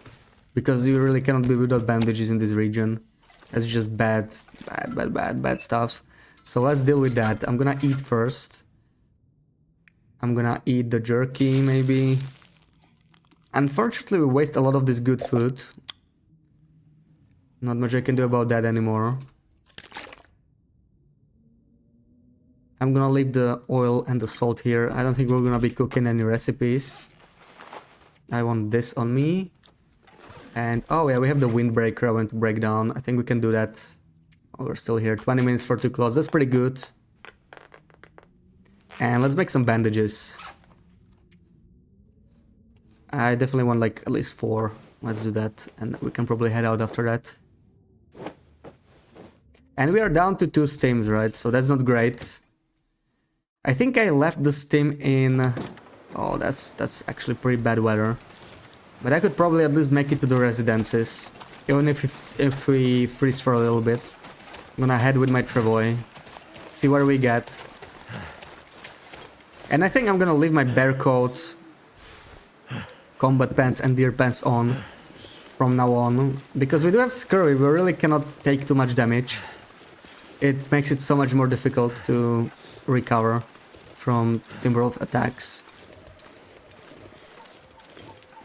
Because you really cannot be without bandages in this region. That's just bad stuff. So let's deal with that. I'm gonna eat first. I'm gonna eat the jerky, maybe. Unfortunately, we waste a lot of this good food. Not much I can do about that anymore. I'm gonna leave the oil and the salt here. I don't think we're gonna be cooking any recipes. I want this on me. And oh yeah, we have the windbreaker I want to break down. I think we can do that. Oh, we're still here. 20 minutes for 2 close. That's pretty good. And let's make some bandages. I definitely want like at least 4. Let's do that. And we can probably head out after that. And we are down to 2 stims, right? So that's not great. I think I left the stim in... Oh, that's actually pretty bad weather. But I could probably at least make it to the residences. Even if we freeze for a little bit. I'm gonna head with my travois. See where we get. And I think I'm gonna leave my bear coat, combat pants and deer pants on from now on. Because we do have scurvy, we really cannot take too much damage. It makes it so much more difficult to recover from Timberwolf attacks.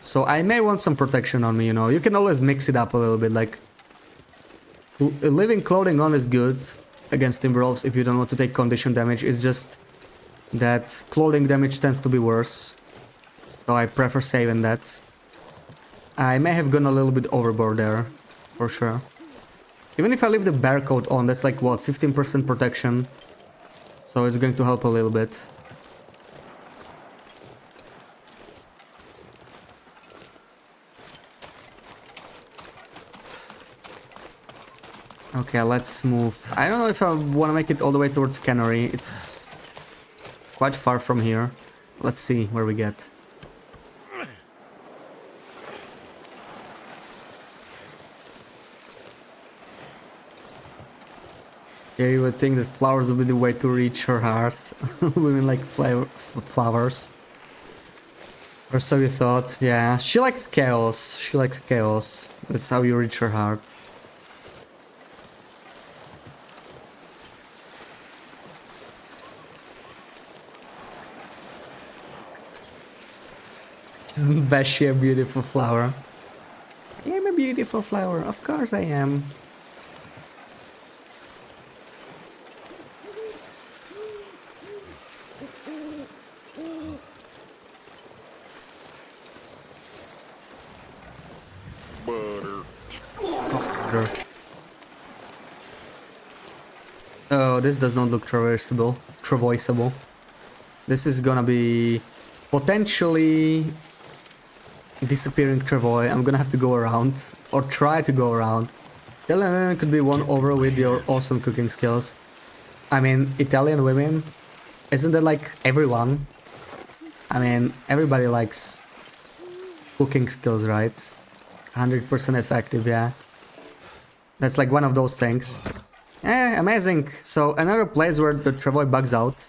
So I may want some protection on me, you know. You can always mix it up a little bit, like... Leaving clothing on is good against Timberwolves if you don't want to take condition damage. It's just that clothing damage tends to be worse. So I prefer saving that. I may have gone a little bit overboard there, for sure. Even if I leave the bear coat on, that's like, what, 15% protection? So it's going to help a little bit. Okay, let's move. I don't know if I want to make it all the way towards Cannery. It's quite far from here. Let's see where we get. Yeah, you would think that flowers would be the way to reach her heart. Women like flowers. Or so you thought. Yeah, she likes chaos. She likes chaos. That's how you reach her heart. Isn't Bashi a beautiful flower? I am a beautiful flower. Of course I am. Oh, this does not look traversable. This is gonna be potentially disappearing travois. I'm gonna have to go around, or try to go around. Italian women could be won over with your awesome cooking skills. I mean, Italian women, isn't that like everyone? I mean, everybody likes cooking skills, right? 100% effective, yeah. That's like one of those things. Amazing. So another place where the travois bugs out.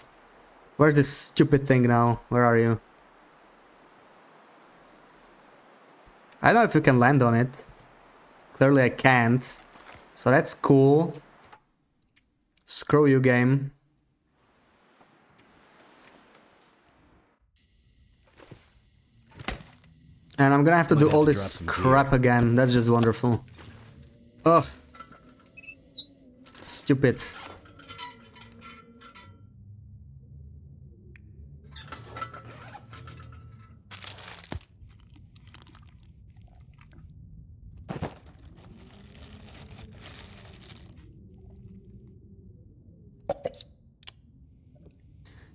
Where's this stupid thing now? Where are you? I don't know if you can land on it. Clearly I can't. So that's cool. Screw you, game. And I'm gonna have to do all this crap again. That's just wonderful. Ugh. Stupid.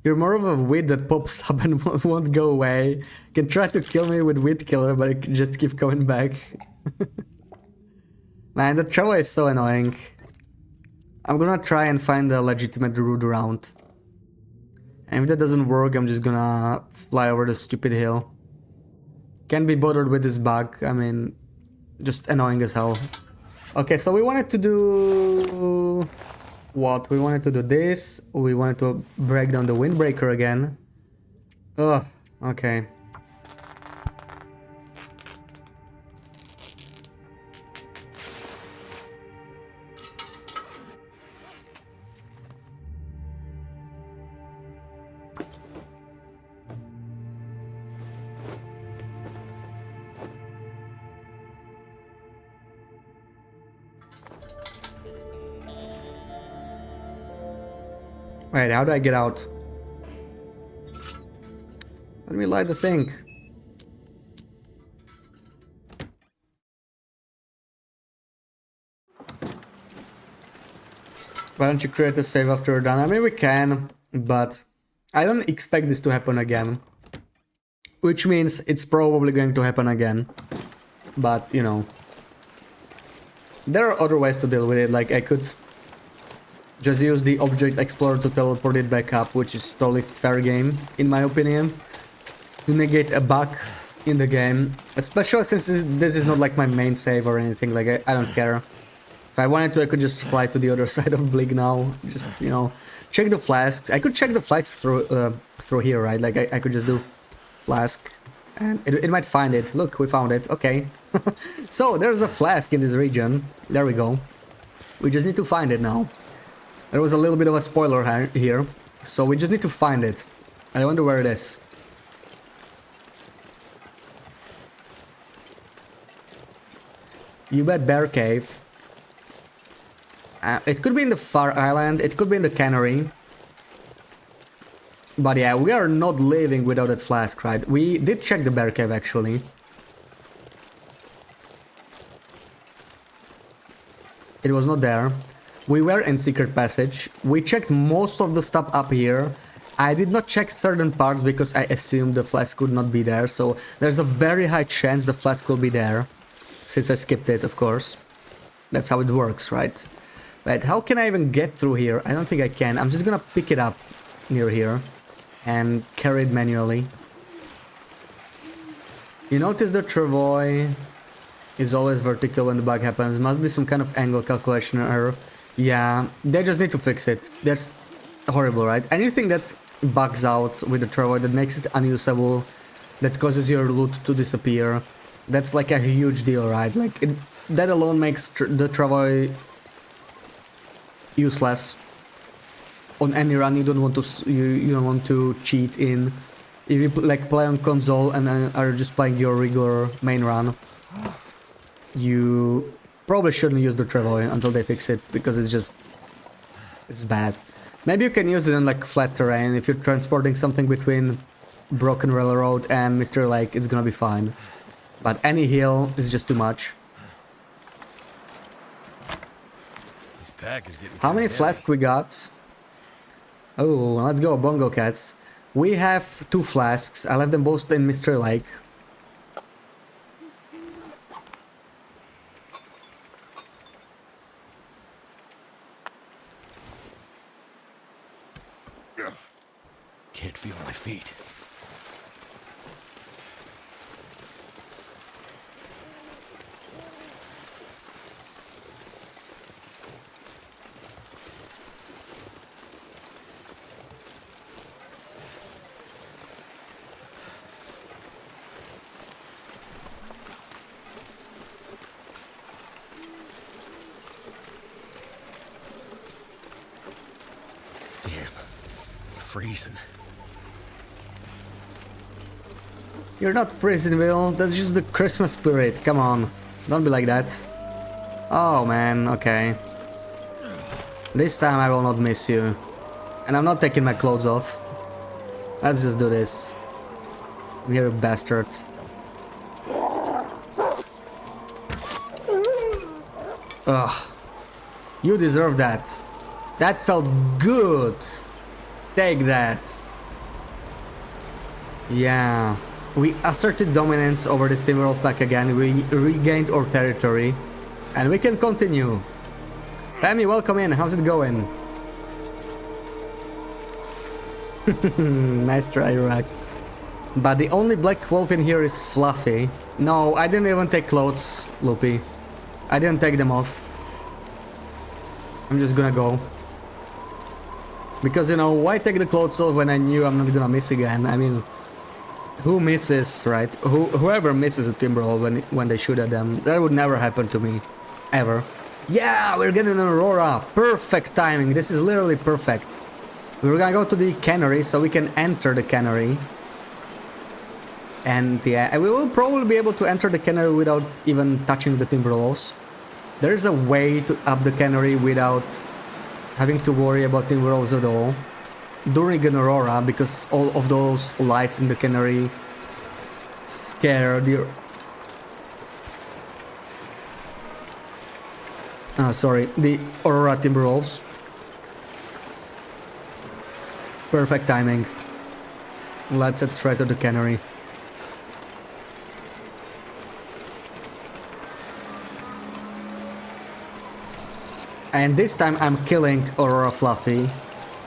You're more of a weed that pops up and won't go away. Can try to kill me with weed killer, but it just keep coming back. Man, the travois is so annoying. I'm gonna try and find a legitimate route around. And if that doesn't work, I'm just gonna fly over the stupid hill. Can't be bothered with this bug. I mean, just annoying as hell. Okay, so we wanted to do What? We wanted to do this. We wanted to break down the windbreaker again. Ugh, okay. Wait, how do I get out? Let me light the thing. Why don't you create a save after you're done? I mean, we can, but I don't expect this to happen again. Which means it's probably going to happen again. But, you know. There are other ways to deal with it, like I could just use the Object Explorer to teleport it back up, which is totally fair game, in my opinion. To negate a bug in the game, especially since this is not like my main save or anything, like I don't care. If I wanted to, I could just fly to the other side of Blig now, just, you know, check the flasks. I could check the flasks through here, right? Like I could just do flask, and it might find it. Look, we found it, okay. So, there's a flask in this region, there we go. We just need to find it now. There was a little bit of a spoiler here, so we just need to find it. I wonder where it is. You bet Bear Cave. It could be in the Far Island, it could be in the Cannery. But yeah, we are not leaving without that flask, right? We did check the Bear Cave actually. It was not there. We were in Secret Passage. We checked most of the stuff up here. I did not check certain parts because I assumed the flask could not be there. So there's a very high chance the flask will be there. Since I skipped it, of course. That's how it works, right? But how can I even get through here? I don't think I can. I'm just gonna pick it up near here and carry it manually. You notice the travois is always vertical when the bug happens. Must be some kind of angle calculation error. Yeah, they just need to fix it. That's horrible, right? Anything that bugs out with the travois, that makes it unusable, that causes your loot to disappear, that's like a huge deal, right? Like, that alone makes the travois useless. On any run, you don't want to you don't want to cheat in. If you like play on console and are just playing your regular main run, you probably shouldn't use the travois until they fix it, because it's bad. Maybe you can use it in like flat terrain. If you're transporting something between Broken Railroad and Mystery Lake, it's gonna be fine. But any hill is just too much. This pack is getting How many flasks we got? Oh, let's go, Bongo Cats. We have 2 flasks. I left them both in Mystery Lake. Can't feel my feet. Damn, I'm freezing. You're not freezing, Will. That's just the Christmas spirit. Come on. Don't be like that. Oh, man. Okay. This time I will not miss you. And I'm not taking my clothes off. Let's just do this. You're a bastard. Ugh. You deserve that. That felt good. Take that. Yeah. We asserted dominance over the Steamroll pack again, we regained our territory, and we can continue. Remy, welcome in, how's it going? Nice try, Iraq. But the only black wolf in here is Fluffy. No, I didn't even take clothes, Loopy. I didn't take them off. I'm just gonna go. Because, you know, why take the clothes off when I knew I'm not gonna miss again? I mean, who misses, right? Whoever misses a Timberwolf when they shoot at them, that would never happen to me. Ever. Yeah, we're getting an Aurora. Perfect timing. This is literally perfect. We're gonna go to the cannery so we can enter the cannery. And yeah, we will probably be able to enter the cannery without even touching the Timberwolves. There is a way to up the cannery without having to worry about Timberwolves at all. During an Aurora, because all of those lights in the cannery scare the... the Aurora Timberwolves. Perfect timing. Let's head straight to the cannery. And this time I'm killing Aurora Fluffy.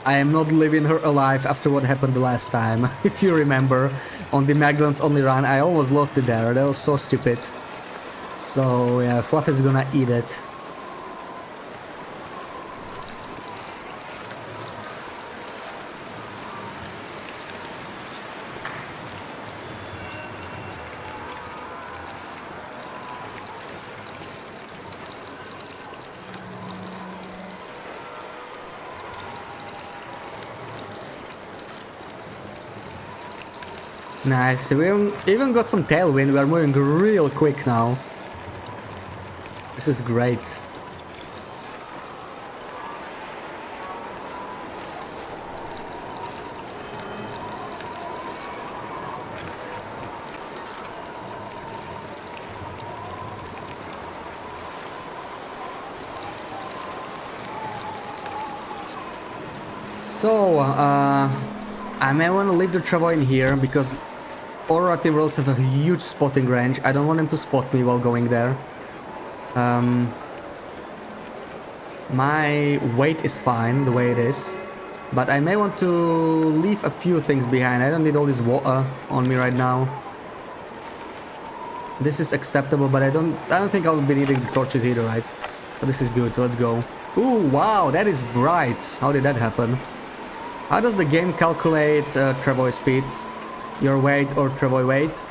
I am not leaving her alive after what happened the last time. If you remember, on the Magellan's only run, I almost lost it there. That was so stupid. So yeah, Fluffy's gonna eat it. Nice, we even got some tailwind, we are moving real quick now. This is great. So, I may want to leave the Travois in here because Aurora Timberwolves have a huge spotting range. I don't want them to spot me while going there. My weight is fine the way it is, but I may want to leave a few things behind. I don't need all this water on me right now. This is acceptable, but I don't think I'll be needing the torches either, right? But this is good, so let's go. Ooh, wow, that is bright. How did that happen? How does the game calculate Travois speed? Your weight or Travois weight?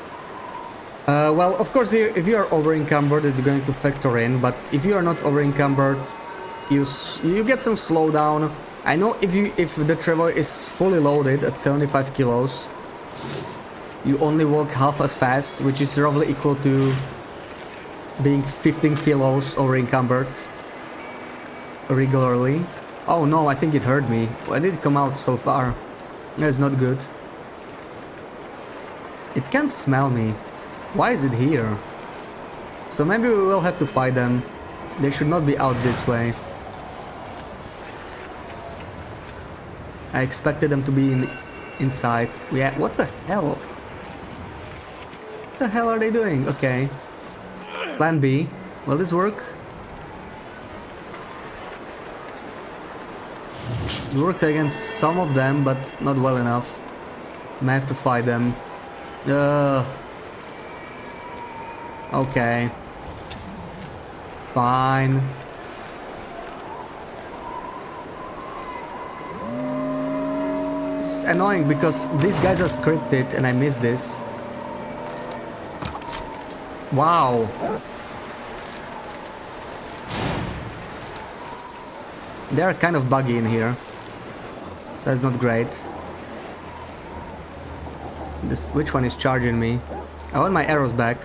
Well, of course, if you are over-encumbered, it's going to factor in, but if you are not over-encumbered, you get some slowdown. I know if the Travois is fully loaded at 75 kilos, you only walk half as fast, which is roughly equal to being 15 kilos over-encumbered regularly. Oh no, I think it hurt me. Why did it come out so far? That's not good. It can't smell me. Why is it here? So maybe we will have to fight them. They should not be out this way. I expected them to be inside. Yeah, what the hell? What the hell are they doing? Okay. Plan B. Will this work? It worked against some of them, but not well enough. May have to fight them. Okay. Fine. It's annoying because these guys are scripted and I miss this. Wow. They're kind of buggy in here. So that's not great. Which one is charging me? I want my arrows back.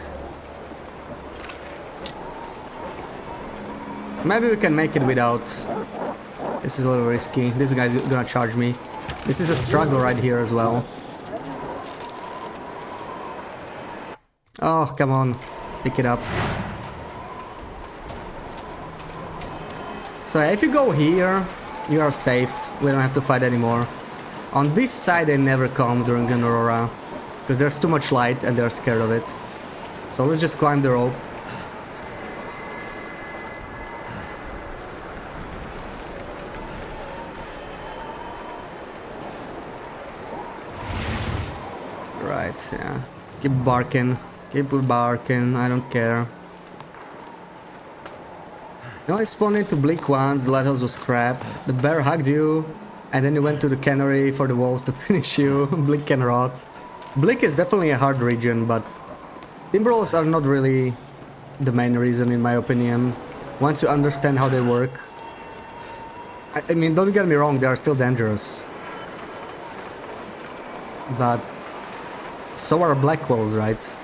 Maybe we can make it without. This is a little risky. This guy's gonna charge me. This is a struggle right here as well. Oh, come on. Pick it up. So if you go here, you are safe. We don't have to fight anymore. On this side they never come during an Aurora, because there's too much light and they're scared of it. So let's just climb the rope. Right, yeah. Keep barking. Keep barking, I don't care. No, I spawned into bleak ones, the lighthouse was crap. The bear hugged you. And then you went to the cannery for the walls to finish you. Blick and rot. Blick is definitely a hard region, but timberwolves are not really the main reason in my opinion. Once you understand how they work. I mean, don't get me wrong, they are still dangerous. But so are black wolves, right?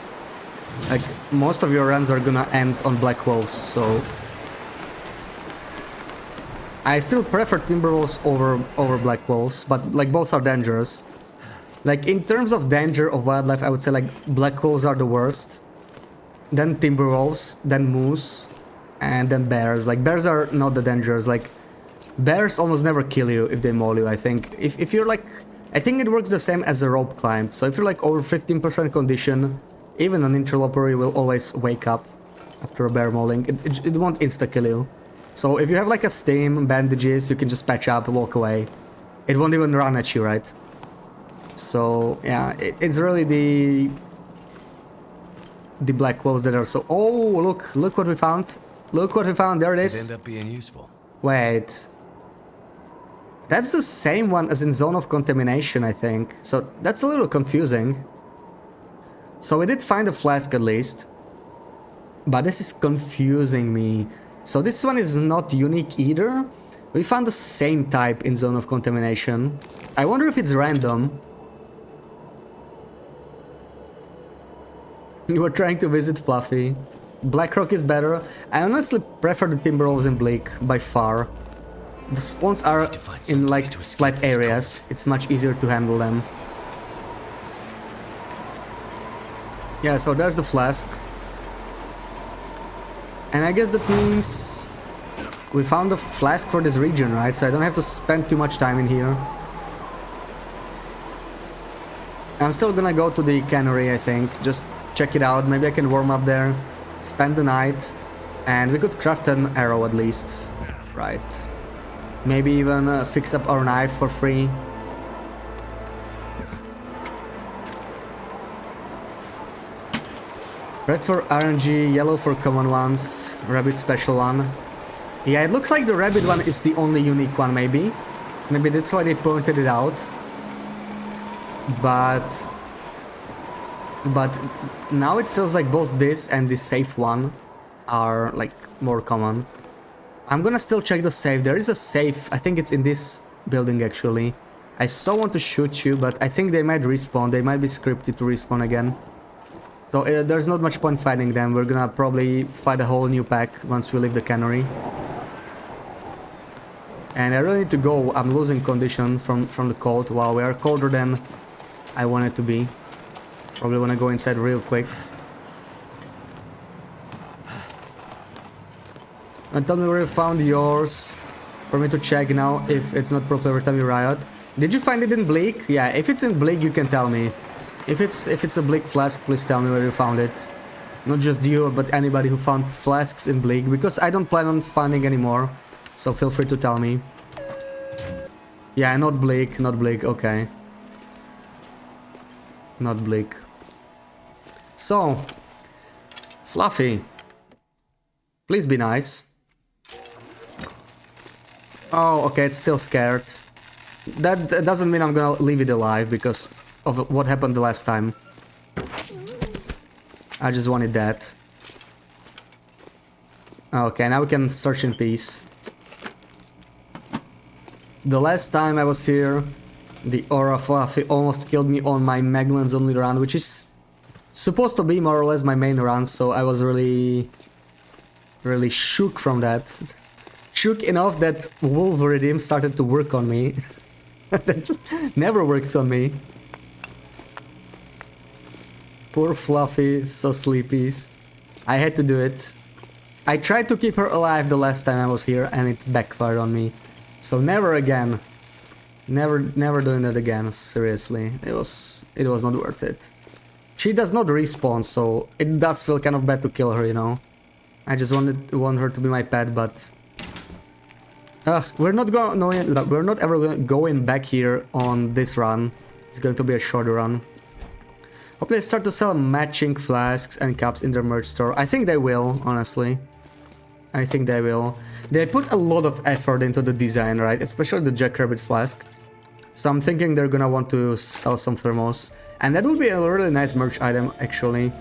Like, most of your runs are gonna end on black wolves, so... I still prefer timberwolves over black wolves, but like both are dangerous. Like in terms of danger of wildlife, I would say like black wolves are the worst. Then timberwolves, then moose, and then bears. Like bears are not the dangerous. Like bears almost never kill you if they maul you, I think. If you're like... I think it works the same as a rope climb. So if you're like over 15% condition, even an interloper will always wake up after a bear mauling. It won't insta-kill you. So if you have like a stim, bandages, you can just patch up and walk away. It won't even run at you, right? So yeah, it's really the black wolves that are so... Oh, look what we found. Look what we found, there it is. Could end up being useful. Wait. That's the same one as in Zone of Contamination, I think. So that's a little confusing. So we did find a flask at least. But this is confusing me. So this one is not unique either. We found the same type in Zone of Contamination. I wonder if it's random. You were trying to visit Fluffy. Blackrock is better. I honestly prefer the Timberwolves in Bleak by far. The spawns are in like flat areas. It's much easier to handle them. Yeah, so there's the flask. And I guess that means we found a flask for this region, right? So I don't have to spend too much time in here. I'm still gonna go to the cannery, I think. Just check it out. Maybe I can warm up there, spend the night, and we could craft an arrow at least. Right. Maybe even fix up our knife for free. Red for RNG, yellow for common ones, rabbit special one. Yeah, it looks like the rabbit one is the only unique one, maybe. Maybe that's why they pointed it out. But now it feels like both this and the safe one are like more common. I'm gonna still check the safe. There is a safe. I think it's in this building actually. I so want to shoot you, but I think they might respawn. They might be scripted to respawn again. So there's not much point fighting them. We're gonna probably fight a whole new pack once we leave the cannery. And I really need to go. I'm losing condition from the cold. Wow, we are colder than I want it to be. Probably wanna go inside real quick. And tell me where you found yours for me to check now if it's not proper every time you riot. Did you find it in Bleak? Yeah, if it's in Bleak, you can tell me. If it's a Bleak flask, please tell me where you found it. Not just you, but anybody who found flasks in Bleak, because I don't plan on finding anymore. So feel free to tell me. Yeah, not Bleak, okay. Not Bleak. So, Fluffy, please be nice. Oh, okay, it's still scared. That doesn't mean I'm gonna leave it alive because of what happened the last time. I just wanted that. Okay, now we can search in peace. The last time I was here, the aura Fluffy almost killed me on my Magnum's only run, which is supposed to be more or less my main run, so I was really shook from that. Shook enough that Wolf Redeem started to work on me. That never works on me. Poor Fluffy, so sleepy. I had to do it. I tried to keep her alive the last time I was here and it backfired on me. So never again. Never doing that again, seriously. It was not worth it. She does not respawn, so it does feel kind of bad to kill her, you know. I just want her to be my pet, but we're not ever going back here on this run. It's going to be a shorter run. Hope they start to sell matching flasks and cups in their merch store. I think they will, honestly. I think they will. They put a lot of effort into the design, right? Especially the Jackrabbit flask. So I'm thinking they're gonna want to sell some thermos. And that would be a really nice merch item, actually.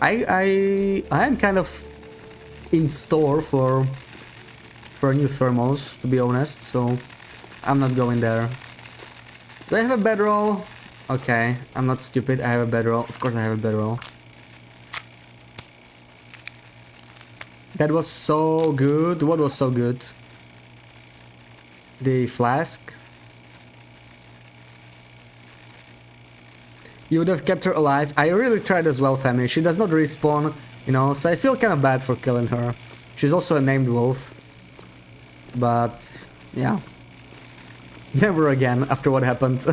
I am kind of in store for a new thermos, to be honest, so I'm not going there. Do I have a bedroll? Okay, I'm not stupid, I have a bedroll. Of course I have a bedroll. That was so good. What was so good? The flask. You would have kept her alive. I really tried as well, family. She does not respawn, you know, so I feel kind of bad for killing her. She's also a named wolf. But, yeah. Never again after what happened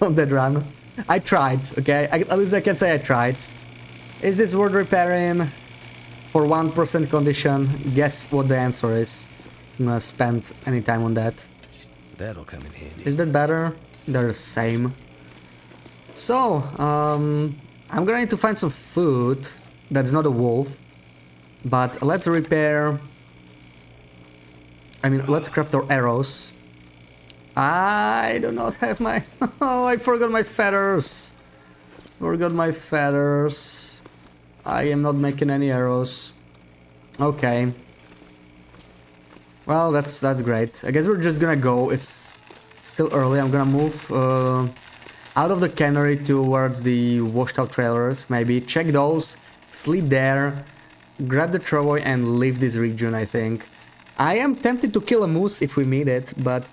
on that run. I tried, okay? At least I can say I tried. Is this worth repairing? For 1% condition, guess what the answer is. I'm gonna spend any time on that. That'll come in handy. Is that better? They're the same. So, I'm gonna need to find some food that's not a wolf. But let's repair... I mean, let's craft our arrows. I do not have my... Oh, I forgot my feathers. Forgot my feathers. I am not making any arrows. Okay. Well, that's great. I guess we're just gonna go. It's still early. I'm gonna move out of the cannery towards the washed out trailers. Maybe check those, sleep there, grab the travoy and leave this region, I think. I am tempted to kill a moose if we meet it, but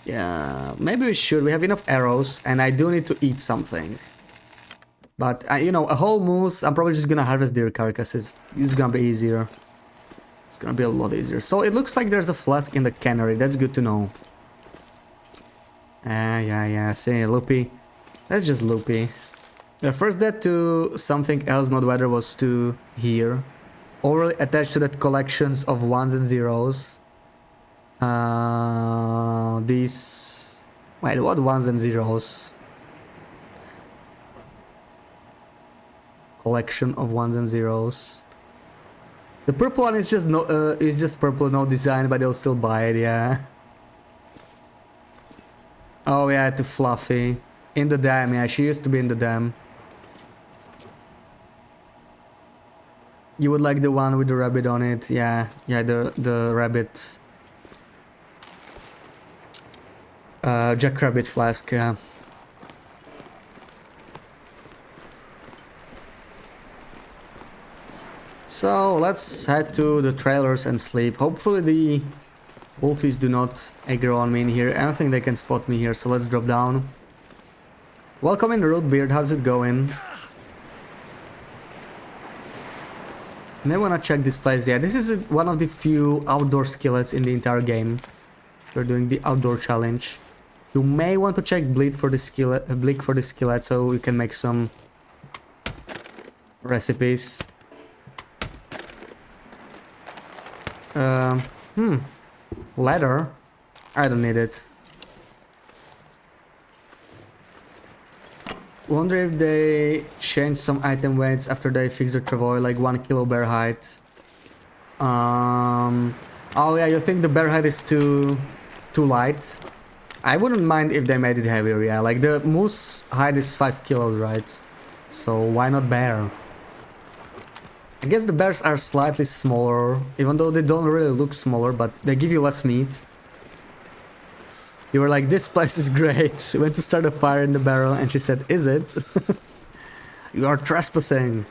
yeah, maybe we should. We have enough arrows and I do need to eat something. But, you know, a whole moose, I'm probably just gonna harvest deer carcasses. It's gonna be easier. It's gonna be a lot easier. So it looks like there's a flask in the cannery. That's good to know. Yeah. See, loopy. That's just loopy. The first death to something else, not weather, was to here. Overly attached to that collections of ones and zeros. These... Wait, what ones and zeros? Collection of ones and zeros. The purple one is just no, is just purple, no design, but they'll still buy it, yeah. Oh yeah, to Fluffy. In the dam, yeah, she used to be in the dam. You would like the one with the rabbit on it, yeah, the rabbit. Jackrabbit flask, yeah. So let's head to the trailers and sleep. Hopefully the wolfies do not aggro on me in here. I don't think they can spot me here, so let's drop down. Welcome in, Rootbeard. How's it going? May wanna check this place. Yeah, this is one of the few outdoor skillets in the entire game. We're doing the outdoor challenge. You may want to check bleed for the skillet, so we can make some recipes. Leather? I don't need it. Wonder if they changed some item weights after they fixed the travoy, like 1 kilo bear height. Oh yeah, you think the bear height is too light? I wouldn't mind if they made it heavier, yeah. Like the moose height is 5 kilos, right? So why not bear? I guess the bears are slightly smaller, even though they don't really look smaller, but they give you less meat. You were like, this place is great. We went to start a fire in the barrel and she said, is it? You are trespassing.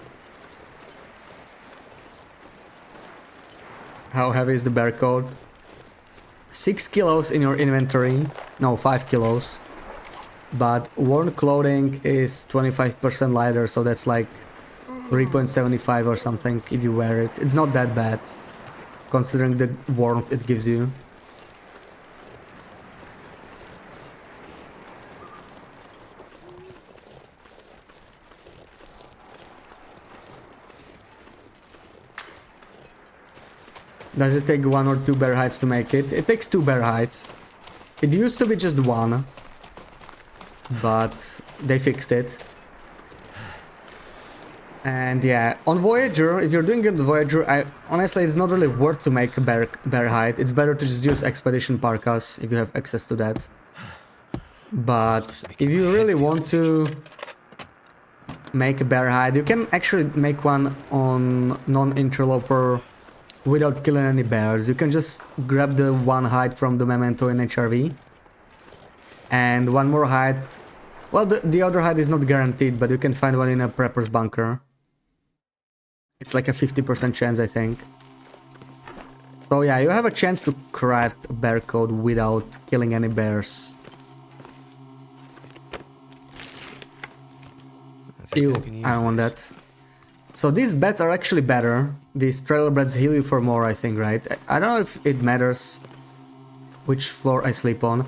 How heavy is the bear coat? 6 kilos in your inventory. No, 5 kilos. But worn clothing is 25% lighter, so that's like 3.75 or something if you wear it. It's not that bad, considering the warmth it gives you. Does it take 1 or 2 bear hides to make it? It takes 2 bear hides. It used to be just 1, but they fixed it. And yeah, on Voyager, if you're doing it on Voyager, honestly it's not really worth to make a bear hide. It's better to just use Expedition Parkas if you have access to that. But if you really want to make a bear hide, you can actually make one on non-interloper without killing any bears. You can just grab the one hide from the memento in HRV and one more hide. Well, the other hide is not guaranteed, but you can find one in a prepper's bunker. It's like a 50% chance, I think. So yeah, you have a chance to craft a bear coat without killing any bears. Ew, I don't want that. So these beds are actually better. These trailer beds heal you for more, I think, right? I don't know if it matters which floor I sleep on.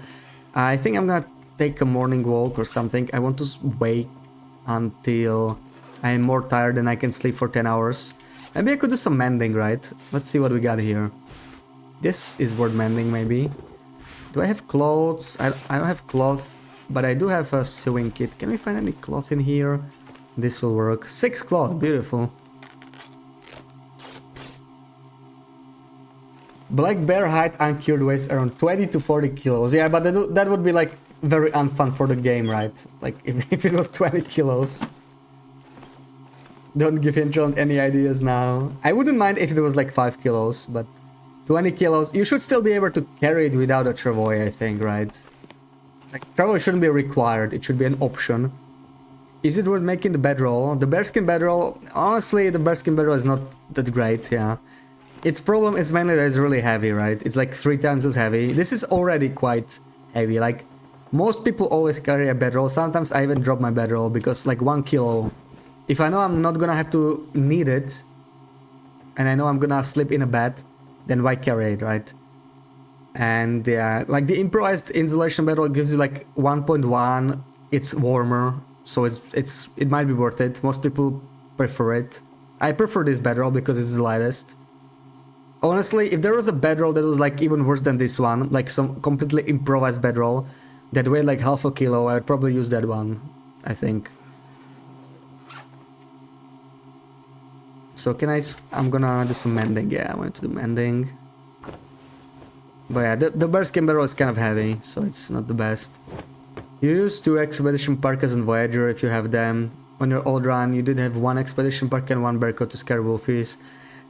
I think I'm gonna take a morning walk or something. I want to wait until I'm more tired and I can sleep for 10 hours. Maybe I could do some mending, right? Let's see what we got here. This is worth mending, maybe. Do I have clothes? I don't have clothes, but I do have a sewing kit. Can we find any cloth in here? This will work. 6 cloth, beautiful. Black bear hide uncured weighs around 20 to 40 kilos. Yeah, but that would be like very unfun for the game, right? Like if it was 20 kilos. Don't give Intron any ideas now. I wouldn't mind if it was like 5 kilos, but 20 kilos, you should still be able to carry it without a travoy, I think, right? Like, travoy shouldn't be required, it should be an option. Is it worth making the bedroll? The bearskin bedroll, honestly, the bearskin bedroll is not that great, yeah. Its problem is mainly that it's really heavy, right? It's like 3 times as heavy. This is already quite heavy, like, most people always carry a bedroll. Sometimes I even drop my bedroll because like 1 kilo. If I know I'm not gonna have to need it, and I know I'm gonna sleep in a bed, then why carry it, right? And yeah, like the improvised insulation bedroll gives you like 1.1, it's warmer, so it might be worth it. Most people prefer it. I prefer this bedroll because it's the lightest. Honestly, if there was a bedroll that was like even worse than this one, like some completely improvised bedroll that weighed like half a kilo, I would probably use that one, I think. So I'm gonna do some mending. Yeah, I want to do mending. But yeah, the bearskin barrel is kind of heavy, so it's not the best. You use 2 expedition parkas on Voyager if you have them. On your old run, you did have 1 expedition parka and 1 bear coat to scare wolfies.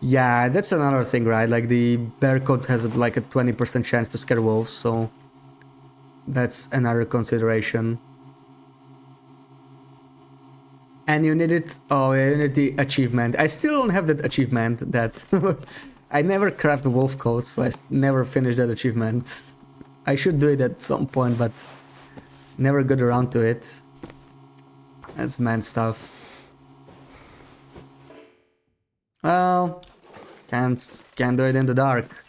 Yeah, that's another thing, right? Like the bear coat has like a 20% chance to scare wolves, so that's another consideration. And you need it. Oh, you need the achievement. I still don't have that achievement. That I never craft wolf coats, so I never finished that achievement. I should do it at some point, but never got around to it. That's man stuff. Well, can't do it in the dark.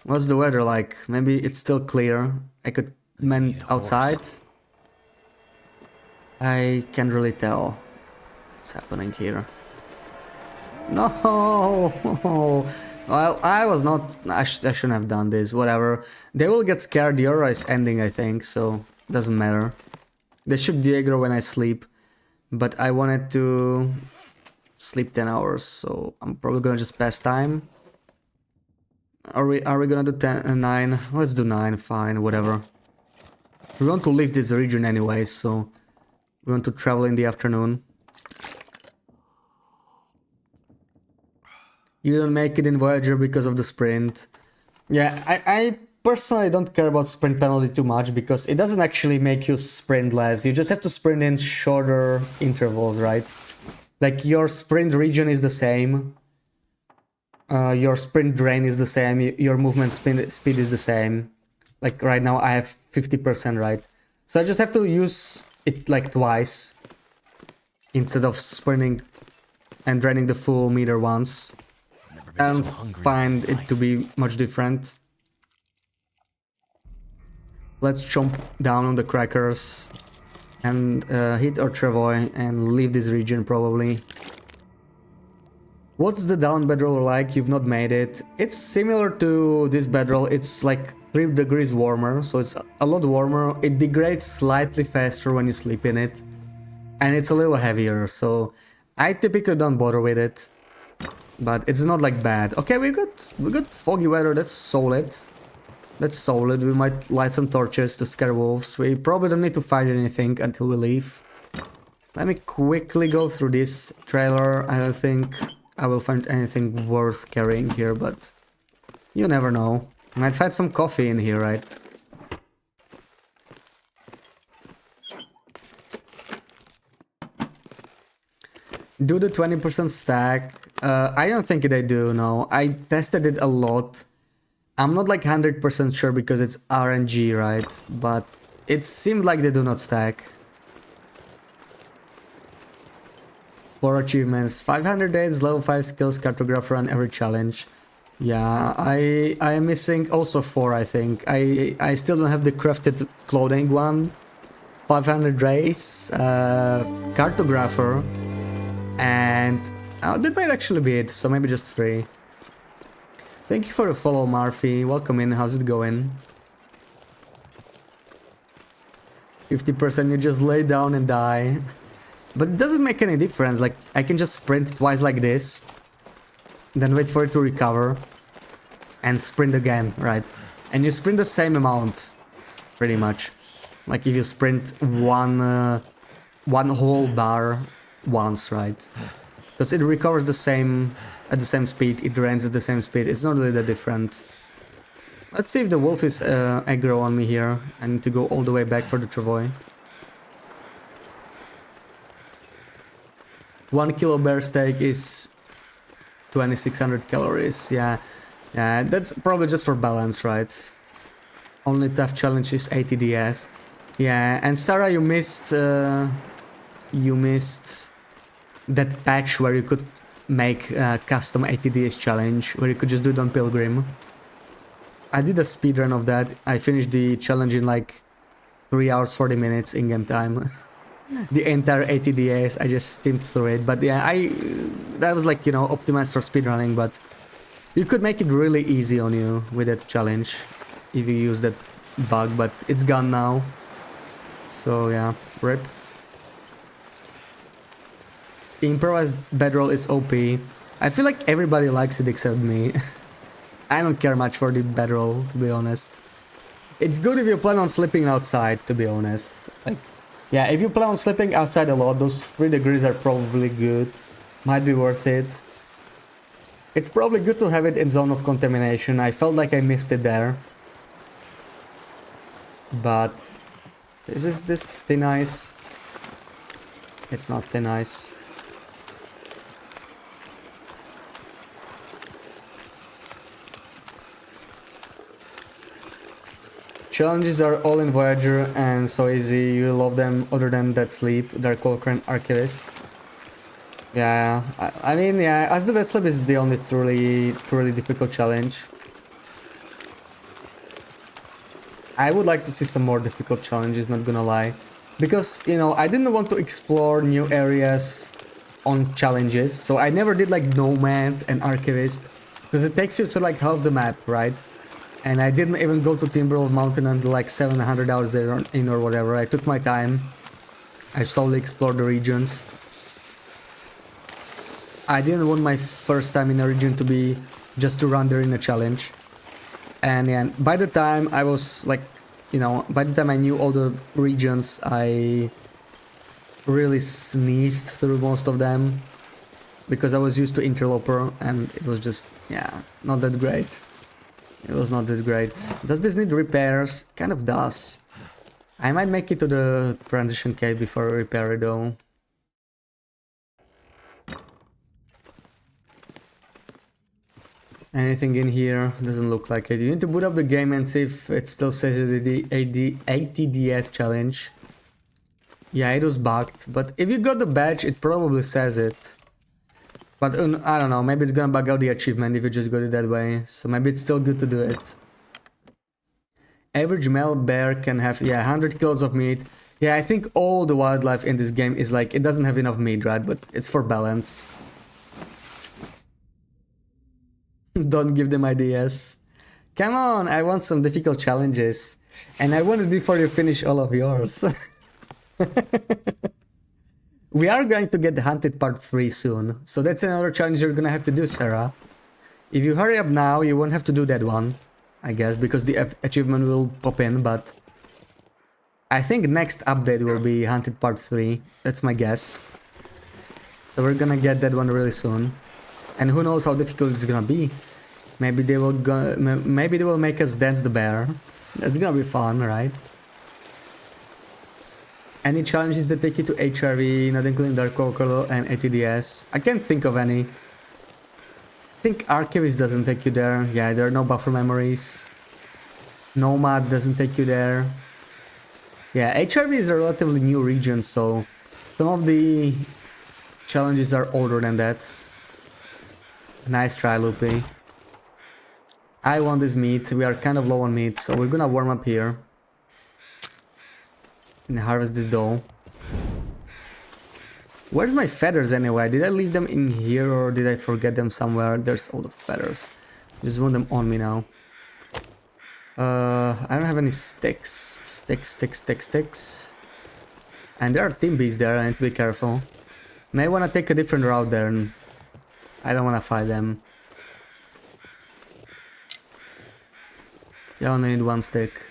What's the weather like? Maybe it's still clear. I could mend outside. I can't really tell what's happening here. No! Well, I was not... I shouldn't have done this, whatever. They will get scared, the aura is ending, I think, so doesn't matter. They should Diego when I sleep, but I wanted to sleep 10 hours, so I'm probably gonna just pass time. Are we gonna do 9? Let's do 9, fine, whatever. We want to leave this region anyway, so we want to travel in the afternoon. You don't make it in Voyager because of the sprint. Yeah, I personally don't care about sprint penalty too much because it doesn't actually make you sprint less. You just have to sprint in shorter intervals, right? Like your sprint region is the same. Your sprint drain is the same. Your movement speed is the same. Like right now I have 50%, right? So I just have to use it like twice instead of sprinting and draining the full meter once. I don't find it to be much different. Let's jump down on the crackers and hit our travoy and leave this region probably. What's the down bedroll like? You've not made it. It's similar to this bedroll. It's like 3 degrees warmer, so it's a lot warmer. It degrades slightly faster when you sleep in it. And it's a little heavier, so I typically don't bother with it. But it's not like bad. Okay, we got foggy weather, that's solid. That's solid. We might light some torches to scare wolves. We probably don't need to fight anything until we leave. Let me quickly go through this trailer. I don't think I will find anything worth carrying here, but you never know. Might find some coffee in here, right? Do the 20% stack? I don't think they do, no. I tested it a lot. I'm not like 100% sure because it's RNG, right? But it seemed like they do not stack. 4 achievements, 500 days, level 5 skills, cartographer on every challenge. Yeah, I am missing also 4, I think. I still don't have the crafted clothing one. 500 days, cartographer, and that might actually be it, so maybe just 3. Thank you for the follow, Murphy. Welcome in. How's it going? 50% you just lay down and die. But it doesn't make any difference. Like, I can just sprint twice like this, then wait for it to recover, and sprint again, right? And you sprint the same amount, pretty much. Like if you sprint one whole bar once, right? Because it recovers the same at the same speed, it drains at the same speed. It's not really that different. Let's see if the wolf is aggro on me here. I need to go all the way back for the travois. 1 kilo bear steak is 2600 calories. Yeah, that's probably just for balance, right? Only tough challenge is 80 DS. Yeah, and Sarah, you missed that patch where you could make a custom 80 DS challenge, where you could just do it on Pilgrim. I did a speedrun of that. I finished the challenge in like 3 hours 40 minutes in-game time. The entire 80 DS, I just steamed through it. But yeah, that was like, you know, optimized for speedrunning, but you could make it really easy on you with that challenge if you use that bug, but it's gone now. So yeah, rip. Improvised bedroll is OP. I feel like everybody likes it except me. I don't care much for the bedroll, to be honest. It's good if you plan on sleeping outside, to be honest. Like, yeah, if you plan on sleeping outside a lot, those 3 degrees are probably good. Might be worth it. It's probably good to have it in zone of contamination. I felt like I missed it there. But is this thin ice? It's not thin ice. Challenges are all in Voyager and so easy, you love them other than Dead Sleep, Dark Cochrane Archivist. Yeah, I mean, yeah, as the Dead Sleep is the only truly difficult challenge. I would like to see some more difficult challenges, not gonna lie. Because, you know, I didn't want to explore new areas on challenges, so I never did like Nomad and Archivist, because it takes you to like half the map, right? And I didn't even go to Timberwolf Mountain until like 700 hours there in or whatever. I took my time. I slowly explored the regions. I didn't want my first time in a region to be just to run there in a challenge. And yeah, by the time I was like, you know, by the time I knew all the regions, I really sneezed through most of them. Because I was used to Interloper and it was just, yeah, not that great. It was not that great. Does this need repairs? Kind of does. I might make it to the transition cave before I repair it though. Anything in here? Doesn't look like it. You need to boot up the game and see if it still says the 80 DS challenge. Yeah, it was bugged. But if you got the badge, it probably says it. But I don't know, maybe it's gonna bug out the achievement if you just got it that way. So maybe it's still good to do it. Average male bear can have, yeah, 100 kilos of meat. Yeah, I think all the wildlife in this game is like, it doesn't have enough meat, right? But it's for balance. Don't give them ideas. Come on, I want some difficult challenges. And I want it before you finish all of yours. We are going to get the Hunted Part 3 soon, so that's another challenge you're gonna have to do, Sarah. If you hurry up now, you won't have to do that one. I guess, because the achievement will pop in, but I think next update will be Hunted Part 3. That's my guess. So we're gonna get that one really soon. And who knows how difficult it's gonna be. Maybe they will make us dance the bear. That's gonna be fun, right? Any challenges that take you to HRV, not including Dark Crocodile and ATDS? I can't think of any. I think Archivist doesn't take you there. Yeah, there are no buffer memories. Nomad doesn't take you there. Yeah, HRV is a relatively new region, so some of the challenges are older than that. Nice try, Loopy. I want this meat. We are kind of low on meat, so we're gonna warm up here. And harvest this dough. Where's my feathers anyway? Did I leave them in here or did I forget them somewhere? There's all the feathers. Just want them on me now. I don't have any sticks. Sticks. And there are team bees there, I need to be careful. May want to take a different route there and I don't want to fight them. You only need one stick.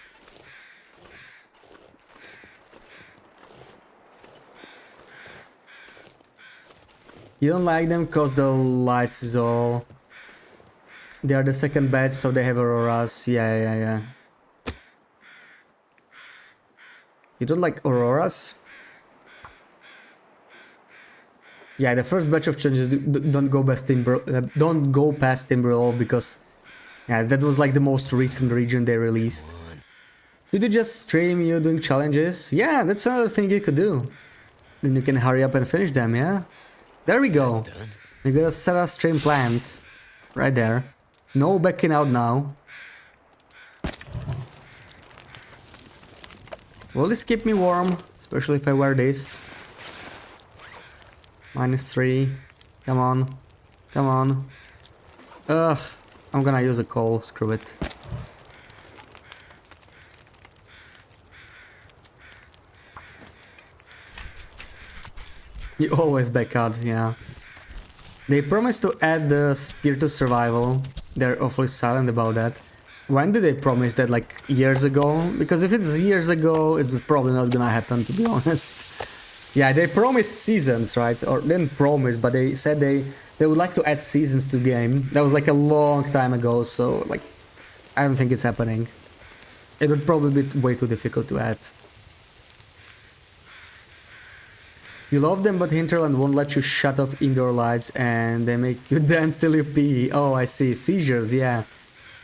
You don't like them cause the lights is all... They are the second batch, so they have auroras. Yeah. You don't like auroras? Yeah, the first batch of changes don't go past Timberwolf because yeah, that was like the most recent region they released. Did you just stream you doing challenges? Yeah, that's another thing you could do. Then you can hurry up and finish them, yeah? There we go. We got a Sarah stream planned. Right there. No backing out now. Will this keep me warm? Especially if I wear this. -3. Come on. Come on. Ugh. I'm gonna use a coal. Screw it. You always back out, yeah. They promised to add the spear to survival. They're awfully silent about that. When did they promise that? Like years ago? Because if it's years ago, it's probably not gonna happen, to be honest. Yeah, they promised seasons, right? Or didn't promise, but they said they would like to add seasons to the game. That was like a long time ago, so like I don't think it's happening. It would probably be way too difficult to add. You love them, but Hinterland won't let you shut off indoor lights and they make you dance till you pee. Oh, I see. Seizures, yeah.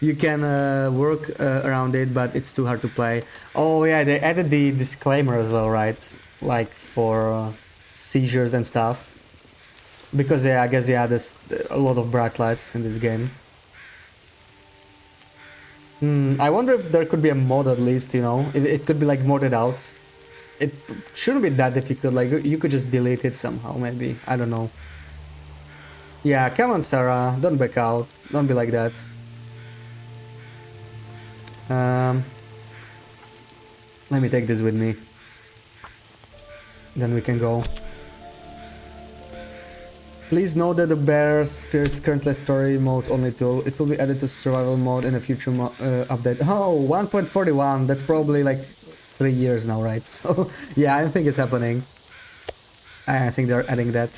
You can work around it, but it's too hard to play. Oh, yeah, they added the disclaimer as well, right? Like for seizures and stuff. Because, yeah, I guess, yeah, there's a lot of bright lights in this game. I wonder if there could be a mod at least, you know? It could be like modded out. It shouldn't be that difficult, like you could just delete it somehow, maybe. I don't know. Yeah, come on, Sarah, don't back out. Don't be like that. Let me take this with me. Then we can go. Please note that the bear spear is currently story mode only tool. It will be added to survival mode in a future update. Oh, 1.41, that's probably like 3 years now, right? So yeah, I don't think it's happening. I think they're adding that.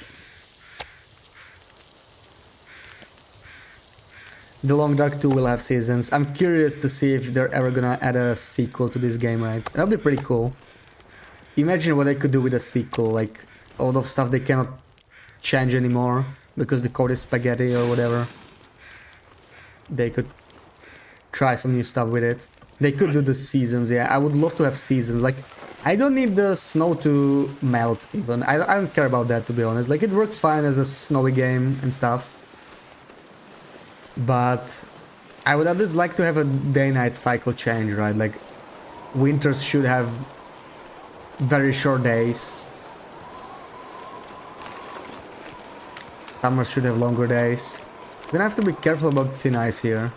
The Long Dark 2 will have seasons. I'm curious to see if they're ever gonna add a sequel to this game, right? That'll be pretty cool. Imagine what they could do with a sequel, like a lot of stuff they cannot change anymore because the code is spaghetti or whatever. They could try some new stuff with it. They could do the seasons, yeah. I would love to have seasons. Like, I don't need the snow to melt even. I don't care about that, to be honest. Like, it works fine as a snowy game and stuff. But I would at least like to have a day-night cycle change, right? Like, winters should have very short days. Summers should have longer days. We're gonna have to be careful about thin ice here.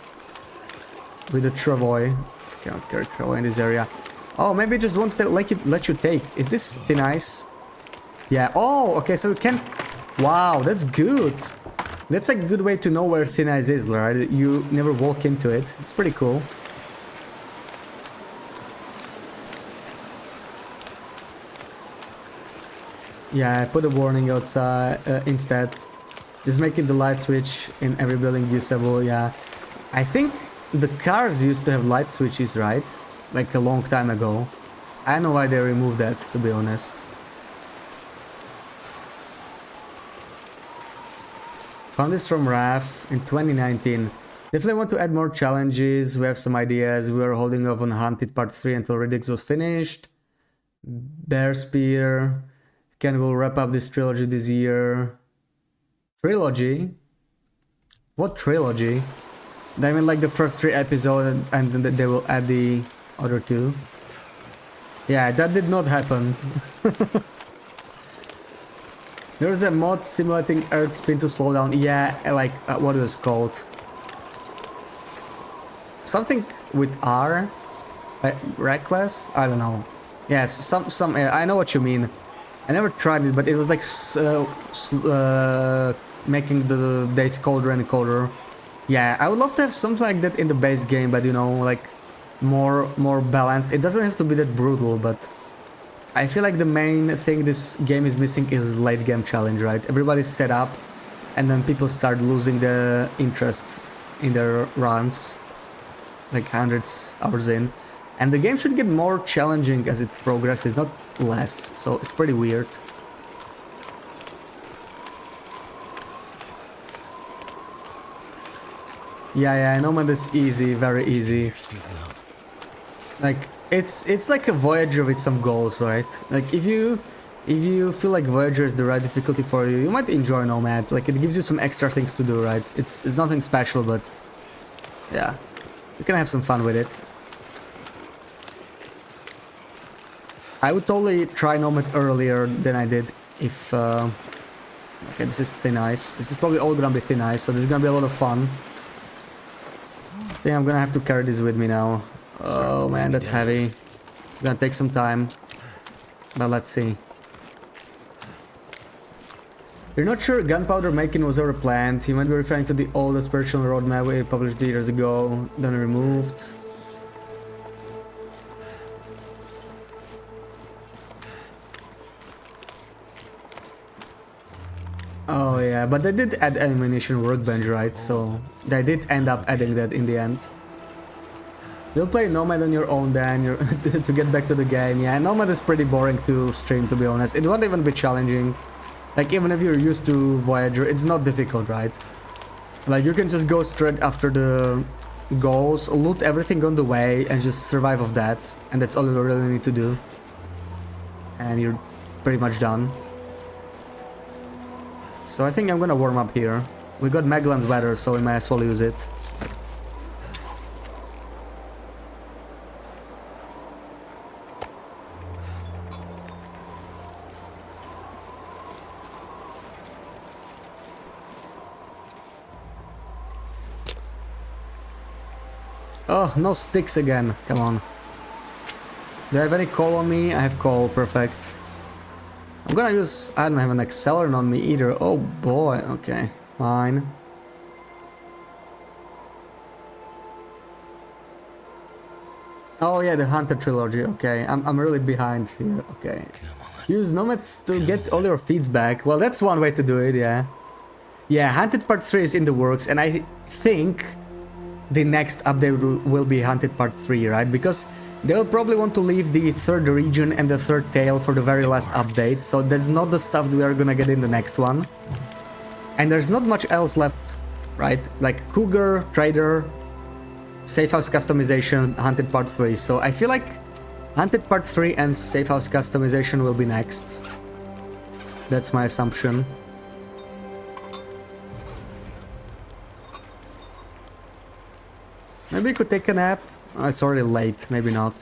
With the travoy. Cannot carry travoy in this area. Oh, maybe it just won't let you take. Is this thin ice? Yeah. Oh, okay, so you can... Wow, that's good. That's a good way to know where thin ice is, right? You never walk into it. It's pretty cool. Yeah, I put a warning outside instead. Just making the light switch in every building usable, yeah. I think the cars used to have light switches, right? Like a long time ago. I don't know why they removed that, to be honest. Found this from Raf in 2019. Definitely want to add more challenges. We have some ideas. We are holding off on Hunted Part 3 until Redux was finished. Bear Spear. Ken will wrap up this trilogy this year. Trilogy? What trilogy? I mean like the first 3 episodes and then they will add the other 2. Yeah, that did not happen. There's a mod simulating Earth spin to slow down. Yeah, like what is it called? Something with R? Reckless? I don't know. Yes, some. I know what you mean. I never tried it, but it was like making the days colder and colder. Yeah, I would love to have something like that in the base game, but you know, like more balanced. It doesn't have to be that brutal, but I feel like the main thing this game is missing is late game challenge, right? Everybody's set up, and then people start losing the interest in their runs, like hundreds hours in. And the game should get more challenging as it progresses, not less. So it's pretty weird. Yeah, Nomad is easy, very easy. Like it's like a Voyager with some goals, right? Like if you feel like Voyager is the right difficulty for you, you might enjoy Nomad. Like it gives you some extra things to do, right? It's nothing special, but yeah, you can have some fun with it. I would totally try Nomad earlier than I did if... okay, this is thin ice. This is probably all gonna be thin ice, so this is gonna be a lot of fun. I think I'm gonna have to carry this with me now. Oh man, that's heavy. It's gonna take some time. But let's see. You're not sure gunpowder making was ever planned. You might be referring to the oldest version roadmap we published years ago, then removed. Oh yeah, but they did add ammunition workbench, right? So they did end up adding that in the end. You'll play Nomad on your own then, to get back to the game. Yeah, Nomad is pretty boring to stream, to be honest. It won't even be challenging. Like, even if you're used to Voyager, it's not difficult, right? Like, you can just go straight after the goals, loot everything on the way, and just survive of that. And that's all you really need to do. And you're pretty much done. So I think I'm gonna warm up here. We got Magellan's weather, so we might as well use it. Oh, no sticks again. Come on. Do I have any coal on me? I have coal. Perfect. I'm gonna use... I don't have an accelerant on me either. Oh boy. Okay. Fine. Oh yeah, the Hunter trilogy. Okay. I'm really behind here. Okay. Use nomads to get all your feeds back. Well, that's one way to do it, yeah. Yeah, Hunted Part 3 is in the works, and I think the next update will be Hunted Part 3, right? Because they'll probably want to leave the third region and the third tail for the very last update, so that's not the stuff we are gonna get in the next one. And there's not much else left, right? Like Cougar, Trader, Safe House Customization, Hunted Part 3. So I feel like Hunted Part 3 and Safe House Customization will be next. That's my assumption. Maybe I could take a nap. Oh, it's already late. Maybe not.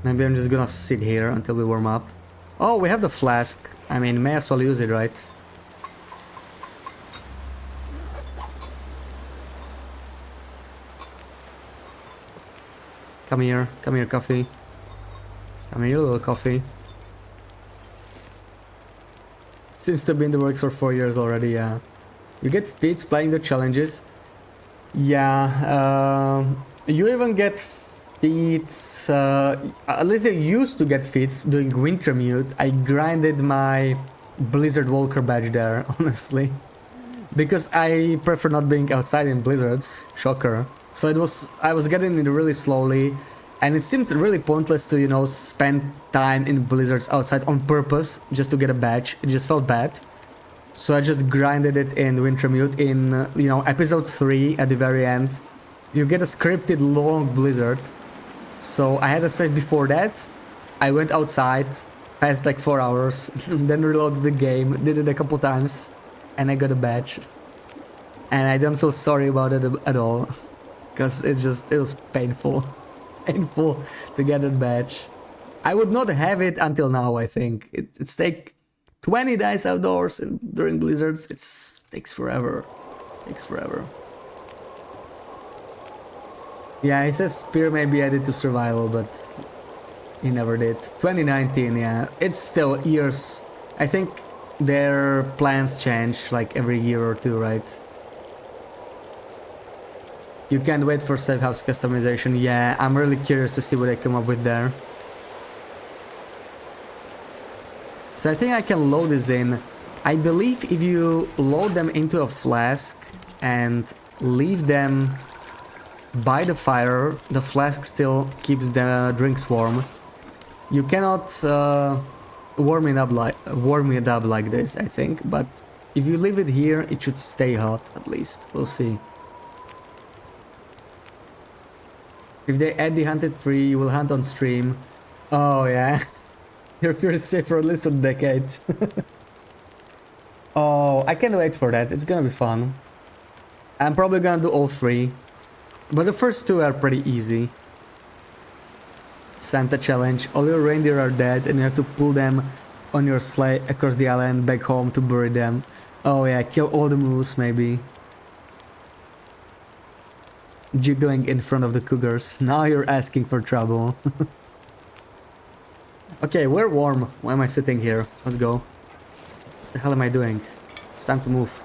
Maybe I'm just gonna sit here until we warm up. Oh, we have the flask. I mean, may as well use it, right? Come here, coffee. Come here, little coffee. Seems to be in the works for 4 years already, yeah. You get feats playing the challenges. Yeah, you even get Feats, at least I used to get feats doing winter mute. I grinded my Blizzard Walker badge there, honestly. Because I prefer not being outside in blizzards, shocker. So I was getting it really slowly, and it seemed really pointless to, you know, spend time in blizzards outside on purpose just to get a badge. It just felt bad. So I just grinded it in Wintermute in, you know, episode 3 at the very end. You get a scripted long blizzard. So I had a save before that. I went outside, passed like 4 hours, then reloaded the game, did it a couple times, and I got a badge. And I don't feel sorry about it at all. Because it was painful. Painful to get that badge. I would not have it until now, I think. It's take 20 days outdoors during blizzards. It takes forever. Takes forever. Yeah, he says spear may be added to survival, but he never did. 2019, yeah. It's still years. I think their plans change like every year or two, right? You can't wait for safe house customization. Yeah, I'm really curious to see what they come up with there. So I think I can load this in. I believe if you load them into a flask and leave them by the fire, the flask still keeps the drinks warm. You cannot warm it up like this, I think, but if you leave it here, it should stay hot at least. We'll see. If they add the hunted tree, you will hunt on stream. Oh yeah, you're pretty safe for at least a decade. Oh, I can't wait for that. It's gonna be fun. I'm probably gonna do all 3. But the first 2 are pretty easy. Santa challenge. All your reindeer are dead and you have to pull them on your sleigh across the island back home to bury them. Oh yeah, kill all the moose maybe. Jiggling in front of the cougars. Now you're asking for trouble. Okay, we're warm. Why am I sitting here? Let's go. What the hell am I doing? It's time to move.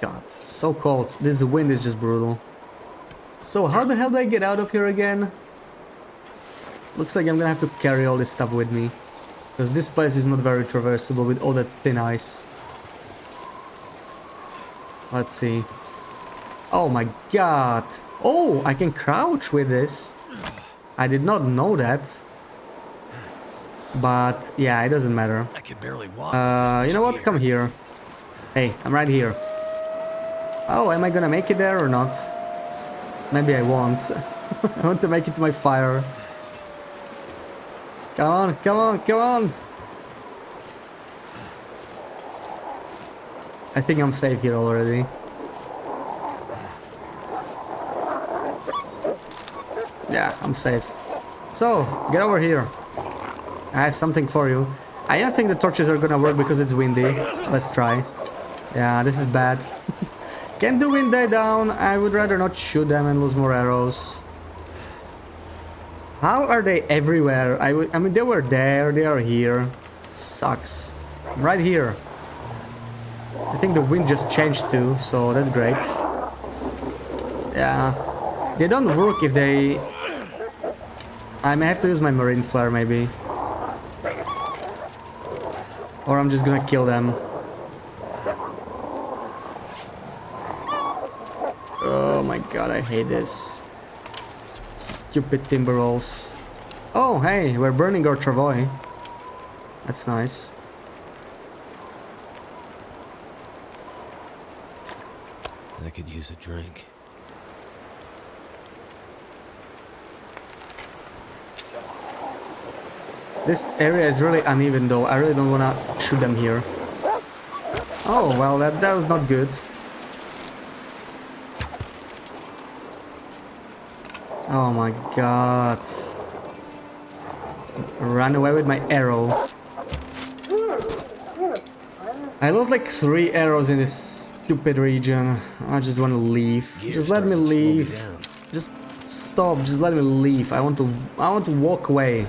God, so cold. This wind is just brutal. So how the hell do I get out of here again? Looks like I'm gonna have to carry all this stuff with me. Because this place is not very traversable with all that thin ice. Let's see. Oh my god. Oh, I can crouch with this. I did not know that. But yeah, it doesn't matter. I can barely walk. You know what? Come here. Hey, I'm right here. Oh, am I gonna make it there or not? Maybe I won't. I want to make it to my fire. Come on, come on, come on! I think I'm safe here already. Yeah, I'm safe. So, get over here. I have something for you. I don't think the torches are gonna work because it's windy. Let's try. Yeah, this is bad. Can the wind die down? I would rather not shoot them and lose more arrows. How are they everywhere? I mean, they were there, they are here. Sucks. I'm right here. I think the wind just changed too, so that's great. Yeah. They don't work if they... I may have to use my marine flare maybe. Or I'm just gonna kill them. Oh my god, I hate this. Stupid timber rolls. Oh, hey, we're burning our travois. That's nice. I could use a drink. This area is really uneven though. I really don't wanna shoot them here. Oh, well, that was not good. Oh my god. Run away with my arrow. I lost like 3 arrows in this stupid region. I just want to leave. Just let me leave. Just stop. Just let me leave. I want to walk away.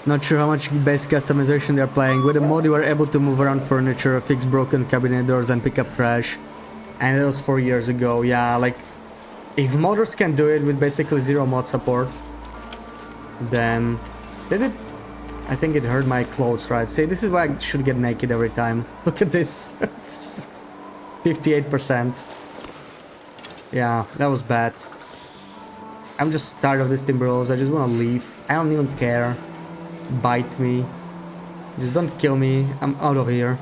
Not sure how much base customization they're playing. With the mod you are able to move around furniture, fix broken cabinet doors and pick up trash. And it was 4 years ago. Yeah, like if modders can do it with basically zero mod support, then did it? I think it hurt my clothes, right? See, this is why I should get naked every time. Look at this. 58%. Yeah, that was bad. I'm just tired of this Timberwolves. I just want to leave. I don't even care. Bite me. Just don't kill me. I'm out of here.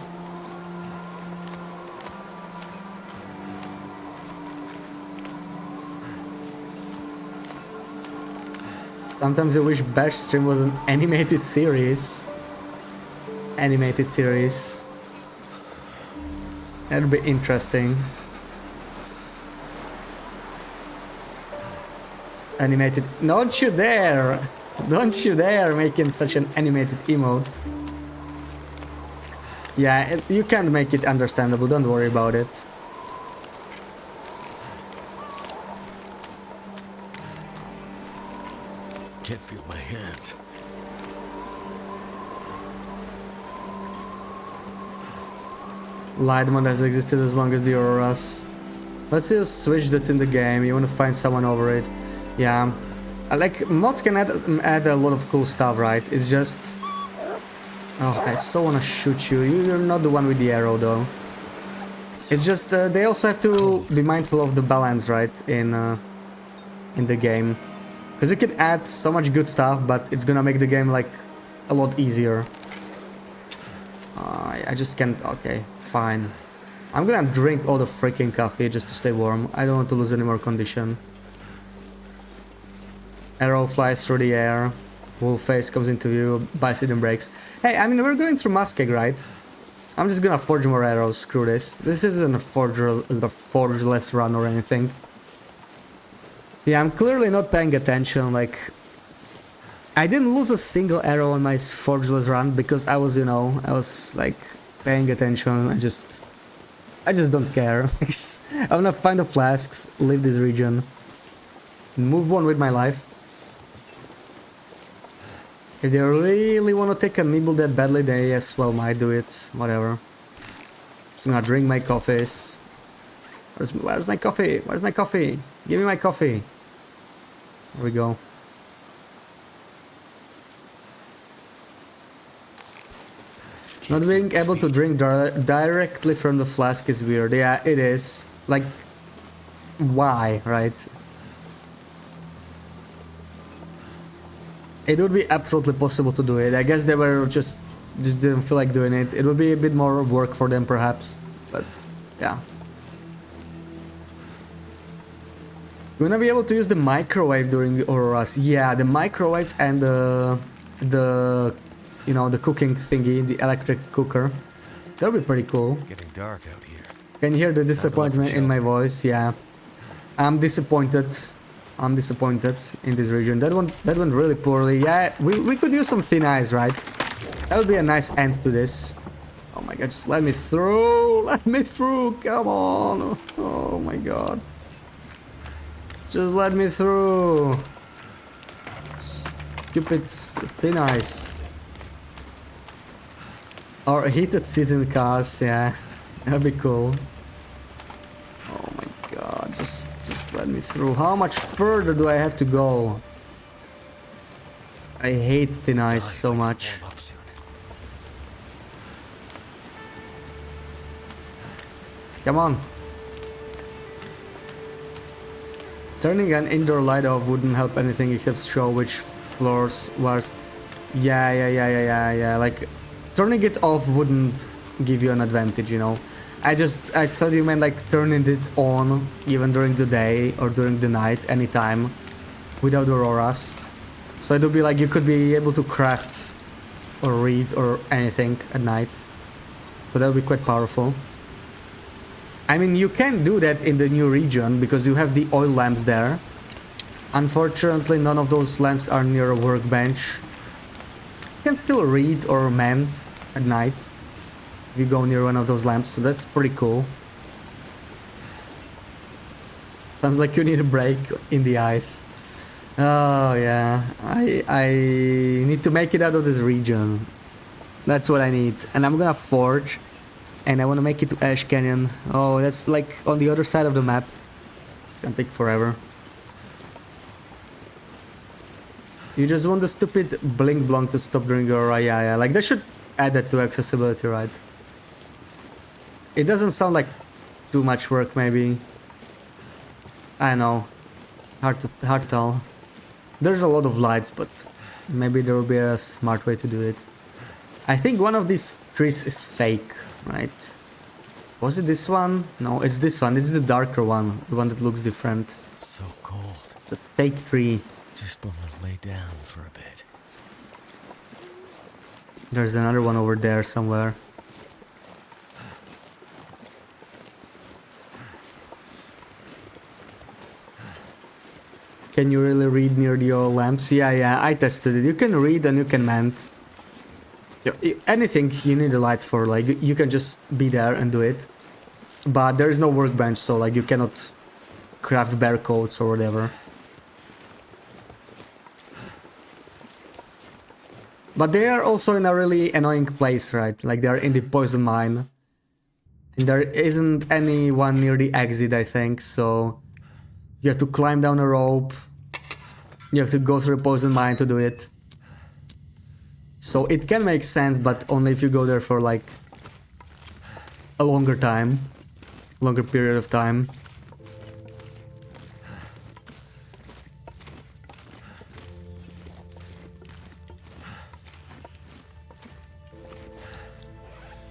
Sometimes I wish Bash stream was an animated series. Animated series. That'd be interesting. Animated. Don't you dare! Don't you dare making such an animated emote. Yeah, you can't make it understandable. Don't worry about it. Can't feel my hands. Light mod has existed as long as the Auroras. Let's see a switch that's in the game. You want to find someone over it. Yeah. Like, mods can add a lot of cool stuff, right? It's just... Oh, I so want to shoot you. You're not the one with the arrow, though. It's just, they also have to be mindful of the balance, right? In the game. Because you can add so much good stuff, but it's gonna make the game, like, a lot easier. I just can't... Okay, fine. I'm gonna drink all the freaking coffee just to stay warm. I don't want to lose any more condition. Arrow flies through the air. Wolf face comes into view. Bison breaks. Hey, I mean, we're going through Muskeg, right? I'm just gonna forge more arrows. Screw this. This isn't a forgeless run or anything. Yeah, I'm clearly not paying attention. Like, I didn't lose a single arrow on my forgeless run because I was, you know, I was like paying attention. I just don't care. I'm gonna find the flasks, leave this region, move on with my life. If they really want to take a nibble that badly, they as well might do it. Whatever. Just gonna drink my coffees. Where's my coffee? Where's my coffee? Give me my coffee. There we go. Not being able to drink directly from the flask is weird. Yeah, it is. Like, why, right? It would be absolutely possible to do it. I guess they were just didn't feel like doing it. It would be a bit more work for them, perhaps. But, yeah. You wanna be able to use the microwave during the Auroras. Yeah, the microwave and the you know, the cooking thingy, the electric cooker. That would be pretty cool. It's getting dark out here. Can you hear the disappointment in my voice? Yeah. I'm disappointed. I'm disappointed in this region. That went really poorly. Yeah, we could use some thin ice, right? That would be a nice end to this. Oh my god, just let me through! Let me through! Come on! Oh my god. Just let me through! Stupid thin ice. Or heated seats in cars, yeah. That'd be cool. Oh my god, just let me through. How much further do I have to go? I hate thin ice so much. Come on. Turning an indoor light off wouldn't help anything except show which floors was. Yeah. Like, turning it off wouldn't give you an advantage, you know. I thought you meant like turning it on even during the day or during the night, anytime, without auroras. So it would be like you could be able to craft or read or anything at night. So that would be quite powerful. I mean, you can do that in the new region because you have the oil lamps there. Unfortunately, none of those lamps are near a workbench. You can still read or mend at night if you go near one of those lamps, so that's pretty cool. Sounds like you need a break in the ice. Oh yeah, I need to make it out of this region. That's what I need. And I'm gonna forge. And I want to make it to Ash Canyon. Oh, that's like on the other side of the map. It's gonna take forever. You just want the stupid blink blonk to stop during your yeah. Like that should add that to accessibility, right? It doesn't sound like too much work, maybe. I know. Hard to tell. There's a lot of lights, but maybe there will be a smart way to do it. I think one of these trees is fake, right? Was it this one? No, it's this one. It's the darker one, the one that looks different. So cold. It's a fake tree. Just want to lay down for a bit. There's another one over there somewhere. Can you really read near the oil lamps? Yeah, I tested it. You can read and you can mend. Anything you need a light for, like, you can just be there and do it. But there is no workbench, so, like, you cannot craft bear coats or whatever. But they are also in a really annoying place, right? Like, they're in the poison mine. And there isn't anyone near the exit, I think, so... You have to climb down a rope. You have to go through the poison mine to do it. So it can make sense, but only if you go there for like a longer period of time.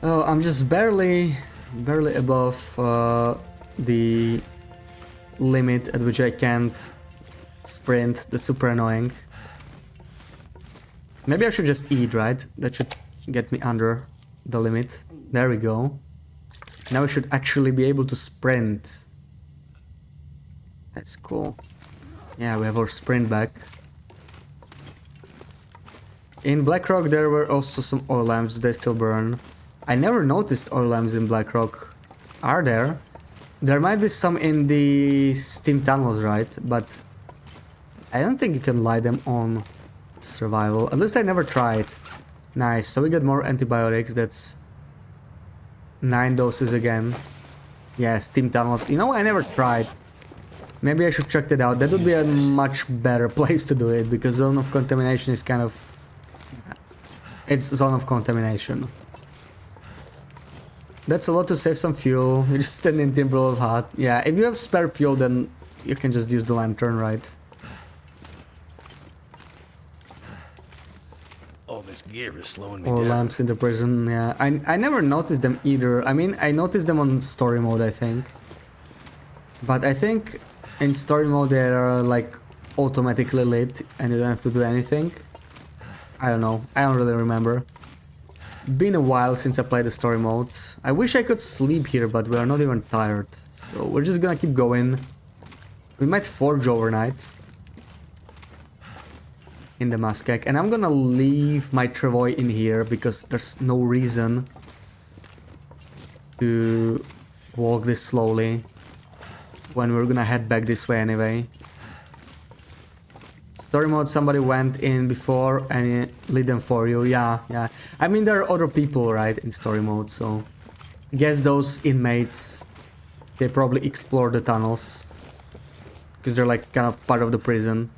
Oh, I'm just barely above the limit at which I can't sprint. That's super annoying. Maybe I should just eat, right? That should get me under the limit. There we go. Now we should actually be able to sprint. That's cool. Yeah, we have our sprint back. In Blackrock there were also some oil lamps. They still burn. I never noticed oil lamps in Blackrock. Are there? There might be some in the steam tunnels, right? But I don't think you can light them on survival. At least I never tried. Nice, so we got more antibiotics. That's 9 doses again. Yeah, steam tunnels. You know, I never tried. Maybe I should check that out. That would be a much better place to do it, because zone of contamination is kind of... It's zone of contamination. That's a lot to save some fuel. You just stand in Timber of Hut. Yeah, if you have spare fuel, then you can just use the lantern, right? All this gear is slowing me Or down. lamps in the prison, yeah. I never noticed them either. I mean, I noticed them on story mode, I think. But I think in story mode they are like automatically lit and you don't have to do anything. I don't know. I don't really remember. Been a while since I played the story mode. I wish I could sleep here, but we are not even tired. So we're just gonna keep going. We might forge overnight in the Muskeg, and I'm gonna leave my Travois in here because there's no reason to walk this slowly when we're gonna head back this way anyway. Story mode, somebody went in before and lit them for you. Yeah. I mean, there are other people, right, in story mode, so I guess those inmates, they probably explore the tunnels because they're like kind of part of the prison.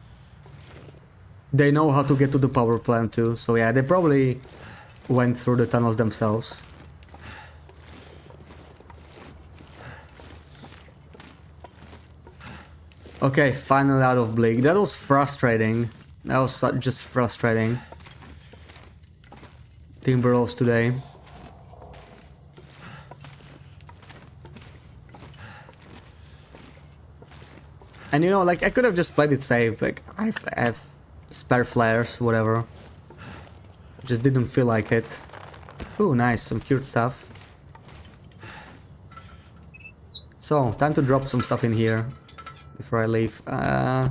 They know how to get to the power plant too, so yeah, they probably went through the tunnels themselves. Okay, finally out of Bleak. That was frustrating. That was just frustrating. Timber rolls today. And you know, like, I could have just played it safe. Like, I have spare flares, whatever. Just didn't feel like it. Ooh, nice, some cute stuff. So, time to drop some stuff in here before I leave. I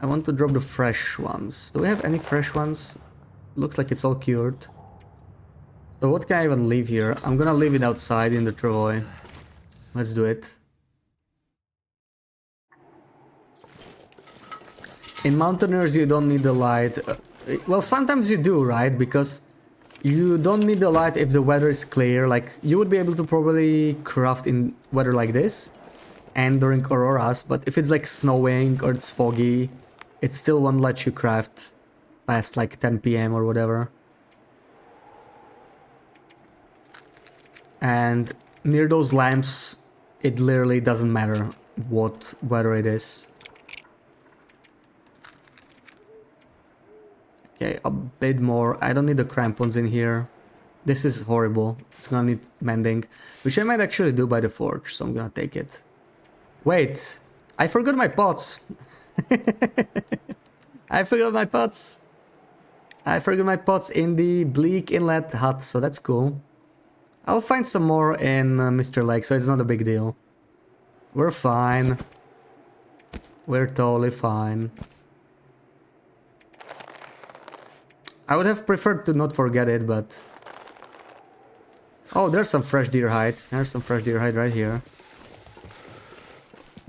want to drop the fresh ones. Do we have any fresh ones? Looks like it's all cured. So what can I even leave here? I'm gonna leave it outside in the Travois. Let's do it. In Mountaineers you don't need the light. Well, sometimes you do, right? Because you don't need the light if the weather is clear. Like, you would be able to probably craft in weather like this and during auroras, but if it's like snowing or it's foggy, it still won't let you craft past like 10 p.m. or whatever. And near those lamps, it literally doesn't matter what weather it is. Okay, a bit more. I don't need the crampons in here. This is horrible. It's gonna need mending, which I might actually do by the forge, so I'm gonna take it. Wait, I forgot my pots. I forgot my pots. I forgot my pots in the Bleak Inlet hut, so that's cool. I'll find some more in Mr. Lake, so it's not a big deal. We're fine. We're totally fine. I would have preferred to not forget it, but... Oh, there's some fresh deer hide. There's some fresh deer hide right here.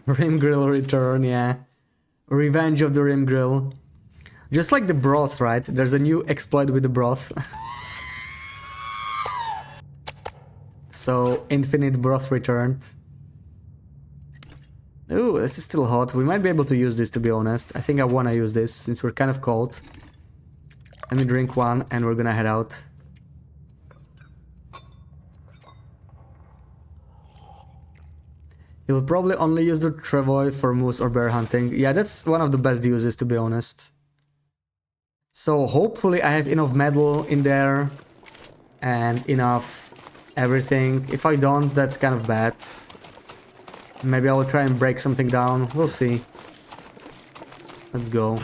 Rim grill return, yeah. Revenge of the rim grill. Just like the broth, right? There's a new exploit with the broth. So, infinite broth returned. Ooh, this is still hot. We might be able to use this, to be honest. I think I want to use this, since we're kind of cold. Let me drink one, and we're gonna head out. You'll probably only use the travois for moose or bear hunting. Yeah, that's one of the best uses, to be honest. So hopefully I have enough metal in there and enough everything. If I don't, that's kind of bad. Maybe I will try and break something down. We'll see. Let's go.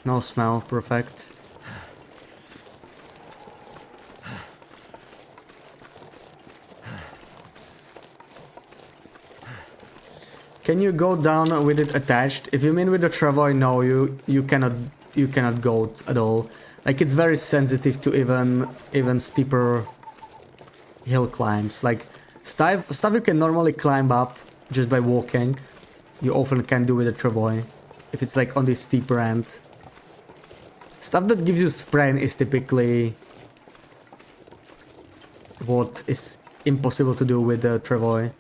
No smell, perfect. Can you go down with it attached? If you mean with the travois, no, you cannot go at all. Like, it's very sensitive to even steeper hill climbs. Like stuff you can normally climb up just by walking, you often can do with a travois if it's like on the steeper end. Stuff that gives you sprain is typically what is impossible to do with the travois.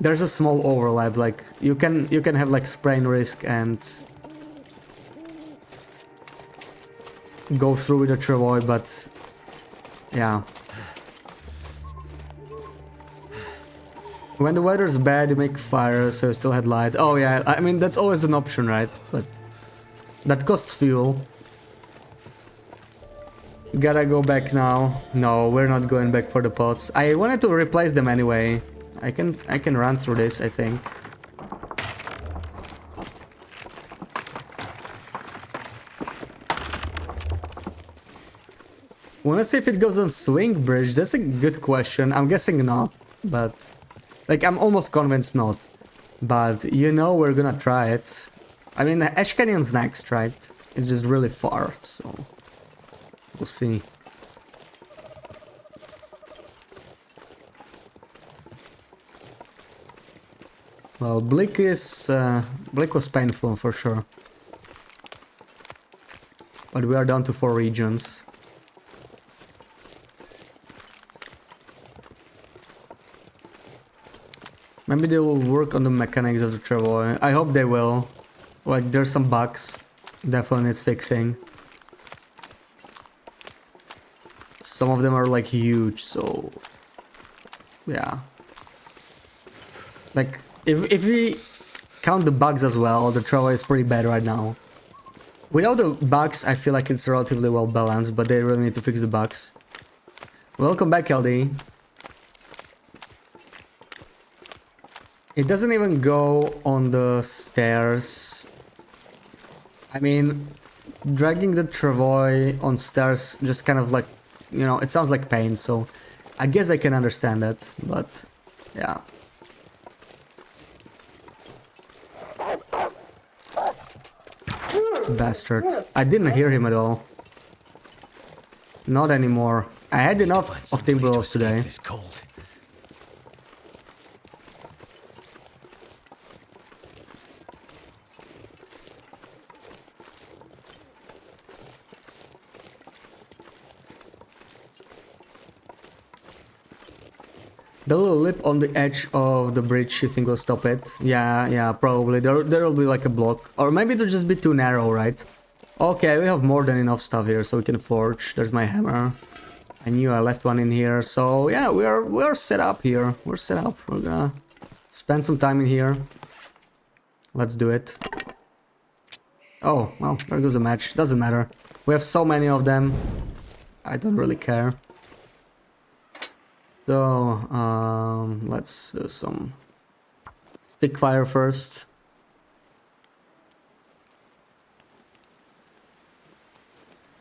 There's a small overlap, like you can have like sprain risk and go through with the travois, but yeah. When the weather's bad, you make fire, so you still had light. Oh yeah, I mean that's always an option, right? But that costs fuel. Gotta go back now. No, we're not going back for the pots. I wanted to replace them anyway. I can run through this, I think. Wanna see if it goes on Swing Bridge? That's a good question. I'm guessing not, but like I'm almost convinced not. But you know we're gonna try it. I mean, Ash Canyon's next, right? It's just really far, so we'll see. Well, Bleak was painful for sure. But we are down to 4 regions. Maybe they will work on the mechanics of the travois. I hope they will. Like, there's some bugs. Definitely needs fixing. Some of them are like huge, so... yeah. Like, if we count the bugs as well, the travois is pretty bad right now. Without the bugs, I feel like it's relatively well balanced, but they really need to fix the bugs. Welcome back, LD. It doesn't even go on the stairs. I mean, dragging the travois on stairs just kind of like, you know, it sounds like pain, so I guess I can understand that, but yeah. Bastard. I didn't hear him at all. Not anymore. I had enough of Timberwolves today. It's cold. The little lip on the edge of the bridge, you think will stop it? Yeah, probably. There'll be like a block. Or maybe it'll just be too narrow, right? Okay, we have more than enough stuff here, so we can forge. There's my hammer. I knew I left one in here, so yeah, we are set up here. We're set up. We're gonna spend some time in here. Let's do it. Oh, well, there goes a match. Doesn't matter. We have so many of them. I don't really care. So, let's do some stick fire first.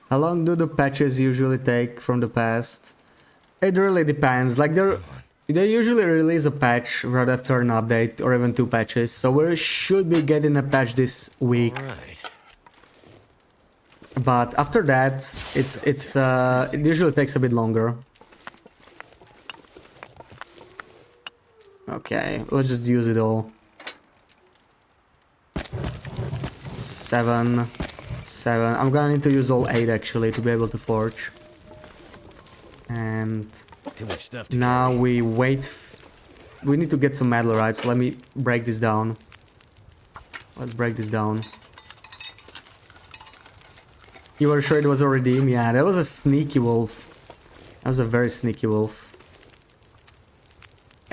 How long do the patches usually take from the past? It really depends. Like they usually release a patch right after an update or even 2 patches. So we should be getting a patch this week. Right. But after that, it usually takes a bit longer. Okay, let's just use it all. 7. I'm gonna need to use all 8 actually to be able to forge. And Too much stuff to now carry. we wait. We need to get some metal, right? So let me break this down. Let's break this down. You were sure it was a redeem? Yeah, that was a sneaky wolf. That was a very sneaky wolf.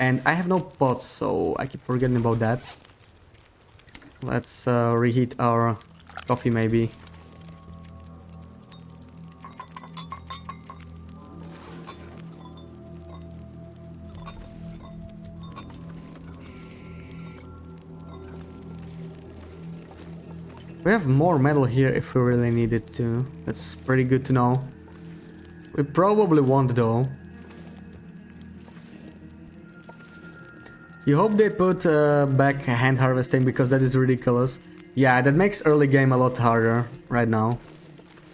And I have no pots, so I keep forgetting about that. Let's reheat our coffee maybe. We have more metal here if we really need it to. That's pretty good to know. We probably won't though. You hope they put back hand harvesting because that is ridiculous. Yeah, that makes early game a lot harder right now.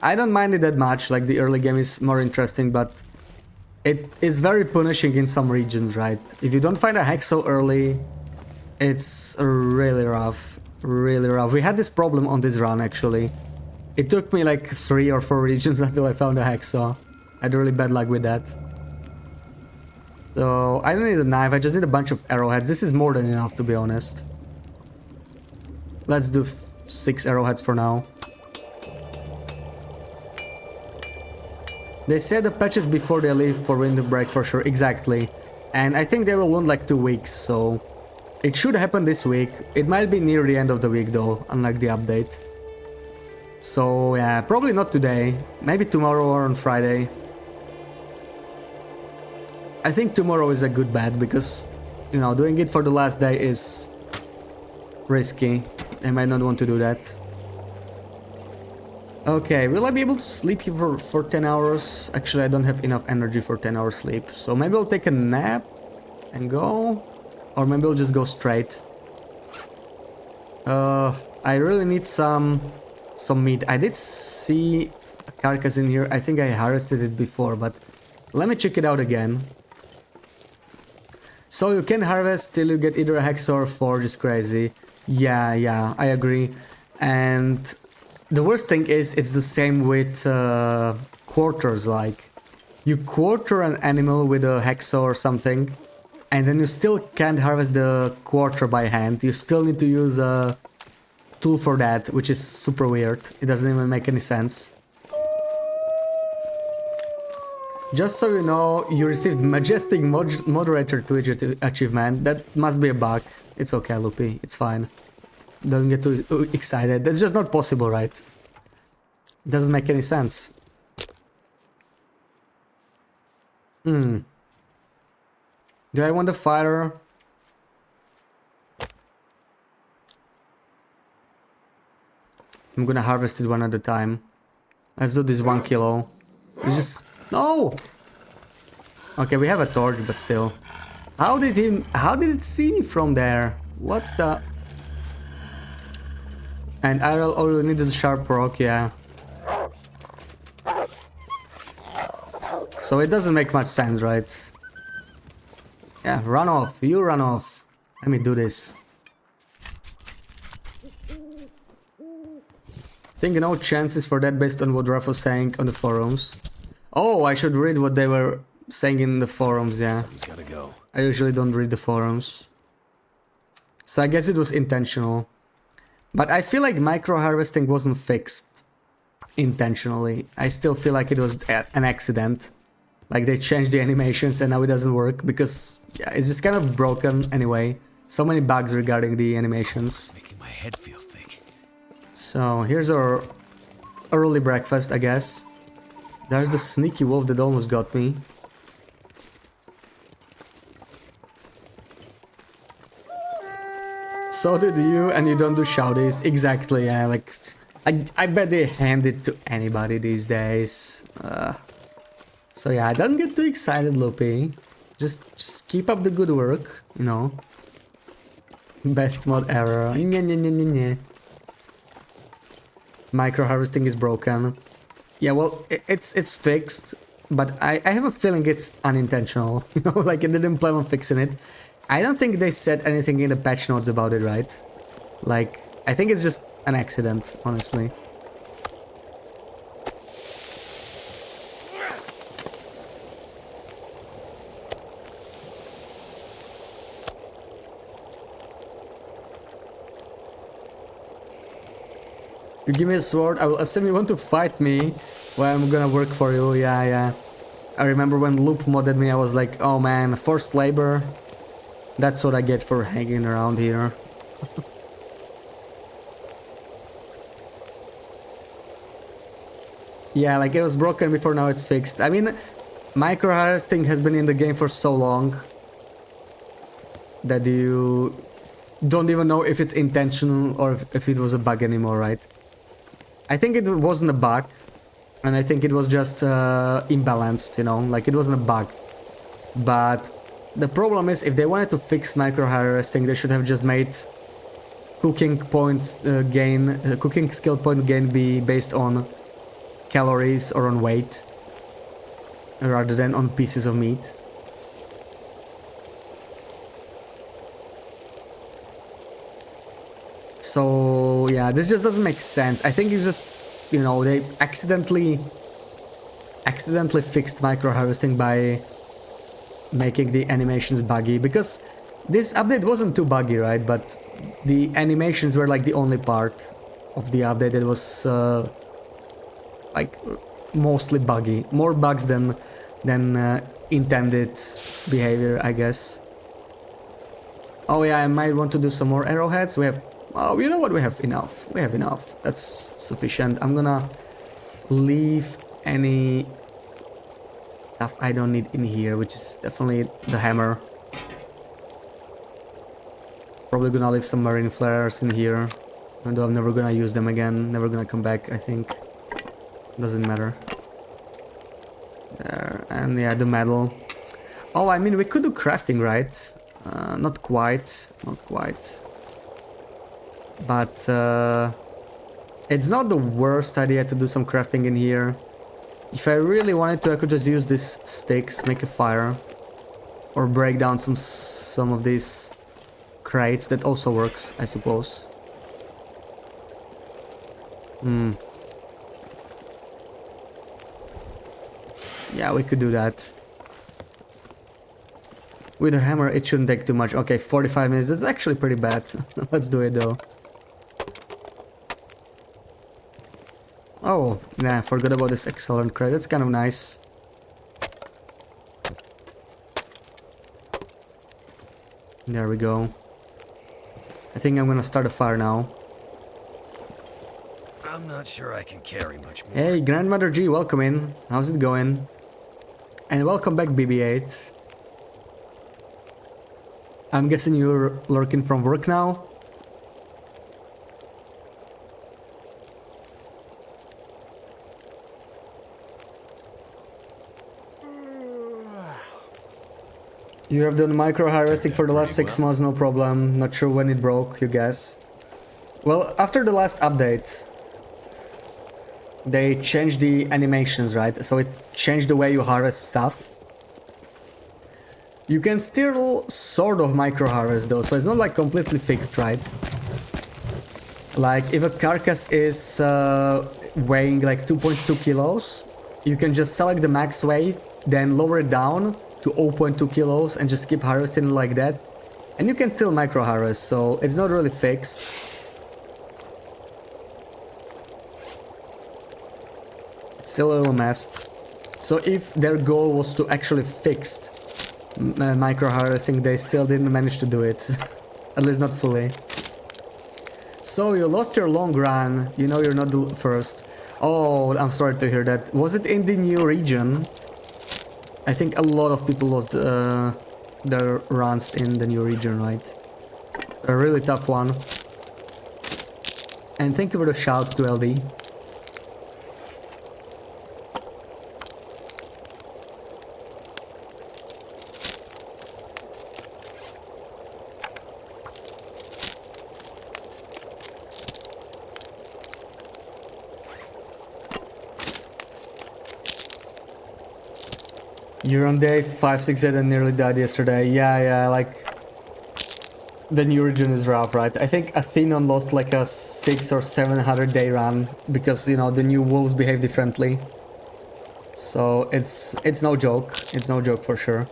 I don't mind it that much, like the early game is more interesting, but it is very punishing in some regions, right? If you don't find a hack so early, it's really rough. Really rough. We had this problem on this run actually. It took me like 3 or 4 regions until I found a hacksaw. I had really bad luck with that. So I don't need a knife, I just need a bunch of arrowheads. This is more than enough to be honest. Let's do 6 arrowheads for now. They said the patches before they leave for winter break for sure, exactly. And I think they will want like 2 weeks, so it should happen this week. It might be near the end of the week though, unlike the update. So yeah, probably not today, maybe tomorrow or on Friday. I think tomorrow is a good bet because, you know, doing it for the last day is risky. I might not want to do that. Okay, will I be able to sleep here for 10 hours? Actually, I don't have enough energy for 10 hours sleep. So maybe I'll take a nap and go. Or maybe I'll just go straight. I really need some meat. I did see a carcass in here. I think I harvested it before, but let me check it out again. So you can harvest till you get either a hacksaw or forge is crazy. Yeah, I agree. And the worst thing is it's the same with quarters, like you quarter an animal with a hacksaw or something and then you still can't harvest the quarter by hand. You still need to use a tool for that, which is super weird. It doesn't even make any sense. Just so you know, you received Majestic Moderator Twitch achievement. That must be a bug. It's okay, Loopy. It's fine. Don't get too excited. That's just not possible, right? Doesn't make any sense. Do I want the fire? I'm gonna harvest it one at a time. Let's do this 1 kilo. It's just... No! Okay, we have a torch, but still. How did it see me from there? What the... And I will only need the sharp rock, yeah. So it doesn't make much sense, right? Yeah, run off. You run off. Let me do this. Think no chances for that based on what Raph was saying on the forums. Oh, I should read what they were saying in the forums, yeah. Something's gotta go. I usually don't read the forums. So I guess it was intentional. But I feel like micro-harvesting wasn't fixed intentionally. I still feel like it was an accident. Like they changed the animations and now it doesn't work because yeah, it's just kind of broken anyway. So many bugs regarding the animations. Making my head feel thick. So here's our early breakfast, I guess. There's the sneaky wolf that almost got me. So did you, and you don't do shouties. Exactly, yeah, like... I bet they hand it to anybody these days. So yeah, don't get too excited, Loopy. Just keep up the good work, you know. Best mod ever. Nye, nye, nye, nye, nye. Micro harvesting is broken. Yeah, well, it's fixed, but I have a feeling it's unintentional. You know, like they didn't plan on fixing it. I don't think they said anything in the patch notes about it, right? Like, I think it's just an accident, honestly. You give me a sword, I will assume you want to fight me. Well, I'm gonna work for you, yeah. I remember when Loop modded me, I was like, oh man, forced labor. That's what I get for hanging around here. Yeah, like it was broken before, now it's fixed. I mean, micro harvesting has been in the game for so long that you don't even know if it's intentional or if it was a bug anymore, right? I think it wasn't a bug, and I think it was just imbalanced, you know, like it wasn't a bug. But the problem is, if they wanted to fix micro harvesting, they should have just made cooking points cooking skill point gain be based on calories or on weight, rather than on pieces of meat. So yeah, this just doesn't make sense. I think it's just, you know, they accidentally fixed micro harvesting by making the animations buggy, because this update wasn't too buggy, right? But the animations were like the only part of the update that was like mostly buggy, more bugs than intended behavior, I guess. Oh yeah, I might want to do some more arrowheads. We have, oh, you know what, we have enough. We have enough. That's sufficient. I'm gonna leave any stuff I don't need in here, which is definitely the hammer. Probably gonna leave some marine flares in here, even though I'm never gonna use them again. Never gonna come back, I think. Doesn't matter. There, and yeah, the metal. Oh, I mean, we could do crafting, right? Not quite. But it's not the worst idea to do some crafting in here. If I really wanted to, I could just use these sticks, make a fire, or break down some of these crates. That also works, I suppose. Yeah, we could do that. With a hammer, it shouldn't take too much. Okay, 45 minutes. That's actually pretty bad. Let's do it though. Oh, nah, I forgot about this excellent crate. That's kind of nice. There we go. I think I'm gonna start a fire now. I'm not sure I can carry much more. Hey, Grandmother G, welcome in. How's it going? And welcome back, BB-8. I'm guessing you're lurking from work now? You have done micro harvesting for the last 6 months, no problem. Not sure when it broke, you guess. Well, after the last update, they changed the animations, right? So it changed the way you harvest stuff. You can still sort of micro harvest though, so it's not like completely fixed, right? Like if a carcass is weighing like 2.2 kilos, you can just select the max weight then lower it down to 0.2 kilos and just keep harvesting like that. And you can still micro harvest, so it's not really fixed. It's still a little messed. So if their goal was to actually fix micro harvesting, they still didn't manage to do it. At least not fully. So you lost your long run, you know you're not the first. Oh, I'm sorry to hear that. Was it in the new region? I think a lot of people lost their runs in the new region, right? A really tough one. And thank you for the shout to LD. You're on day 5, 6, 8 and nearly died yesterday. Yeah, like... The new region is rough, right? I think Athenon lost like a 600 or 700 day run because, you know, the new wolves behave differently. So it's no joke. It's no joke for sure.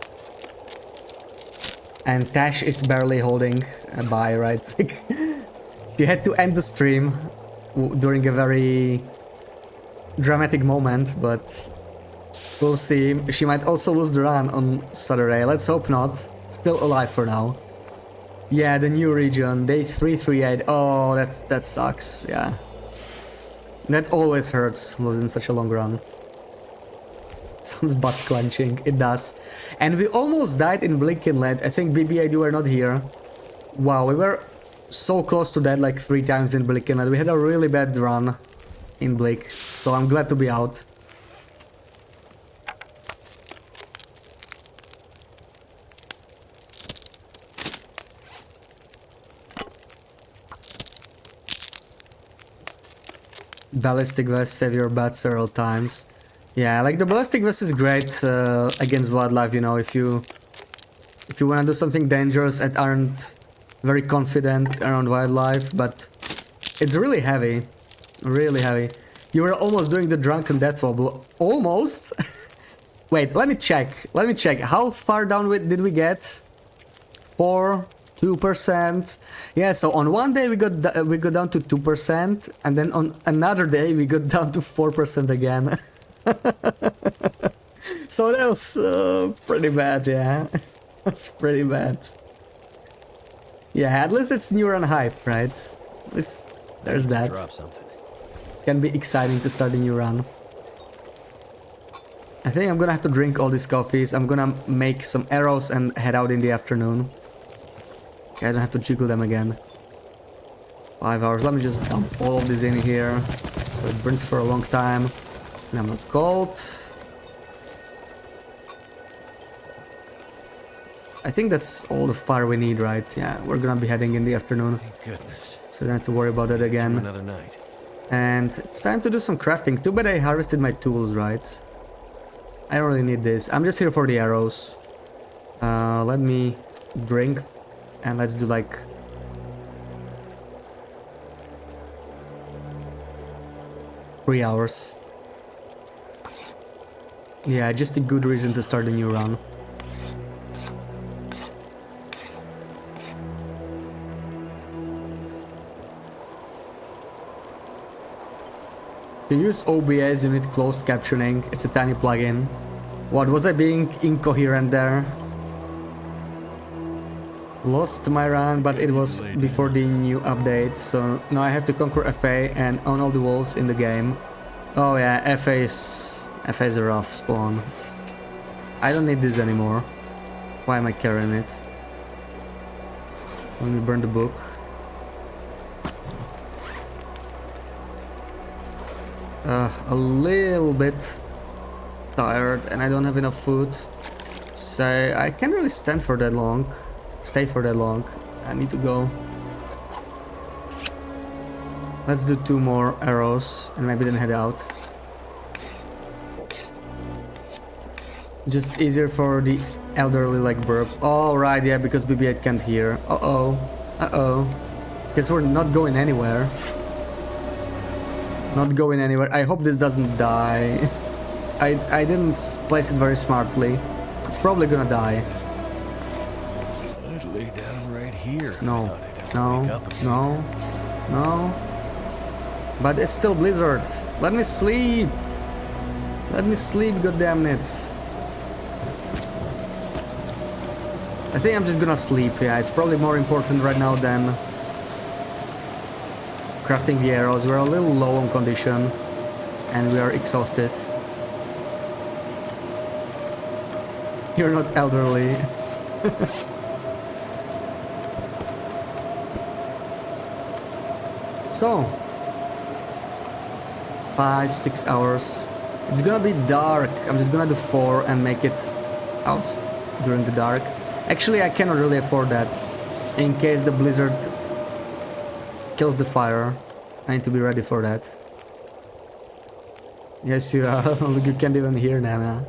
And Tash is barely holding by, right? Like, she had to end the stream during a very dramatic moment, but we'll see. She might also lose the run on Saturday. Let's hope not. Still alive for now. Yeah, the new region, day 338. Oh, that sucks. Yeah, that always hurts losing such a long run. Sounds butt clenching. It does. And we almost died in Blink Inlet. I think BB8, you were not here. Wow, we were so close to that like 3 times in Blink Inlet. We had a really bad run in Blink, so I'm glad to be out. Ballistic vest save your butt several times. Yeah, like the ballistic vest is great against wildlife, you know, if you wanna do something dangerous and aren't very confident around wildlife, but it's really heavy. Really heavy. You were almost doing the drunken death wobble. Almost? Wait, let me check. Let me check. How far down did we get? 4, 2%. Yeah, so on one day we got down to 2%, and then on another day we got down to 4% again. So that was pretty bad, yeah. That's pretty bad. Yeah, at least it's new run hype, right? At least there's that. Drop something. Can be exciting to start a new run. I think I'm gonna have to drink all these coffees. I'm gonna make some arrows and head out in the afternoon. Okay, I don't have to jiggle them again. 5 hours. Let me just dump all of this in here so it burns for a long time. And I'm not cold. I think that's all the fire we need, right? Yeah, we're gonna be heading in the afternoon. Thank goodness. So I don't have to worry about that again. Another night. And it's time to do some crafting. Too bad I harvested my tools, right? I don't really need this. I'm just here for the arrows. Let me drink. And let's do like... Three hours. Yeah, just a good reason to start a new run. To use OBS, you need closed captioning. It's a tiny plugin. What, was I being incoherent there? Lost my run, but it was before the new update, so now I have to conquer FA and own all the wolves in the game. Oh yeah, FA is a rough spawn. I don't need this anymore. Why am I carrying it? Let me burn the book. A little bit tired and I don't have enough food, so I can't really stay for that long. I need to go. Let's do 2 more arrows and maybe then head out. Just easier for the elderly like burp. Oh right, yeah, because BB8 can't hear. Uh-oh. Guess we're not going anywhere. I hope this doesn't die. I didn't place it very smartly. It's probably gonna die. I'd lay down right here. If I No, thought I'd ever no, wake up again. no, no. But it's still blizzard. Let me sleep. Let me sleep, goddammit. I think I'm just gonna sleep. Yeah, it's probably more important right now than crafting the arrows. We're a little low on condition and we are exhausted. You're not elderly. So 5-6 hours. It's gonna be dark. I'm just gonna do 4 and make it out during the dark. Actually, I cannot really afford that. In case the blizzard kills the fire, I need to be ready for that. Yes, you are. You can't even hear Nana.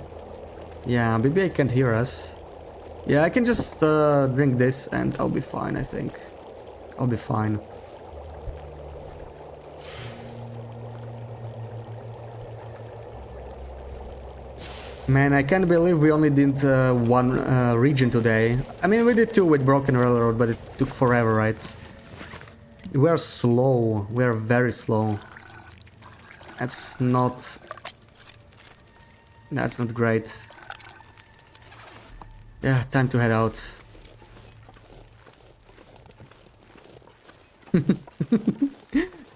Yeah, BBA can't hear us. Yeah, I can just drink this and I'll be fine, I think. I'll be fine. Man, I can't believe we only did one region today. I mean, we did 2 with Broken Railroad, but it took forever, right? We are slow. We are very slow. That's not great. Yeah, time to head out.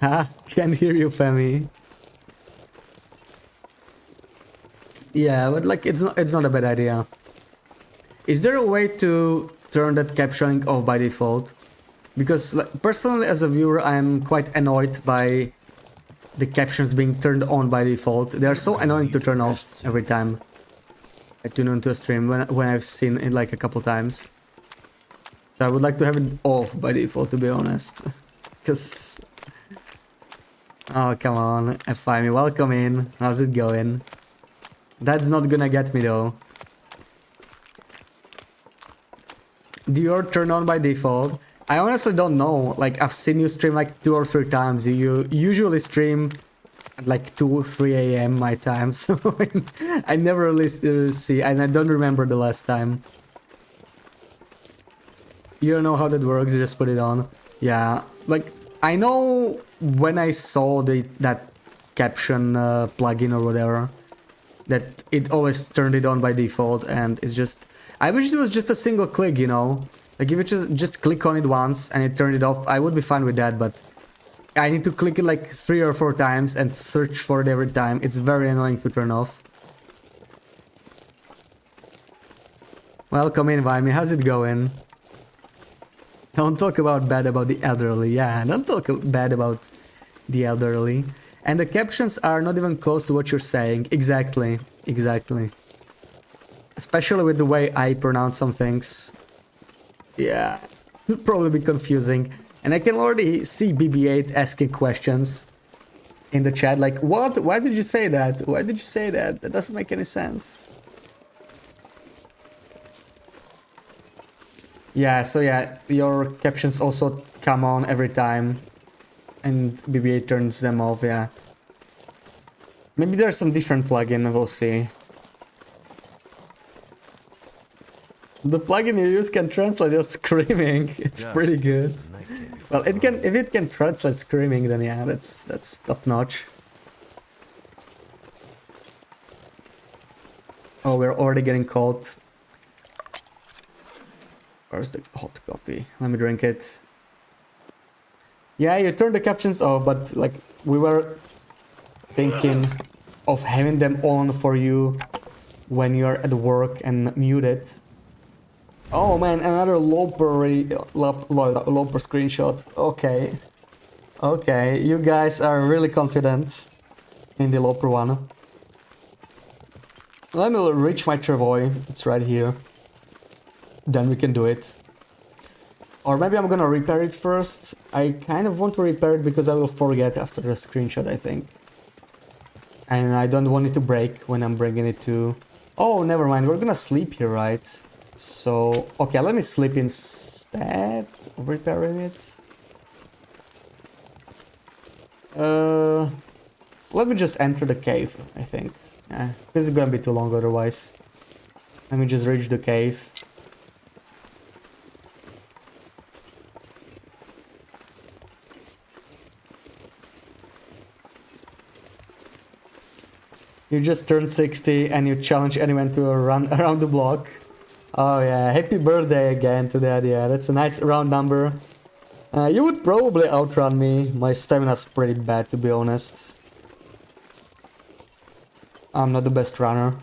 Ha! Can't hear you, Femi. Yeah, but like it's not a bad idea. Is there a way to turn that captioning off by default? Because like, personally as a viewer I'm quite annoyed by the captions being turned on by default. They are so annoying to turn off every time I tune into a stream when I've seen it like a couple times. So I would like to have it off by default, to be honest. Because... Oh, come on, F5 welcome in. How's it going? That's not gonna get me though. Do you turn on by default? I honestly don't know. Like, I've seen you stream like 2 or 3 times. You usually stream at like 2 or 3 a.m. my time, so I never really see, and I don't remember the last time. You don't know how that works, you just put it on. Yeah, like, I know when I saw that caption plugin or whatever, that it always turned it on by default, and it's just... I wish it was just a single click, you know? Like, if you just click on it once and it turned it off, I would be fine with that, but I need to click it like 3 or 4 times and search for it every time. It's very annoying to turn off. Welcome in, Vimy. How's it going? Don't talk bad about the elderly. Yeah, don't talk bad about the elderly. And the captions are not even close to what you're saying. Exactly. Exactly. Especially with the way I pronounce some things. Yeah, it'll probably be confusing. And I can already see BB8 asking questions in the chat, like, what? Why did you say that? Why did you say that? That doesn't make any sense. Yeah, so yeah, your captions also come on every time. And BB8 turns them off, yeah. Maybe there's some different plugin, we'll see. The plugin you use can translate your screaming. It's pretty good. Well, it can, if it can translate screaming, then yeah, that's top notch. Oh, we're already getting cold. Where's the hot coffee? Let me drink it. Yeah, you turned the captions off, but like we were thinking of having them on for you when you're at work and muted. Oh man, another Loper screenshot. Okay. Okay, you guys are really confident in the Loper one. Let me reach my Travoy. It's right here. Then we can do it. Or maybe I'm gonna repair it first. I kind of want to repair it because I will forget after the screenshot, I think. And I don't want it to break when I'm bringing it to... Oh, never mind. We're gonna sleep here, right? So, okay, let me sleep instead of repairing it. Let me just enter the cave, I think. This is gonna be too long otherwise. Let me just reach the cave. You just turned 60 and you challenge anyone to a run around the block. Oh yeah, happy birthday again to that, yeah, that's a nice round number. You would probably outrun me, my stamina's pretty bad to be honest. I'm not the best runner.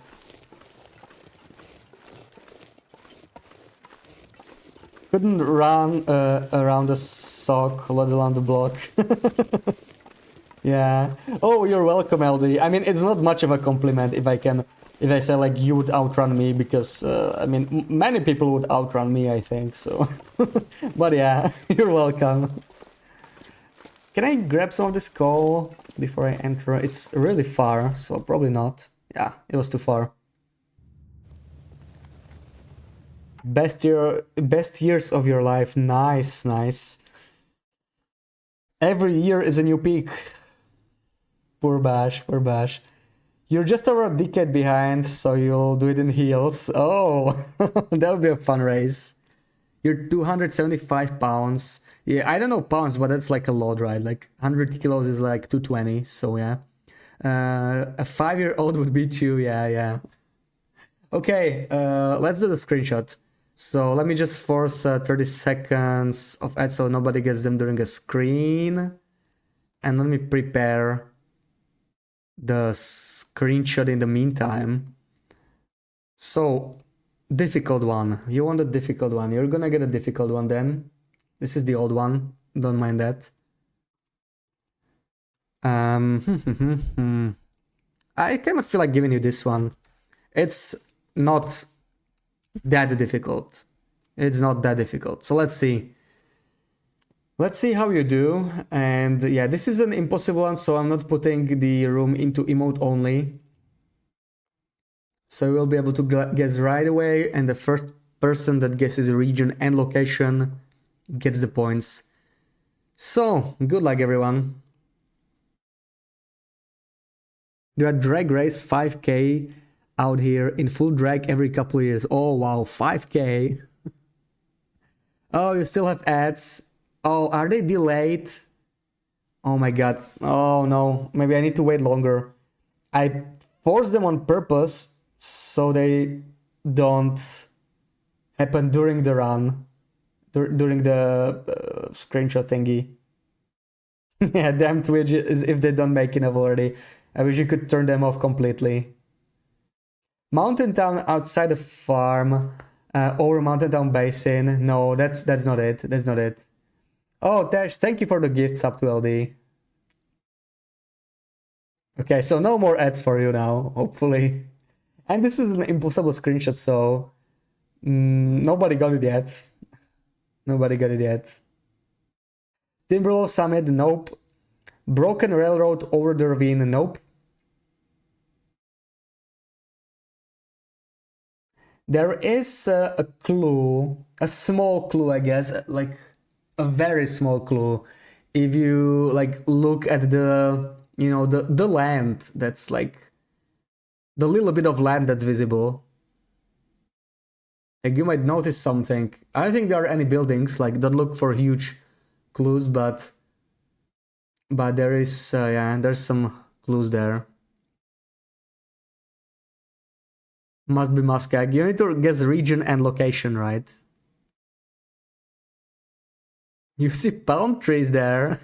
Couldn't run around the sock, let alone the block. Yeah. Oh, you're welcome, LD. I mean, it's not much of a compliment if I say like you would outrun me because I mean many people would outrun me, I think so. But yeah, you're welcome. Can I grab some of this coal before I enter? It's really far, so probably not. Yeah, it was too far. Best years of your life. Nice, nice. Every year is a new peak. Poor Bash, poor Bash. You're just over a decade behind, so you'll do it in heels. Oh, that would be a fun race. You're 275 pounds. Yeah, I don't know pounds, but that's like a lot, right? Like 100 kilos is like 220, so yeah. A 5-year-old would beat you, yeah, yeah. Okay, let's do the screenshot. So let me just force 30 seconds of ads so nobody gets them during a screen. And let me prepare the screenshot in the meantime. So, difficult one. You want a difficult one. You're gonna get a difficult one then. This is the old one. Don't mind that. I kind of feel like giving you this one. It's not that difficult. It's not that difficult. So let's see. Let's see how you do. And yeah, this is an impossible one, so I'm not putting the room into emote only. So we'll be able to guess right away, and the first person that guesses region and location gets the points. So, good luck everyone. Do a drag race 5k out here in full drag every couple of years. Oh wow, 5k. Oh, you still have ads. Oh, are they delayed? Oh my god. Oh no, maybe I need to wait longer. I forced them on purpose so they don't happen during the run, during the screenshot thingy. Yeah, damn Twitch is if they don't make enough already. I wish you could turn them off completely. Mountain town outside the farm, over mountain town basin. No, that's not it. That's not it. Oh, Tash, thank you for the gift sub to LD. Okay, so no more ads for you now, hopefully. And this is an impossible screenshot, so nobody got it yet. Nobody got it yet. Timberwolf Summit, nope. Broken Railroad over the ravine, nope. There is a clue, a small clue, I guess, like a very small clue. If you like look at the, you know, the land that's like the little bit of land that's visible. Like you might notice something. I don't think there are any buildings, like don't look for huge clues, but there is yeah, there's some clues there. Must be Muskeg. You need to guess region and location, right? You see palm trees there.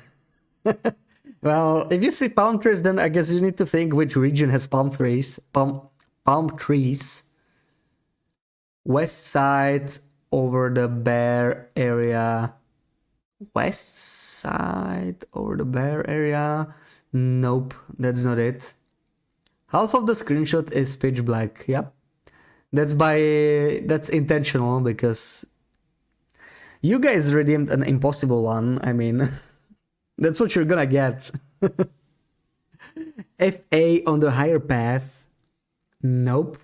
Well, if you see palm trees, then I guess you need to think which region has palm trees. Palm trees. West side over the bear area. West side over the bear area. Nope, that's not it. Half of the screenshot is pitch black. Yep. That's intentional because you guys redeemed an impossible one. I mean, that's what you're gonna get. FA on the higher path. Nope.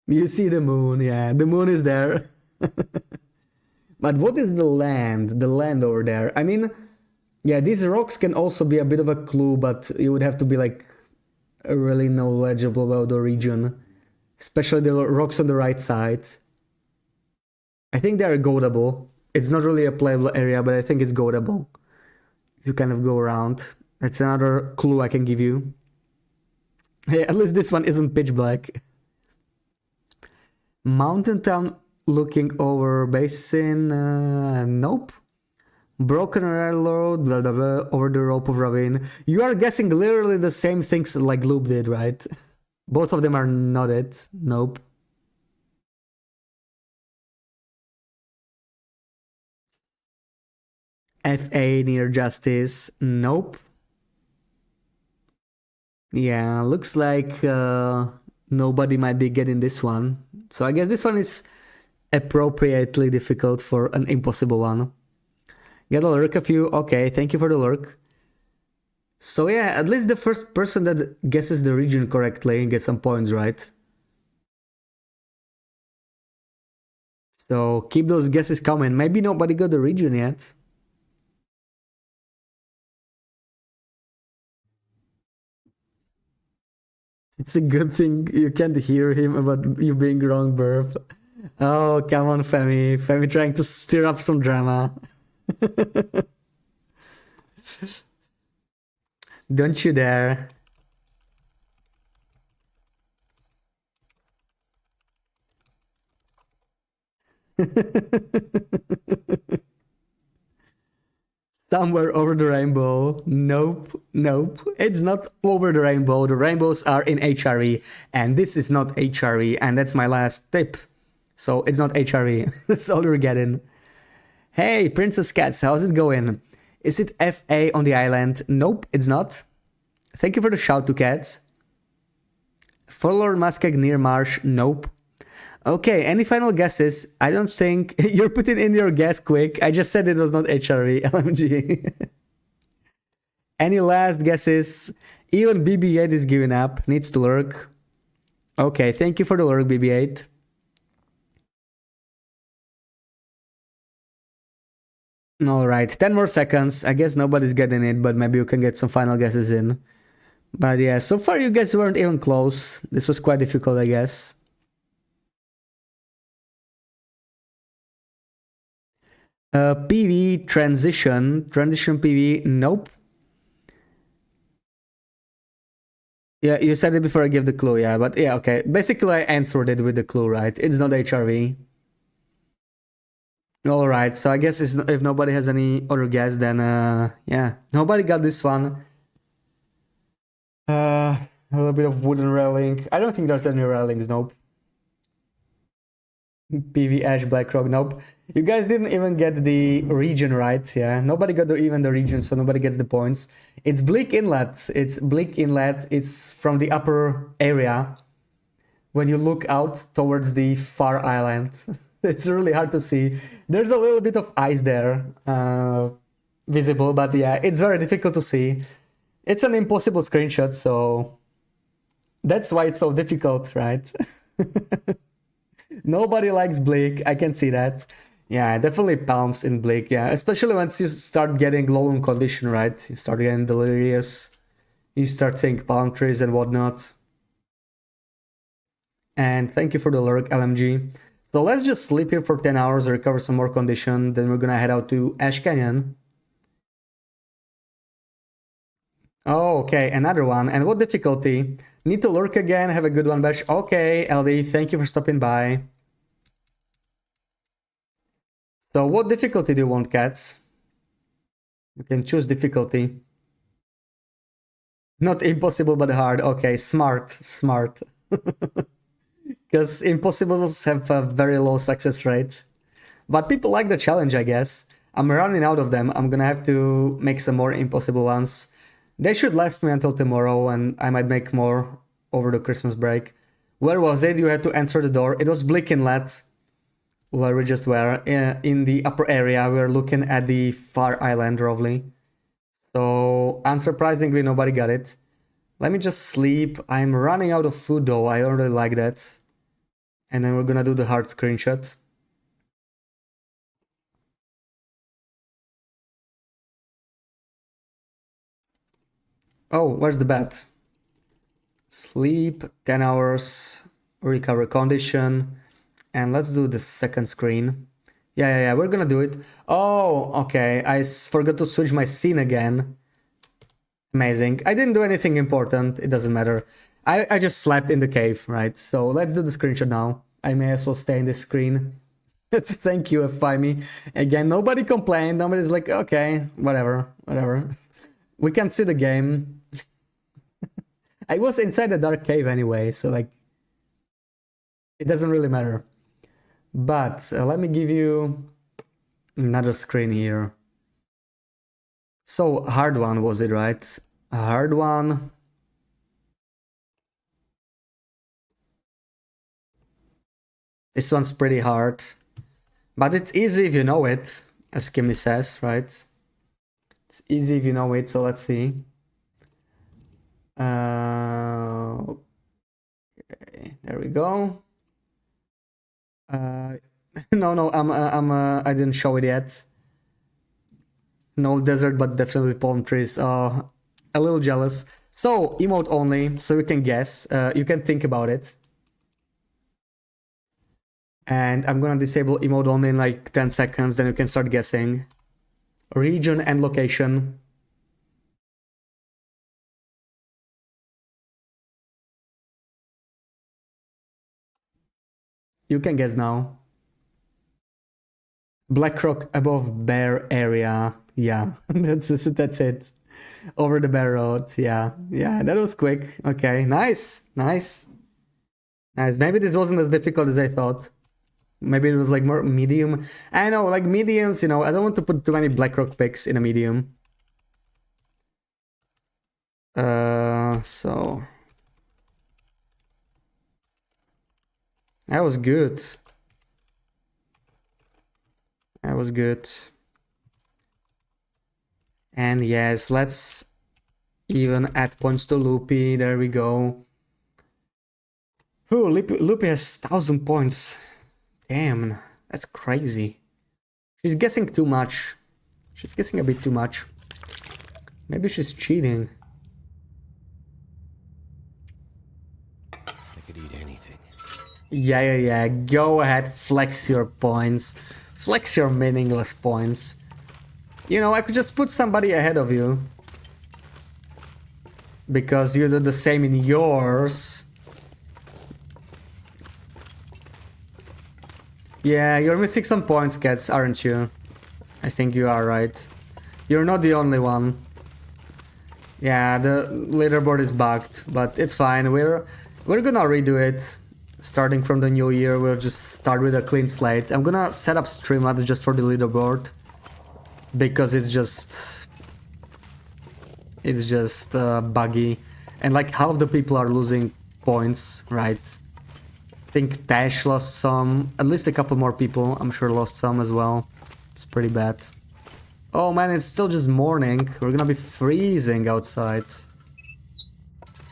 You see the moon, yeah, the moon is there. But what is the land? The land over there. I mean, yeah, these rocks can also be a bit of a clue, but you would have to be like really knowledgeable about the region, especially the rocks on the right side. I think they are goatable. It's not really a playable area, but I think it's goatable. If you kind of go around. That's another clue I can give you. Hey, at least this one isn't pitch black. Mountain town looking over basin. Nope. Broken railroad, blah blah blah, over the rope of ravine. You are guessing literally the same things like Loop did, right? Both of them are not it. Nope. FA near justice. Nope. Yeah, looks like nobody might be getting this one. So I guess this one is appropriately difficult for an impossible one. Get a lurk a few. Okay, thank you for the lurk. So yeah, at least the first person that guesses the region correctly gets some points, right? So keep those guesses coming. Maybe nobody got the region yet. It's a good thing you can't hear him about you being wrong, Burp. Oh, come on, Femi. Femi trying to stir up some drama. Don't you dare. Somewhere over the rainbow. Nope, nope. It's not over the rainbow. The rainbows are in HRE, and this is not HRE, and that's my last tip. So it's not HRE. That's all you're getting. Hey, Princess Cats, how's it going? Is it FA on the island? Nope, it's not. Thank you for the shout to Cats. Forlorn Muskeg near Marsh? Nope. Okay, any final guesses? I don't think you're putting in your guess quick. I just said it was not HRE. LMG. Any last guesses? Even BB8 is giving up. Needs to lurk. Okay, thank you for the lurk, BB8. Alright, 10 more seconds. I guess nobody's getting it, but maybe you can get some final guesses in. But yeah, so far you guys weren't even close. This was quite difficult, I guess. PV transition PV. Nope. Yeah, you said it before I gave the clue. Yeah, but yeah, okay. Basically, I answered it with the clue, right? It's not HRV. All right. So I guess if nobody has any other guess, then yeah, nobody got this one. A little bit of wooden railing. I don't think there's any railings. Nope. PV Ash Blackrock. Nope. You guys didn't even get the region right. Yeah, nobody got even the region, so nobody gets the points. It's Bleak Inlet. It's Bleak Inlet. It's from the upper area. When you look out towards the far island, it's really hard to see. There's a little bit of ice there, visible, but yeah, it's very difficult to see. It's an impossible screenshot, so that's why it's so difficult, right? Nobody likes Blake, I can see that. Yeah, definitely palms in Blake, yeah. Especially once you start getting low on condition, right? You start getting delirious. You start seeing palm trees and whatnot. And thank you for the lurk, LMG. So let's just sleep here for 10 hours, recover some more condition, then we're gonna head out to Ash Canyon. Oh, okay, another one. And what difficulty? Need to lurk again, have a good one, Bash. Okay, LD, thank you for stopping by. So what difficulty do you want, cats? You can choose difficulty. Not impossible, but hard. Okay, smart, smart. Because impossibles have a very low success rate. But people like the challenge, I guess. I'm running out of them. I'm gonna have to make some more impossible ones. They should last me until tomorrow, and I might make more over the Christmas break. Where was it? You had to answer the door. It was Blick Inlet, where we just were. In the upper area, we were looking at the far island, roughly. So, unsurprisingly, nobody got it. Let me just sleep. I'm running out of food, though. I already like that. And then we're gonna do the hard screenshot. Oh, where's the bed? Sleep, 10 hours, recover condition, and let's do the second screen. Yeah, we're gonna do it. Oh, okay, forgot to switch my scene again. Amazing. I didn't do anything important, it doesn't matter. I just slept in the cave, right? So let's do the screenshot now. I may as well stay in this screen. Thank you, FI Again, nobody complained, nobody's like, okay, whatever. We can see the game. I was inside the dark cave anyway, so like, it doesn't really matter. But let me give you another screen here. So, hard one was it, right? A hard one. This one's pretty hard. But it's easy if you know it, as Kimmy says, right? It's easy if you know it, so let's see. Okay, there we go. No, I didn't show it yet. No desert, but definitely palm trees. A little jealous. So, emote only, so you can guess. You can think about it. And I'm gonna disable emote only in like 10 seconds, then you can start guessing. Region and location. You can guess now. Black rock above bear area. Yeah, that's it. Over the bear road. Yeah, that was quick. Okay, nice. Maybe this wasn't as difficult as I thought. Maybe it was like more medium. I know, like mediums, you know, I don't want to put too many black rock picks in a medium. So that was good. And yes, let's even add points to Loopy. There we go. Ooh, Loopy has 1000 points. Damn, that's crazy. She's guessing too much. She's guessing a bit too much. Maybe she's cheating. I could eat anything. Yeah. Go ahead, flex your points. Flex your meaningless points. You know, I could just put somebody ahead of you. Because you did the same in yours. Yeah, you're missing some points, cats, aren't you? I think you are, right? You're not the only one. Yeah, the leaderboard is bugged, but it's fine. We're gonna redo it. Starting from the new year, we'll just start with a clean slate. I'm gonna set up Streamlabs just for the leaderboard. Because it's just buggy. And like half the people are losing points, right? I think Tash lost some, at least a couple more people, I'm sure lost some as well. It's pretty bad. Oh man, it's still just morning. We're gonna be freezing outside.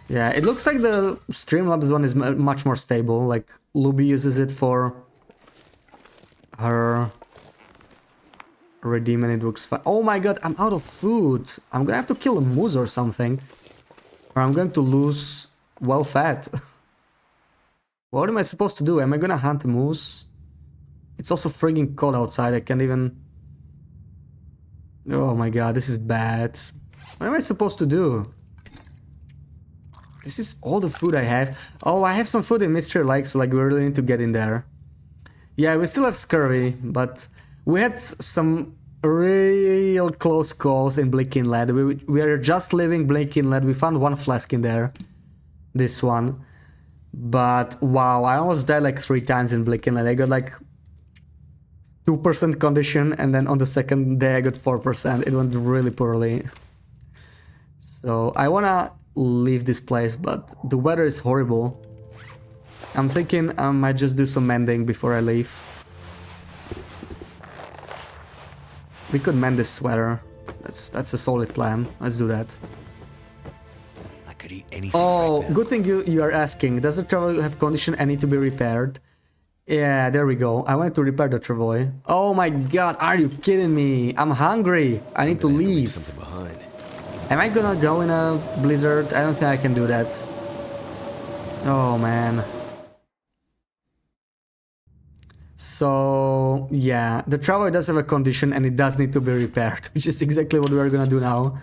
Yeah, it looks like the Streamlabs one is much more stable. Like, Luby uses it for her redeem and it works fine. Oh my god, I'm out of food. I'm gonna have to kill a moose or something. Or I'm going to lose well fat. What am I supposed to do? Am I gonna hunt a moose? It's also frigging cold outside. I can't even... Oh my god, this is bad. What am I supposed to do? This is all the food I have. Oh, I have some food in Mystery Lake, so like we really need to get in there. Yeah, we still have scurvy, but we had some real close calls in Blink Inlet. We are just leaving Blink Inlet. We found one flask in there. This one. But wow, I almost died like 3 times in Blink Inlet. I got like 2% condition, and then on the second day I got 4%. It went really poorly. So I wanna leave this place, but the weather is horrible. I'm thinking I might just do some mending before I leave. We could mend this sweater. That's a solid plan. Let's do that. I could eat anything. Oh, right now. good thing you are asking. Does the Travoy have condition and need to be repaired? Yeah, there we go. I wanted to repair the Travoy. Oh my god, are you kidding me? I'm hungry. I need to I'm gonna have leave. something behind. Am I gonna go in a blizzard? I don't think I can do that. Oh man. So yeah, the traveler does have a condition and it does need to be repaired, which is exactly what we're gonna do now.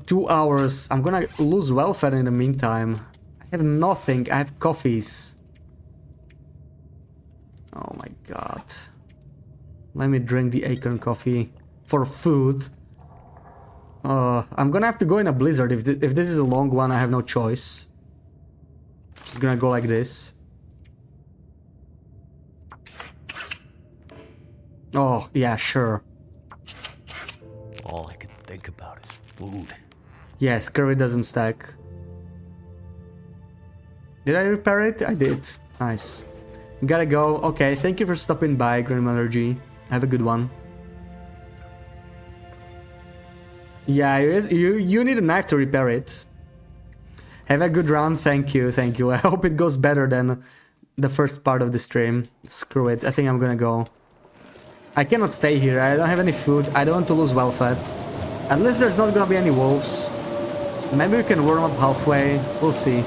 2 hours. I'm gonna lose welfare in the meantime. I have nothing. I have coffees. Oh my god. Let me drink the acorn coffee for food. I'm gonna have to go in a blizzard. If this is a long one, I have no choice. Just gonna go like this. Oh, yeah, sure. All I can think about is food. Yeah, scurvy doesn't stack. Did I repair it? I did. Nice. Gotta go. Okay, thank you for stopping by, Grim Allergy. Have a good one. Yeah, you need a knife to repair it. Have a good run. Thank you, thank you. I hope it goes better than the first part of the stream. Screw it. I think I'm gonna go. I cannot stay here. I don't have any food. I don't want to lose welfare. At least there's not gonna be any wolves. Maybe we can warm up halfway. We'll see.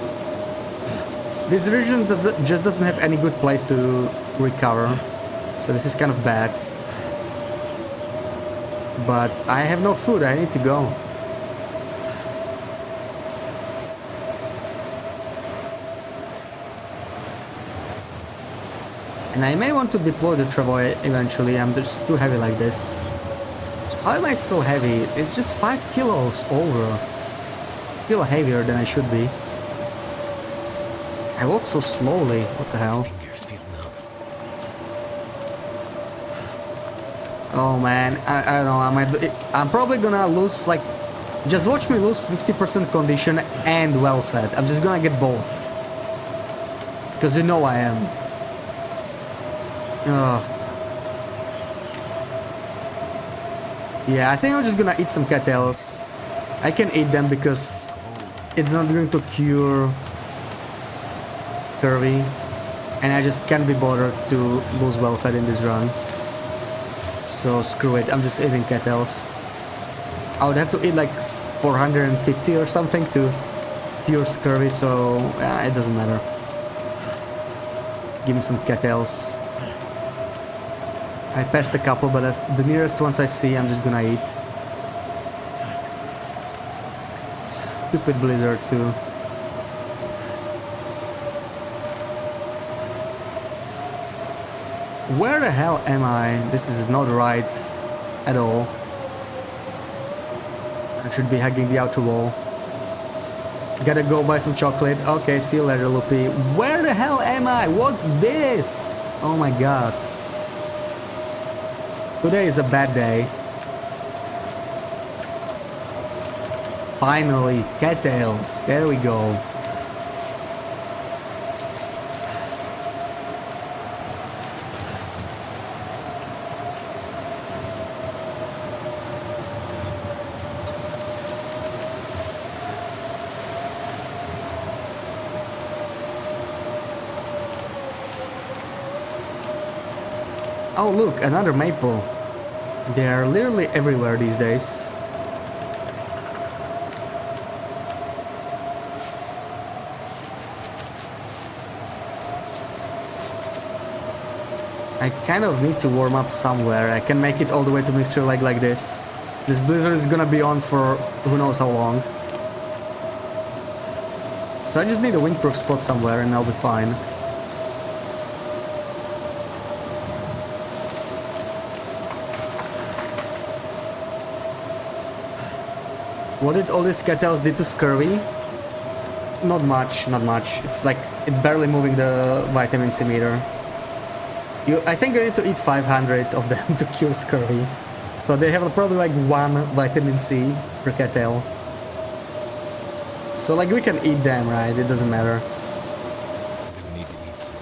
This region just doesn't have any good place to recover. So this is kind of bad. But I have no food. I need to go. And I may want to deploy the travois eventually. I'm just too heavy like this. How am I so heavy? It's just 5 kilos over. I feel heavier than I should be. I walk so slowly. What the hell? Fingers feel numb. Oh man, I don't know. I'm probably gonna lose like. Just watch me lose 50% condition and welfare. I'm just gonna get both. Because you know I am. Yeah, I think I'm just gonna eat some cattails. I can eat them because it's not going to cure scurvy, and I just can't be bothered to lose welfare in this run. So screw it, I'm just eating cattails. I would have to eat like 450 or something to cure scurvy, so it doesn't matter. Give me some cattails. I passed a couple, but the nearest ones I see, I'm just gonna eat. Stupid blizzard too. Where the hell am I? This is not right at all. I should be hugging the outer wall. Gotta go buy some chocolate. Okay, see you later, Loopy. Where the hell am I? What's this? Oh my god. Today is a bad day. Finally, cattails. There we go. Oh look, another maple. They are literally everywhere these days. I kind of need to warm up somewhere. I can make it all the way to Mystery Lake like this. This blizzard is gonna be on for who knows how long. So I just need a windproof spot somewhere and I'll be fine. What did all these cattails do to scurvy? Not much, not much. It's like, it's barely moving the vitamin C meter. I think you need to eat 500 of them to cure scurvy. So they have probably like 1 vitamin C per cattail. So like we can eat them, right? It doesn't matter. We need to eat some.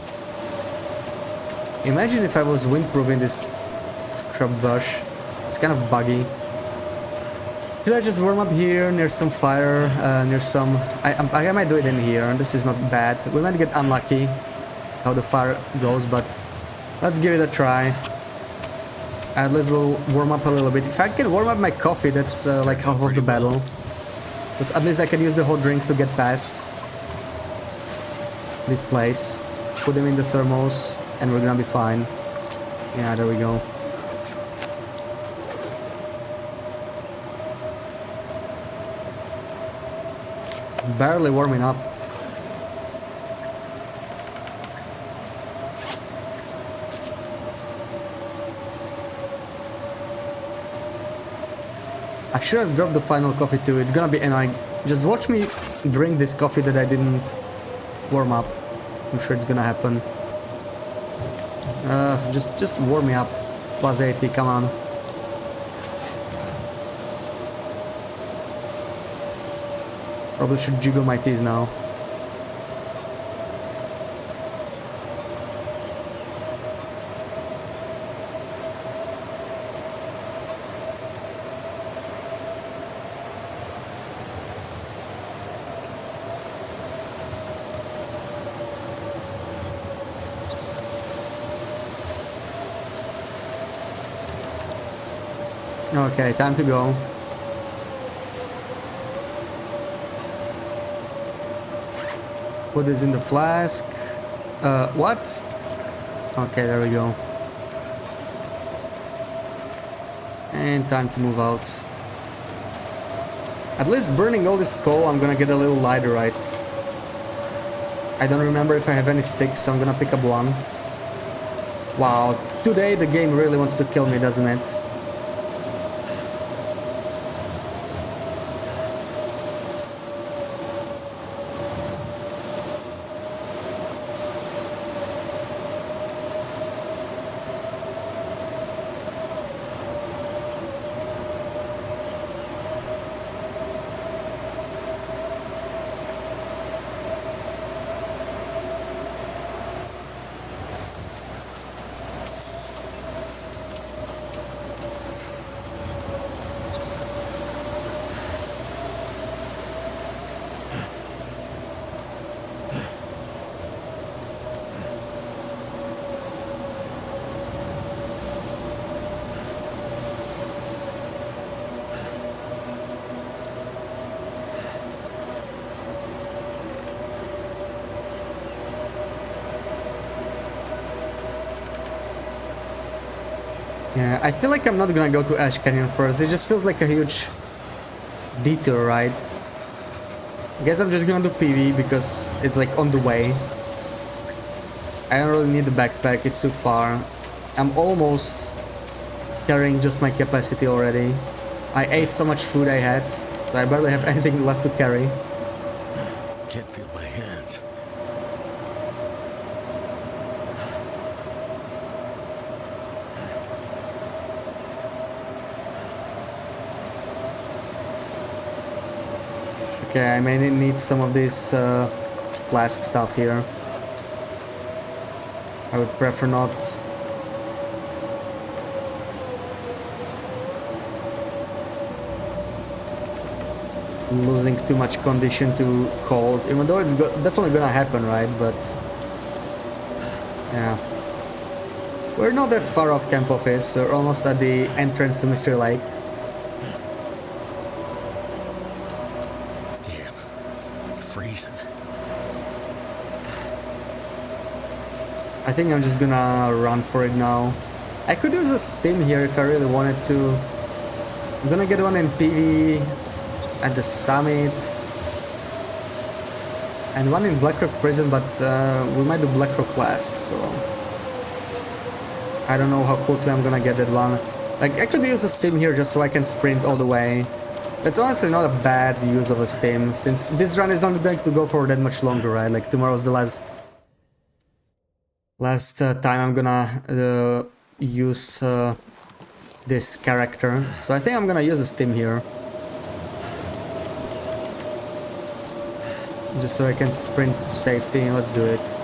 Imagine if I was windproofing this scrub bush. It's kind of buggy. Should I just warm up here near some fire, near some... I might do it in here, and this is not bad. We might get unlucky how the fire goes, but let's give it a try. At least we'll warm up a little bit. If I can warm up my coffee, that's like half of the battle. Because at least I can use the hot drinks to get past this place. Put them in the thermos, and we're gonna be fine. Yeah, there we go. Barely warming up. I should have dropped the final coffee too. It's gonna be annoying. Just watch me drink this coffee that I didn't warm up. I'm sure it's gonna happen. Just warm me up. Plus 80, come on. Probably should jiggle my teeth now. Okay, time to go. Put this in the flask. What? Okay, there we go. And time to move out. At least burning all this coal, I'm gonna get a little lighter, right? I don't remember if I have any sticks, so I'm gonna pick up one. Wow, today the game really wants to kill me, doesn't it? Yeah, I feel like I'm not gonna go to Ash Canyon first. It just feels like a huge detour, right? I guess I'm just gonna do PV because it's like on the way. I don't really need the backpack, it's too far. I'm almost carrying just my capacity already. I ate so much food I had, so I barely have anything left to carry. Can't feel my hands. Okay, I may need some of this flask stuff here. I would prefer not. Losing too much condition to cold, even though it's definitely gonna happen, right? But yeah, we're not that far off camp office. We're almost at the entrance to Mystery Lake. Damn, I'm freezing. I think I'm just gonna run for it now. I could use a stim here if I really wanted to. I'm gonna get one in PV at the summit and one in Blackrock Prison, but we might do Blackrock last, so I don't know how quickly I'm gonna get that one. Like, I could use a stim here just so I can sprint all the way. That's honestly not a bad use of a stim, since this run is not going to go for that much longer, right? Like, tomorrow's the last time I'm gonna use this character, so I think I'm gonna use a stim here. Just so I can sprint to safety. Let's do it.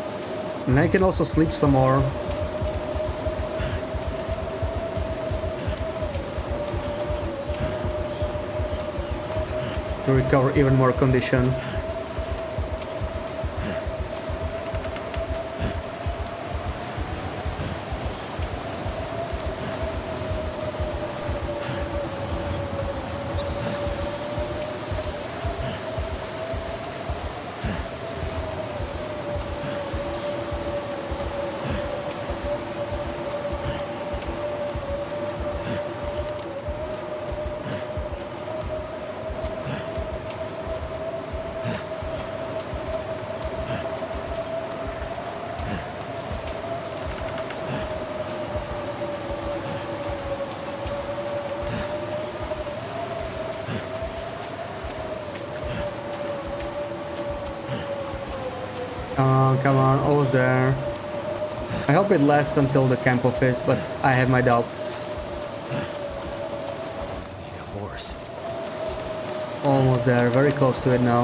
And I can also sleep some more. To recover even more condition. Oh, come on, almost there. I hope it lasts until the camp office, but I have my doubts. Need a horse. Almost there, very close to it now.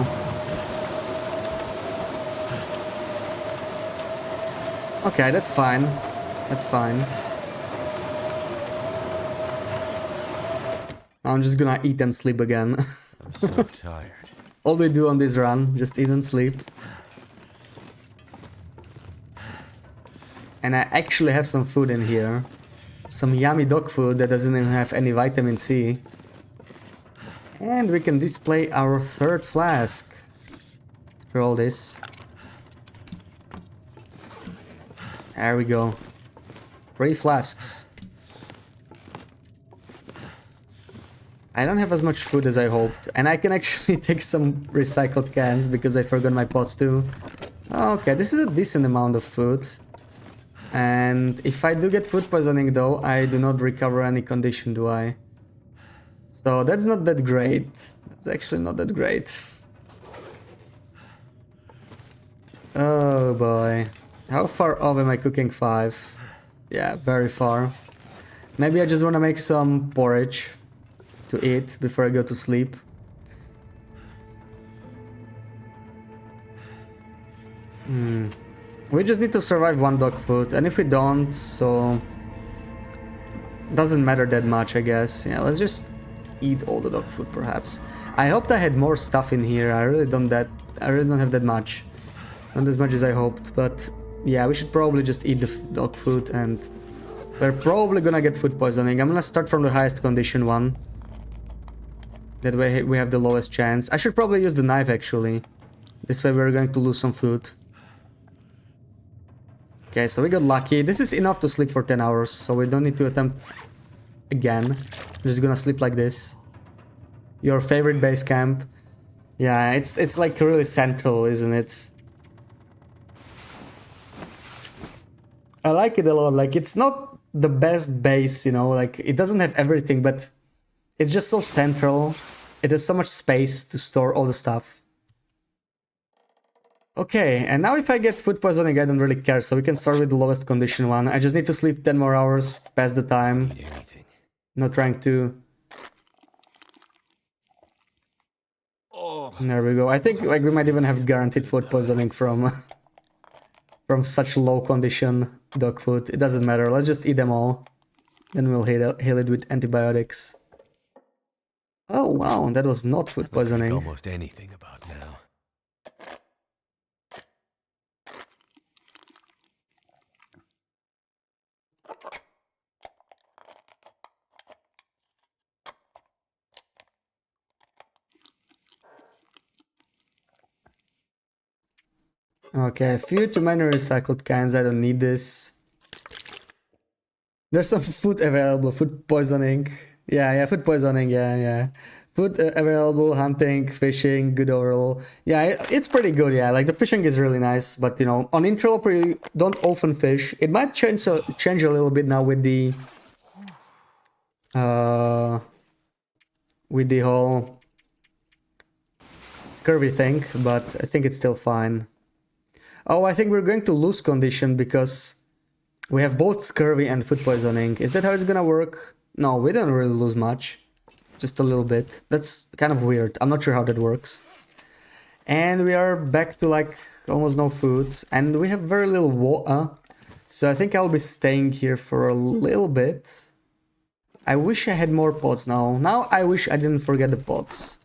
Okay, that's fine. That's fine. I'm just gonna eat and sleep again. I'm so tired. All we do on this run, just eat and sleep. And I actually have some food in here. Some yummy dog food that doesn't even have any vitamin C. And we can display our third flask for all this. There we go. 3 flasks. I don't have as much food as I hoped. And I can actually take some recycled cans because I forgot my pots too. Okay, this is a decent amount of food. And if I do get food poisoning though, I do not recover any condition, do I? So that's not that great. It's actually not that great. Oh boy. How far off am I cooking 5? Yeah, very far. Maybe I just want to make some porridge to eat before I go to sleep. We just need to survive 1 dog food, and if we don't, so doesn't matter that much, I guess. Yeah, let's just eat all the dog food, perhaps. I hoped I had more stuff in here. I really don't have that much, not as much as I hoped. But yeah, we should probably just eat the dog food, and we're probably gonna get food poisoning. I'm gonna start from the highest condition one. That way we have the lowest chance. I should probably use the knife actually. This way we're going to lose some food. Okay, so we got lucky. This is enough to sleep for 10 hours, so we don't need to attempt again. I'm just gonna sleep like this. Your favorite base camp. Yeah, it's like really central, isn't it? I like it a lot. Like, it's not the best base, you know, like it doesn't have everything, but it's just so central. It has so much space to store all the stuff. Okay, and now if I get food poisoning, I don't really care, so we can start with the lowest condition one. I just need to sleep 10 more hours, pass the time. Need anything. Not trying to... Oh. There we go. I think like we might even have guaranteed food poisoning from from such low condition dog food. It doesn't matter, let's just eat them all. Then we'll heal it with antibiotics. Oh wow, that was not food poisoning. Almost anything about now. Okay, a few too many recycled cans, I don't need this. There's some food available, food poisoning. Yeah, food poisoning, yeah. Food available, hunting, fishing, good overall. Yeah, it's pretty good, yeah. Like, the fishing is really nice, but, you know, on Interloper you don't often fish. It might change a little bit now with the... with the whole... scurvy thing, but I think it's still fine. Oh, I think we're going to lose condition because we have both scurvy and food poisoning. Is that how it's gonna work? No, we don't really lose much. Just a little bit. That's kind of weird. I'm not sure how that works. And we are back to like almost no food. And we have very little water. So I think I'll be staying here for a little bit. I wish I had more pots now. Now I wish I didn't forget the pots.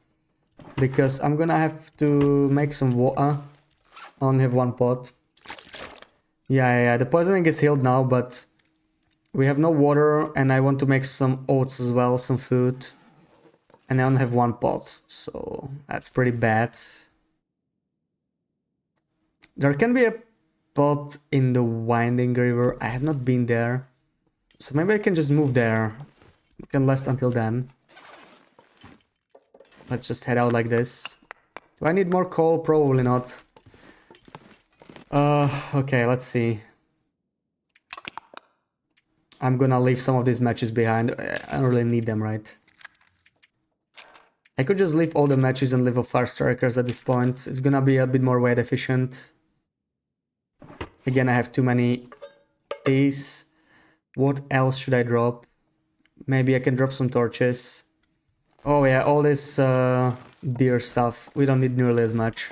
Because I'm gonna have to make some water. I only have 1 pot. Yeah, the poisoning is healed now, but we have no water, and I want to make some oats as well, some food. And I only have 1 pot, so that's pretty bad. There can be a pot in the winding river. I have not been there. So maybe I can just move there. We can last until then. Let's just head out like this. Do I need more coal? Probably not. Okay, let's see. I'm gonna leave some of these matches behind. I don't really need them, right? I could just leave all the matches and leave off fire strikers at this point. It's gonna be a bit more weight efficient. Again, I have too many these. What else should I drop? Maybe I can drop some torches. Oh yeah, all this deer stuff. We don't need nearly as much.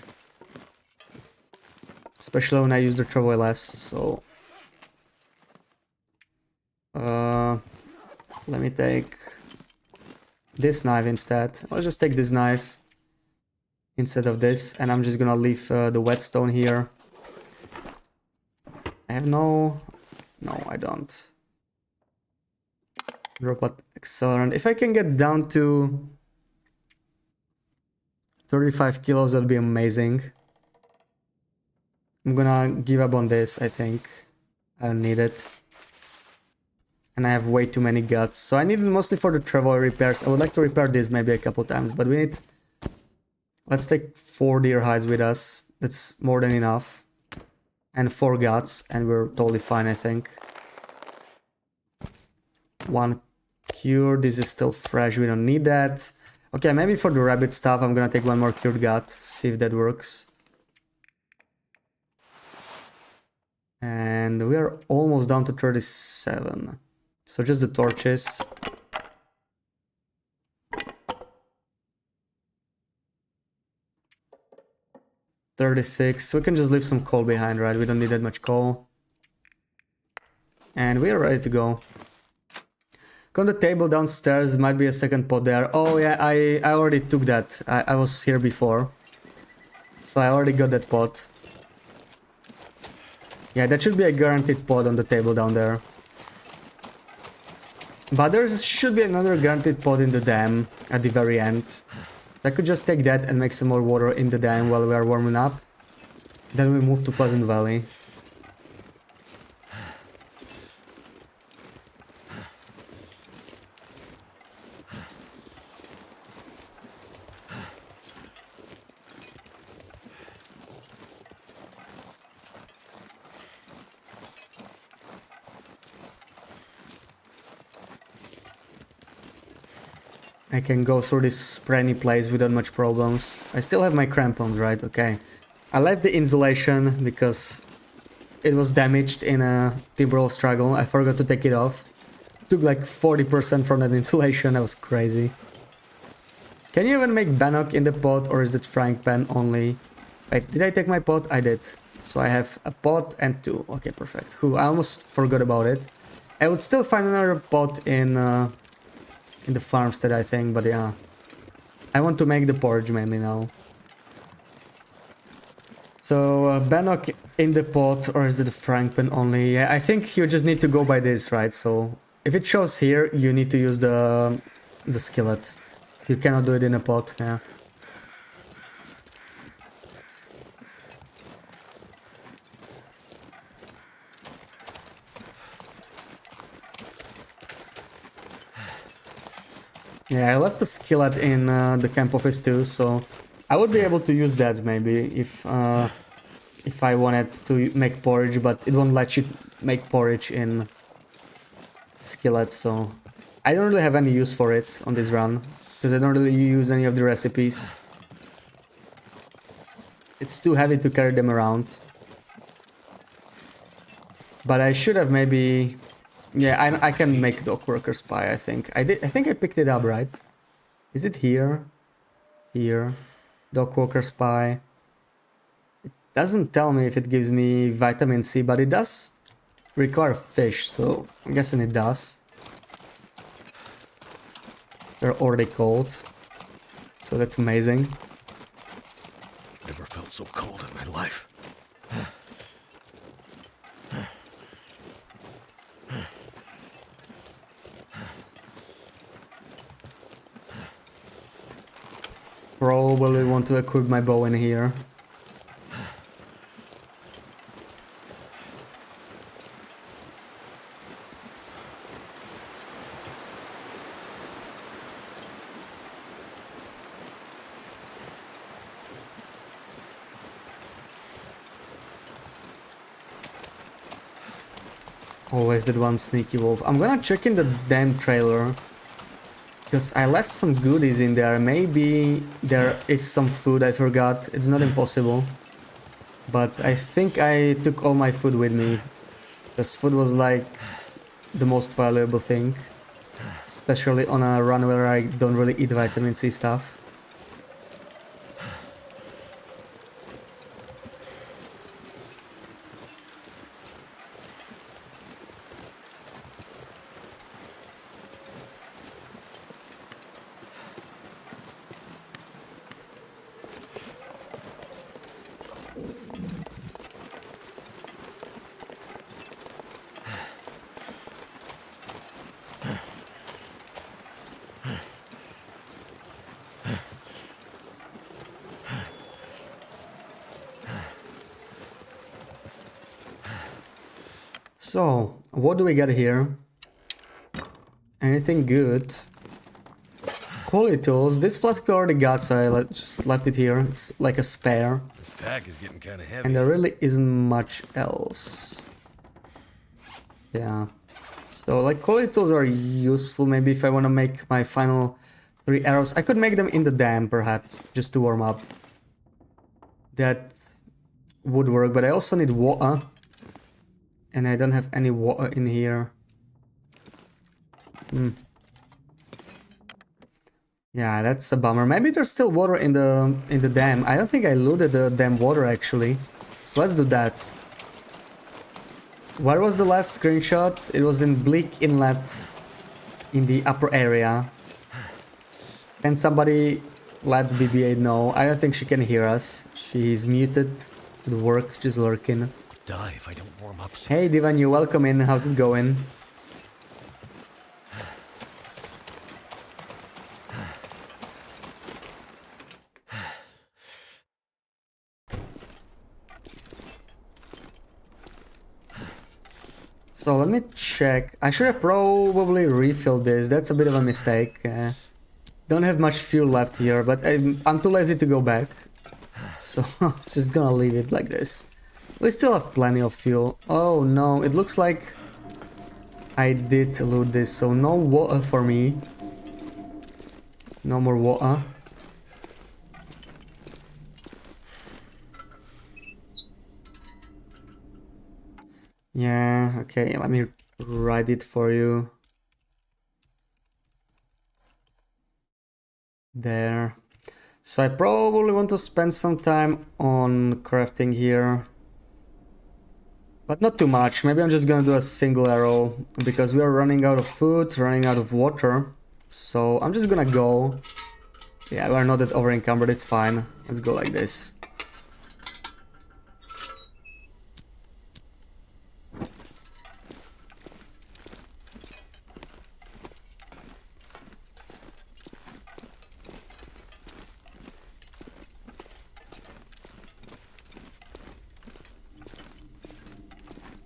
Especially when I use the travoy less, so... let me take this knife instead. I'll just take this knife instead of this, and I'm just gonna leave the whetstone here. I have no... No, I don't. Drop what accelerant. If I can get down to 35 kilos, that'd be amazing. I'm gonna give up on this, I think. I don't need it. And I have way too many guts. So I need it mostly for the travoy repairs. I would like to repair this maybe a couple times, but we need... Let's take 4 deer hides with us. That's more than enough. And 4 guts, and we're totally fine, I think. 1 cure. This is still fresh. We don't need that. Okay, maybe for the rabbit stuff, I'm gonna take 1 more cured gut. See if that works. And we are almost down to 37. So just the torches. $36. We can just leave some coal behind, right? We don't need that much coal. And we are ready to go. Go on the table downstairs. Might be a second pot there. Oh yeah, I already took that. I was here before. So I already got that pot. Yeah, that should be a guaranteed pot on the table down there. But there should be another guaranteed pot in the dam at the very end. I could just take that and make some more water in the dam while we are warming up. Then we move to Pleasant Valley. I can go through this rainy place without much problems. I still have my crampons, right? Okay. I left the insulation because it was damaged in a timberwolf struggle. I forgot to take it off. Took like 40% from that insulation. That was crazy. Can you even make bannock in the pot, or is it frying pan only? Wait, did I take my pot? I did. So I have a pot and 2. Okay, perfect. I almost forgot about it. I would still find another pot in the farmstead, I think, but yeah. I want to make the porridge maybe now. So, bannock in the pot, or is it the frying pan only? Yeah, I think you just need to go by this, right? So, if it shows here, you need to use the skillet. You cannot do it in a pot, yeah. Yeah, I left the skillet in the camp office too, so I would be able to use that maybe if I wanted to make porridge, but it won't let you make porridge in skillet, so I don't really have any use for it on this run, because I don't really use any of the recipes. It's too heavy to carry them around. But I should have maybe... Yeah, I can make dock worker's pie, I think. I think I picked it up, right? Is it here? Here. Dock worker's pie. It doesn't tell me if it gives me vitamin C, but it does require fish, so I'm guessing it does. They're already cold. So that's amazing. Never felt so cold in my life. Probably want to equip my bow in here. Always that one sneaky wolf. I'm gonna check in the damn trailer. Because I left some goodies in there. Maybe there is some food I forgot. It's not impossible. But I think I took all my food with me. Because food was like the most valuable thing. Especially on a run where I don't really eat vitamin C stuff. So, what do we got here? Anything good? Quality tools. This flask we already got, so I just left it here. It's like a spare. This pack is getting kind of heavy. And there really isn't much else. Yeah. So, like, quality tools are useful maybe if I want to make my final 3 arrows. I could make them in the dam, perhaps, just to warm up. That would work, but I also need water. And I don't have any water in here. Yeah, that's a bummer. Maybe there's still water in the dam. I don't think I looted the dam water actually. So let's do that. Where was the last screenshot? It was in Bleak Inlet in the upper area. Can somebody let BB-8 know? I don't think she can hear us. She's muted at work, she's lurking. Die if I don't warm up soon. Hey Divan, you welcome in. How's it going? So let me check. I should have probably refilled this. That's a bit of a mistake. Don't have much fuel left here, but I'm too lazy to go back. So just gonna leave it like this. We still have plenty of fuel. Oh no, it looks like I did loot this, so no water for me. No more water. Yeah, okay, let me write it for you. There. So I probably want to spend some time on crafting here. But not too much. Maybe I'm just gonna do a single arrow because we are running out of food, running out of water. So I'm just gonna go. Yeah, we're not that over encumbered, it's fine. Let's go like this.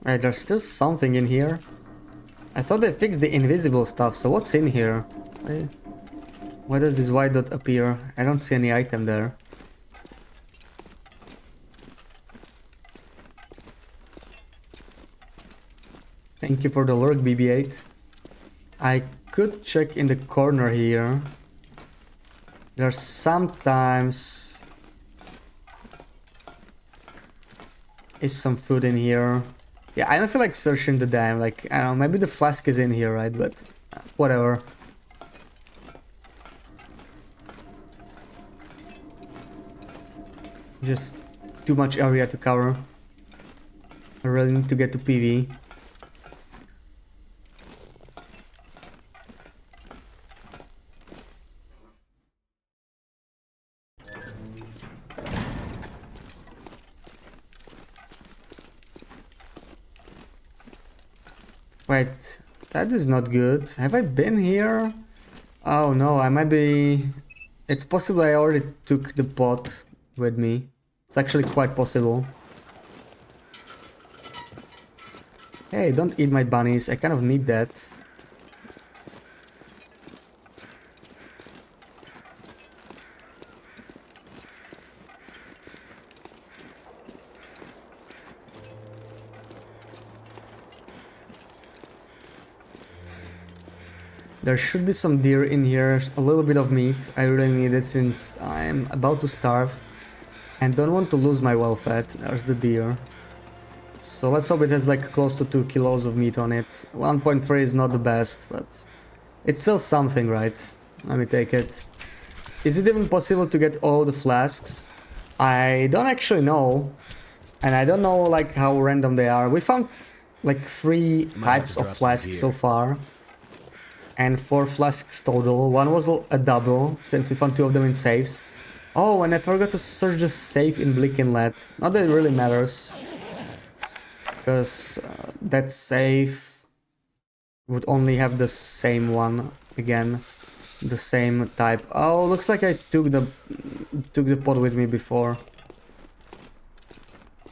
Right, there's still something in here. I thought they fixed the invisible stuff, so what's in here? Why does this white dot appear? I don't see any item there. Thank you for the lurk, BB-8. I could check in the corner here. There's sometimes is some food in here. Yeah, I don't feel like searching the dam. Like, I don't know, maybe the flask is in here, right? But whatever. Just too much area to cover. I really need to get to PV. Wait, that is not good. Have I been here? Oh no, I might be... It's possible I already took the pot with me. It's actually quite possible. Hey, don't eat my bunnies, I kind of need that. There should be some deer in here, a little bit of meat. I really need it since I'm about to starve. And don't want to lose my well fed. There's the deer. So let's hope it has like close to 2 kilos of meat on it. 1.3 is not the best, but it's still something, right? Let me take it. Is it even possible to get all the flasks? I don't actually know. And I don't know like how random they are. We found like 3 types of flasks so far. And 4 flasks total. One was a double, since we found 2 of them in safes. Oh, and I forgot to search the safe in Bleak Inlet. Not that it really matters. Because that safe would only have the same one again. The same type. Oh, looks like I took the pot with me before.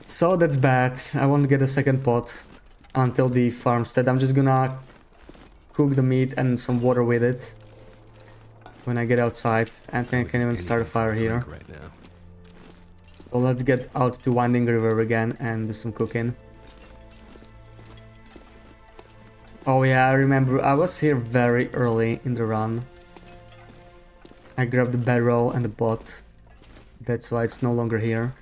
So that's bad. I won't get a second pot until the farmstead. I'm just gonna cook the meat and some water with it when I get outside. And I can even start a fire here. Right now. So let's get out to Winding River again and do some cooking. Oh yeah, I remember I was here very early in the run. I grabbed the barrel and the pot. That's why it's no longer here.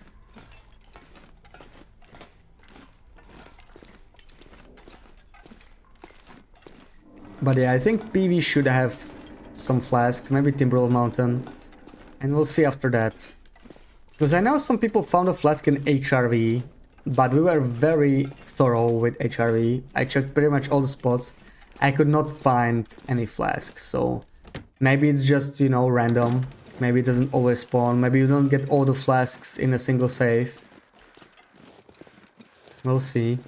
But yeah, I think PV should have some flask, maybe Timberwolf Mountain. And we'll see after that. Because I know some people found a flask in HRV, but we were very thorough with HRV. I checked pretty much all the spots. I could not find any flasks, so maybe it's just, you know, random. Maybe it doesn't always spawn. Maybe you don't get all the flasks in a single save. We'll see.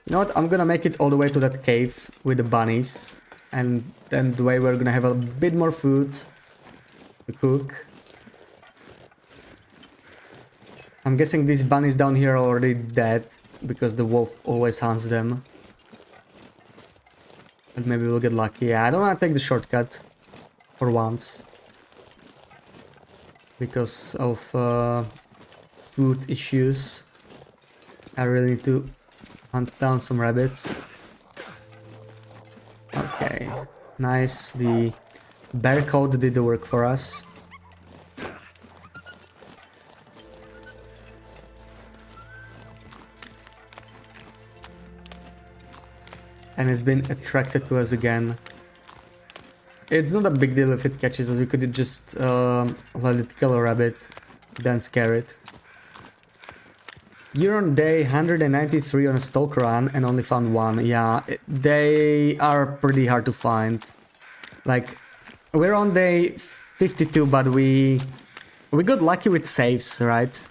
You know what? I'm gonna make it all the way to that cave with the bunnies. And then the way we're gonna have a bit more food to cook. I'm guessing these bunnies down here are already dead because the wolf always hunts them. But maybe we'll get lucky. Yeah, I don't want to take the shortcut for once. Because of food issues. I really need to hunt down some rabbits. Okay, nice. The bear coat did the work for us. And it's been attracted to us again. It's not a big deal if it catches us. We could just let it kill a rabbit, then scare it. You're on day 193 on a stalk run and only found 1. Yeah, they are pretty hard to find. Like, we're on day 52, but we got lucky with saves, right?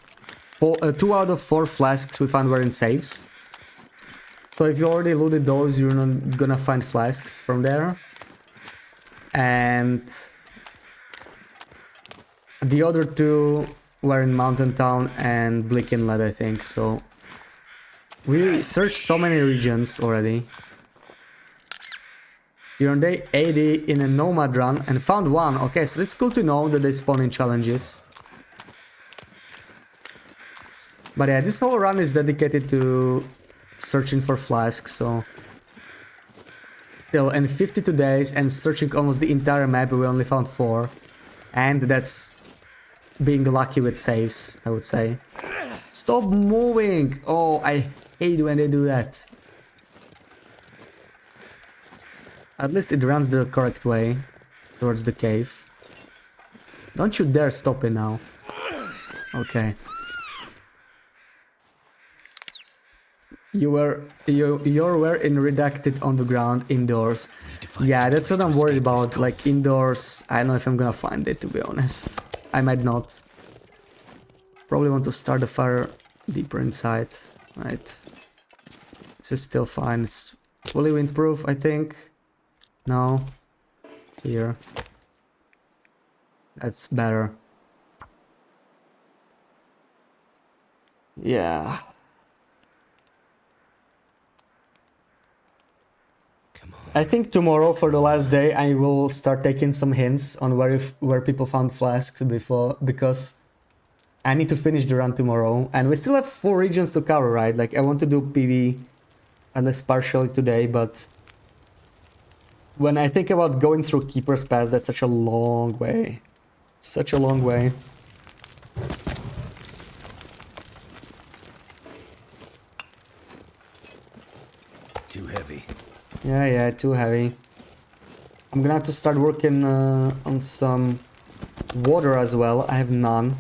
2 out of 4 flasks we found were in saves. So if you already looted those, you're not gonna find flasks from there. And the other 2 were in Mountain Town and Bleak Inlet, I think. So we searched so many regions already. You're on day 80 in a nomad run and found 1. Okay, so it's cool to know that they spawn in challenges. But yeah, this whole run is dedicated to searching for flasks, so still in 52 days and searching almost the entire map, we only found 4, and that's being lucky with saves, I would say. Stop moving! Oh, I hate when they do that. At least it runs the correct way towards the cave. Don't you dare stop it now. Okay. You were in redacted on the ground indoors. Yeah, that's what I'm worried about. Like indoors, I don't know if I'm gonna find it, to be honest. I might not. Probably want to start the fire deeper inside. Right. This is still fine. It's fully windproof, I think. No. Here. That's better. Yeah. I think tomorrow, for the last day, I will start taking some hints on where people found flasks before, because I need to finish the run tomorrow, and we still have 4 regions to cover, right? Like, I want to do PV at least partially today, but When I think about going through Keeper's Pass, that's such a long way. Such a long way. Too heavy. Yeah, too heavy. I'm gonna have to start working on some water as well. I have none.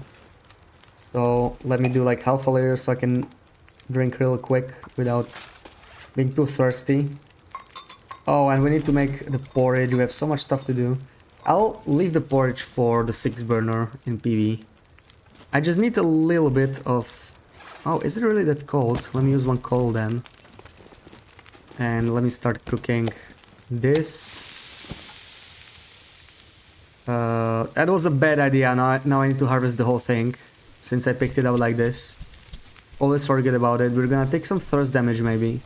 So let me do like half a liter so I can drink real quick without being too thirsty. Oh, and we need to make the porridge. We have so much stuff to do. I'll leave the porridge for the 6 burner in PV. I just need a little bit of... Oh, is it really that cold? Let me use one coal then. And let me start cooking this. That was a bad idea. Now I need to harvest the whole thing, since I picked it up like this. Always forget about it. We're gonna take some thirst damage maybe.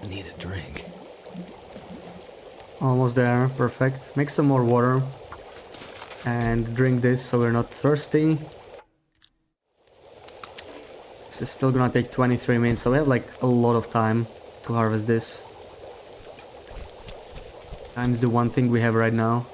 Need a drink. Almost there, perfect. Make some more water. And drink this so we're not thirsty. This is still gonna take 23 minutes, so we have like a lot of time to harvest this. Times the one thing we have right now.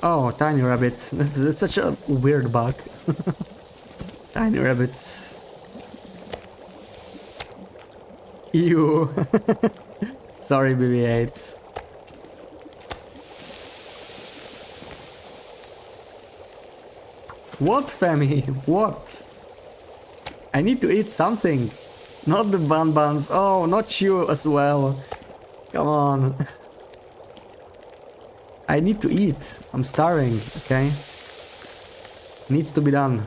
Oh, tiny rabbit. That's such a weird bug. Tiny rabbits. Ew. Sorry, BB-8. What, Femi? What? I need to eat something. Not the buns. Oh, not you as well. Come on. I need to eat. I'm starving, okay? Needs to be done.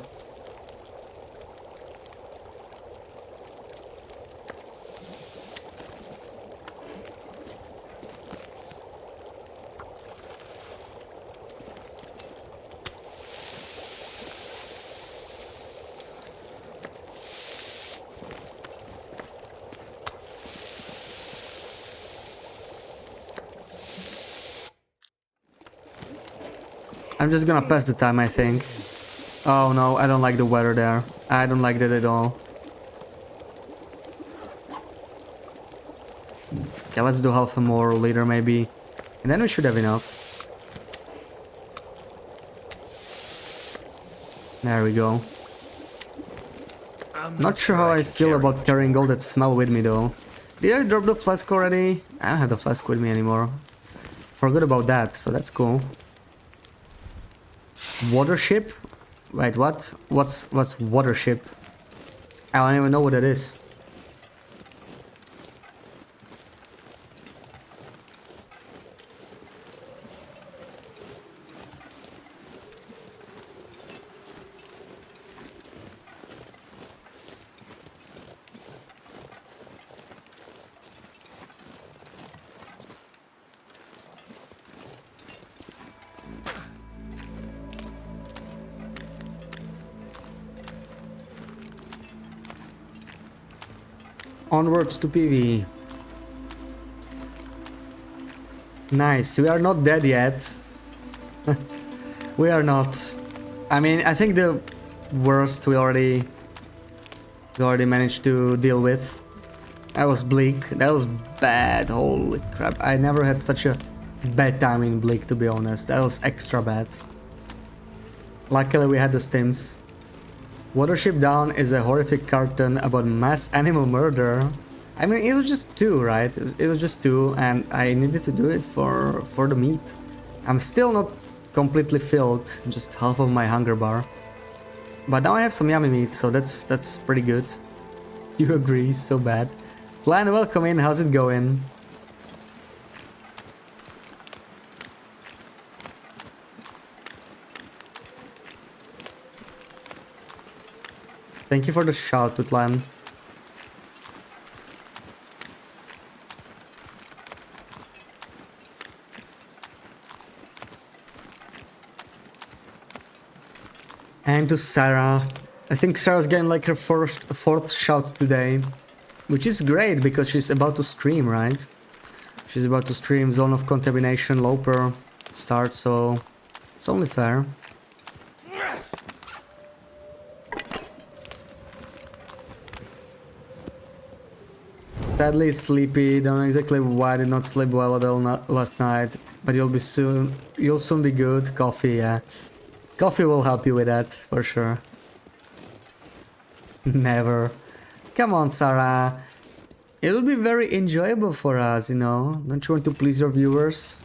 I'm just gonna pass the time, I think. Oh no, I don't like the weather there. I don't like that at all. Okay, let's do half a more later maybe. And then we should have enough. There we go. Not sure how I feel about carrying all that smell with me though. Did I drop the flask already? I don't have the flask with me anymore. Forgot about that, so that's cool. Watership? Wait, what? What's watership? I don't even know what that is. Onwards to PV. Nice, we are not dead yet. We are not. I mean, I think the worst we already managed to deal with. That was bleak. That was bad. Holy crap. I never had such a bad time in bleak, to be honest. That was extra bad. Luckily we had the stims. Watership Down is a horrific cartoon about mass animal murder. I mean, it was just 2, right? It was just 2, and I needed to do it for the meat. I'm still not completely filled, just half of my hunger bar. But now I have some yummy meat, so that's pretty good. You agree? So bad. Clan, welcome in. How's it going? Thank you for the shout, Tutlan. And to Sarah. I think Sarah's getting like her fourth shout today. Which is great because she's about to stream, right? She's about to stream Zone of Contamination Loper start, so it's only fair. Sadly sleepy, don't know exactly why I did not sleep well at all last night, but you'll soon be good. Coffee, yeah. Coffee will help you with that, for sure. Never. Come on, Sarah. It'll be very enjoyable for us, you know. Don't you want to please your viewers?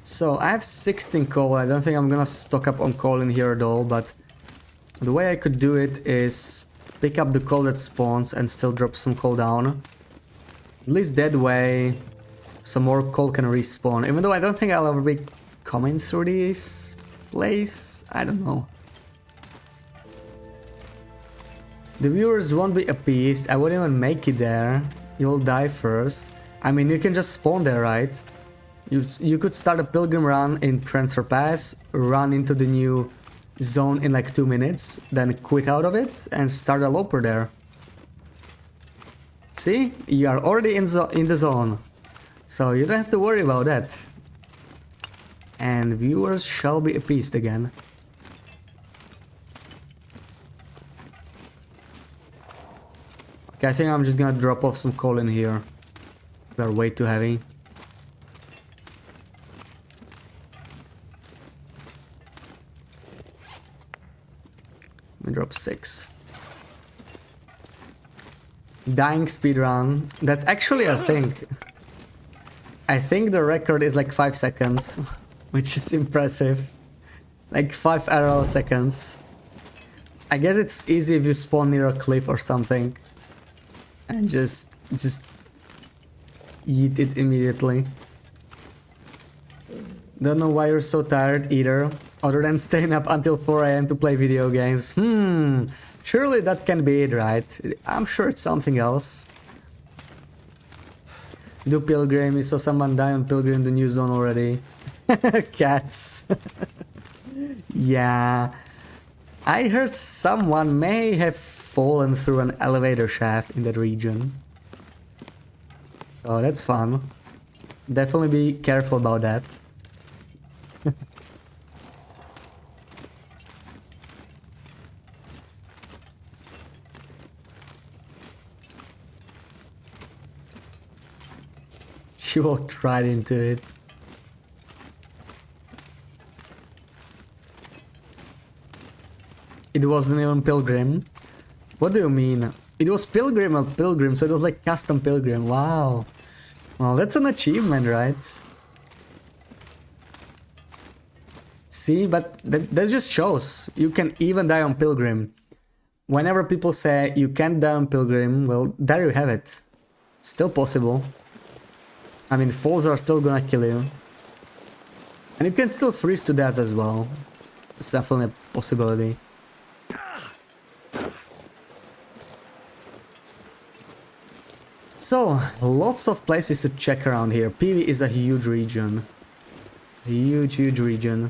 So I have 16 coal. I don't think I'm gonna stock up on coal in here at all, but the way I could do it is pick up the coal that spawns and still drop some coal down. At least that way some more coal can respawn, even though I don't think I'll ever be coming through this place. I don't know. The viewers won't be appeased. I won't even make it there. You'll die first. I mean, you can just spawn there, right? You could start a pilgrim run in Transfer Pass, run into the new zone in like 2 minutes, then quit out of it and start a loper there. See? You are already in the zone, so you don't have to worry about that. And viewers shall be appeased again. Okay, I think I'm just gonna drop off some coal in here. We are way too heavy. Let me drop 6. Dying speedrun. That's actually a thing. I think the record is like 5 seconds, which is impressive. Like 5 RL seconds. I guess it's easy if you spawn near a cliff or something. And just eat it immediately. Don't know why you're so tired either, other than staying up until 4 AM to play video games. Surely that can be it, right? I'm sure it's something else. Do Pilgrim, you saw someone die on Pilgrim in the new zone already. Cats. Yeah. I heard someone may have fallen through an elevator shaft in that region. So that's fun. Definitely be careful about that. She walked right into it. It wasn't even Pilgrim. What do you mean? It was Pilgrim or Pilgrim, so it was like custom Pilgrim. Wow. Well, that's an achievement, right? See, but that just shows you can even die on Pilgrim. Whenever people say you can't die on Pilgrim, well, there you have it. Still possible. I mean, falls are still gonna kill you. And you can still freeze to death as well. It's definitely a possibility. So, lots of places to check around here. PV is a huge region. A huge region.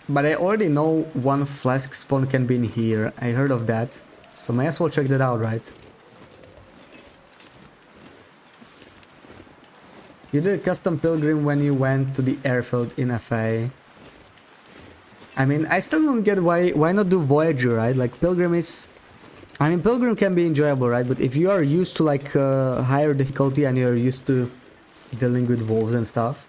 But I already know one flask spawn can be in here. I heard of that. So may as well check that out, right? You did a custom Pilgrim when you went to the airfield in FA. I mean, I still don't get why not do Voyager, right? Like Pilgrim is... I mean, Pilgrim can be enjoyable, right? But if you are used to like higher difficulty and you're used to dealing with wolves and stuff,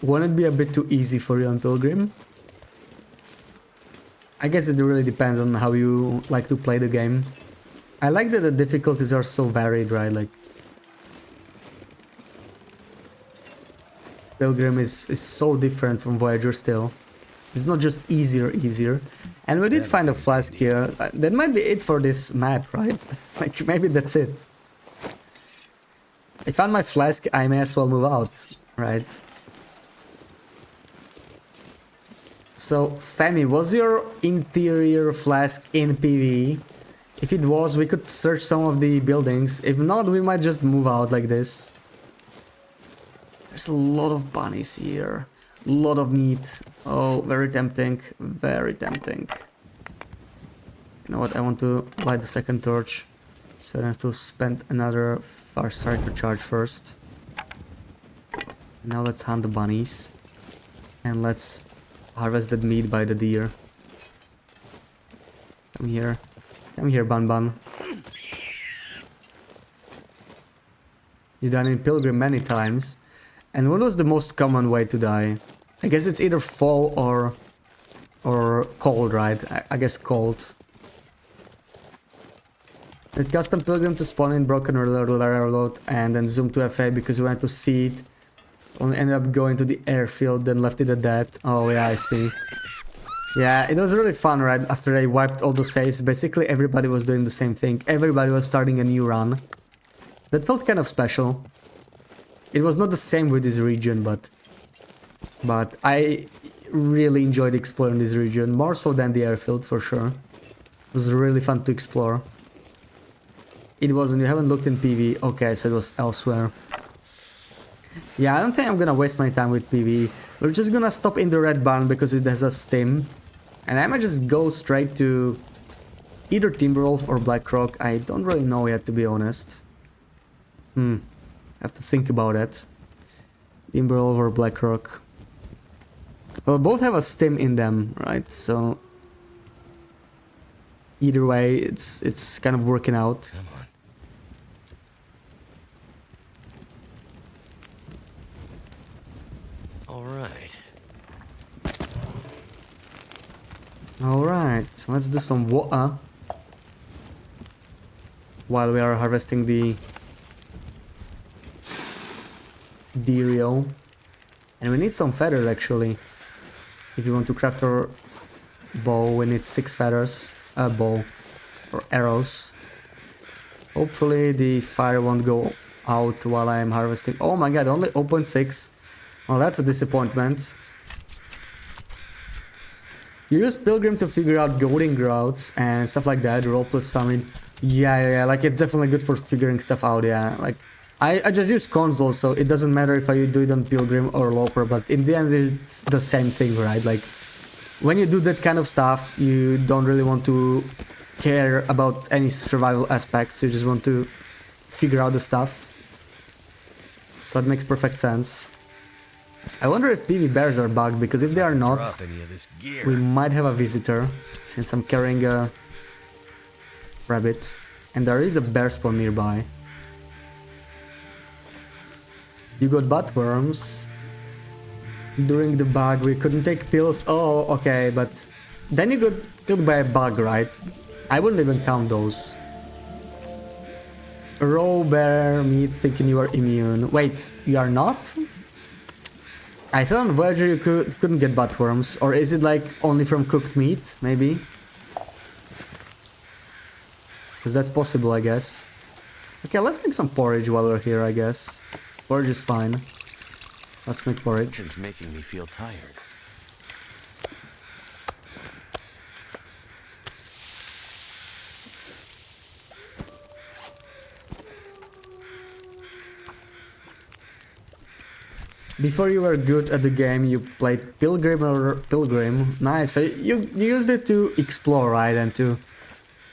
won't it be a bit too easy for you on Pilgrim? I guess it really depends on how you like to play the game. I like that the difficulties are so varied, right? Like, Pilgrim is so different from Voyager still. It's not just easier. And we did find a flask here. That might be it for this map, right? Like, maybe that's it. I found my flask, I may as well move out, right? So, Femi, was your interior flask in PvE? If it was, we could search some of the buildings. If not, we might just move out like this. There's a lot of bunnies here. A lot of meat. Oh, very tempting. Very tempting. You know what? I want to light the second torch. So I have to spend another far striker charge first. Now let's hunt the bunnies. And let's harvest that meat by the deer. Come here. Come here, Bun Bun. You've done in Pilgrim many times. And what was the most common way to die? I guess it's either fall or cold, right? I guess cold. It custom Pilgrim to spawn in broken reload and then zoom to FA because we wanted to see it. Only ended up going to the airfield, then left it at that. Oh yeah, I see. Yeah, it was really fun, right? After I wiped all the saves, basically everybody was doing the same thing. Everybody was starting a new run. That felt kind of special. It was not the same with this region, but I really enjoyed exploring this region, more so than the airfield for sure. It was really fun to explore. It wasn't, you haven't looked in PV, okay, so it was elsewhere. Yeah, I don't think I'm gonna waste my time with PV. We're just gonna stop in the red barn because it has a stim. And I might just go straight to either Timberwolf or Blackrock. I don't really know yet, to be honest. Have to think about it. Timberwolf or Blackrock. Well, both have a stim in them, right? So either way, it's kind of working out. Come on. All right. All right, let's do some water while we are harvesting the Derio. And we need some feathers actually. If you want to craft our bow, we need 6 feathers, a bow, or arrows. Hopefully the fire won't go out while I am harvesting. Oh my god, only 0.6. Well, that's a disappointment. You use Pilgrim to figure out goading routes and stuff like that, roll plus summon. Yeah, like it's definitely good for figuring stuff out, yeah. Like, I just use console, so it doesn't matter if I do it on Pilgrim or Loper, but in the end it's the same thing, right? Like, when you do that kind of stuff, you don't really want to care about any survival aspects, you just want to figure out the stuff. So it makes perfect sense. I wonder if PV bears are bugged, because if they are not, we might have a visitor, since I'm carrying a rabbit. And there is a bear spawn nearby. You got buttworms. During the bug we couldn't take pills. Oh, okay, but then you got killed by a bug, right? I wouldn't even count those. Raw bear meat thinking you are immune. Wait, you are not? I thought on Voyager you couldn't get buttworms. Or is it like only from cooked meat, maybe? Because that's possible, I guess. Okay, let's make some porridge while we're here, I guess. Porridge is fine. Let's make porridge. Something's making me feel tired. Before you were good at the game, you played Pilgrim or Pilgrim. Nice. So you used it to explore, right? And to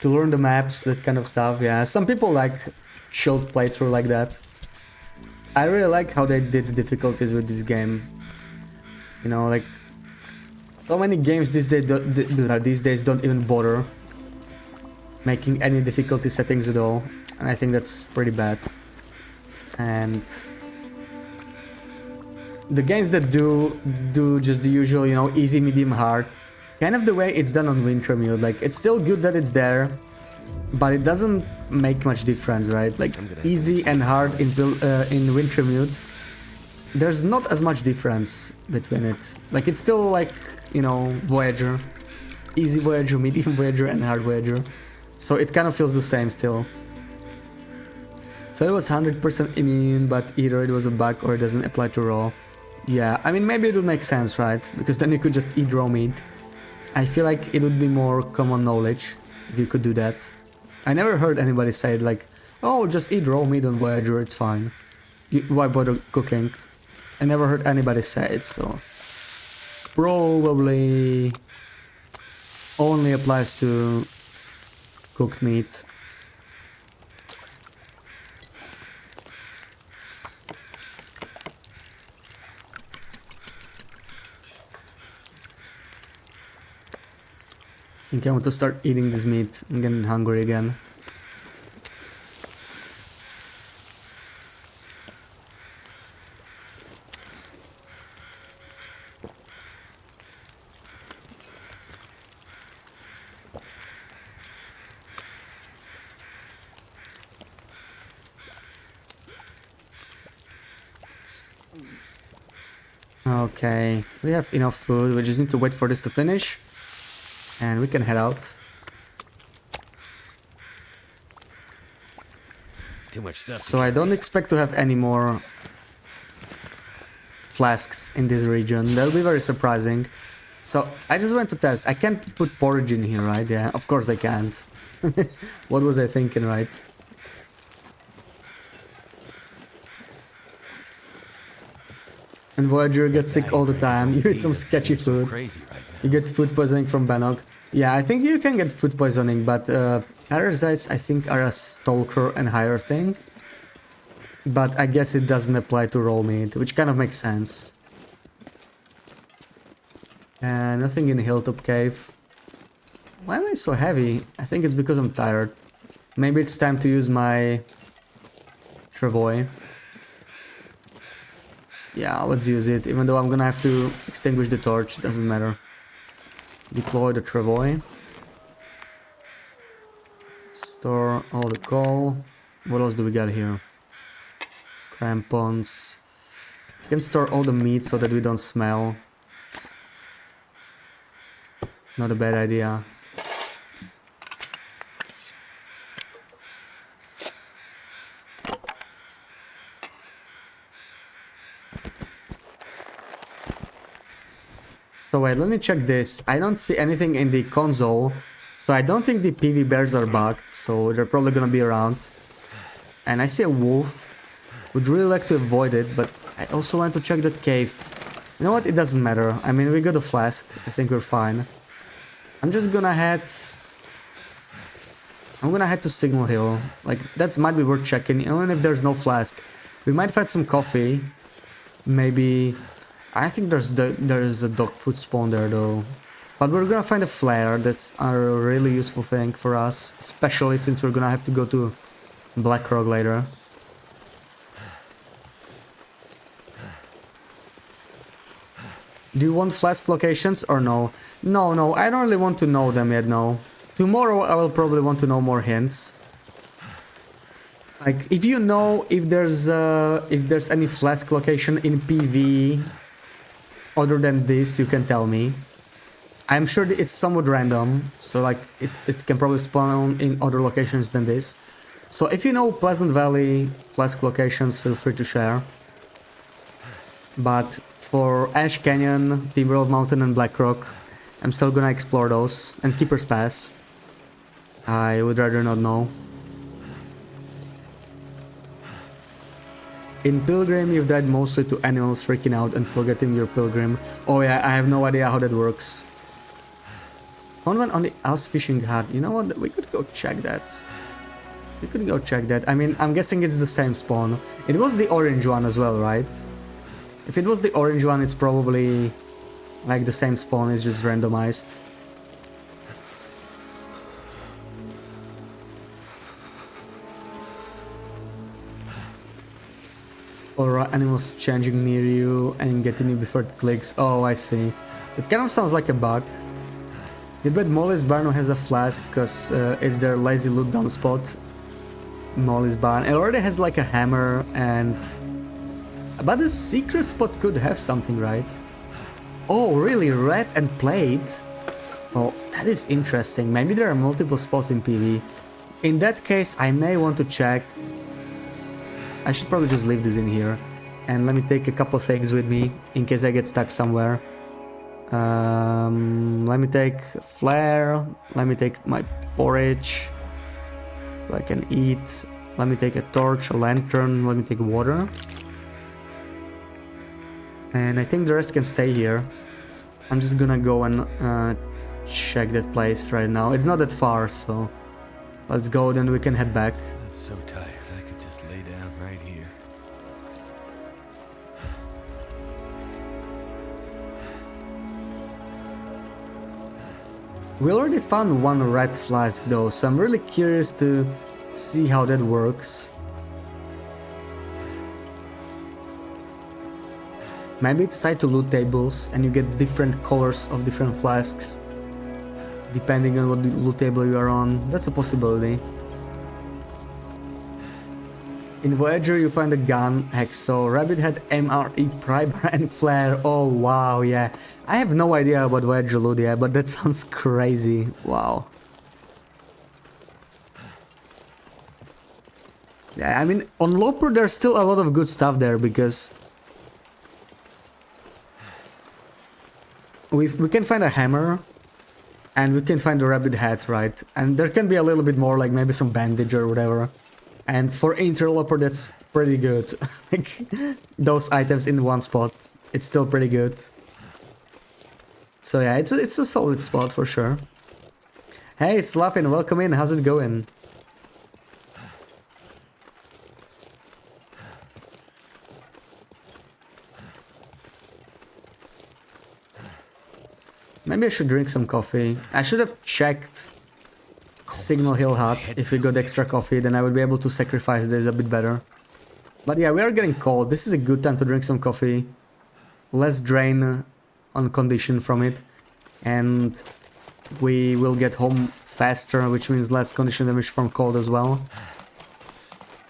learn the maps, that kind of stuff. Yeah, some people like chilled playthrough like that. I really like how they did the difficulties with this game. You know, like so many games these days don't even bother making any difficulty settings at all, and I think that's pretty bad. And the games that do just the usual, you know, easy, medium, hard, kind of the way it's done on Wintermute. Like, it's still good that it's there, but it doesn't make much difference, right? Like, easy and hard in Wintermute there's not as much difference between it. Like, it's still like, you know, Voyager. Easy Voyager, medium Voyager, and hard Voyager. So it kind of feels the same still. So it was 100% immune, but either it was a bug or it doesn't apply to raw. Yeah, I mean, maybe it would make sense, right? Because then you could just eat raw meat. I feel like it would be more common knowledge if you could do that. I never heard anybody say it like, oh, just eat raw meat on Voyager, it's fine. Why bother cooking? I never heard anybody say it, so probably only applies to cooked meat. I think I want to start eating this meat. I'm getting hungry again. Okay, we have enough food. We just need to wait for this to finish. And we can head out. Too much stuff. So I don't expect to have any more flasks in this region. That'll be very surprising. So I just went to test. I can't put porridge in here, right? Yeah, of course I can't. What was I thinking, right? And Voyager gets sick all the time. You eat some sketchy food. You get food poisoning from Bannock. Yeah, I think you can get food poisoning, but parasites I think are a stalker and higher thing. But I guess it doesn't apply to raw meat, which kind of makes sense. And nothing in Hilltop Cave. Why am I so heavy? I think it's because I'm tired. Maybe it's time to use my travois. Yeah, let's use it, even though I'm gonna have to extinguish the torch, doesn't matter. Deploy the travois. Store all the coal. What else do we got here? Crampons. We can store all the meat so that we don't smell. Not a bad idea. So wait, let me check this. I don't see anything in the console, so I don't think the PV bears are bugged, so they're probably gonna be around. And I see a wolf. Would really like to avoid it, but I also want to check that cave. You know what? It doesn't matter. I mean, we got a flask. I think we're fine. I'm just gonna head... I'm gonna head to Signal Hill. Like, that might be worth checking, even if there's no flask. We might find some coffee. Maybe... I think there's a dog food spawn there though. But we're gonna find a flare. That's a really useful thing for us. Especially since we're gonna have to go to Blackrock later. Do you want flask locations or no? No, I don't really want to know them yet, no. Tomorrow I will probably want to know more hints. Like, if you know if there's any flask location in PV other than this, you can tell me. I'm sure that it's somewhat random, so like it can probably spawn in other locations than this. So if you know Pleasant Valley flask locations, feel free to share. But for Ash Canyon, Timberwolf Mountain and Blackrock, I'm still gonna explore those. And Keeper's Pass. I would rather not know. In Pilgrim, you've died mostly to animals freaking out and forgetting your Pilgrim. Oh yeah, I have no idea how that works. Found one on the Ice Fishing Hut. You know what? We could go check that. We could go check that. I mean, I'm guessing it's the same spawn. It was the orange one as well, right? If it was the orange one, it's probably like the same spawn, it's just randomized. Or animals changing near you and getting you before it clicks. Oh, I see. That kind of sounds like a bug. You bet Molly's Barn has a flask because it's their lazy loot dump spot. Molly's Barn. It already has like a hammer and But the secret spot could have something, right? Oh, really? Red and plate? Well, that is interesting. Maybe there are multiple spots in PV. In that case, I may want to check. I should probably just leave this in here. And let me take a couple things with me in case I get stuck somewhere. Let me take a flare. Let me take my porridge so I can eat. Let me take a torch, a lantern. Let me take water. And I think the rest can stay here. I'm just gonna go and check that place right now. It's not that far, so let's go, then we can head back. I'm so tired, I could just lay down right here. We already found one red flask though, so I'm really curious to see how that works. Maybe it's tied to loot tables and you get different colors of different flasks depending on what loot table you are on. That's a possibility. In Voyager you find a gun, Hexo, Rabbit had MRE, Primer and Flare. Oh wow, yeah. I have no idea about Voyager loot, yeah, but that sounds crazy. Wow. Yeah, I mean, on Loper there's still a lot of good stuff there because we can find a hammer and we can find a rabbit hat, right? And there can be a little bit more, like maybe some bandage or whatever. And for interloper that's pretty good. Like those items in one spot, it's still pretty good. So yeah, it's a solid spot for sure. Hey Slappin, welcome in, how's it going? Maybe I should drink some coffee. I should have checked Signal Hill Hut. If we got extra coffee, then I would be able to sacrifice this a bit better. But yeah, we are getting cold. This is a good time to drink some coffee. Less drain on condition from it. And we will get home faster, which means less condition damage from cold as well.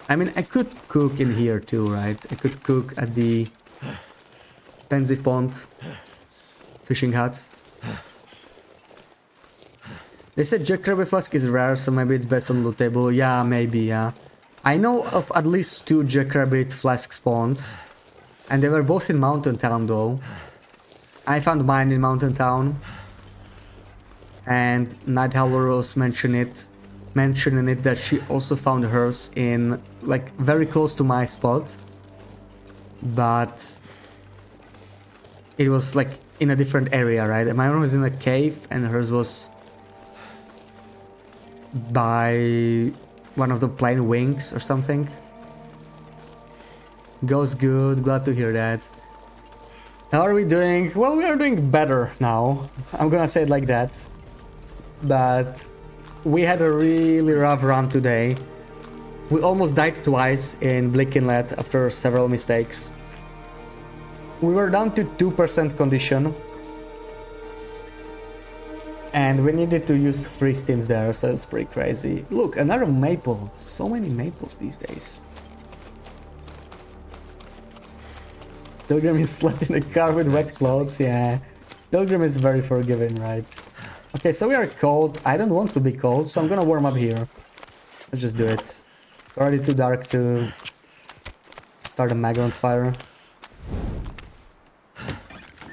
I mean, I could cook in here too, right? I could cook at the Pensive Pond fishing hut. They said Jackrabbit Flask is rare, so maybe it's best on loot table. Yeah, maybe, yeah. I know of at least 2 Jackrabbit Flask spawns. And they were both in Mountain Town though. I found mine in Mountain Town. And Night Howler was mentioning it that she also found hers in, like, very close to my spot. But it was like in a different area, right? My one was in a cave and hers was by one of the plane wings or something. Goes good, glad to hear that. How are we doing? Well, we are doing better now. I'm gonna say it like that. But we had a really rough run today. We almost died twice in Blick Inlet after several mistakes. We were down to 2% condition. And we needed to use 3 steams there, so it's pretty crazy. Look, another maple. So many maples these days. Pilgrim is slept in a car with wet clothes, yeah. Pilgrim is very forgiving, right? Okay, so we are cold. I don't want to be cold, so I'm gonna warm up here. Let's just do it. It's already too dark to start a Maglon's fire.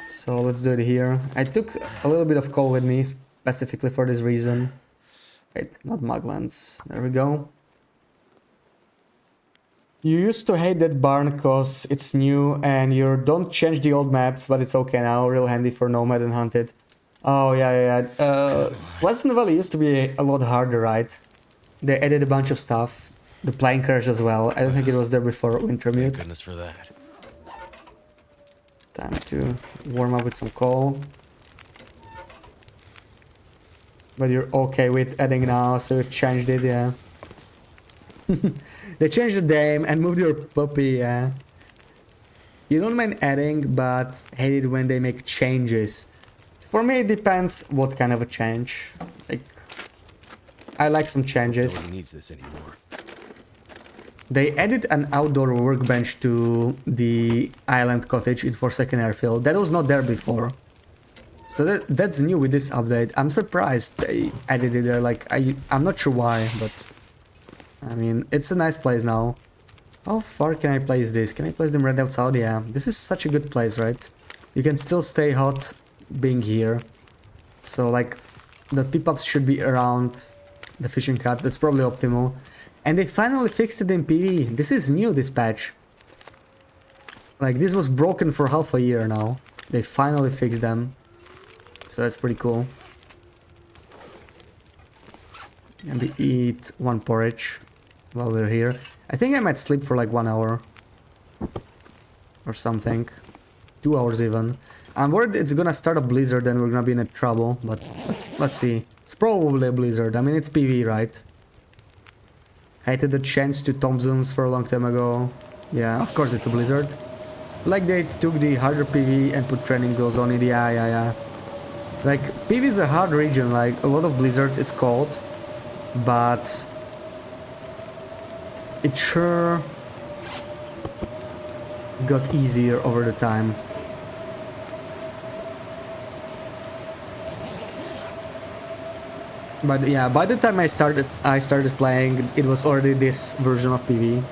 So let's do it here. I took a little bit of coal with me, specifically for this reason. Wait, not Maglans. There we go. You used to hate that barn cause it's new and you don't change the old maps, but it's okay now. Real handy for Nomad and Hunted. Oh yeah. Pleasant Valley used to be a lot harder, right? They added a bunch of stuff. The plane crash as well. I don't think it was there before Wintermute. Thank goodness for that. Time to warm up with some coal. But you're okay with adding now, so you changed it, yeah. They changed the name and moved your puppy, yeah. You don't mind adding, but hate it when they make changes. For me, it depends what kind of a change. Like, I like some changes. No one needs this anymore. They added an outdoor workbench to the island cottage in Forsaken Airfield. That was not there before. So that's new with this update. I'm surprised they added it there. Like, I'm not sure why, but I mean, it's a nice place now. How far can I place this? Can I place them right outside? Yeah, this is such a good place, right? You can still stay hot being here. So like, the tip-ups should be around the fishing hut. That's probably optimal. And they finally fixed it in PV. This is new, this patch. Like, this was broken for half a year now. They finally fixed them. So that's pretty cool. And we eat one porridge while we're here. I think I might sleep for like 1 hour. Or something. 2 hours even. I'm worried it's gonna start a blizzard and we're gonna be in trouble. But let's see. It's probably a blizzard. I mean, it's PV, right? Hated the change to Thompsons for a long time ago. Yeah, of course it's a blizzard. Like they took the harder PV and put training wheels on it. Yeah. Like, PV is a hard region, like a lot of blizzards, it's cold. But it sure got easier over the time. But yeah, by the time I started playing, it was already this version of PV.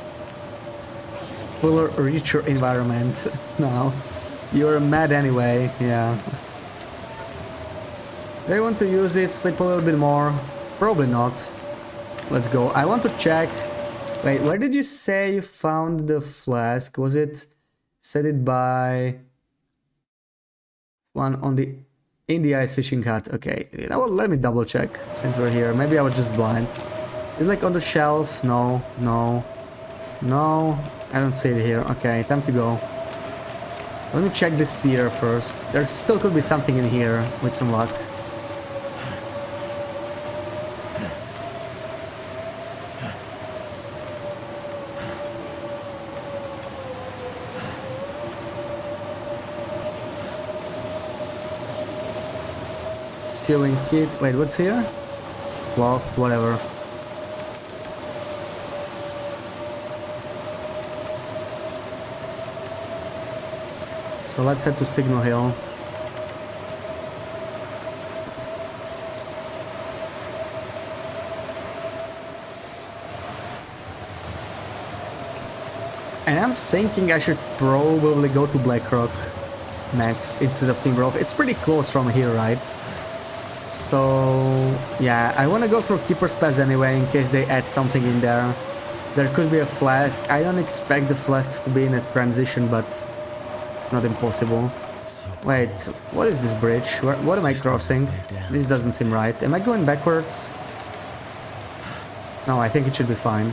Fuller, richer environment now. You're mad anyway, yeah. They want to use it, sleep a little bit more. Probably not. Let's go. I want to check. Wait, where did you say you found the flask? Was it set it by one on the in the ice fishing hut? Okay, you know what? Let me double check since we're here. Maybe I was just blind. It's like on the shelf. No. I don't see it here. Okay, time to go. Let me check this pier first. There still could be something in here with some luck. Sealing kit. Wait, what's here? Cloth, whatever. So let's head to Signal Hill. And I'm thinking I should probably go to Blackrock next instead of Timber Rock. It's pretty close from here, right? So yeah, I want to go through Keeper's Pass anyway in case they add something in there. There could be a flask. I don't expect the flasks to be in a transition, but not impossible. Wait, what is this bridge? What am I crossing? This doesn't seem right. Am I going backwards? No, I think it should be fine.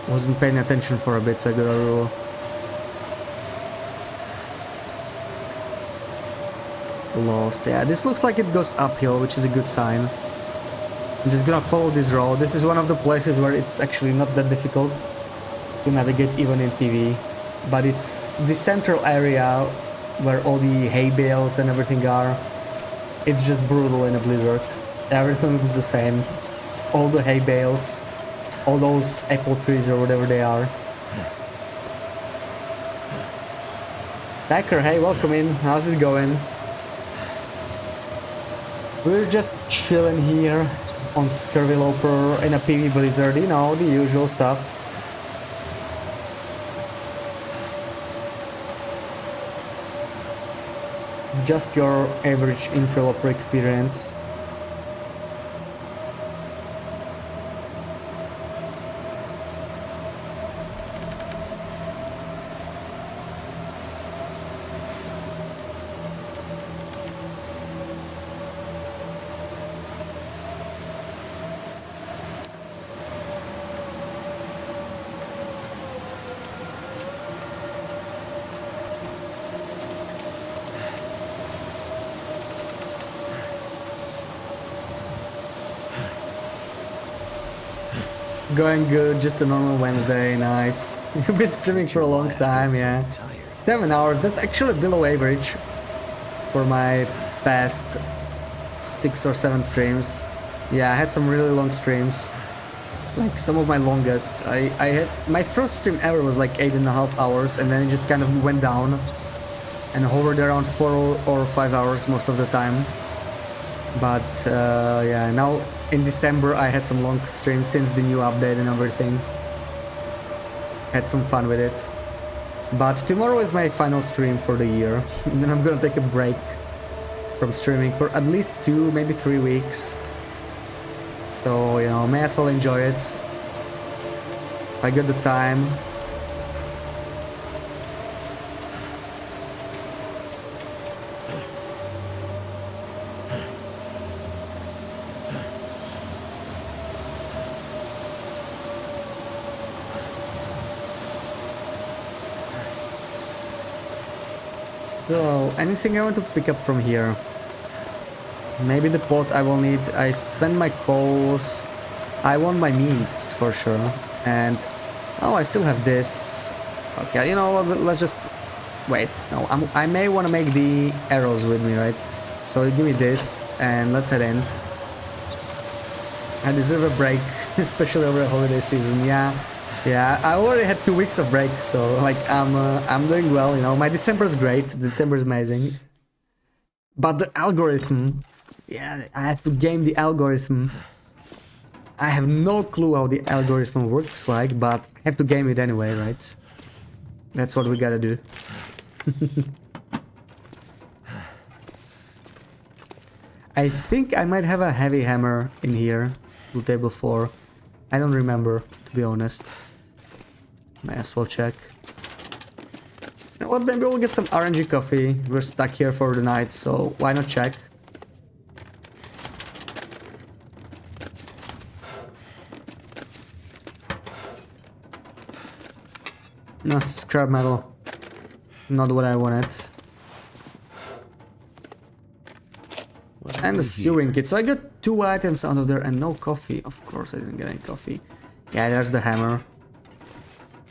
Wasn't paying attention for a bit, so I got a rule. Lost. Yeah, this looks like it goes uphill, which is a good sign. I'm just gonna follow this road. This is one of the places where it's actually not that difficult to navigate even in PV. But it's the central area where all the hay bales and everything are. It's just brutal in a blizzard. Everything looks the same. All the hay bales, all those apple trees or whatever they are. Packer, hey, welcome in. How's it going? We're just chilling here on Scurvyloper in a PV blizzard, you know, the usual stuff. Just your average interloper experience. Going good, just a normal Wednesday, nice. You've been streaming for a long time, yeah. 7 hours, that's actually below average for my past 6 or 7 streams. Yeah, I had some really long streams. Like some of my longest. I had my first stream ever was like 8.5 hours, and then it just kind of went down and hovered around 4 or 5 hours most of the time. But yeah, now in December I had some long streams since the new update and everything. Had some fun with it. But tomorrow is my final stream for the year. And then I'm gonna take a break from streaming for at least 2, maybe 3 weeks. So, you know, may as well enjoy it. If I get the time. So, anything I want to pick up from here? Maybe the pot I will need. I spend my coals. I want my meats for sure. And oh, I still have this. Okay, you know, let's just wait. No, I may want to make the arrows with me, right? So give me this and let's head in. I deserve a break, especially over the holiday season. Yeah, I already had 2 weeks of break, so like I'm doing well. You know, my December is great. December is amazing. But the algorithm, yeah, I have to game the algorithm. I have no clue how the algorithm works like, but I have to game it anyway, right? That's what we gotta do. I think I might have a heavy hammer in here, to table 4. I don't remember, to be honest. Might as well check. You know what, maybe we'll get some RNG coffee. We're stuck here for the night, so why not check? No, scrap metal. Not what I wanted. And the sewing kit. So I got 2 items out of there and no coffee. Of course I didn't get any coffee. Yeah, there's the hammer.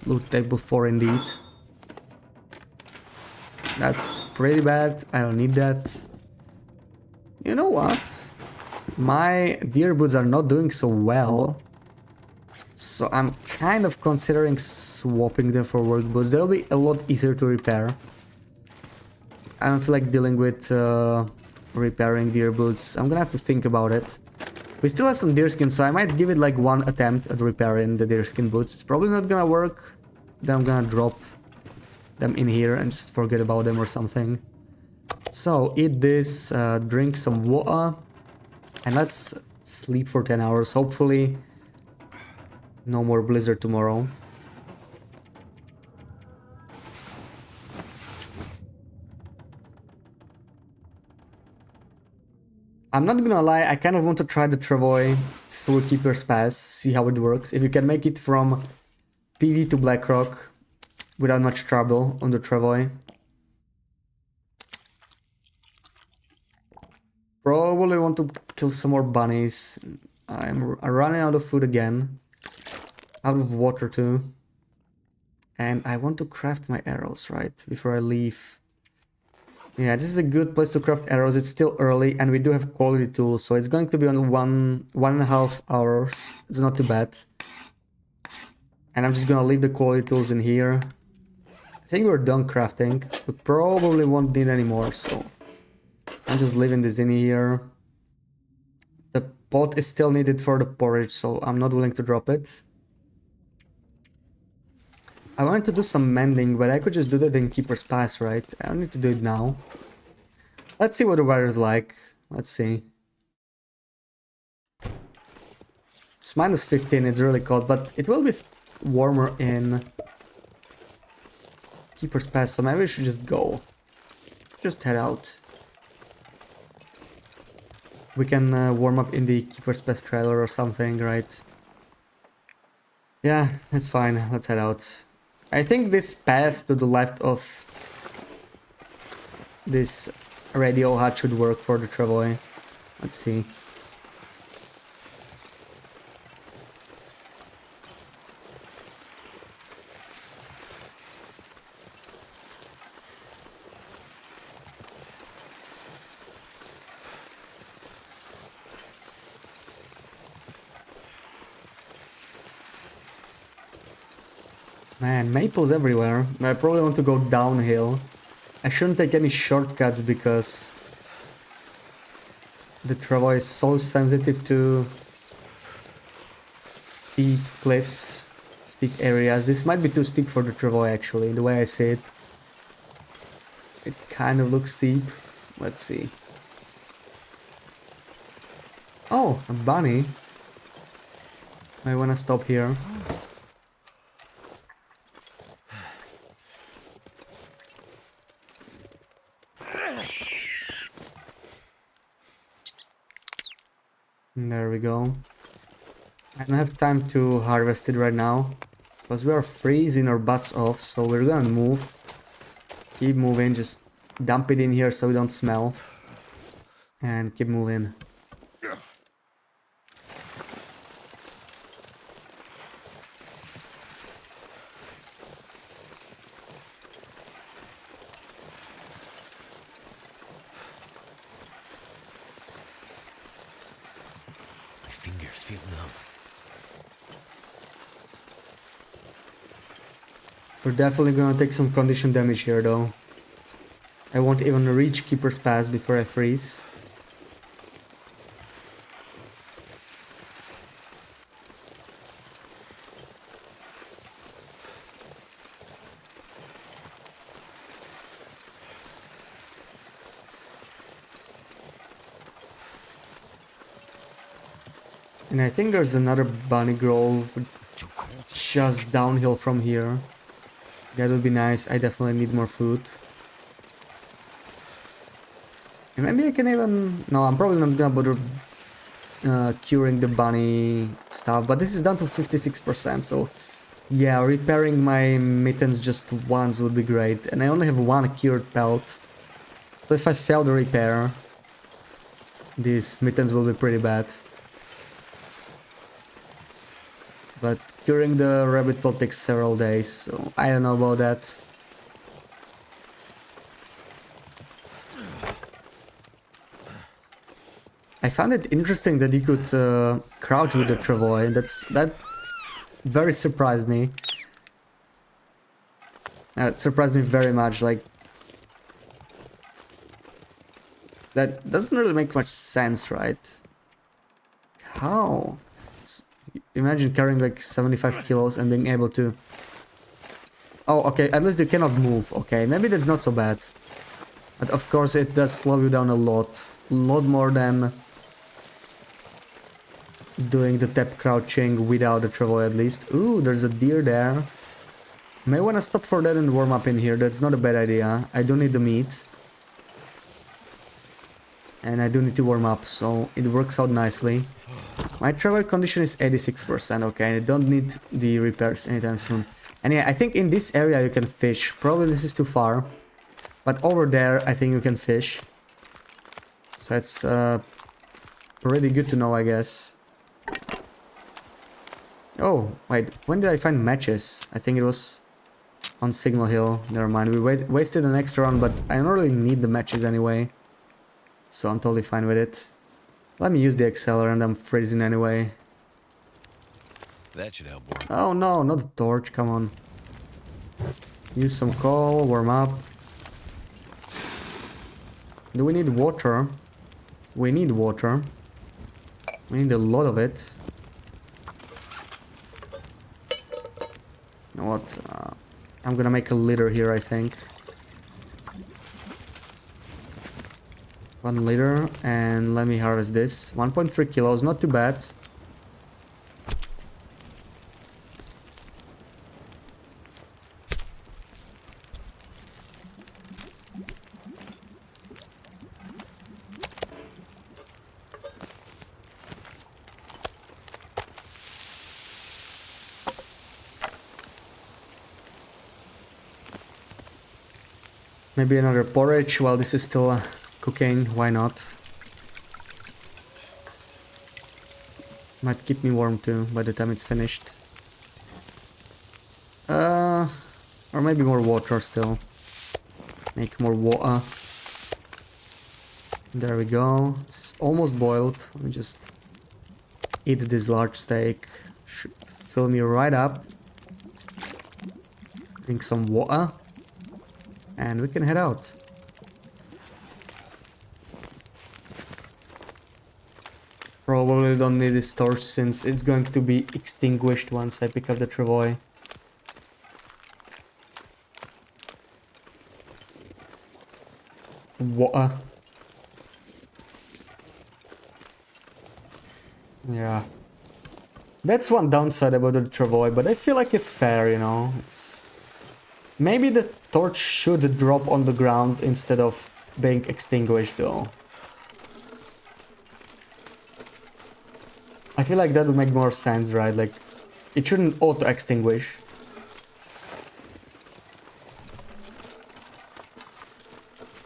Loot table 4 indeed. That's pretty bad. I don't need that. You know what? My deer boots are not doing so well. So I'm kind of considering swapping them for work boots. They'll be a lot easier to repair. I don't feel like dealing with repairing deer boots. I'm gonna have to think about it. We still have some deerskin, so I might give it like 1 attempt at repairing the deerskin boots. It's probably not gonna work. Then I'm gonna drop them in here and just forget about them or something. So eat this, drink some water, and let's sleep for 10 hours. Hopefully no more blizzard tomorrow. I'm not gonna lie, I kind of want to try the travois through Keeper's Pass, see how it works. If you can make it from PV to Blackrock without much trouble on the travois. Probably want to kill some more bunnies. I'm running out of food again. Out of water too. And I want to craft my arrows, right? Before I leave. Yeah, this is a good place to craft arrows. It's still early and we do have quality tools. So it's going to be on 1.5 hours. It's not too bad. And I'm just gonna leave the quality tools in here. I think we're done crafting. We probably won't need any more, so I'm just leaving this in here. The pot is still needed for the porridge, so I'm not willing to drop it. I wanted to do some mending, but I could just do that in Keeper's Pass, right? I don't need to do it now. Let's see what the weather's like. Let's see. It's -15, it's really cold, but it will be warmer in Keeper's Pass, so maybe we should just go. Just head out. We can warm up in the Keeper's Pass trailer or something, right? Yeah, it's fine. Let's head out. I think this path to the left of this radio hut should work for the travois. Let's see. Man, maples everywhere. I probably want to go downhill. I shouldn't take any shortcuts because the Travois is so sensitive to steep cliffs, steep areas. This might be too steep for the Travois actually, the way I see it. It kind of looks steep. Let's see. Oh, a bunny. I wanna stop here. There we go. I don't have time to harvest it right now because we are freezing our butts off, so we're gonna move. Keep moving, just dump it in here so we don't smell. And keep moving. My fingers feel numb. We're definitely gonna take some condition damage here though. I won't even reach Keeper's Pass before I freeze. And I think there's another bunny grove Too cold. just downhill from here. That would be nice. I definitely need more food. And maybe I can even... No, I'm probably not gonna bother curing the bunny stuff. But this is down to 56%, so... Yeah, repairing my mittens just once would be great. And I only have one cured pelt. So if I fail the repair... These mittens will be pretty bad. But curing the rabbit pelt takes several days, so I don't know about that. I found it interesting that you could crouch with the travois. That very surprised me. It surprised me very much. Like that doesn't really make much sense, right? How? Imagine carrying like 75 kilos and being able to... Oh, okay, at least you cannot move. Okay, maybe that's not so bad. But of course it does slow you down a lot. A lot more than doing the tap crouching without the travois at least. Ooh, there's a deer there. May wanna stop for that and warm up in here. That's not a bad idea. I do need the meat. And I do need to warm up, so it works out nicely. My travel condition is 86%, okay, I don't need the repairs anytime soon. And yeah, I think in this area you can fish. Probably this is too far. But over there I think you can fish. So that's pretty good to know, I guess. Oh, wait, when did I find matches? I think it was on Signal Hill. Never mind, we wasted an extra round, but I don't really need the matches anyway. So I'm totally fine with it. Let me use the accelerant, I'm freezing anyway. That should help warm. Oh no, not a torch, come on. Use some coal, warm up. Do we need water? We need water. We need a lot of it. You know what? I'm gonna make a litter here, I think. 1 liter, and let me harvest this. 1.3 kilos, not too bad. Maybe another porridge while this is still cooking, why not? Might keep me warm too by the time it's finished. Or maybe more water still. Make more water. There we go. It's almost boiled. Let me just eat this large steak. Should fill me right up. Drink some water. And we can head out. Probably don't need this torch since it's going to be extinguished once I pick up the travois. Water. Yeah. That's one downside about the travois, but I feel like it's fair, you know. It's maybe the torch should drop on the ground instead of being extinguished though. I feel like that would make more sense, right? Like, it shouldn't auto-extinguish.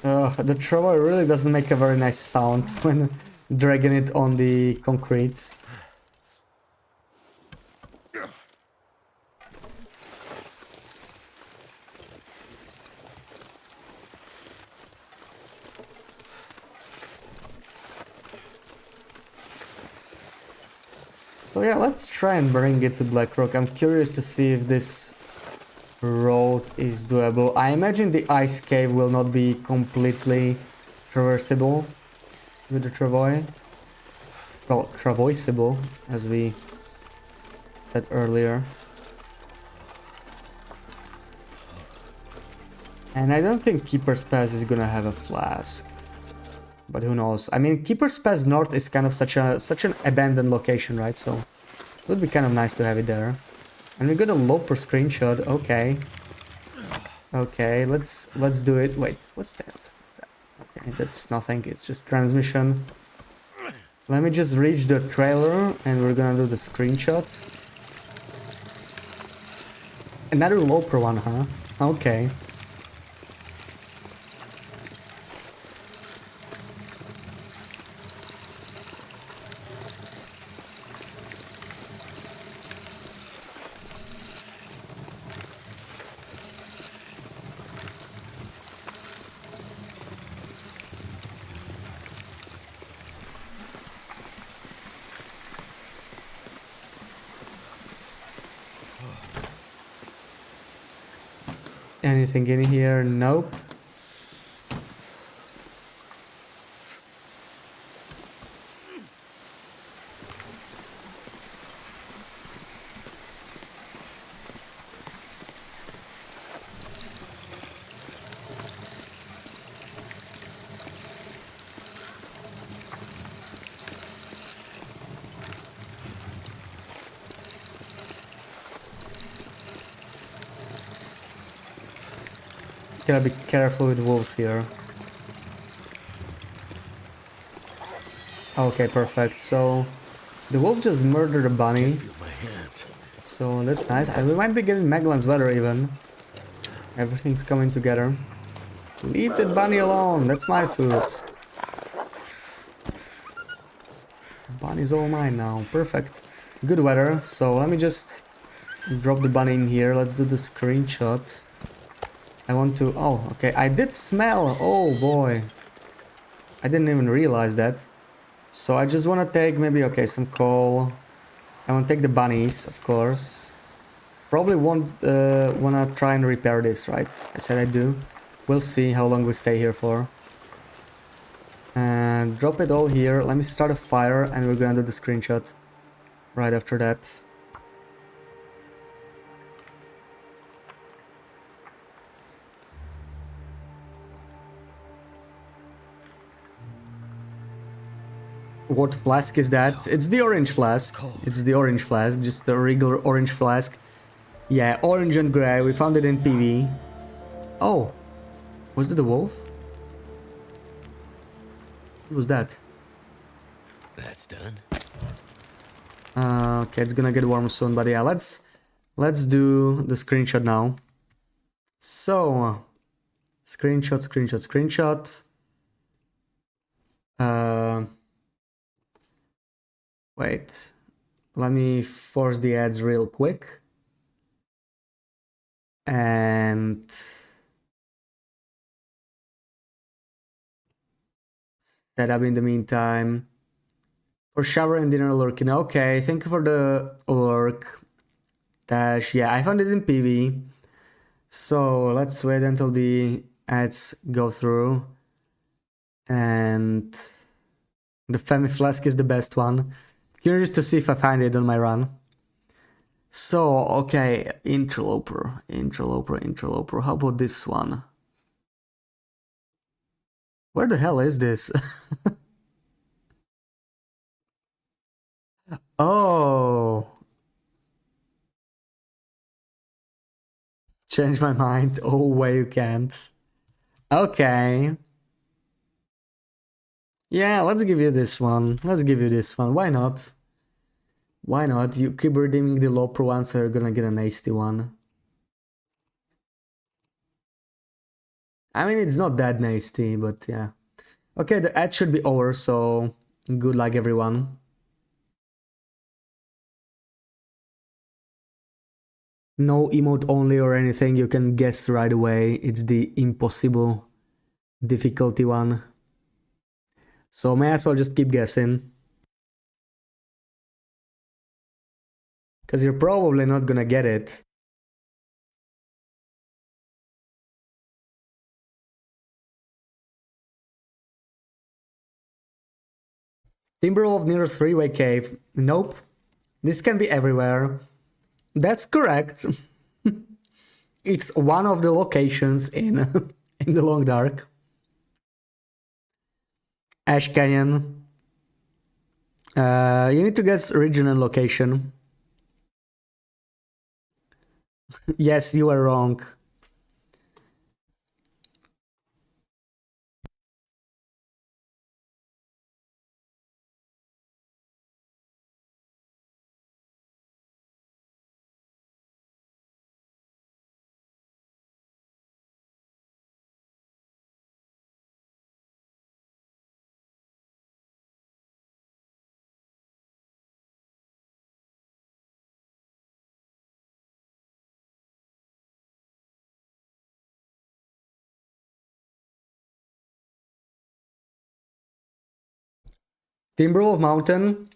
The travois really doesn't make a very nice sound when dragging it on the concrete. So yeah, let's try and bring it to Blackrock. I'm curious to see if this road is doable. I imagine the ice cave will not be completely traversable with the travois. Well, travoisable, as we said earlier. And I don't think Keeper's Pass is gonna have a flask. But who knows? I mean, Keeper's Pass North is kind of such an abandoned location, right? So it would be kind of nice to have it there. And we got a Loper screenshot. Okay. Okay, let's do it. Wait, what's that? Okay, that's nothing. It's just transmission. Let me just reach the trailer and we're gonna do the screenshot. Another Loper one, huh? Okay. Anything in here? Nope. Gotta be careful with wolves here. Okay, perfect. So the wolf just murdered a bunny. So that's nice. And we might be getting Maglan's weather even. Everything's coming together. Leave that bunny alone. That's my food. Bunny's all mine now. Perfect. Good weather. So let me just drop the bunny in here. Let's do the screenshot. I want to... Oh, okay. I did smell. Oh, boy. I didn't even realize that. So I just want to take maybe, okay, some coal. I want to take the bunnies, of course. Probably won't want to try and repair this, right? I said I do. We'll see how long we stay here for. And drop it all here. Let me start a fire and we're gonna do the screenshot right after that. What flask is that? It's the orange flask. It's the orange flask, just the regular orange flask. Yeah, orange and gray. We found it in PV. Oh, was it the wolf? What was that? That's done. Okay, it's gonna get warm soon, but yeah, let's do the screenshot now. So, screenshot, screenshot, screenshot. Wait, let me force the ads real quick. And set up in the meantime. For shower and dinner lurking. Okay, thank you for the lurk. Dash, yeah, I found it in PV. So let's wait until the ads go through. And the Femi Flask is the best one. Curious to see if I find it on my run. So, okay, Interloper. How about this one? Where the hell is this? Oh, change my mind. Oh, way you can't. Okay. Yeah, let's give you this one. Why not? Why not? You keep redeeming the low pro one, so you're gonna get a nasty one. I mean, it's not that nasty, but yeah. Okay, the ad should be over, so good luck, everyone. No emote only or anything, you can guess right away. It's the impossible difficulty one. So may as well just keep guessing. Because you're probably not gonna get it. Timberwolf near three-way cave. Nope. This can be everywhere. That's correct. It's one of the locations in in the Long Dark. Ash Canyon. You need to guess region and location. Yes, you are wrong. Timberwolf Mountain.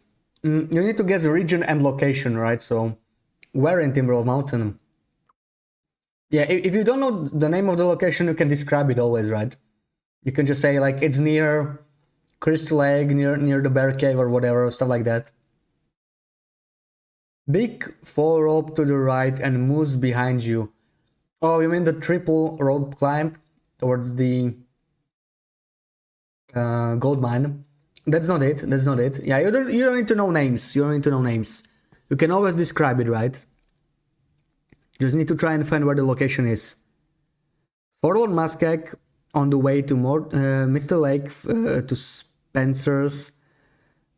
You need to guess region and location, right? So, where in Timberwolf Mountain? Yeah, if you don't know the name of the location, you can describe it always, right? You can just say like it's near Crystal Lake, near the Bear Cave or whatever, stuff like that. Big fall rope to the right and moose behind you. Oh, you mean the triple rope climb towards the gold mine? That's not it. That's not it. Yeah, you don't need to know names. You don't need to know names. You can always describe it, right? You just need to try and find where the location is. Forward Muskeg on the way to Mr. Lake to Spencer's.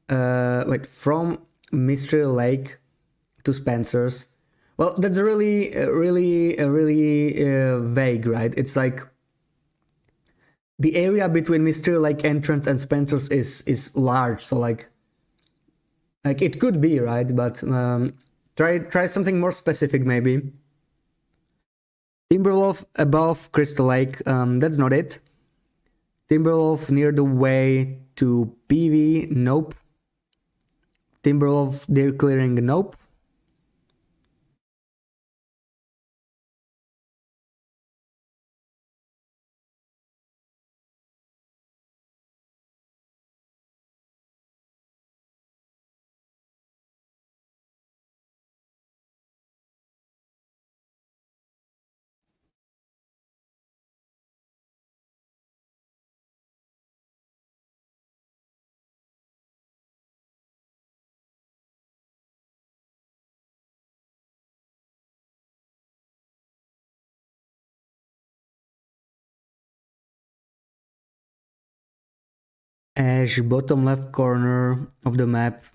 From Mystery Lake to Spencer's. Well, that's really vague, right? It's like the area between Mystery Lake entrance and Spencer's is large, so like it could be, right? But try something more specific, maybe. Timberwolf above Crystal Lake. That's not it. Timberwolf near the way to PV. Nope. Timberwolf deer clearing. Nope. Ash, bottom left corner of the map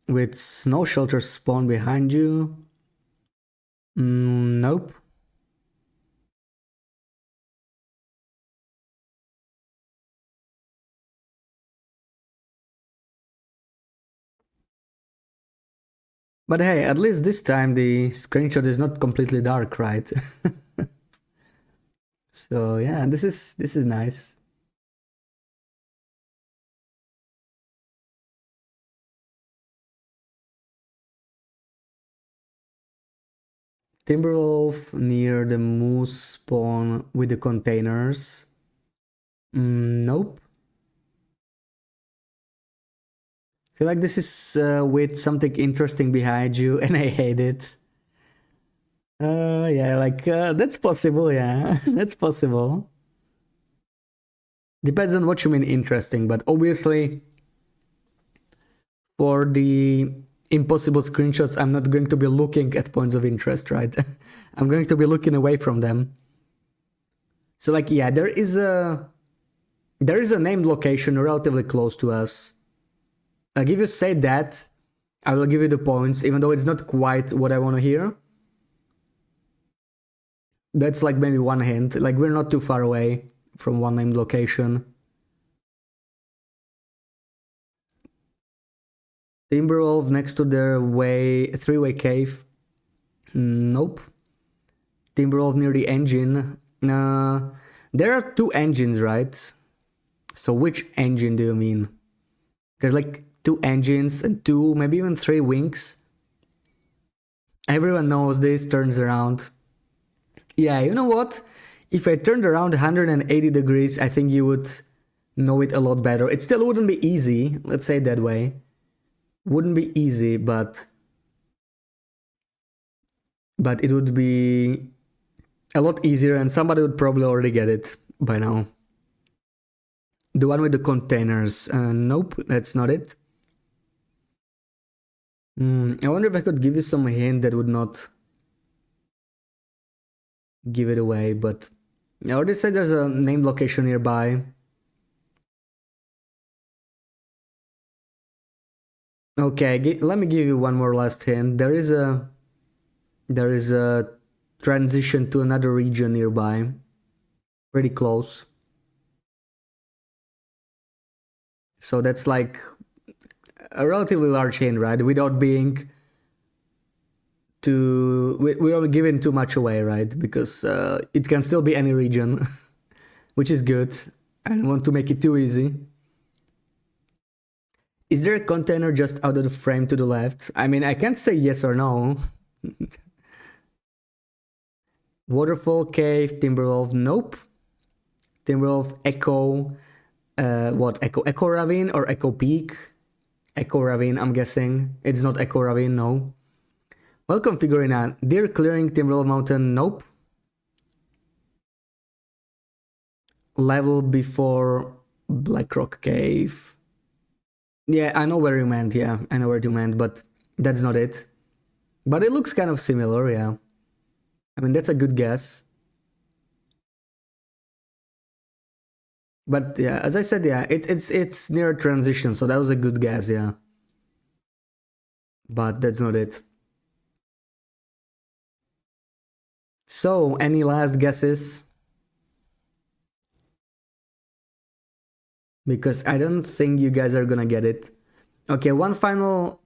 with snow shelters spawn behind you. Nope. But hey, at least this time the screenshot is not completely dark, right? So yeah, this is nice. Timberwolf near the moose spawn with the containers. Nope. Feel like this is with something interesting behind you, and I hate it. Yeah, like that's possible. Yeah, that's possible. Depends on what you mean interesting, but obviously for the impossible screenshots, I'm not going to be looking at points of interest, right? I'm going to be looking away from them. So like, yeah, there is a named location relatively close to us. Like if you say that, I will give you the points, even though it's not quite what I want to hear. That's like maybe one hint. Like we're not too far away from one named location. Timberwolf next to the three-way cave. Nope. Timberwolf near the engine. There are two engines, right? So which engine do you mean? There's like two engines and two, maybe even three wings. Everyone knows this, turns around. Yeah, you know what? If I turned around 180 degrees, I think you would know it a lot better. It still wouldn't be easy, let's say it that way. Wouldn't be easy, but it would be a lot easier and somebody would probably already get it by now. The one with the containers. Nope, that's not it. I wonder if I could give you some hint that would not give it away, but I already said there's a named location nearby. Okay, let me give you one more last hint. There is a transition to another region nearby. Pretty close. So that's like a relatively large hint, right? Without being we are giving too much away, right? Because it can still be any region, which is good. I don't want to make it too easy. Is there a container just out of the frame to the left? I mean, I can't say yes or no. Waterfall cave, Timberwolf, nope. Timberwolf, Echo, what? Echo Ravine or Echo Peak? Echo Ravine, I'm guessing. It's not Echo Ravine, no. Welcome, Figurina. Deer Clearing, Timberwolf Mountain, nope. Level before Blackrock Cave. Yeah, I know where you meant, yeah. I know where you meant, but that's not it. But it looks kind of similar, yeah. I mean, that's a good guess. But yeah, as I said, yeah, it's near a transition, so that was a good guess, yeah. But that's not it. So, any last guesses? Because I don't think you guys are gonna get it. Okay, one final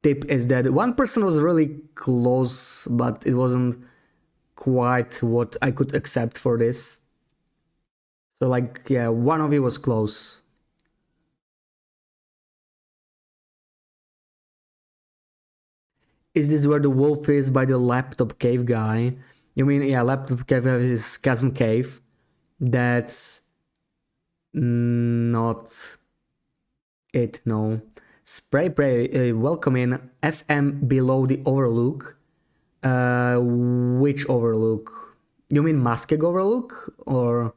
tip is that one person was really close, but it wasn't quite what I could accept for this. So like, yeah, one of you was close. Is this where the wolf is by the laptop cave guy? You mean, yeah, laptop cave is chasm cave. That's not it, no. Spray Pray, welcome in. FM below the overlook. Which overlook? You mean Muskeg overlook? Or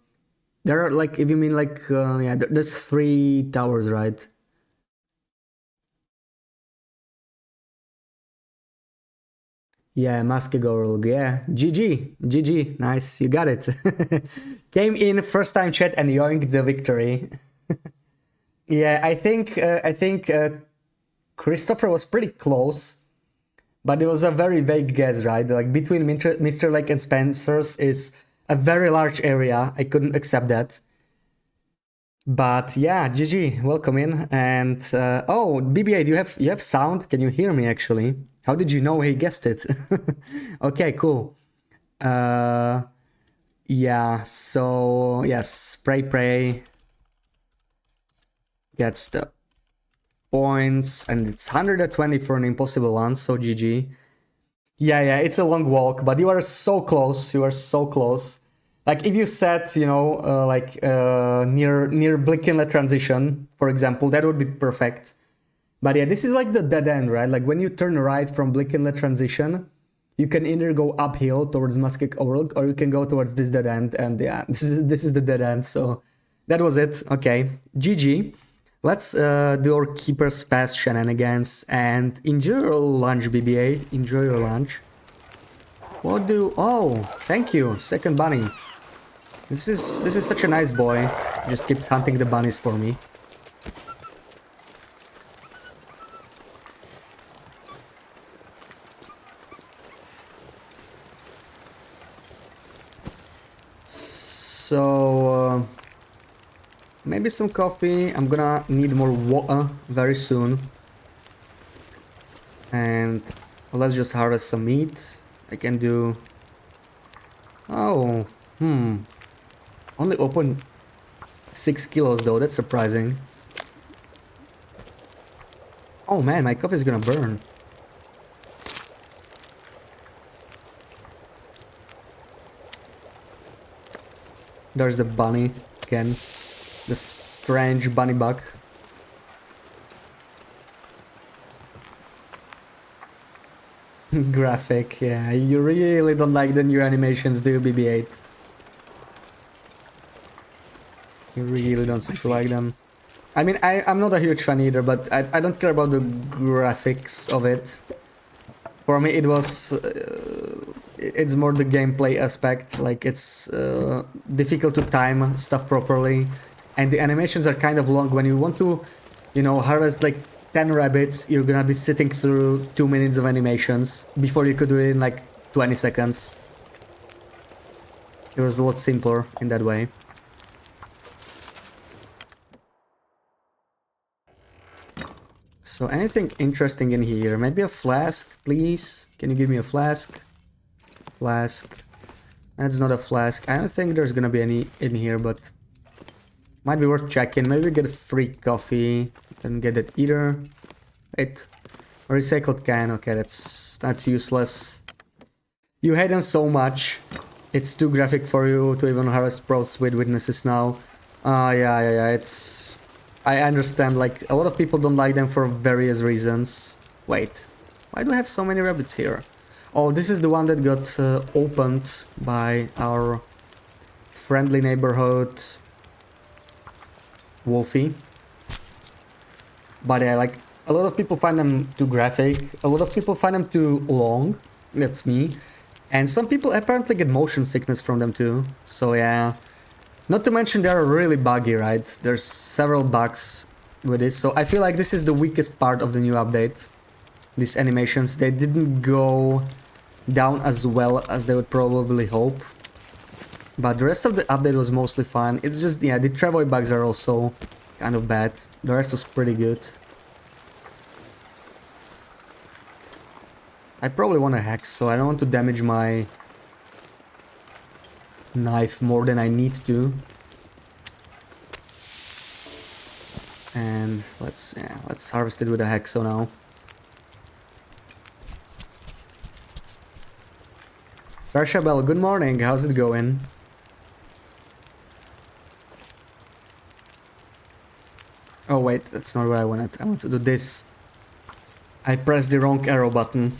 there are like, if you mean like, yeah, there's three towers, right? Yeah, Muskeg overlook. Yeah, GG, nice, you got it. Came in first time chat and yoinked the victory. Yeah, I think Christopher was pretty close, but it was a very vague guess, right? Like between Mr. Lake and Spencer's is a very large area. I couldn't accept that. But yeah, GG, welcome in. And oh, BBA, do you have sound? Can you hear me actually? How did you know he guessed it? Okay, cool. Yeah, so yes, Spray Pray gets the points, and it's 120 for an impossible one, so GG. Yeah, it's a long walk, but you are so close, you are so close. Like, if you set, you know, near Blickenlet transition, for example, that would be perfect. But yeah, this is like the dead end, right? Like, when you turn right from Blickenlet transition, you can either go uphill towards Muskeg Org, or you can go towards this dead end, and yeah, this is the dead end, so that was it. Okay, GG. Let's do our Keeper's Pass shenanigans, and enjoy your lunch, BB-8. Enjoy your lunch. What do... Oh, thank you, second bunny. This is such a nice boy. Just keeps hunting the bunnies for me. So... maybe some coffee. I'm gonna need more water very soon. And let's just harvest some meat. I can do... Oh, only open 6 kilos though, that's surprising. Oh man, my coffee is gonna burn. There's the bunny again. The strange bunny bug. Graphic, yeah. You really don't like the new animations, do you, BB-8? You really don't seem to like them. I mean, I'm not a huge fan either, but I don't care about the graphics of it. For me, it was... it's more the gameplay aspect. Like, it's difficult to time stuff properly. And the animations are kind of long. When you want to, you know, harvest like 10 rabbits, you're gonna be sitting through 2 minutes of animations before you could do it in like 20 seconds. It was a lot simpler in that way. So anything interesting in here? Maybe a flask, please? Can you give me a flask? Flask. That's not a flask. I don't think there's gonna be any in here, but might be worth checking. Maybe we get a free coffee. Can get it either. Wait. A recycled can. Okay, that's useless. You hate them so much. It's too graphic for you to even harvest pros with witnesses now. Yeah. It's... I understand, like, a lot of people don't like them for various reasons. Wait. Why do I have so many rabbits here? Oh, this is the one that got opened by our friendly neighborhood Wolfie. But yeah, like, a lot of people find them too graphic. A lot of people find them too long. That's me. And some people apparently get motion sickness from them too. So yeah. Not to mention they're really buggy, right? There's several bugs with this. So I feel like this is the weakest part of the new update. These animations, they didn't go down as well as they would probably hope. But the rest of the update was mostly fine. It's just, yeah, the travoy bugs are also kind of bad. The rest was pretty good. I probably want to hack, so I don't want to damage my knife more than I need to. And let's harvest it with a hacksaw now. Farshabel, good morning, how's it going? Oh wait, that's not what I wanted. I want to do this. I pressed the wrong arrow button.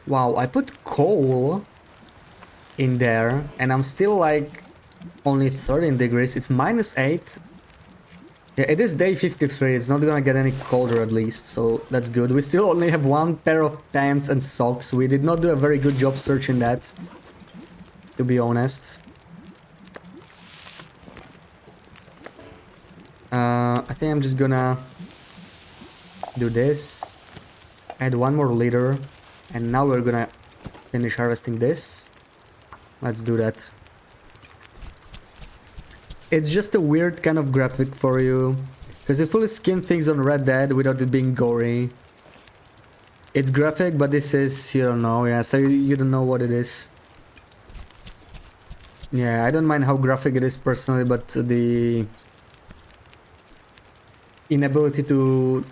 Wow, I put coal in there and I'm still like only 13 degrees. It's -8. Yeah, it is day 53. It's not gonna get any colder at least, so that's good. We still only have one pair of pants and socks. We did not do a very good job searching that, to be honest. I think I'm just gonna do this. Add one more liter. And now we're gonna finish harvesting this. Let's do that. It's just a weird kind of graphic for you. Because you fully skin things on Red Dead without it being gory. It's graphic, but this is, you don't know, yeah, so you don't know what it is. Yeah, I don't mind how graphic it is personally, but the inability to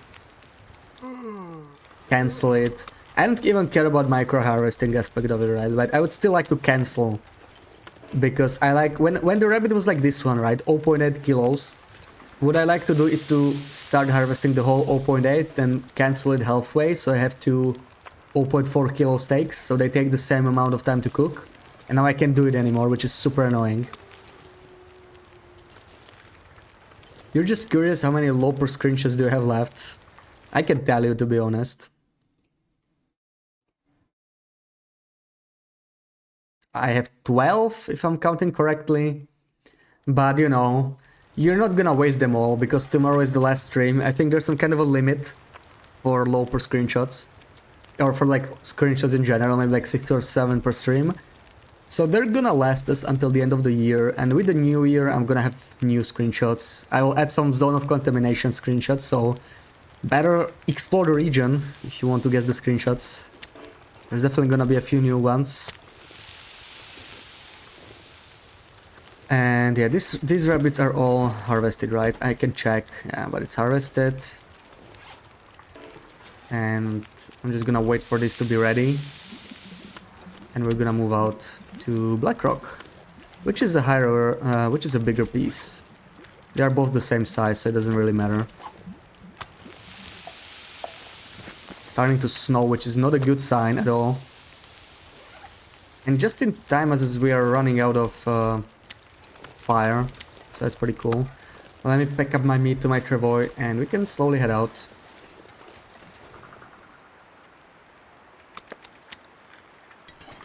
cancel it. I don't even care about micro harvesting aspect of it, right? But I would still like to cancel, because I like when the rabbit was like this one, right? 0.8 kilos. What I like to do is to start harvesting the whole 0.8 and cancel it halfway, so I have two 0.4 kilo steaks, so they take the same amount of time to cook. And now I can't do it anymore, which is super annoying. You're just curious how many Loper screenshots do you have left? I can tell you, to be honest. I have 12, if I'm counting correctly. But, you know, you're not gonna waste them all, because tomorrow is the last stream. I think there's some kind of a limit for Loper screenshots. Or for, like, screenshots in general, maybe like 6 or 7 per stream. So they're gonna last us until the end of the year, and with the new year I'm gonna have new screenshots. I will add some zone of contamination screenshots, so better explore the region if you want to guess the screenshots. There's definitely gonna be a few new ones. And yeah, these rabbits are all harvested, right? I can check, yeah, but it's harvested. And I'm just gonna wait for this to be ready. And we're gonna move out to Blackrock, which is a bigger piece. They are both the same size, so it doesn't really matter. Starting to snow, which is not a good sign at all. And just in time as we are running out of fire, so that's pretty cool. Let me pack up my meat to my travois and we can slowly head out.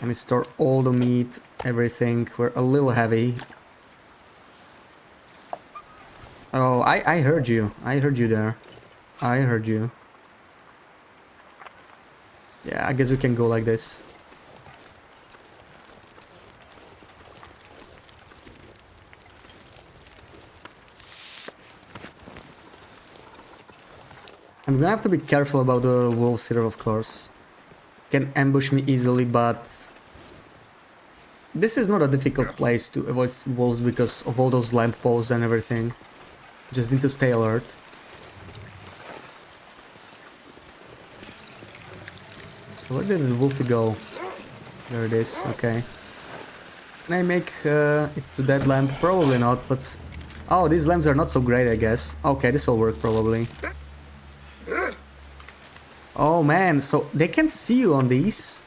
Let me store all the meat, everything. We're a little heavy. Oh, I heard you. I heard you there. I heard you. Yeah, I guess we can go like this. I'm gonna have to be careful about the wolves here, of course. Can ambush me easily, but this is not a difficult place to avoid wolves because of all those lampposts and everything. Just need to stay alert. So where did the wolfie go? There it is, okay. Can I make it to that lamp? Probably not. Let's... Oh, these lamps are not so great, I guess. Okay, this will work probably. Oh man, so they can see you on these?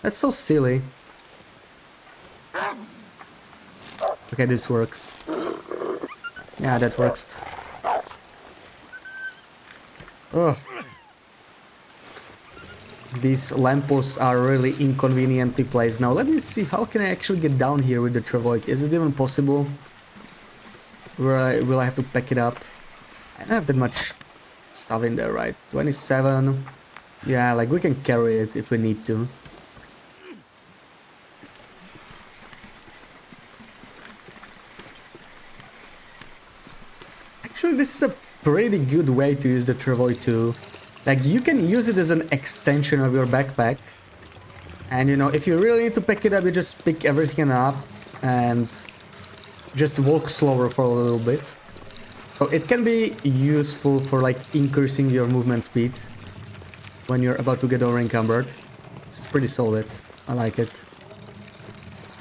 That's so silly. Okay, this works. Yeah, that works. Ugh. These lampposts are really inconveniently placed. Now let me see, how can I actually get down here with the travois? Is it even possible? Will I have to pack it up? I don't have that much stuff in there, right? 27. Yeah, like we can carry it if we need to. Actually, this is a pretty good way to use the travois too. Like, you can use it as an extension of your backpack. And, you know, if you really need to pick it up, you just pick everything up and just walk slower for a little bit. So it can be useful for, like, increasing your movement speed when you're about to get over encumbered. This is pretty solid. I like it.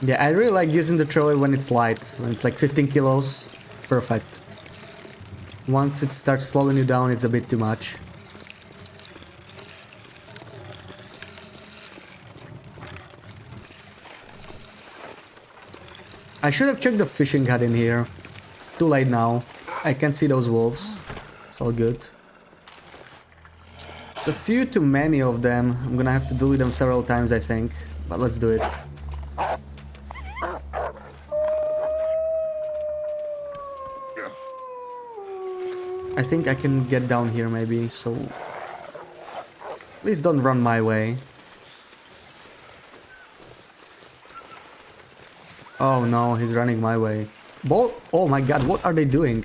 Yeah, I really like using the travois when it's light. When it's like 15 kilos. Perfect. Once it starts slowing you down, it's a bit too much. I should have checked the fishing hut in here. Too late now. I can see those wolves. It's all good. It's a few too many of them. I'm gonna have to deal with them several times, I think. But let's do it. I think I can get down here maybe, so... Please don't run my way. Oh no, he's running my way. Oh my god, what are they doing?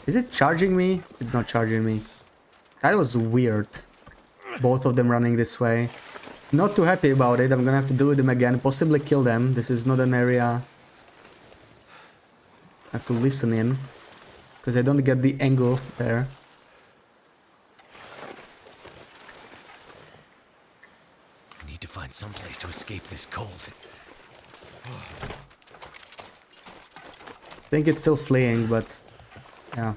Is it charging me? It's not charging me. That was weird. Both of them running this way. not too happy about it. I'm gonna have to deal with them again, possibly kill them. This is not an area I have to listen in, because I don't get the angle there. I need to find some place to escape this cold. I think it's still fleeing, but yeah.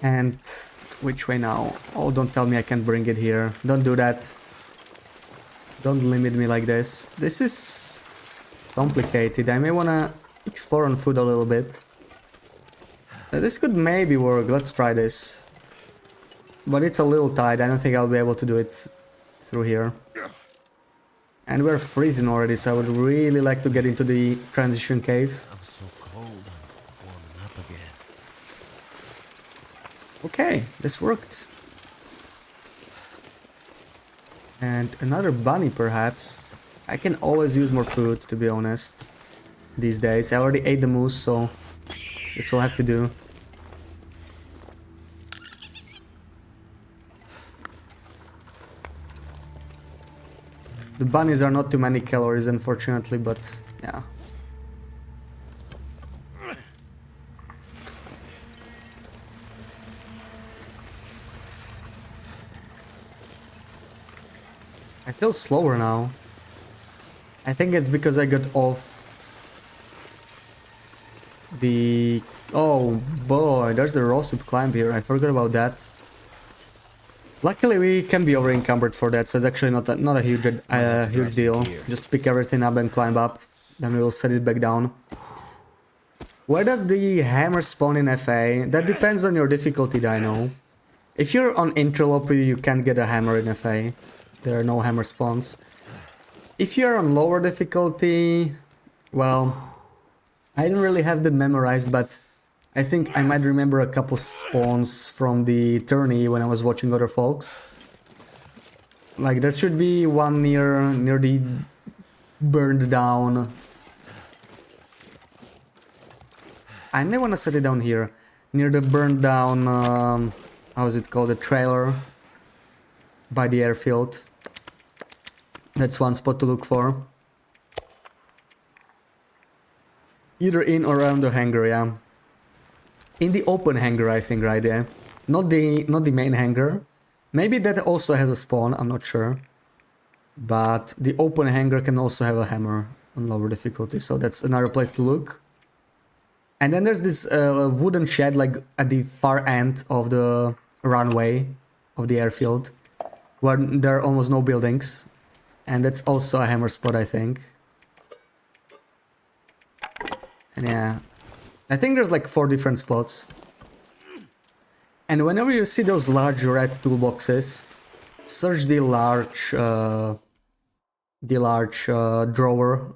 And which way now? Oh, don't tell me I can't bring it here. Don't do that. Don't limit me like this. This is complicated. I may wanna explore on food a little bit. This could maybe work. Let's try this. But it's a little tight. I don't think I'll be able to do it through here. And we're freezing already, so I would really like to get into the transition cave. I'm so cold. I'm warming up again. Okay, this worked. And another bunny, perhaps. I can always use more food, to be honest, these days. I already ate the moose, so this will have to do. The bunnies are not too many calories, unfortunately, but yeah. I feel slower now. I think it's because I got off the... Oh boy, there's a Rosip climb here. I forgot about that. Luckily we can be over encumbered for that, so it's actually not a huge deal. Just pick everything up and climb up. Then we will set it back down. Where does the hammer spawn in FA? That depends on your difficulty, Dino. If you're on Interloper, you can't get a hammer in FA. There are no hammer spawns. If you're on lower difficulty, well, I don't really have that memorized, but I think I might remember a couple spawns from the tourney when I was watching other folks. Like there should be one near the burned down. I may want to set it down here, near the burned down. How is it called? The trailer by the airfield. That's one spot to look for. Either in or around the hangar, yeah. In the open hangar, I think, right there. Not the main hangar. Maybe that also has a spawn, I'm not sure. But the open hangar can also have a hammer on lower difficulty, so that's another place to look. And then there's this wooden shed, like at the far end of the runway of the airfield, where there are almost no buildings. And that's also a hammer spot, I think. And yeah, I think there's like 4 different spots. And whenever you see those large red toolboxes, search the large drawer,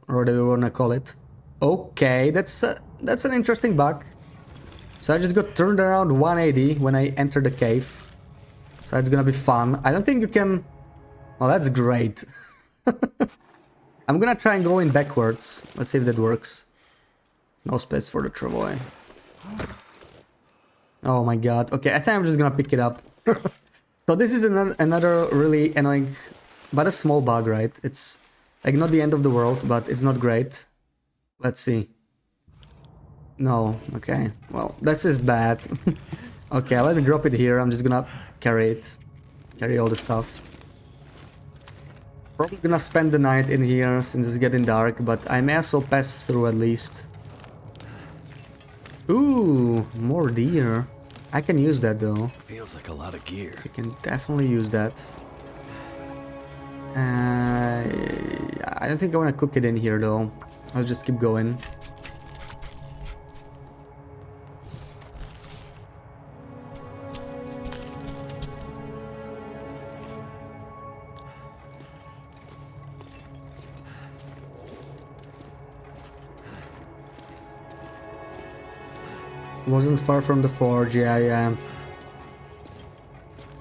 or whatever you wanna call it. Okay, that's an interesting bug. So I just got turned around 180 when I entered the cave. So it's gonna be fun. I don't think you can... Well, that's great. I'm gonna try and go in backwards. Let's see if that works. No space for the travoy. Oh my god. Okay, I think I'm just gonna pick it up. So this is another really annoying, but a small bug, right? It's like not the end of the world, but it's not great. Let's see. No, okay. Well, this is bad. Okay, let me drop it here. I'm just gonna carry it. Carry all the stuff. Probably gonna spend the night in here since it's getting dark, but I may as well pass through at least. Ooh, more deer. I can use that though. Feels like a lot of gear. I can definitely use that. I don't think I want to cook it in here though. I'll just keep going. Wasn't far from the forge, yeah.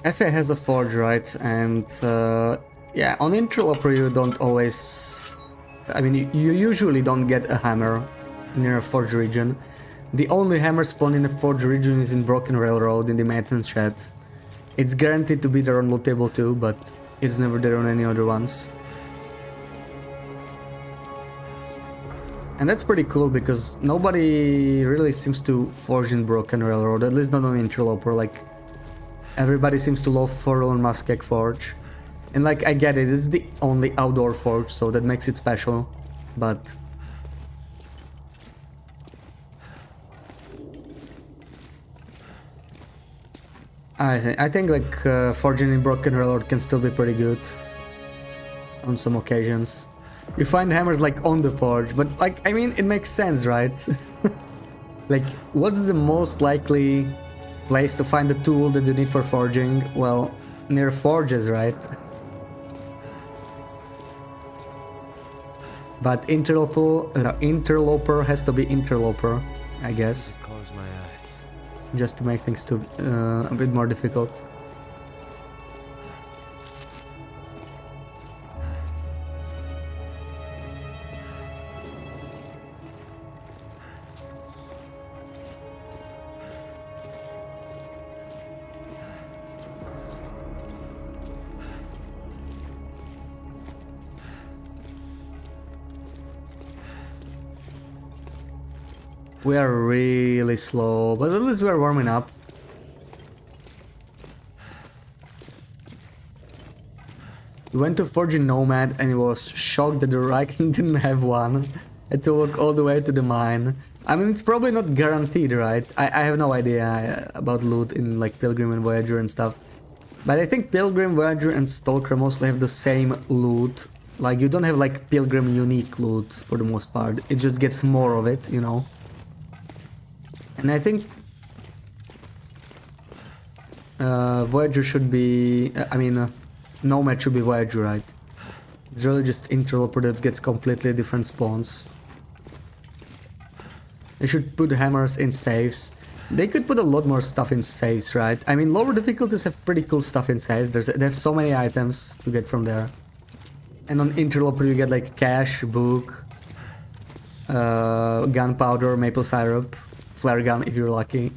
FA has a forge, right? And Yeah, on Interloper you don't always... I mean, you usually don't get a hammer near a forge region. The only hammer spawn in a forge region is in Broken Railroad in the maintenance shed. It's guaranteed to be there on loot table too, but it's never there on any other ones. And that's pretty cool because nobody really seems to forge in Broken Railroad, at least not on Interloper. Like, everybody seems to love Forlorn Muskeg Forge. And like, I get it, it's the only outdoor forge, so that makes it special. But... I think like forging in Broken Railroad can still be pretty good on some occasions. You find hammers like on the forge, but like, I mean, it makes sense, right? Like, what's the most likely place to find the tool that you need for forging? Well, near forges, right? But interloper has to be interloper, I guess. Close my eyes. Just to make things a bit more difficult. We are really slow, but at least we are warming up. We went to Forging Nomad and he was shocked that the Riken didn't have one. Had to walk all the way to the mine. I mean, it's probably not guaranteed, right? I have no idea about loot in like Pilgrim and Voyager and stuff. But I think Pilgrim, Voyager and Stalker mostly have the same loot. Like, you don't have like Pilgrim unique loot for the most part. It just gets more of it, you know? And I think Voyager should be... Nomad should be Voyager, right? It's really just Interloper that gets completely different spawns. They should put hammers in safes. They could put a lot more stuff in safes, right? I mean, lower difficulties have pretty cool stuff in safes. They have so many items to get from there. And on Interloper you get like cash, book, gunpowder, maple syrup, flare gun if you're lucky.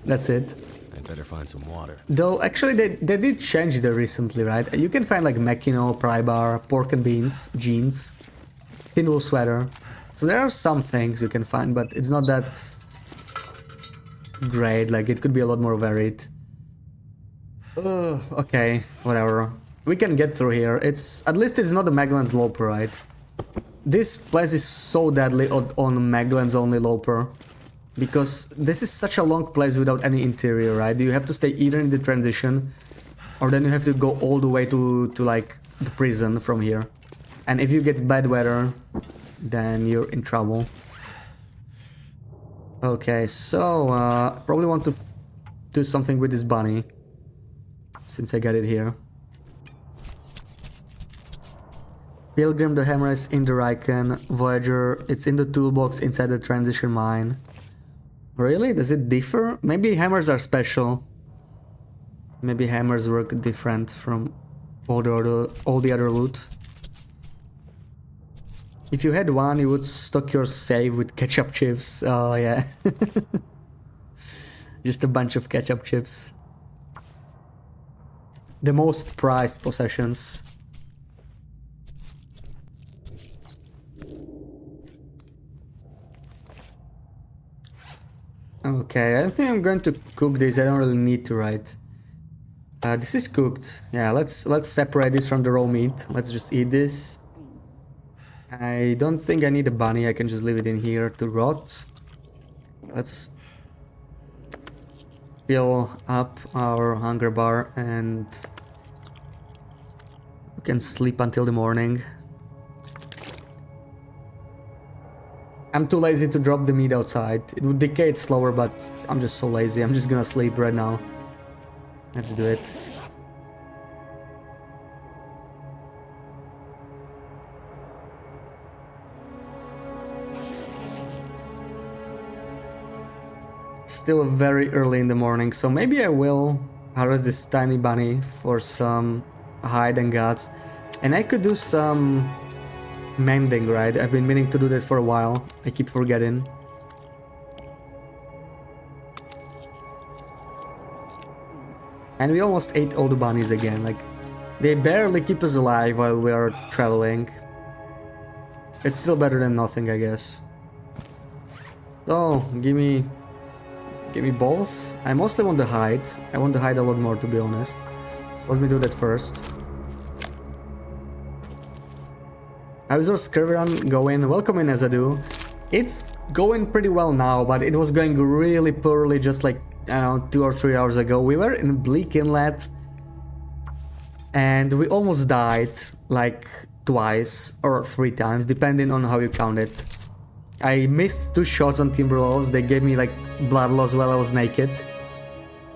That's it. I'd better find some water. Though actually they did change it recently, right? You can find like Mechino, pry bar, pork and beans, jeans, thin wool sweater. So there are some things you can find, but it's not that great. Like, it could be a lot more varied. Okay, whatever. We can get through here. At least it's not a Magellan's Loper, right? This place is so deadly on Magellan's only Loper. Because this is such a long place without any interior, right? You have to stay either in the transition, or then you have to go all the way to like the prison from here. And if you get bad weather, then you're in trouble. Okay, so probably want to do something with this bunny, since I got it here. Pilgrim, the hammer is in the Riken. Voyager, it's in the toolbox inside the transition mine. Really? Does it differ? Maybe hammers are special. Maybe hammers work different from all the other loot. If you had one, you would stock your save with ketchup chips. Oh yeah. Just a bunch of ketchup chips. The most prized possessions. Okay, I think I'm going to cook this. I don't really need to, right? This is cooked. Yeah, let's separate this from the raw meat. Let's just eat this. I don't think I need a bunny. I can just leave it in here to rot. Let's fill up our hunger bar and we can sleep until the morning. I'm too lazy to drop the meat outside. It would decay it slower, but I'm just so lazy. I'm just gonna sleep right now. Let's do it. Still very early in the morning, so maybe I will harvest this tiny bunny for some hide and guts. And I could do some mending, right? I've been meaning to do that for a while. I keep forgetting. And we almost ate all the bunnies again. Like, they barely keep us alive while we are traveling. It's still better than nothing, I guess. So, give me both. I mostly want the hide. I want the hide a lot more, to be honest. So let me do that first. How's our scurvy run going? Welcome in, Azadu. It's going pretty well now, but it was going really poorly just like, I don't know, 2 or 3 hours ago. We were in Bleak Inlet and we almost died like twice or 3 times, depending on how you count it. I missed 2 shots on Timberwolves. They gave me like blood loss while I was naked.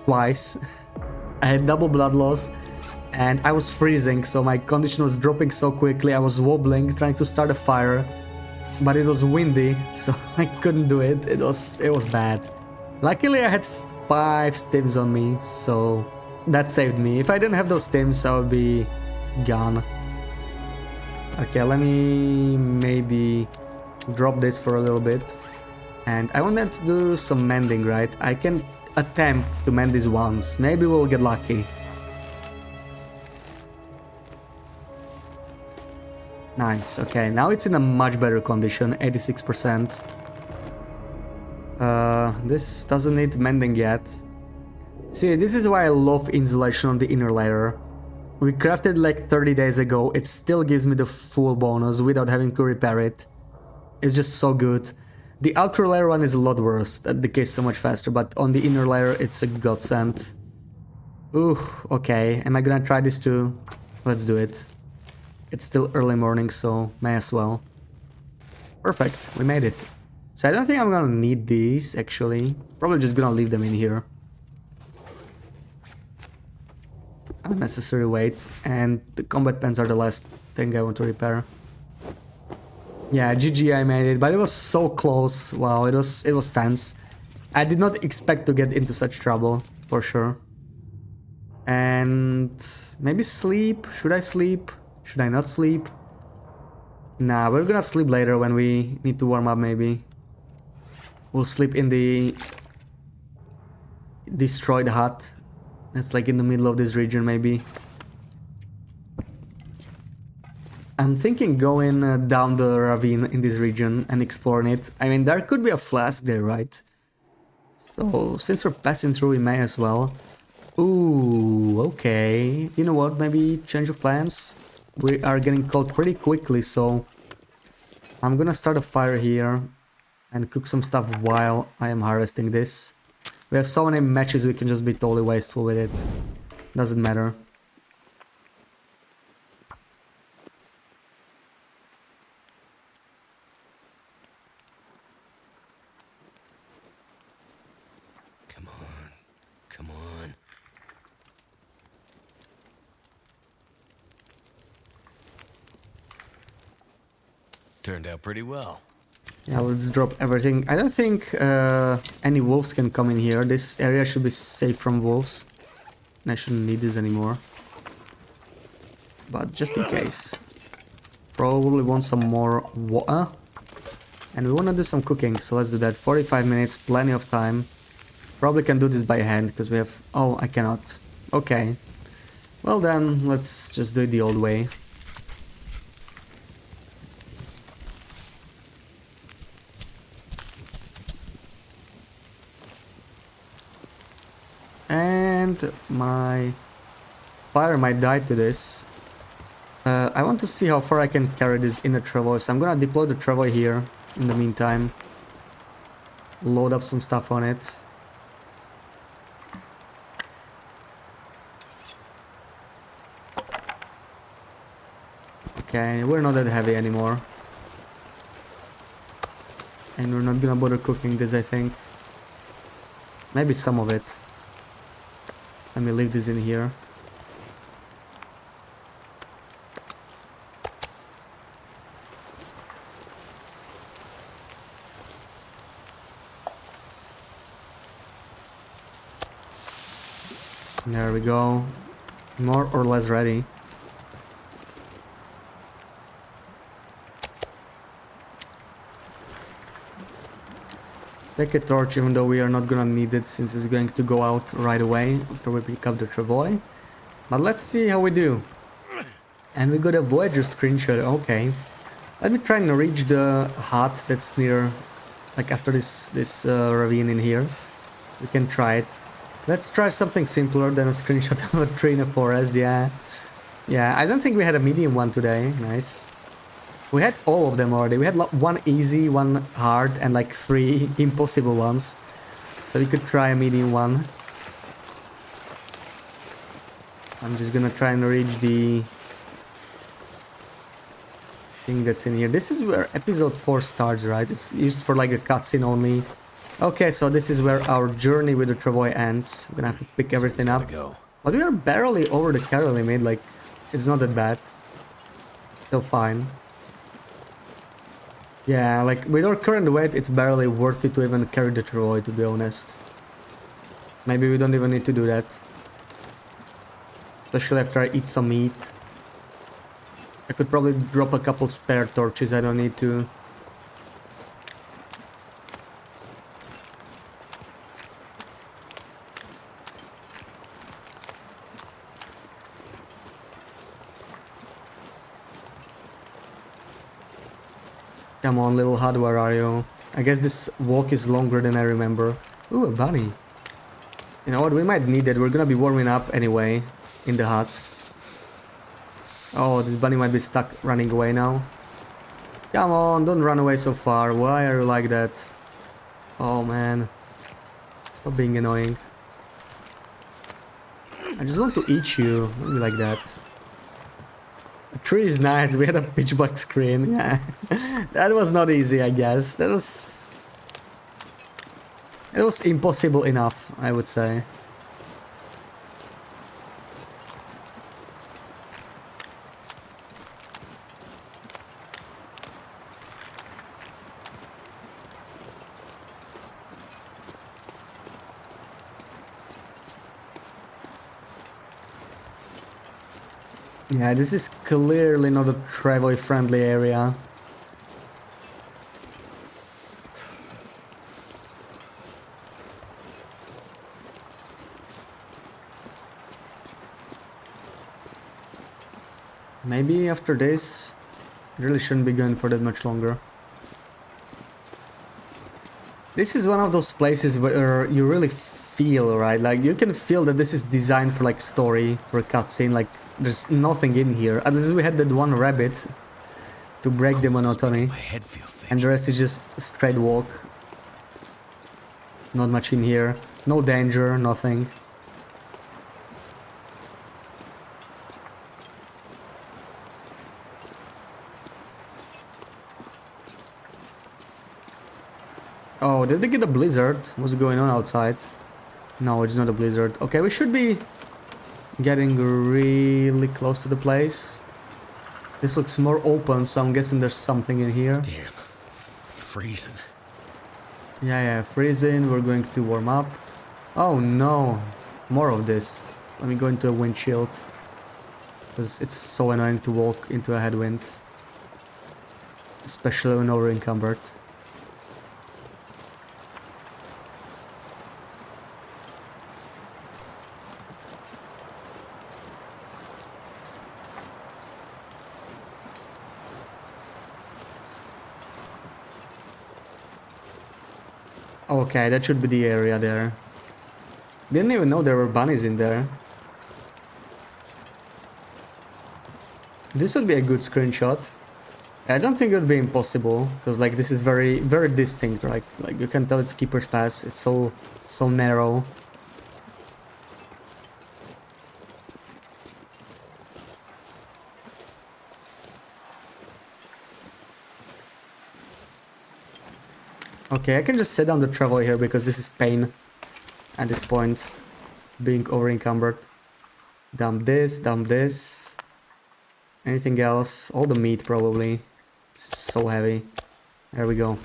Twice. I had double blood loss and I was freezing, so my condition was dropping so quickly. I was wobbling, trying to start a fire, but it was windy, so I couldn't do it. It was bad. Luckily, I had 5 stims on me, so that saved me. If I didn't have those stims, I would be gone. Okay, let me maybe drop this for a little bit. And I wanted to do some mending, right? I can attempt to mend this once. Maybe we'll get lucky. Nice, okay, now it's in a much better condition, 86%. This doesn't need mending yet. See, this is why I love insulation on the inner layer. We crafted like 30 days ago, it still gives me the full bonus without having to repair it. It's just so good. The outer layer one is a lot worse, that decays so much faster, but on the inner layer it's a godsend. Ooh, okay, am I gonna try this too? Let's do it. It's still early morning, so may as well. Perfect, we made it. So I don't think I'm gonna need these, actually. Probably just gonna leave them in here. Unnecessary weight, and the combat pants are the last thing I want to repair. Yeah, GG, I made it, but it was so close. Wow, it was tense. I did not expect to get into such trouble, for sure. And maybe sleep? Should I sleep? Should I not sleep? Nah, we're gonna sleep later when we need to warm up, maybe. We'll sleep in the destroyed hut. That's like in the middle of this region, maybe. I'm thinking going down the ravine in this region and exploring it. I mean, there could be a flask there, right? So, since we're passing through, we may as well. Ooh, okay. You know what, maybe change of plans? We are getting cold pretty quickly, so I'm gonna start a fire here and cook some stuff while I am harvesting this. We have so many matches, we can just be totally wasteful with it. Doesn't matter. Come on. Come on. Turned out pretty well. Yeah, let's drop everything. I don't think any wolves can come in here. This area should be safe from wolves. I shouldn't need this anymore. But just in case. Probably want some more water. And we want to do some cooking, so let's do that. 45 minutes, plenty of time. Probably can do this by hand, because we have... Oh, I cannot. Okay. Well then, let's just do it the old way. And my fire might die to this. I want to see how far I can carry this inner travoy, so I'm gonna deploy the travoy here in the meantime. Load up some stuff on it. Okay, we're not that heavy anymore. And we're not gonna bother cooking this, I think. Maybe some of it. Let me leave this in here. There we go. More or less ready. Take a torch, even though we are not gonna need it since it's going to go out right away after we pick up the travois. But let's see how we do. And we got a Voyager screenshot, okay. Let me try and reach the hut that's near, like after this ravine in here. We can try it. Let's try something simpler than a screenshot of a tree in a forest, yeah. Yeah, I don't think we had a medium one today, nice. We had all of them already. We had one easy, one hard, and like 3 impossible ones. So we could try a medium one. I'm just gonna try and reach the thing that's in here. This is where episode 4 starts, right? It's used for like a cutscene only. Okay, so this is where our journey with the travois ends. I'm gonna have to pick everything up. But we are barely over the calorie limit, like, it's not that bad. Still fine. Yeah, like, with our current weight, it's barely worth it to even carry the travois, to be honest. Maybe we don't even need to do that. Especially after I eat some meat. I could probably drop a couple spare torches, I don't need to. Come on, little hut, where are you? I guess this walk is longer than I remember. Ooh, a bunny. You know what, we might need it. We're gonna be warming up anyway in the hut. Oh, this bunny might be stuck running away now. Come on, don't run away so far. Why are you like that? Oh, man. Stop being annoying. I just want to eat you. Maybe like that. The tree is nice. We had a pitch black screen. Yeah. That was not easy, I guess. That was... It was impossible enough, I would say. Yeah, this is clearly not a travel-friendly area. Maybe after this, I really shouldn't be going for that much longer. This is one of those places where you really feel, right? Like, you can feel that this is designed for, like, story, for a cutscene. Like, there's nothing in here. At least we had that one rabbit to break the monotony. And the rest is just a straight walk. Not much in here. No danger, nothing. Oh, did they get a blizzard? What's going on outside? No, it's not a blizzard. Okay, we should be getting really close to the place. This looks more open, so I'm guessing there's something in here. Damn. Freezing. Yeah, freezing. We're going to warm up. Oh no, more of this. Let me go into a windshield. Because it's so annoying to walk into a headwind. Especially when over encumbered. Okay, that should be the area there. Didn't even know there were bunnies in there. This would be a good screenshot. I don't think it would be impossible, because like this is very, very distinct, right? Like you can tell it's Keeper's Pass. It's so narrow. Okay, I can just set down the travel here because this is pain at this point, being over encumbered. Dump this. Anything else? All the meat probably. This is so heavy. There we go.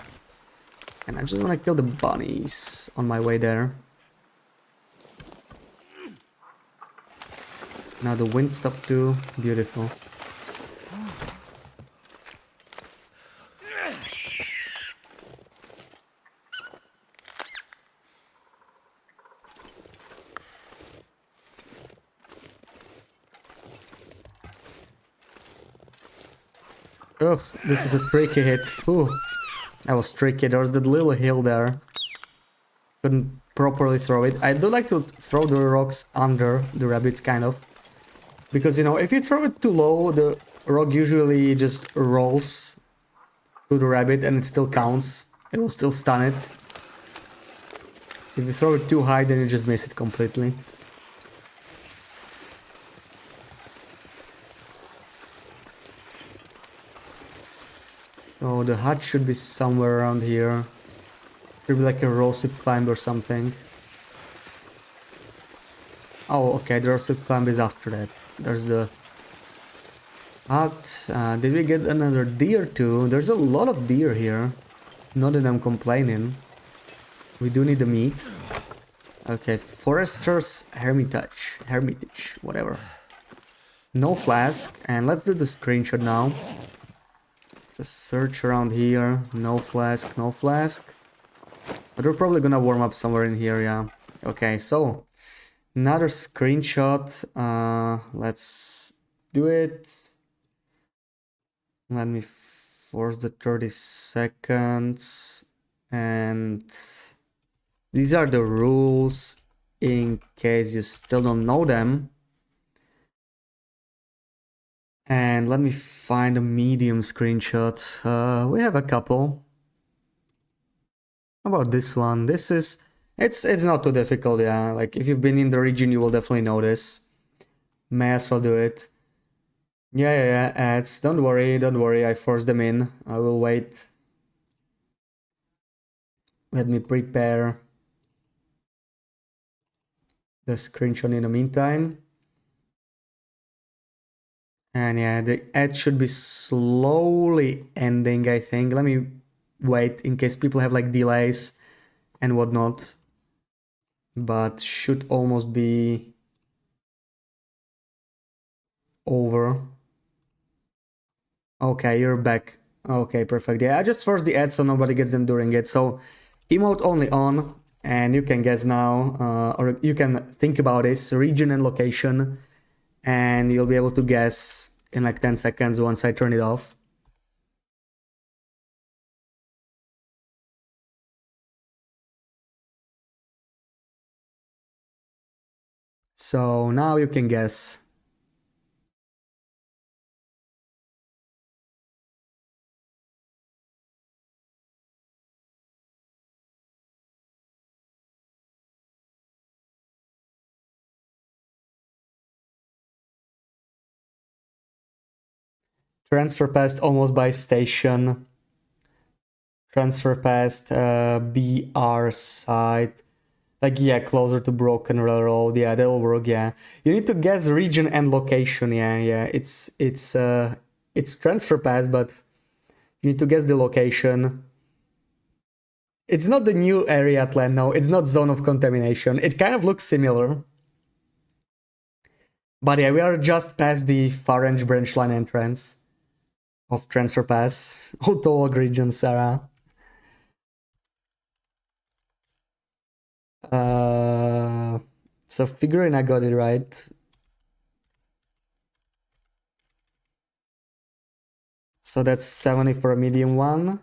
And I just want to kill the bunnies on my way there. Now the wind stopped too. Beautiful. Ugh, this is a tricky hit. Ooh, that was tricky. There was that little hill there. Couldn't properly throw it. I do like to throw the rocks under the rabbits, kind of. Because, you know, if you throw it too low, the rock usually just rolls to the rabbit and it still counts. It will still stun it. If you throw it too high, then you just miss it completely. So the hut should be somewhere around here. Should be like a roasted climb or something. Oh, okay, the roasted climb is after that. There's the hut. Did we get another deer too? There's a lot of deer here. Not that I'm complaining. We do need the meat. Okay, Forester's Hermitage, whatever. No flask, and let's do the screenshot now. Just search around here. No flask, no flask. But we're probably gonna warm up somewhere in here, yeah. Okay, so another screenshot. Let's do it. Let me force the 30 seconds. And these are the rules in case you still don't know them. And let me find a medium screenshot. We have a couple. How about this one? This is... It's not too difficult, yeah. Like, if you've been in the region, you will definitely know this. May as well do it. Yeah, ads. Don't worry, I forced them in. I will wait. Let me prepare the screenshot in the meantime. And yeah, the ad should be slowly ending, I think. Let me wait in case people have like delays and whatnot. But should almost be over. Okay, you're back. Okay, perfect. Yeah, I just forced the ad so nobody gets them during it. So emote only on, and you can guess now, or you can think about this region and location, and you'll be able to guess in like 10 seconds once I turn it off. So now you can guess. Transfer past almost by station. Transfer past BR side. Like, yeah, closer to Broken Railroad. Yeah, that'll work, yeah. You need to guess region and location, yeah. It's transfer pass, but you need to guess the location. It's not the new area at land, no. It's not zone of contamination. It kind of looks similar. But yeah, we are just past the far edge branch line entrance of transfer pass. Autolog region, Sarah. So figuring I got it right. So that's 70 for a medium one.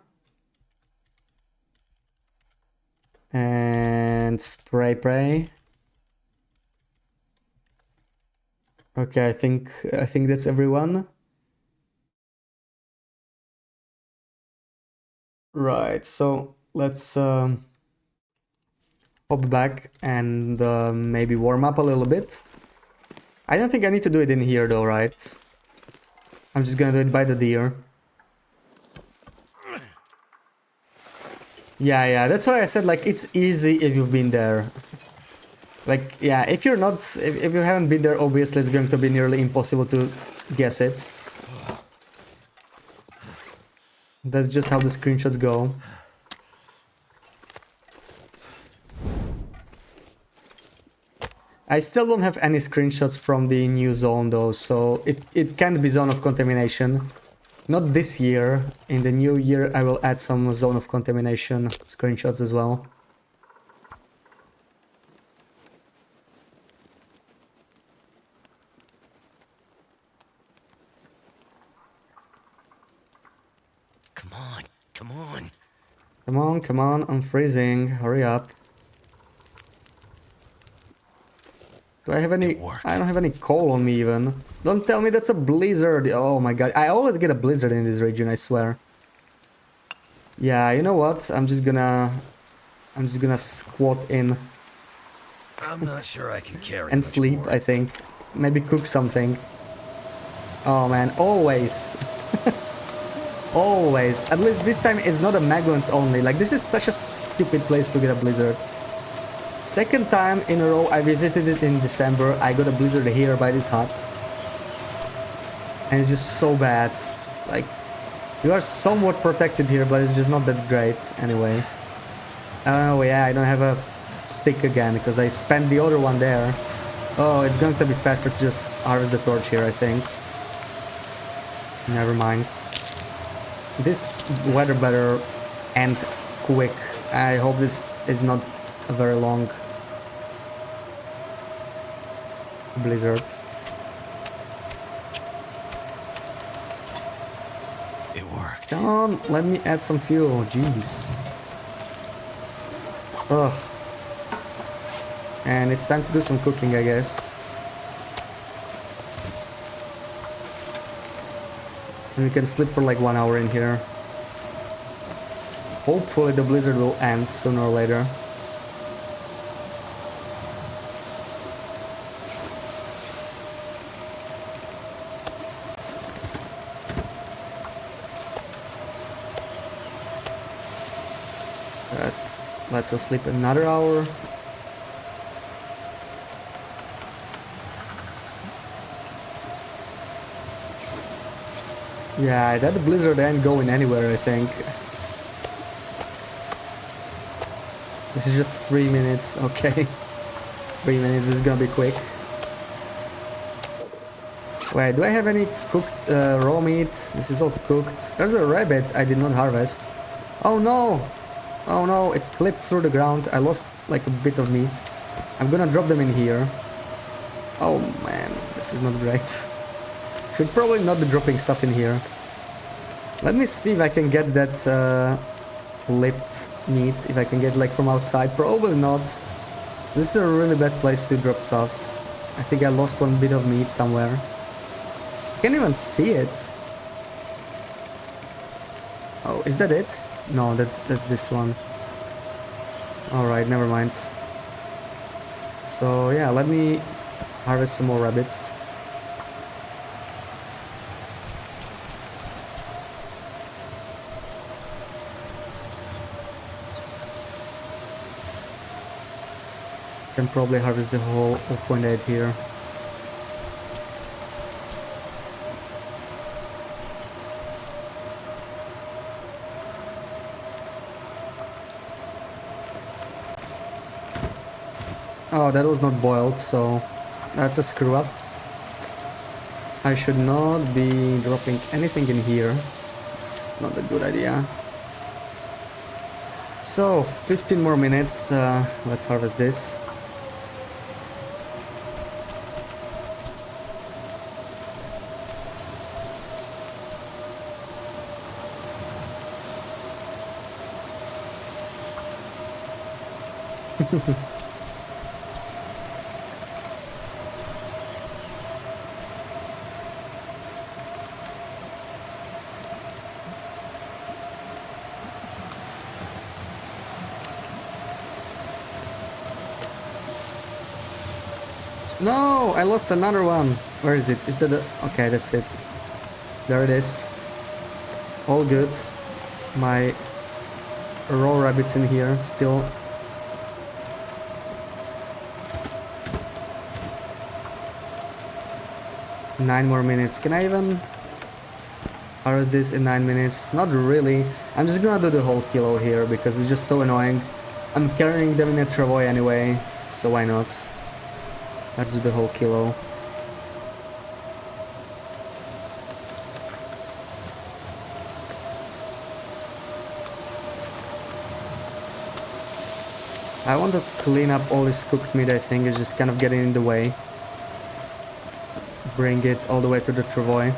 And spray. Okay, I think that's everyone. Right, so let's hop back and maybe warm up a little bit. I don't think I need to do it in here though, right? I'm just gonna do it by the deer. Yeah, that's why I said like it's easy if you've been there. Like, yeah, if you're not, if you haven't been there, obviously it's going to be nearly impossible to guess it. That's just how the screenshots go. I still don't have any screenshots from the new zone though, so it can't be zone of contamination. Not this year. In the new year I will add some zone of contamination screenshots as well. Come on, come on. Come on, I'm freezing. Hurry up. Do I have any... It worked. I don't have any coal on me even. Don't tell me that's a blizzard. Oh my god. I always get a blizzard in this region, I swear. Yeah, you know what? I'm just gonna squat in I'm not sure I can carry and much sleep, more. I think. Maybe cook something. Oh man, always. Always. At least this time it's not a Maglans only. Like, this is such a stupid place to get a blizzard. Second time in a row I visited it in December. I got a blizzard here by this hut. And it's just so bad. Like, you are somewhat protected here, but it's just not that great anyway. Oh yeah, I don't have a stick again because I spent the other one there. Oh, it's going to be faster to just harvest the torch here, I think. Never mind. This weather better end quick. I hope this is not a very long blizzard. It worked. Come on, let me add some fuel. Jeez. Ugh. And it's time to do some cooking, I guess. And we can sleep for like 1 hour in here. Hopefully the blizzard will end sooner or later. That lets us sleep another hour. Yeah, that blizzard ain't going anywhere, I think. This is just 3 minutes, okay. 3 minutes is gonna be quick. Wait, do I have any cooked raw meat? This is all cooked. There's a rabbit I did not harvest. Oh no! Oh no, it clipped through the ground. I lost like a bit of meat. I'm gonna drop them in here. Oh man, this is not great. Should probably not be dropping stuff in here. Let me see if I can get that lipped meat. If I can get like from outside. Probably not. This is a really bad place to drop stuff. I think I lost one bit of meat somewhere. I can't even see it. Oh, is that it? No, that's this one. Alright, never mind. So yeah, let me harvest some more rabbits. Can probably harvest the whole 0.8 here. Oh, that was not boiled, so that's a screw up. I should not be dropping anything in here. It's not a good idea. So, 15 more minutes. Let's harvest this. No, I lost another one. Where is it? Is that the... Okay, that's it. There it is. All good. My raw rabbits in here still. Nine more minutes. Can I even harvest this in 9 minutes? Not really. I'm just gonna do the whole kilo here because it's just so annoying. I'm carrying them in a travoy anyway, so why not? Let's do the whole kilo. I want to clean up all this cooked meat. I think it's just kind of getting in the way. Bring it all the way to the travoy.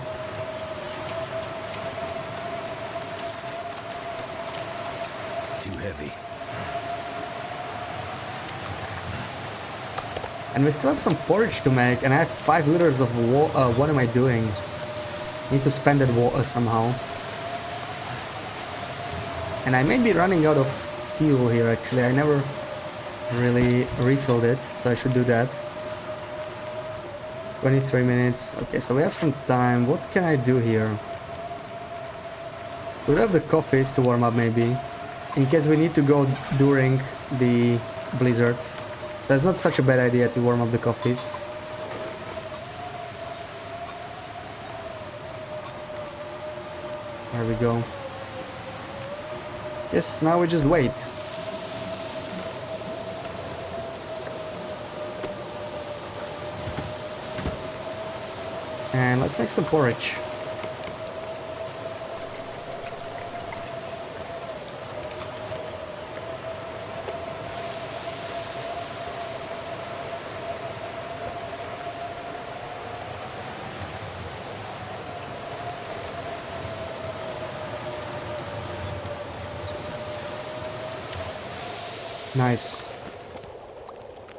And we still have some porridge to make, and I have 5 liters of water. What am I doing? Need to spend that water somehow. And I may be running out of fuel here actually. I never really refilled it, so I should do that. 23 minutes. Okay, so we have some time. What can I do here? We have the coffees to warm up maybe, in case we need to go during the blizzard. That's not such a bad idea to warm up the coffees. There we go. Yes, now we just wait. And let's make some porridge. Nice.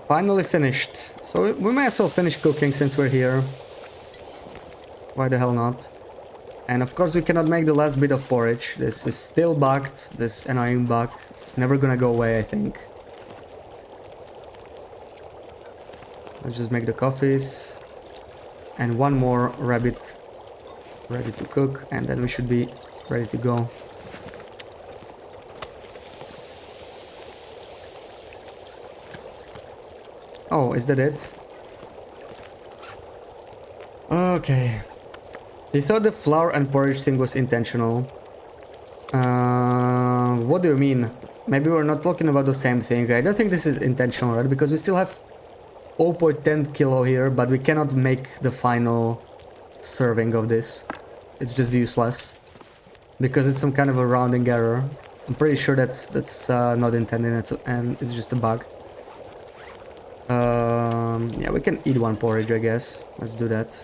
Finally finished. So we may as well finish cooking since we're here. Why the hell not? And of course we cannot make the last bit of porridge. This is still bugged, this annoying bug. It's never gonna go away, I think. Let's just make the coffees. And one more rabbit ready to cook, and then we should be ready to go. Oh, is that it? Okay. He thought the flour and porridge thing was intentional. What do you mean? Maybe we're not talking about the same thing. I don't think this is intentional, right? Because we still have 0.10 kilo here, but we cannot make the final serving of this. It's just useless. Because it's some kind of a rounding error. I'm pretty sure that's not intended and it's just a bug. Yeah, we can eat one porridge, I guess. Let's do that.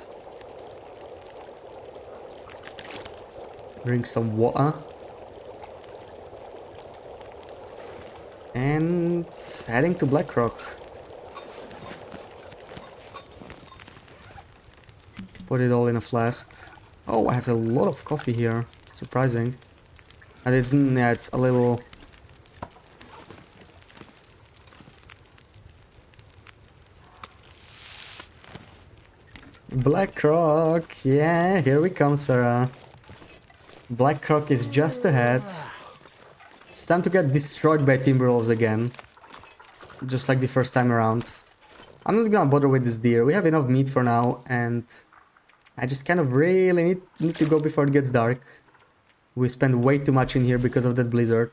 Drink some water. And heading to Blackrock. Put it all in a flask. Oh, I have a lot of coffee here. Surprising. And it's, yeah, it's a little... Blackrock! Yeah, here we come, Sarah. Blackrock is just ahead. It's time to get destroyed by Timberwolves again. Just like the first time around. I'm not gonna bother with this deer. We have enough meat for now, and I just kind of really need to go before it gets dark. We spend way too much in here because of that blizzard.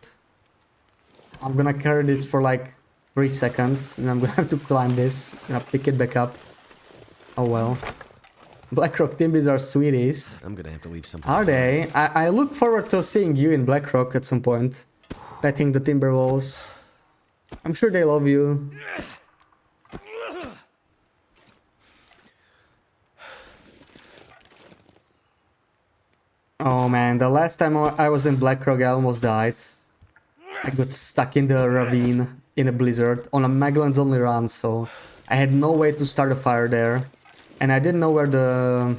I'm gonna carry this for like 3 seconds, and I'm gonna have to climb this and pick it back up. Oh well. Blackrock Timbies are sweeties. I'm gonna have to leave something. Are they? I look forward to seeing you in Blackrock at some point. Petting the Timberwolves. I'm sure they love you. Oh man, the last time I was in Blackrock I almost died. I got stuck in the ravine in a blizzard on a Magellan's only run, so I had no way to start a fire there. And I didn't know where the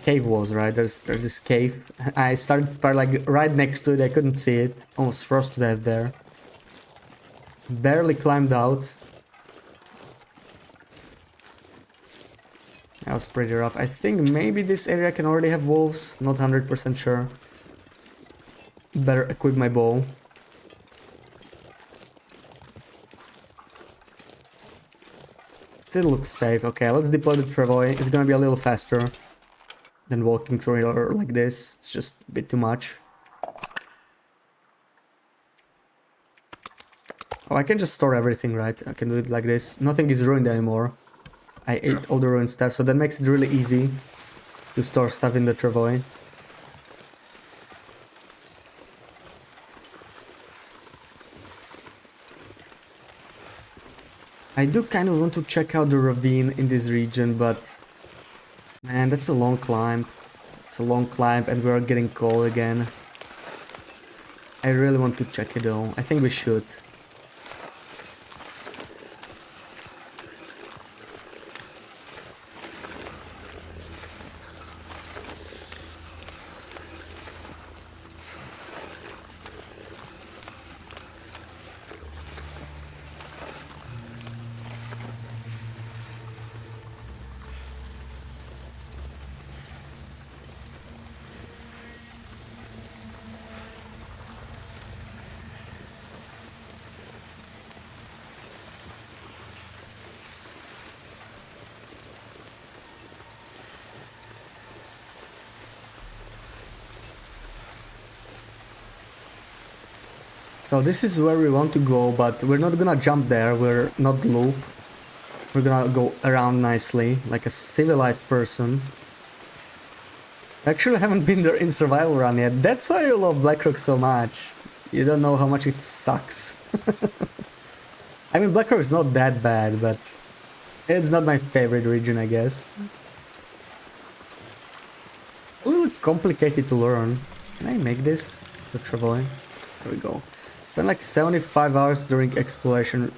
cave was, right? There's this cave. I started the fire like right next to it. I couldn't see it. Almost froze to death there. Barely climbed out. That was pretty rough. I think maybe this area can already have wolves. Not 100% sure. Better equip my bow. It looks safe. Okay, let's deploy the travois. It's gonna be a little faster than walking through here like this. It's just a bit too much. Oh, I can just store everything, right? I can do it like this. Nothing is ruined anymore. I ate all the ruined stuff, so that makes it really easy to store stuff in the travois. I do kind of want to check out the ravine in this region, but man, that's a long climb. It's a long climb and we're getting cold again. I really want to check it though. I think we should. So this is where we want to go, but we're not gonna jump there, we're not loop. We're gonna go around nicely, like a civilized person. Actually, I haven't been there in survival run yet. That's why you love Blackrock so much. You don't know how much it sucks. I mean, Blackrock is not that bad, but it's not my favorite region, I guess. A little complicated to learn. Can I make this? The Travoy? There we go. Spent like 75 hours during exploration,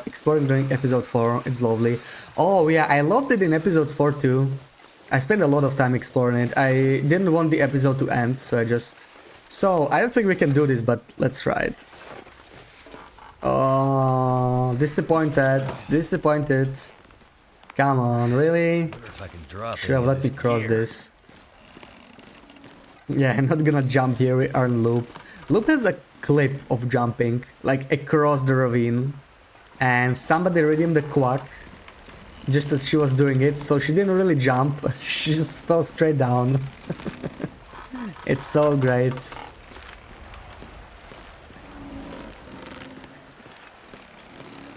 exploring during episode 4. It's lovely. Oh yeah, I loved it in episode 4 too. I spent a lot of time exploring it. I didn't want the episode to end, so I just... So, I don't think we can do this, but let's try it. Oh, disappointed. Disappointed. Come on, really? Should have let me cross this. Yeah, I'm not gonna jump here, we are in loop. Loop has a clip of jumping, like across the ravine. And somebody redeemed the quack just as she was doing it, so she didn't really jump, she just fell straight down. It's so great.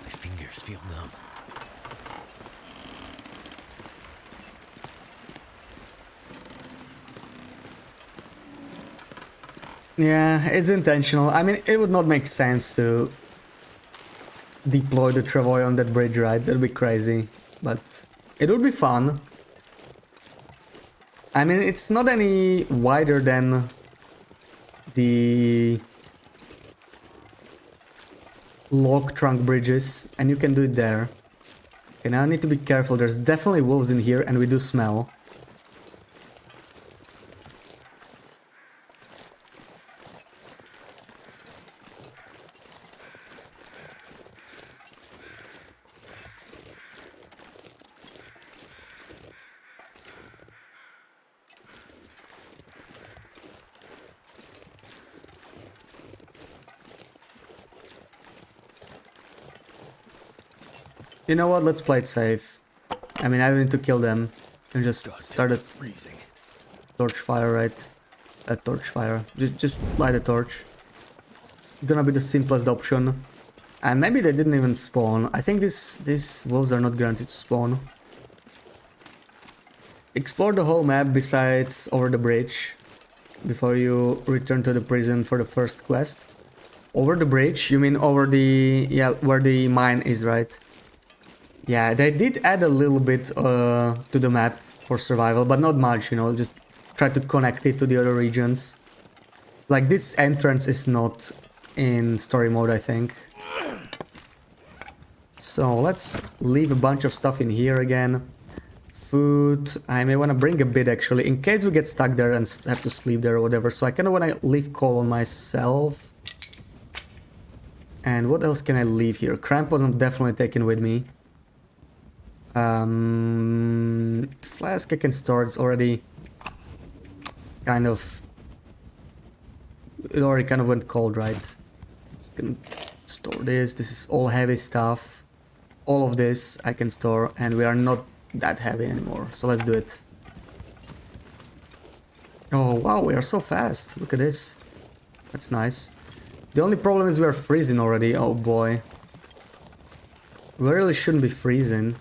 My fingers feel numb. Yeah, it's intentional. I mean, it would not make sense to deploy the Travoy on that bridge, right? That'd be crazy. But it would be fun. I mean, it's not any wider than the log trunk bridges, and you can do it there. Okay, now I need to be careful. There's definitely wolves in here, and we do smell. You know what? Let's play it safe. I mean, I don't need to kill them. And just start a torch fire, right? A torch fire. Just light a torch. It's gonna be the simplest option. And maybe they didn't even spawn. I think these wolves are not guaranteed to spawn. Explore the whole map besides over the bridge before you return to the prison for the first quest. Over the bridge? You mean over the... yeah, where the mine is, right? Yeah, they did add a little bit to the map for survival, but not much, you know, just try to connect it to the other regions. Like, this entrance is not in story mode, I think. So, let's leave a bunch of stuff in here again. Food, I may want to bring a bit actually, in case we get stuck there and have to sleep there or whatever. So I kind of want to leave coal on myself. And what else can I leave here? Crampons I'm definitely taking with me. Flask I can store, it's already kind of... it already kind of went cold, right? You can store this, this is all heavy stuff. All of this I can store, and we are not that heavy anymore, so let's do it. Oh wow, we are so fast, look at this. That's nice. The only problem is we are freezing already, oh boy. We really shouldn't be freezing.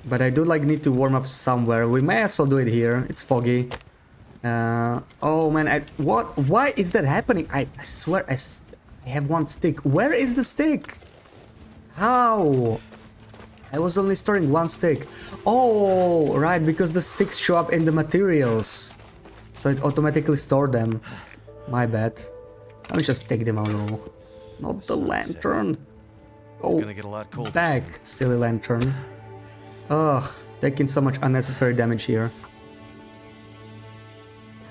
But I do like need to warm up somewhere. We may as well do it here. It's foggy. Oh man, what? Why is that happening? I swear I have one stick. Where is the stick? How? I was only storing one stick. Oh, right, because the sticks show up in the materials. So it automatically stored them. My bad. Let me just take them out. No, not the lantern. Oh, back, silly lantern. Ugh, taking so much unnecessary damage here.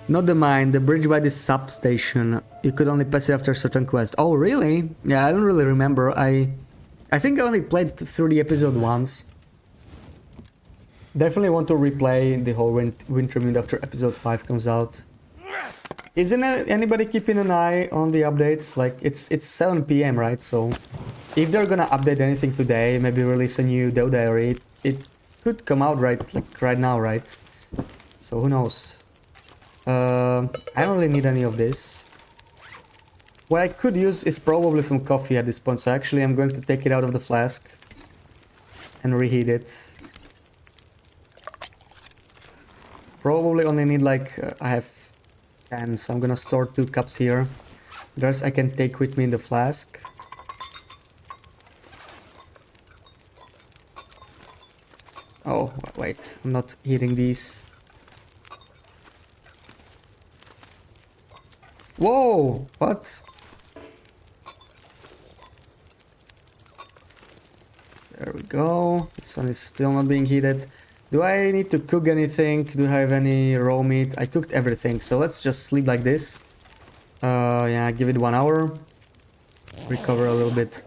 Not the mine, the bridge by the substation. You could only pass it after a certain quest. Oh, really? Yeah, I don't really remember. I think I only played through the episode once. Definitely want to replay the whole Winter Wind after episode 5 comes out. Isn't anybody keeping an eye on the updates? Like, it's 7 PM, right? So, if they're gonna update anything today, maybe release a new Dev Diary, it could come out right now, right? So who knows? I don't really need any of this. What I could use is probably some coffee at this point, so actually I'm going to take it out of the flask and reheat it. Probably only need like, I have 10, so I'm gonna store 2 cups here. The rest I can take with me in the flask. Oh, wait, I'm not heating these. Whoa, what? There we go. This one is still not being heated. Do I need to cook anything? Do I have any raw meat? I cooked everything, so let's just sleep like this. Yeah, give it 1 hour. Recover a little bit.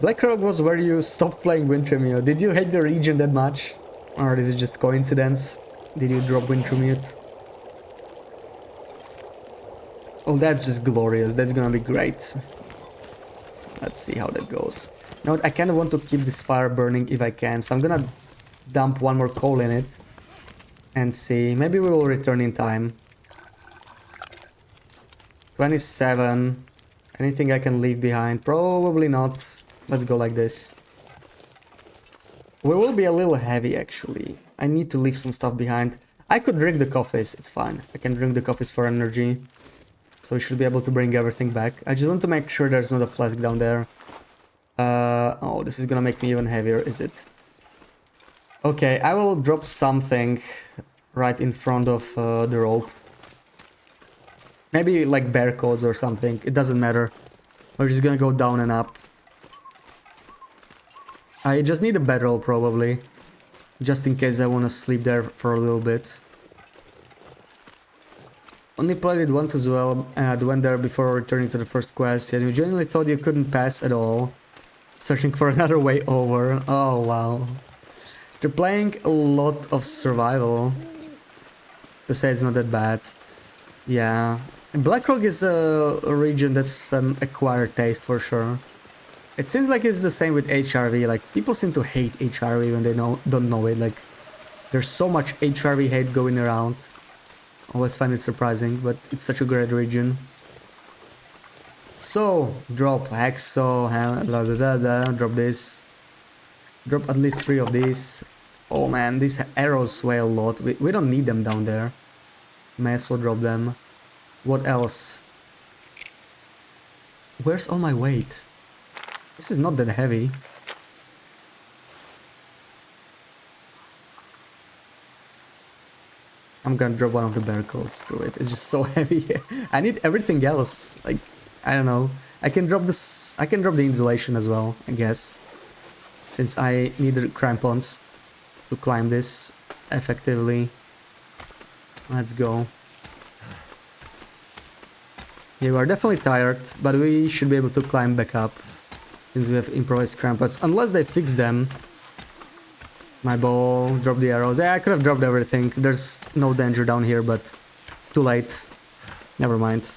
Blackrock was where you stopped playing Wintermute. Did you hate the region that much? Or is it just coincidence? Did you drop Wintermute? Oh, that's just glorious. That's gonna be great. Let's see how that goes. Now, I kind of want to keep this fire burning if I can, so I'm gonna dump 1 more coal in it and see. Maybe we will return in time. 27. Anything I can leave behind? Probably not. Let's go like this. We will be a little heavy, actually. I need to leave some stuff behind. I could drink the coffees, it's fine. I can drink the coffees for energy. So we should be able to bring everything back. I just want to make sure there's not a flask down there. Oh, this is gonna make me even heavier, is it? Okay, I will drop something right in front of the rope. Maybe like bear codes or something, it doesn't matter. We're just gonna go down and up. I just need a bedroll probably, just in case I want to sleep there for a little bit. Only played it once as well, and went there before returning to the first quest, and you genuinely thought you couldn't pass at all. Searching for another way over. Oh wow. They're playing a lot of survival. To say it's not that bad. Yeah. Blackrock is a region that's an acquired taste for sure. It seems like it's the same with HRV, like people seem to hate HRV when they don't know it, like there's so much HRV hate going around. I always find it surprising, but it's such a great region. So, drop Hexo, blah blah blah blah, drop this. Drop at least 3 of these. Oh man, these arrows weigh a lot, we don't need them down there. May as well drop them. What else? Where's all my weight? This is not that heavy. I'm gonna drop one of the bear coats, screw it, it's just so heavy. I need everything else, like, I don't know. I can drop this, I can drop the insulation as well, I guess. Since I need the crampons to climb this effectively. Let's go. Yeah, we are definitely tired, but we should be able to climb back up. Since we have improvised crampons, unless they fix them. My bow, drop the arrows. Yeah, I could have dropped everything. There's no danger down here, but too late. Never mind.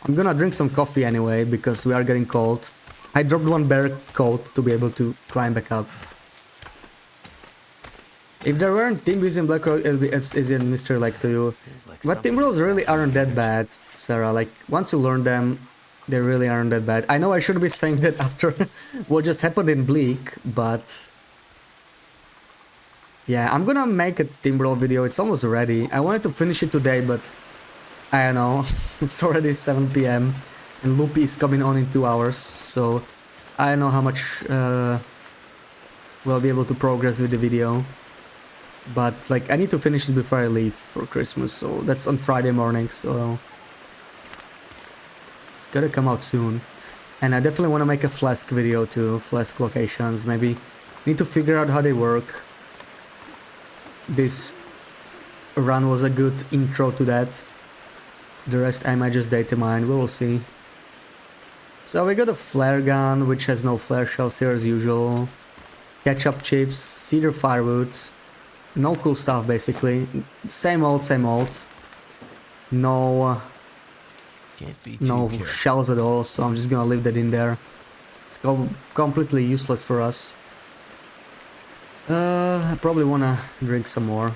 I'm gonna drink some coffee anyway, because we are getting cold. I dropped 1 bear coat to be able to climb back up. If there weren't Timberwolves in Blackrock, it'll be as easy and Mystery like to you. But Timberwolves really aren't that bad, Sarah. Like, once you learn them, they really aren't that bad. I know I should be saying that after what just happened in Bleak, but... yeah, I'm gonna make a Timberwolf video, it's almost ready. I wanted to finish it today, but... I don't know, it's already 7 PM. And Loopy is coming on in 2 hours, so... I don't know how much we'll be able to progress with the video. But, like, I need to finish it before I leave for Christmas, so that's on Friday morning, so... it's gotta come out soon. And I definitely want to make a flask video too, flask locations, maybe need to figure out how they work. This run was a good intro to that. The rest I might just data mine, we will see. So we got a flare gun, which has no flare shells here as usual. Ketchup chips, cedar firewood. No cool stuff basically. Same old, same old. No shells at all, so I'm just gonna leave that in there. It's completely useless for us. I probably wanna drink some more.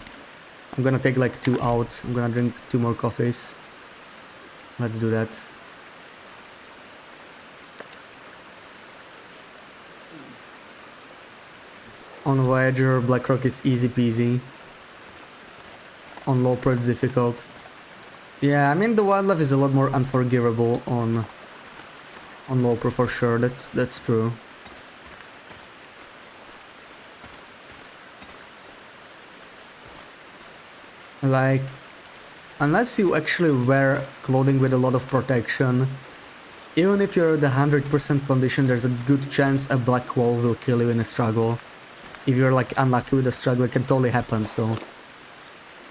I'm gonna take like 2 out. I'm gonna drink 2 more coffees. Let's do that. On Voyager, Blackrock is easy peasy. On Loper it's difficult. Yeah, I mean the wildlife is a lot more unforgivable on Loper for sure. That's true. Like, unless you actually wear clothing with a lot of protection, even if you're at the 100% condition, there's a good chance a black wolf will kill you in a struggle. If you're like unlucky with a struggle, it can totally happen, so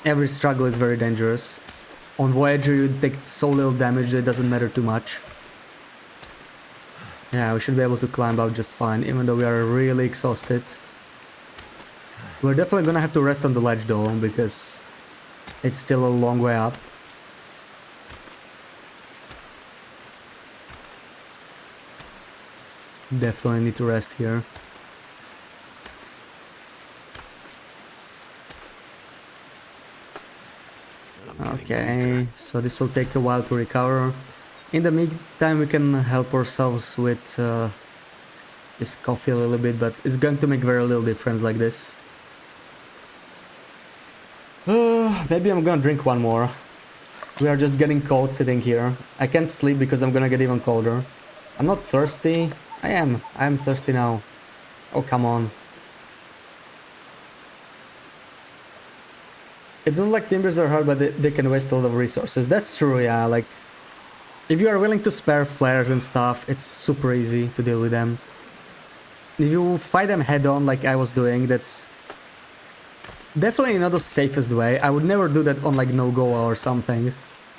every struggle is very dangerous. On Voyager you take so little damage that it doesn't matter too much. Yeah, we should be able to climb out just fine, even though we are really exhausted. We're definitely gonna have to rest on the ledge though, because it's still a long way up. Definitely need to rest here. Okay, so this will take a while to recover. In the meantime, we can help ourselves with this coffee a little bit, but it's going to make very little difference like this. Maybe I'm gonna drink one more. We are just getting cold sitting here. I can't sleep because I'm gonna get even colder. I'm not thirsty. I am thirsty now. Oh, come on. It's not like timbers are hard, but they can waste a lot of resources. That's true, yeah. Like, if you are willing to spare flares and stuff, it's super easy to deal with them. If you fight them head on like I was doing, that's definitely not the safest way. I would never do that on like no-Goa or something.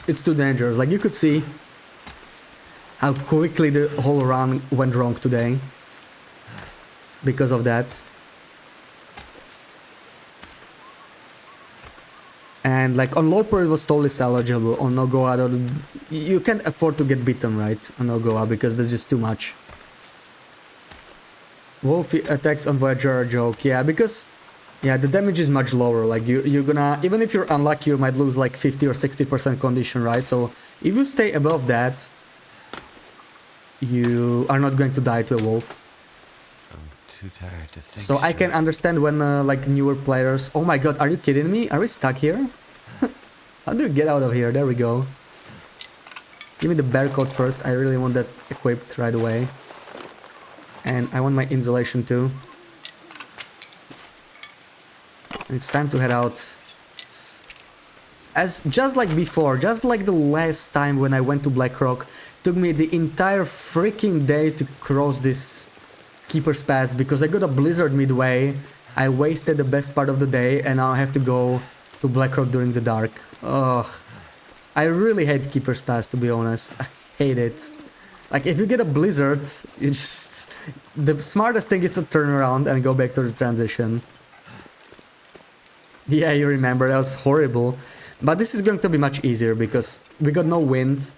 It's too dangerous. Like, you could see how quickly the whole run went wrong today because of that. And like on Loper it was totally salvageable. On no-Goa you can't afford to get beaten, right? On no-Goa, because there's just too much. Wolf attacks on Voyager are a joke, yeah, because yeah, the damage is much lower. Like you're gonna, even if you're unlucky, you might lose like 50 or 60% condition, right? So if you stay above that, you are not going to die to a wolf. Too tired to think. So I can understand when like newer players. Oh my god, are you kidding me? Are we stuck here? How do you get out of here? There we go. Give me the bear coat first. I really want that equipped right away. And I want my insulation too. And it's time to head out. As just like before, just like the last time when I went to Blackrock, took me the entire freaking day to cross this Keeper's Pass because I got a blizzard midway. I wasted the best part of the day and now I have to go to Blackrock during the dark. Ugh. I really hate Keeper's Pass, to be honest. I hate it. Like, if you get a blizzard, you just... The smartest thing is to turn around and go back to the transition. Yeah, you remember, that was horrible. But this is going to be much easier because we got no wind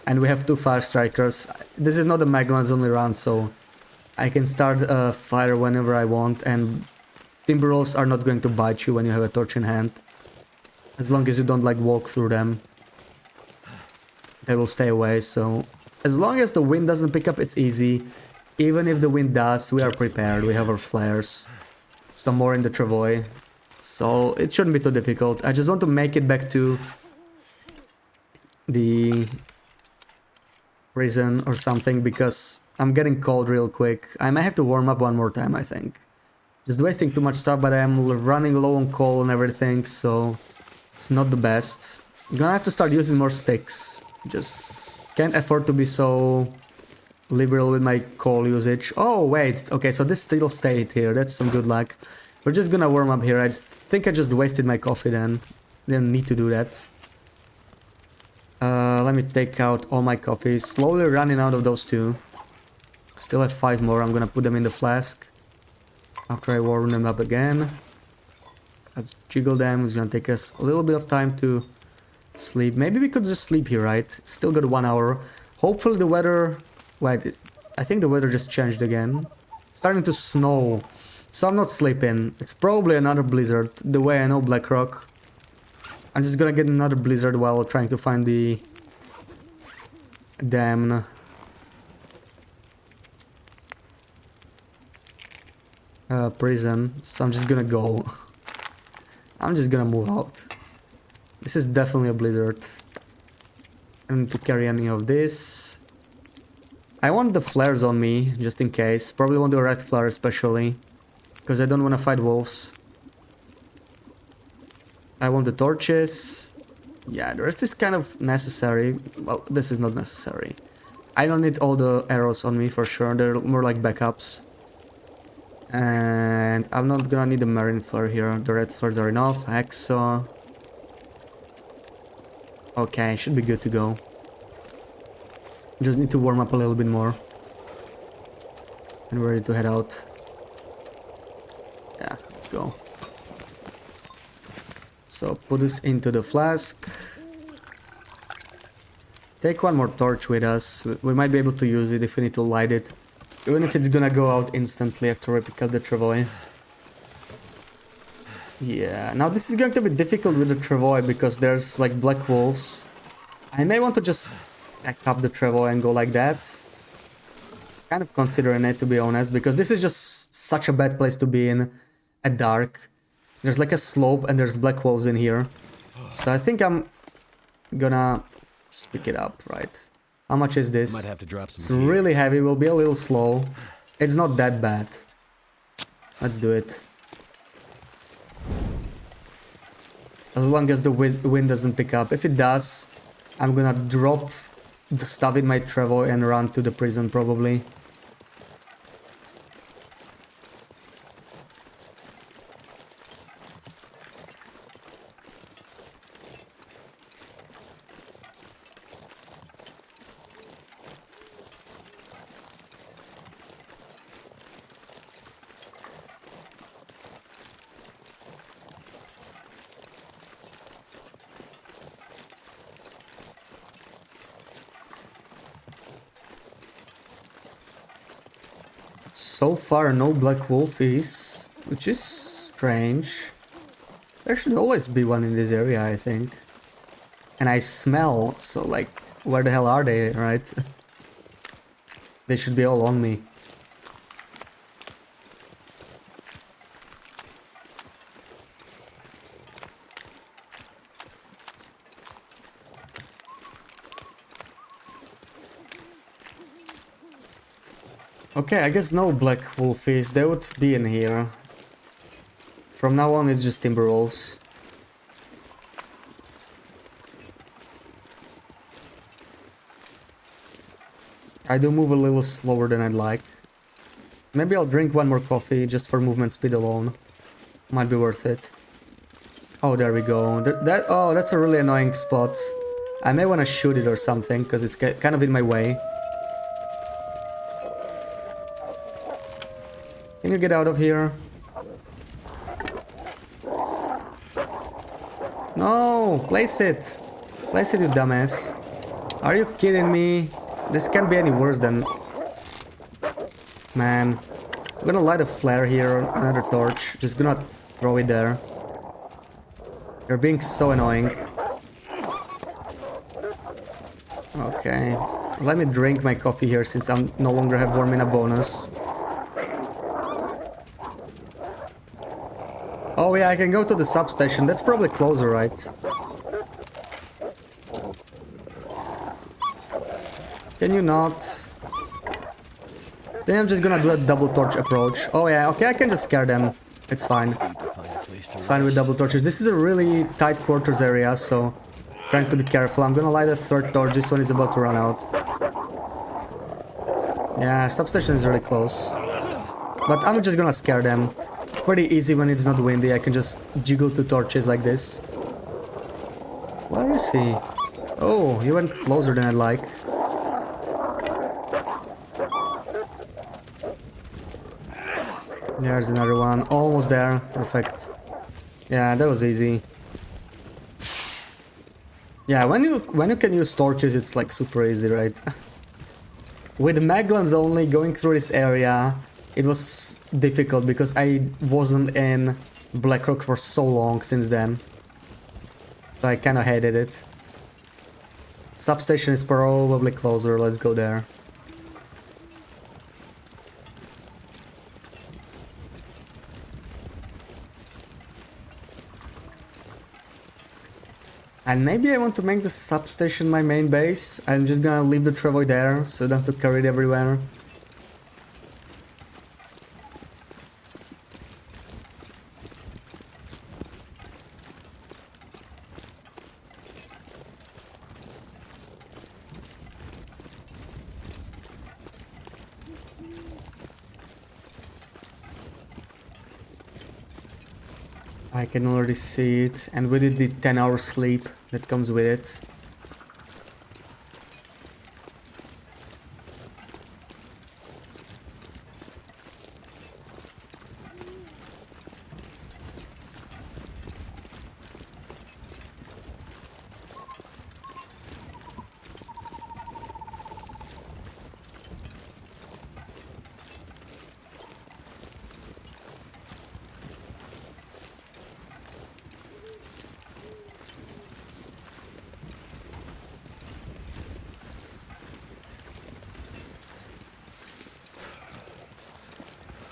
and we have 2 fire strikers. This is not a Magellan's only run, so I can start a fire whenever I want, and timber rolls are not going to bite you when you have a torch in hand. As long as you don't like walk through them, they will stay away. So as long as the wind doesn't pick up, it's easy. Even if the wind does, we are prepared. We have our flares, some more in the travois, so it shouldn't be too difficult. I just want to make it back to the prison or something because I'm getting cold real quick. I might have to warm up one more time, I think. Just wasting too much stuff, but I'm running low on coal and everything, so it's not the best. I'm gonna have to start using more sticks. Just can't afford to be so liberal with my coal usage. Oh, wait. Okay, so this still stayed here. That's some good luck. We're just gonna warm up here. I think I just wasted my coffee then. Didn't need to do that. Let me take out all my coffees. Slowly running out of those 2. Still have 5 more. I'm gonna put them in the flask after I warm them up again. Let's jiggle them. It's gonna take us a little bit of time to sleep. Maybe we could just sleep here, right? Still got 1 hour. Hopefully the weather... Wait, I think the weather just changed again. It's starting to snow, so I'm not sleeping. It's probably another blizzard, the way I know Blackrock. I'm just gonna get another blizzard while trying to find the damn prison, so I'm just gonna go. I'm just gonna move out. This is definitely a blizzard. I don't need to carry any of this. I want the flares on me, just in case. Probably want the red flare especially, because I don't want to fight wolves. I want the torches. Yeah, the rest is kind of necessary. Well, this is not necessary. I don't need all the arrows on me for sure. They're more like backups. And I'm not gonna need a marine flare here. The red flares are enough. Hacksaw. Okay, should be good to go. Just need to warm up a little bit more. And we're ready to head out. Yeah, let's go. So put this into the flask. Take one more torch with us. We might be able to use it if we need to light it. Even if it's gonna go out instantly after we pick up the travois. Yeah, now this is going to be difficult with the travois because there's like black wolves. I may want to just pack up the travois and go like that. Kind of considering it, to be honest, because this is just such a bad place to be in at dark. There's like a slope and there's black wolves in here. So I think I'm gonna just pick it up, right? How much is this? Might have to drop some It's gear. really heavy, will be a little slow. It's not that bad. Let's do it. As long as the wind doesn't pick up. If it does, I'm gonna drop the stuff in my travois and run to the prison probably. So far no black wolfies, which is strange. There should always be one in this area, I think. And I smell, so like, where the hell are they, right? They should be all on me. Okay, I guess no black wolfies, they would be in here. From now on it's just timber wolves. I do move a little slower than I'd like. Maybe I'll drink one more coffee just for movement speed alone. Might be worth it. Oh, there we go. Oh, that's a really annoying spot. I may want to shoot it or something, because it's kind of in my way. Can you get out of here? No! Place it! Place it, you dumbass. Are you kidding me? This can't be any worse than... Man. I'm gonna light a flare here, another torch. Just gonna throw it there. You're being so annoying. Okay. Let me drink my coffee here since I no longer have warming up bonus. Oh yeah, I can go to the substation. That's probably closer, right? Can you not? Then I'm just gonna do a double torch approach. Oh yeah, okay, I can just scare them. It's fine. It's fine with double torches. This is a really tight quarters area, so trying to be careful. I'm gonna light a third torch. This one is about to run out. Yeah, substation is really close. But I'm just gonna scare them. It's pretty easy when it's not windy. I can just jiggle two torches like this. Where is he? Oh, he went closer than I'd like. There's another one. Almost there. Perfect. Yeah, that was easy. Yeah, when you can use torches, it's like super easy, right? With Maglans only going through this area, it was difficult because I wasn't in Blackrock for so long since then. So I kinda hated it. Substation is probably closer, let's go there. And maybe I want to make the substation my main base. I'm just gonna leave the travoy there, so I don't have to carry it everywhere. I can already see it, and with it the 10-hour sleep that comes with it.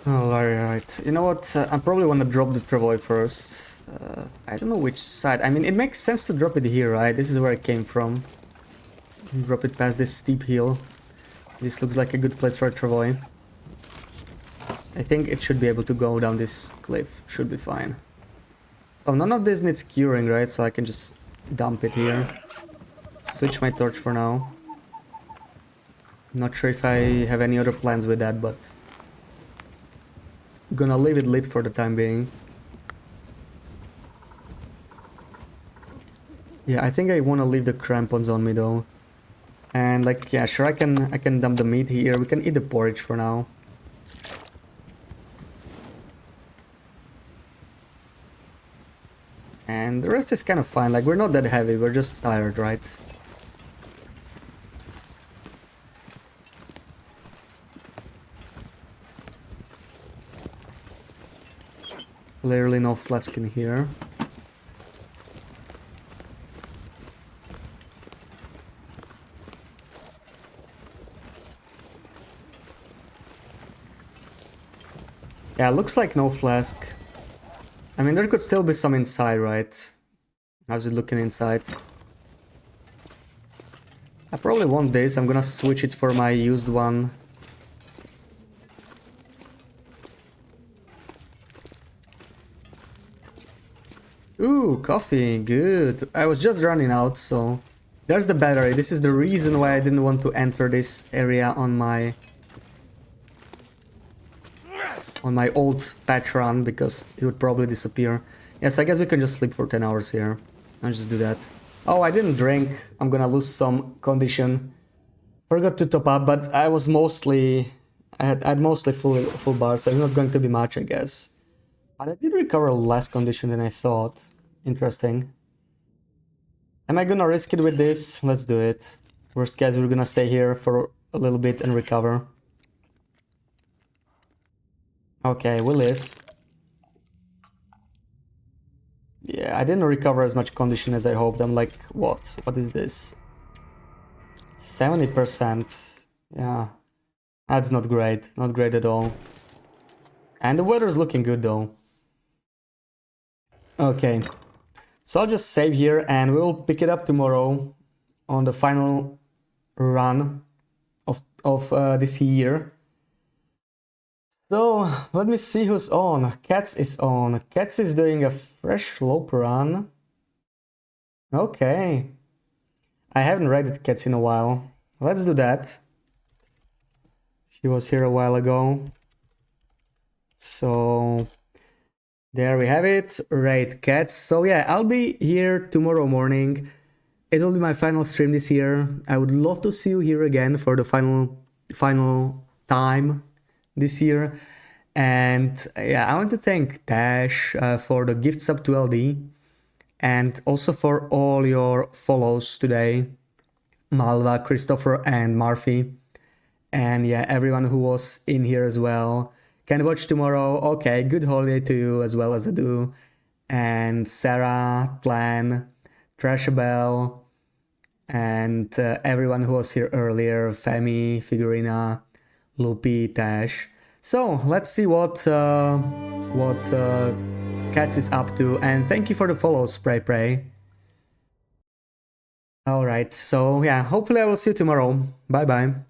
Alright, you know what, I probably want to drop the travoy first. I don't know which side. I mean, it makes sense to drop it here, right? This is where it came from. Drop it past this steep hill. This looks like a good place for a travoy. I think it should be able to go down this cliff. Should be fine. So none of this needs curing, right? So I can just dump it here. Switch my torch for now. Not sure if I have any other plans with that, but gonna leave it lit for the time being. Yeah, I think I want to leave the crampons on me though. And like, yeah, sure, I can dump the meat here. We can eat the porridge for now. And the rest is kind of fine. Like, we're not that heavy. We're just tired, right? Clearly no flask in here. Yeah, looks like no flask. I mean, there could still be some inside, right? How's it looking inside? I probably want this. I'm gonna switch it for my used one. Ooh, coffee, good. I was just running out, so... There's the battery. This is the reason why I didn't want to enter this area on my old patch run, because it would probably disappear. Yes, I guess we can just sleep for 10 hours here. I'll just do that. Oh, I didn't drink. I'm gonna lose some condition. Forgot to top up, but I was mostly... I had mostly full bar, so it's not going to be much, I guess. But I did recover less condition than I thought. Interesting. Am I gonna risk it with this? Let's do it. Worst case, we're gonna stay here for a little bit and recover. Okay, we live. Yeah, I didn't recover as much condition as I hoped. I'm like, what? What is this? 70%. Yeah. That's not great. Not great at all. And the weather's looking good though. Okay. So I'll just save here and we'll pick it up tomorrow on the final run of this year. So let me see who's on. Cats is on. Cats is doing a fresh lope run. Okay. I haven't raided Cats in a while. Let's do that. She was here a while ago. So there we have it. Raid Cats. So yeah, I'll be here tomorrow morning. It will be my final stream this year. I would love to see you here again for the final time this year. And yeah, I want to thank Dash for the gift sub to LD, and also for all your follows today. Malva, Christopher, and Murphy. And yeah, everyone who was in here as well. Can watch tomorrow. Okay, good holiday to you as well as I do. And Sarah, Tlan, Trashabelle, and everyone who was here earlier. Femi, Figurina, Lupi, Tash. So let's see what Cats is up to. And thank you for the follow, Spray Pray. Alright, so yeah, hopefully I will see you tomorrow. Bye bye.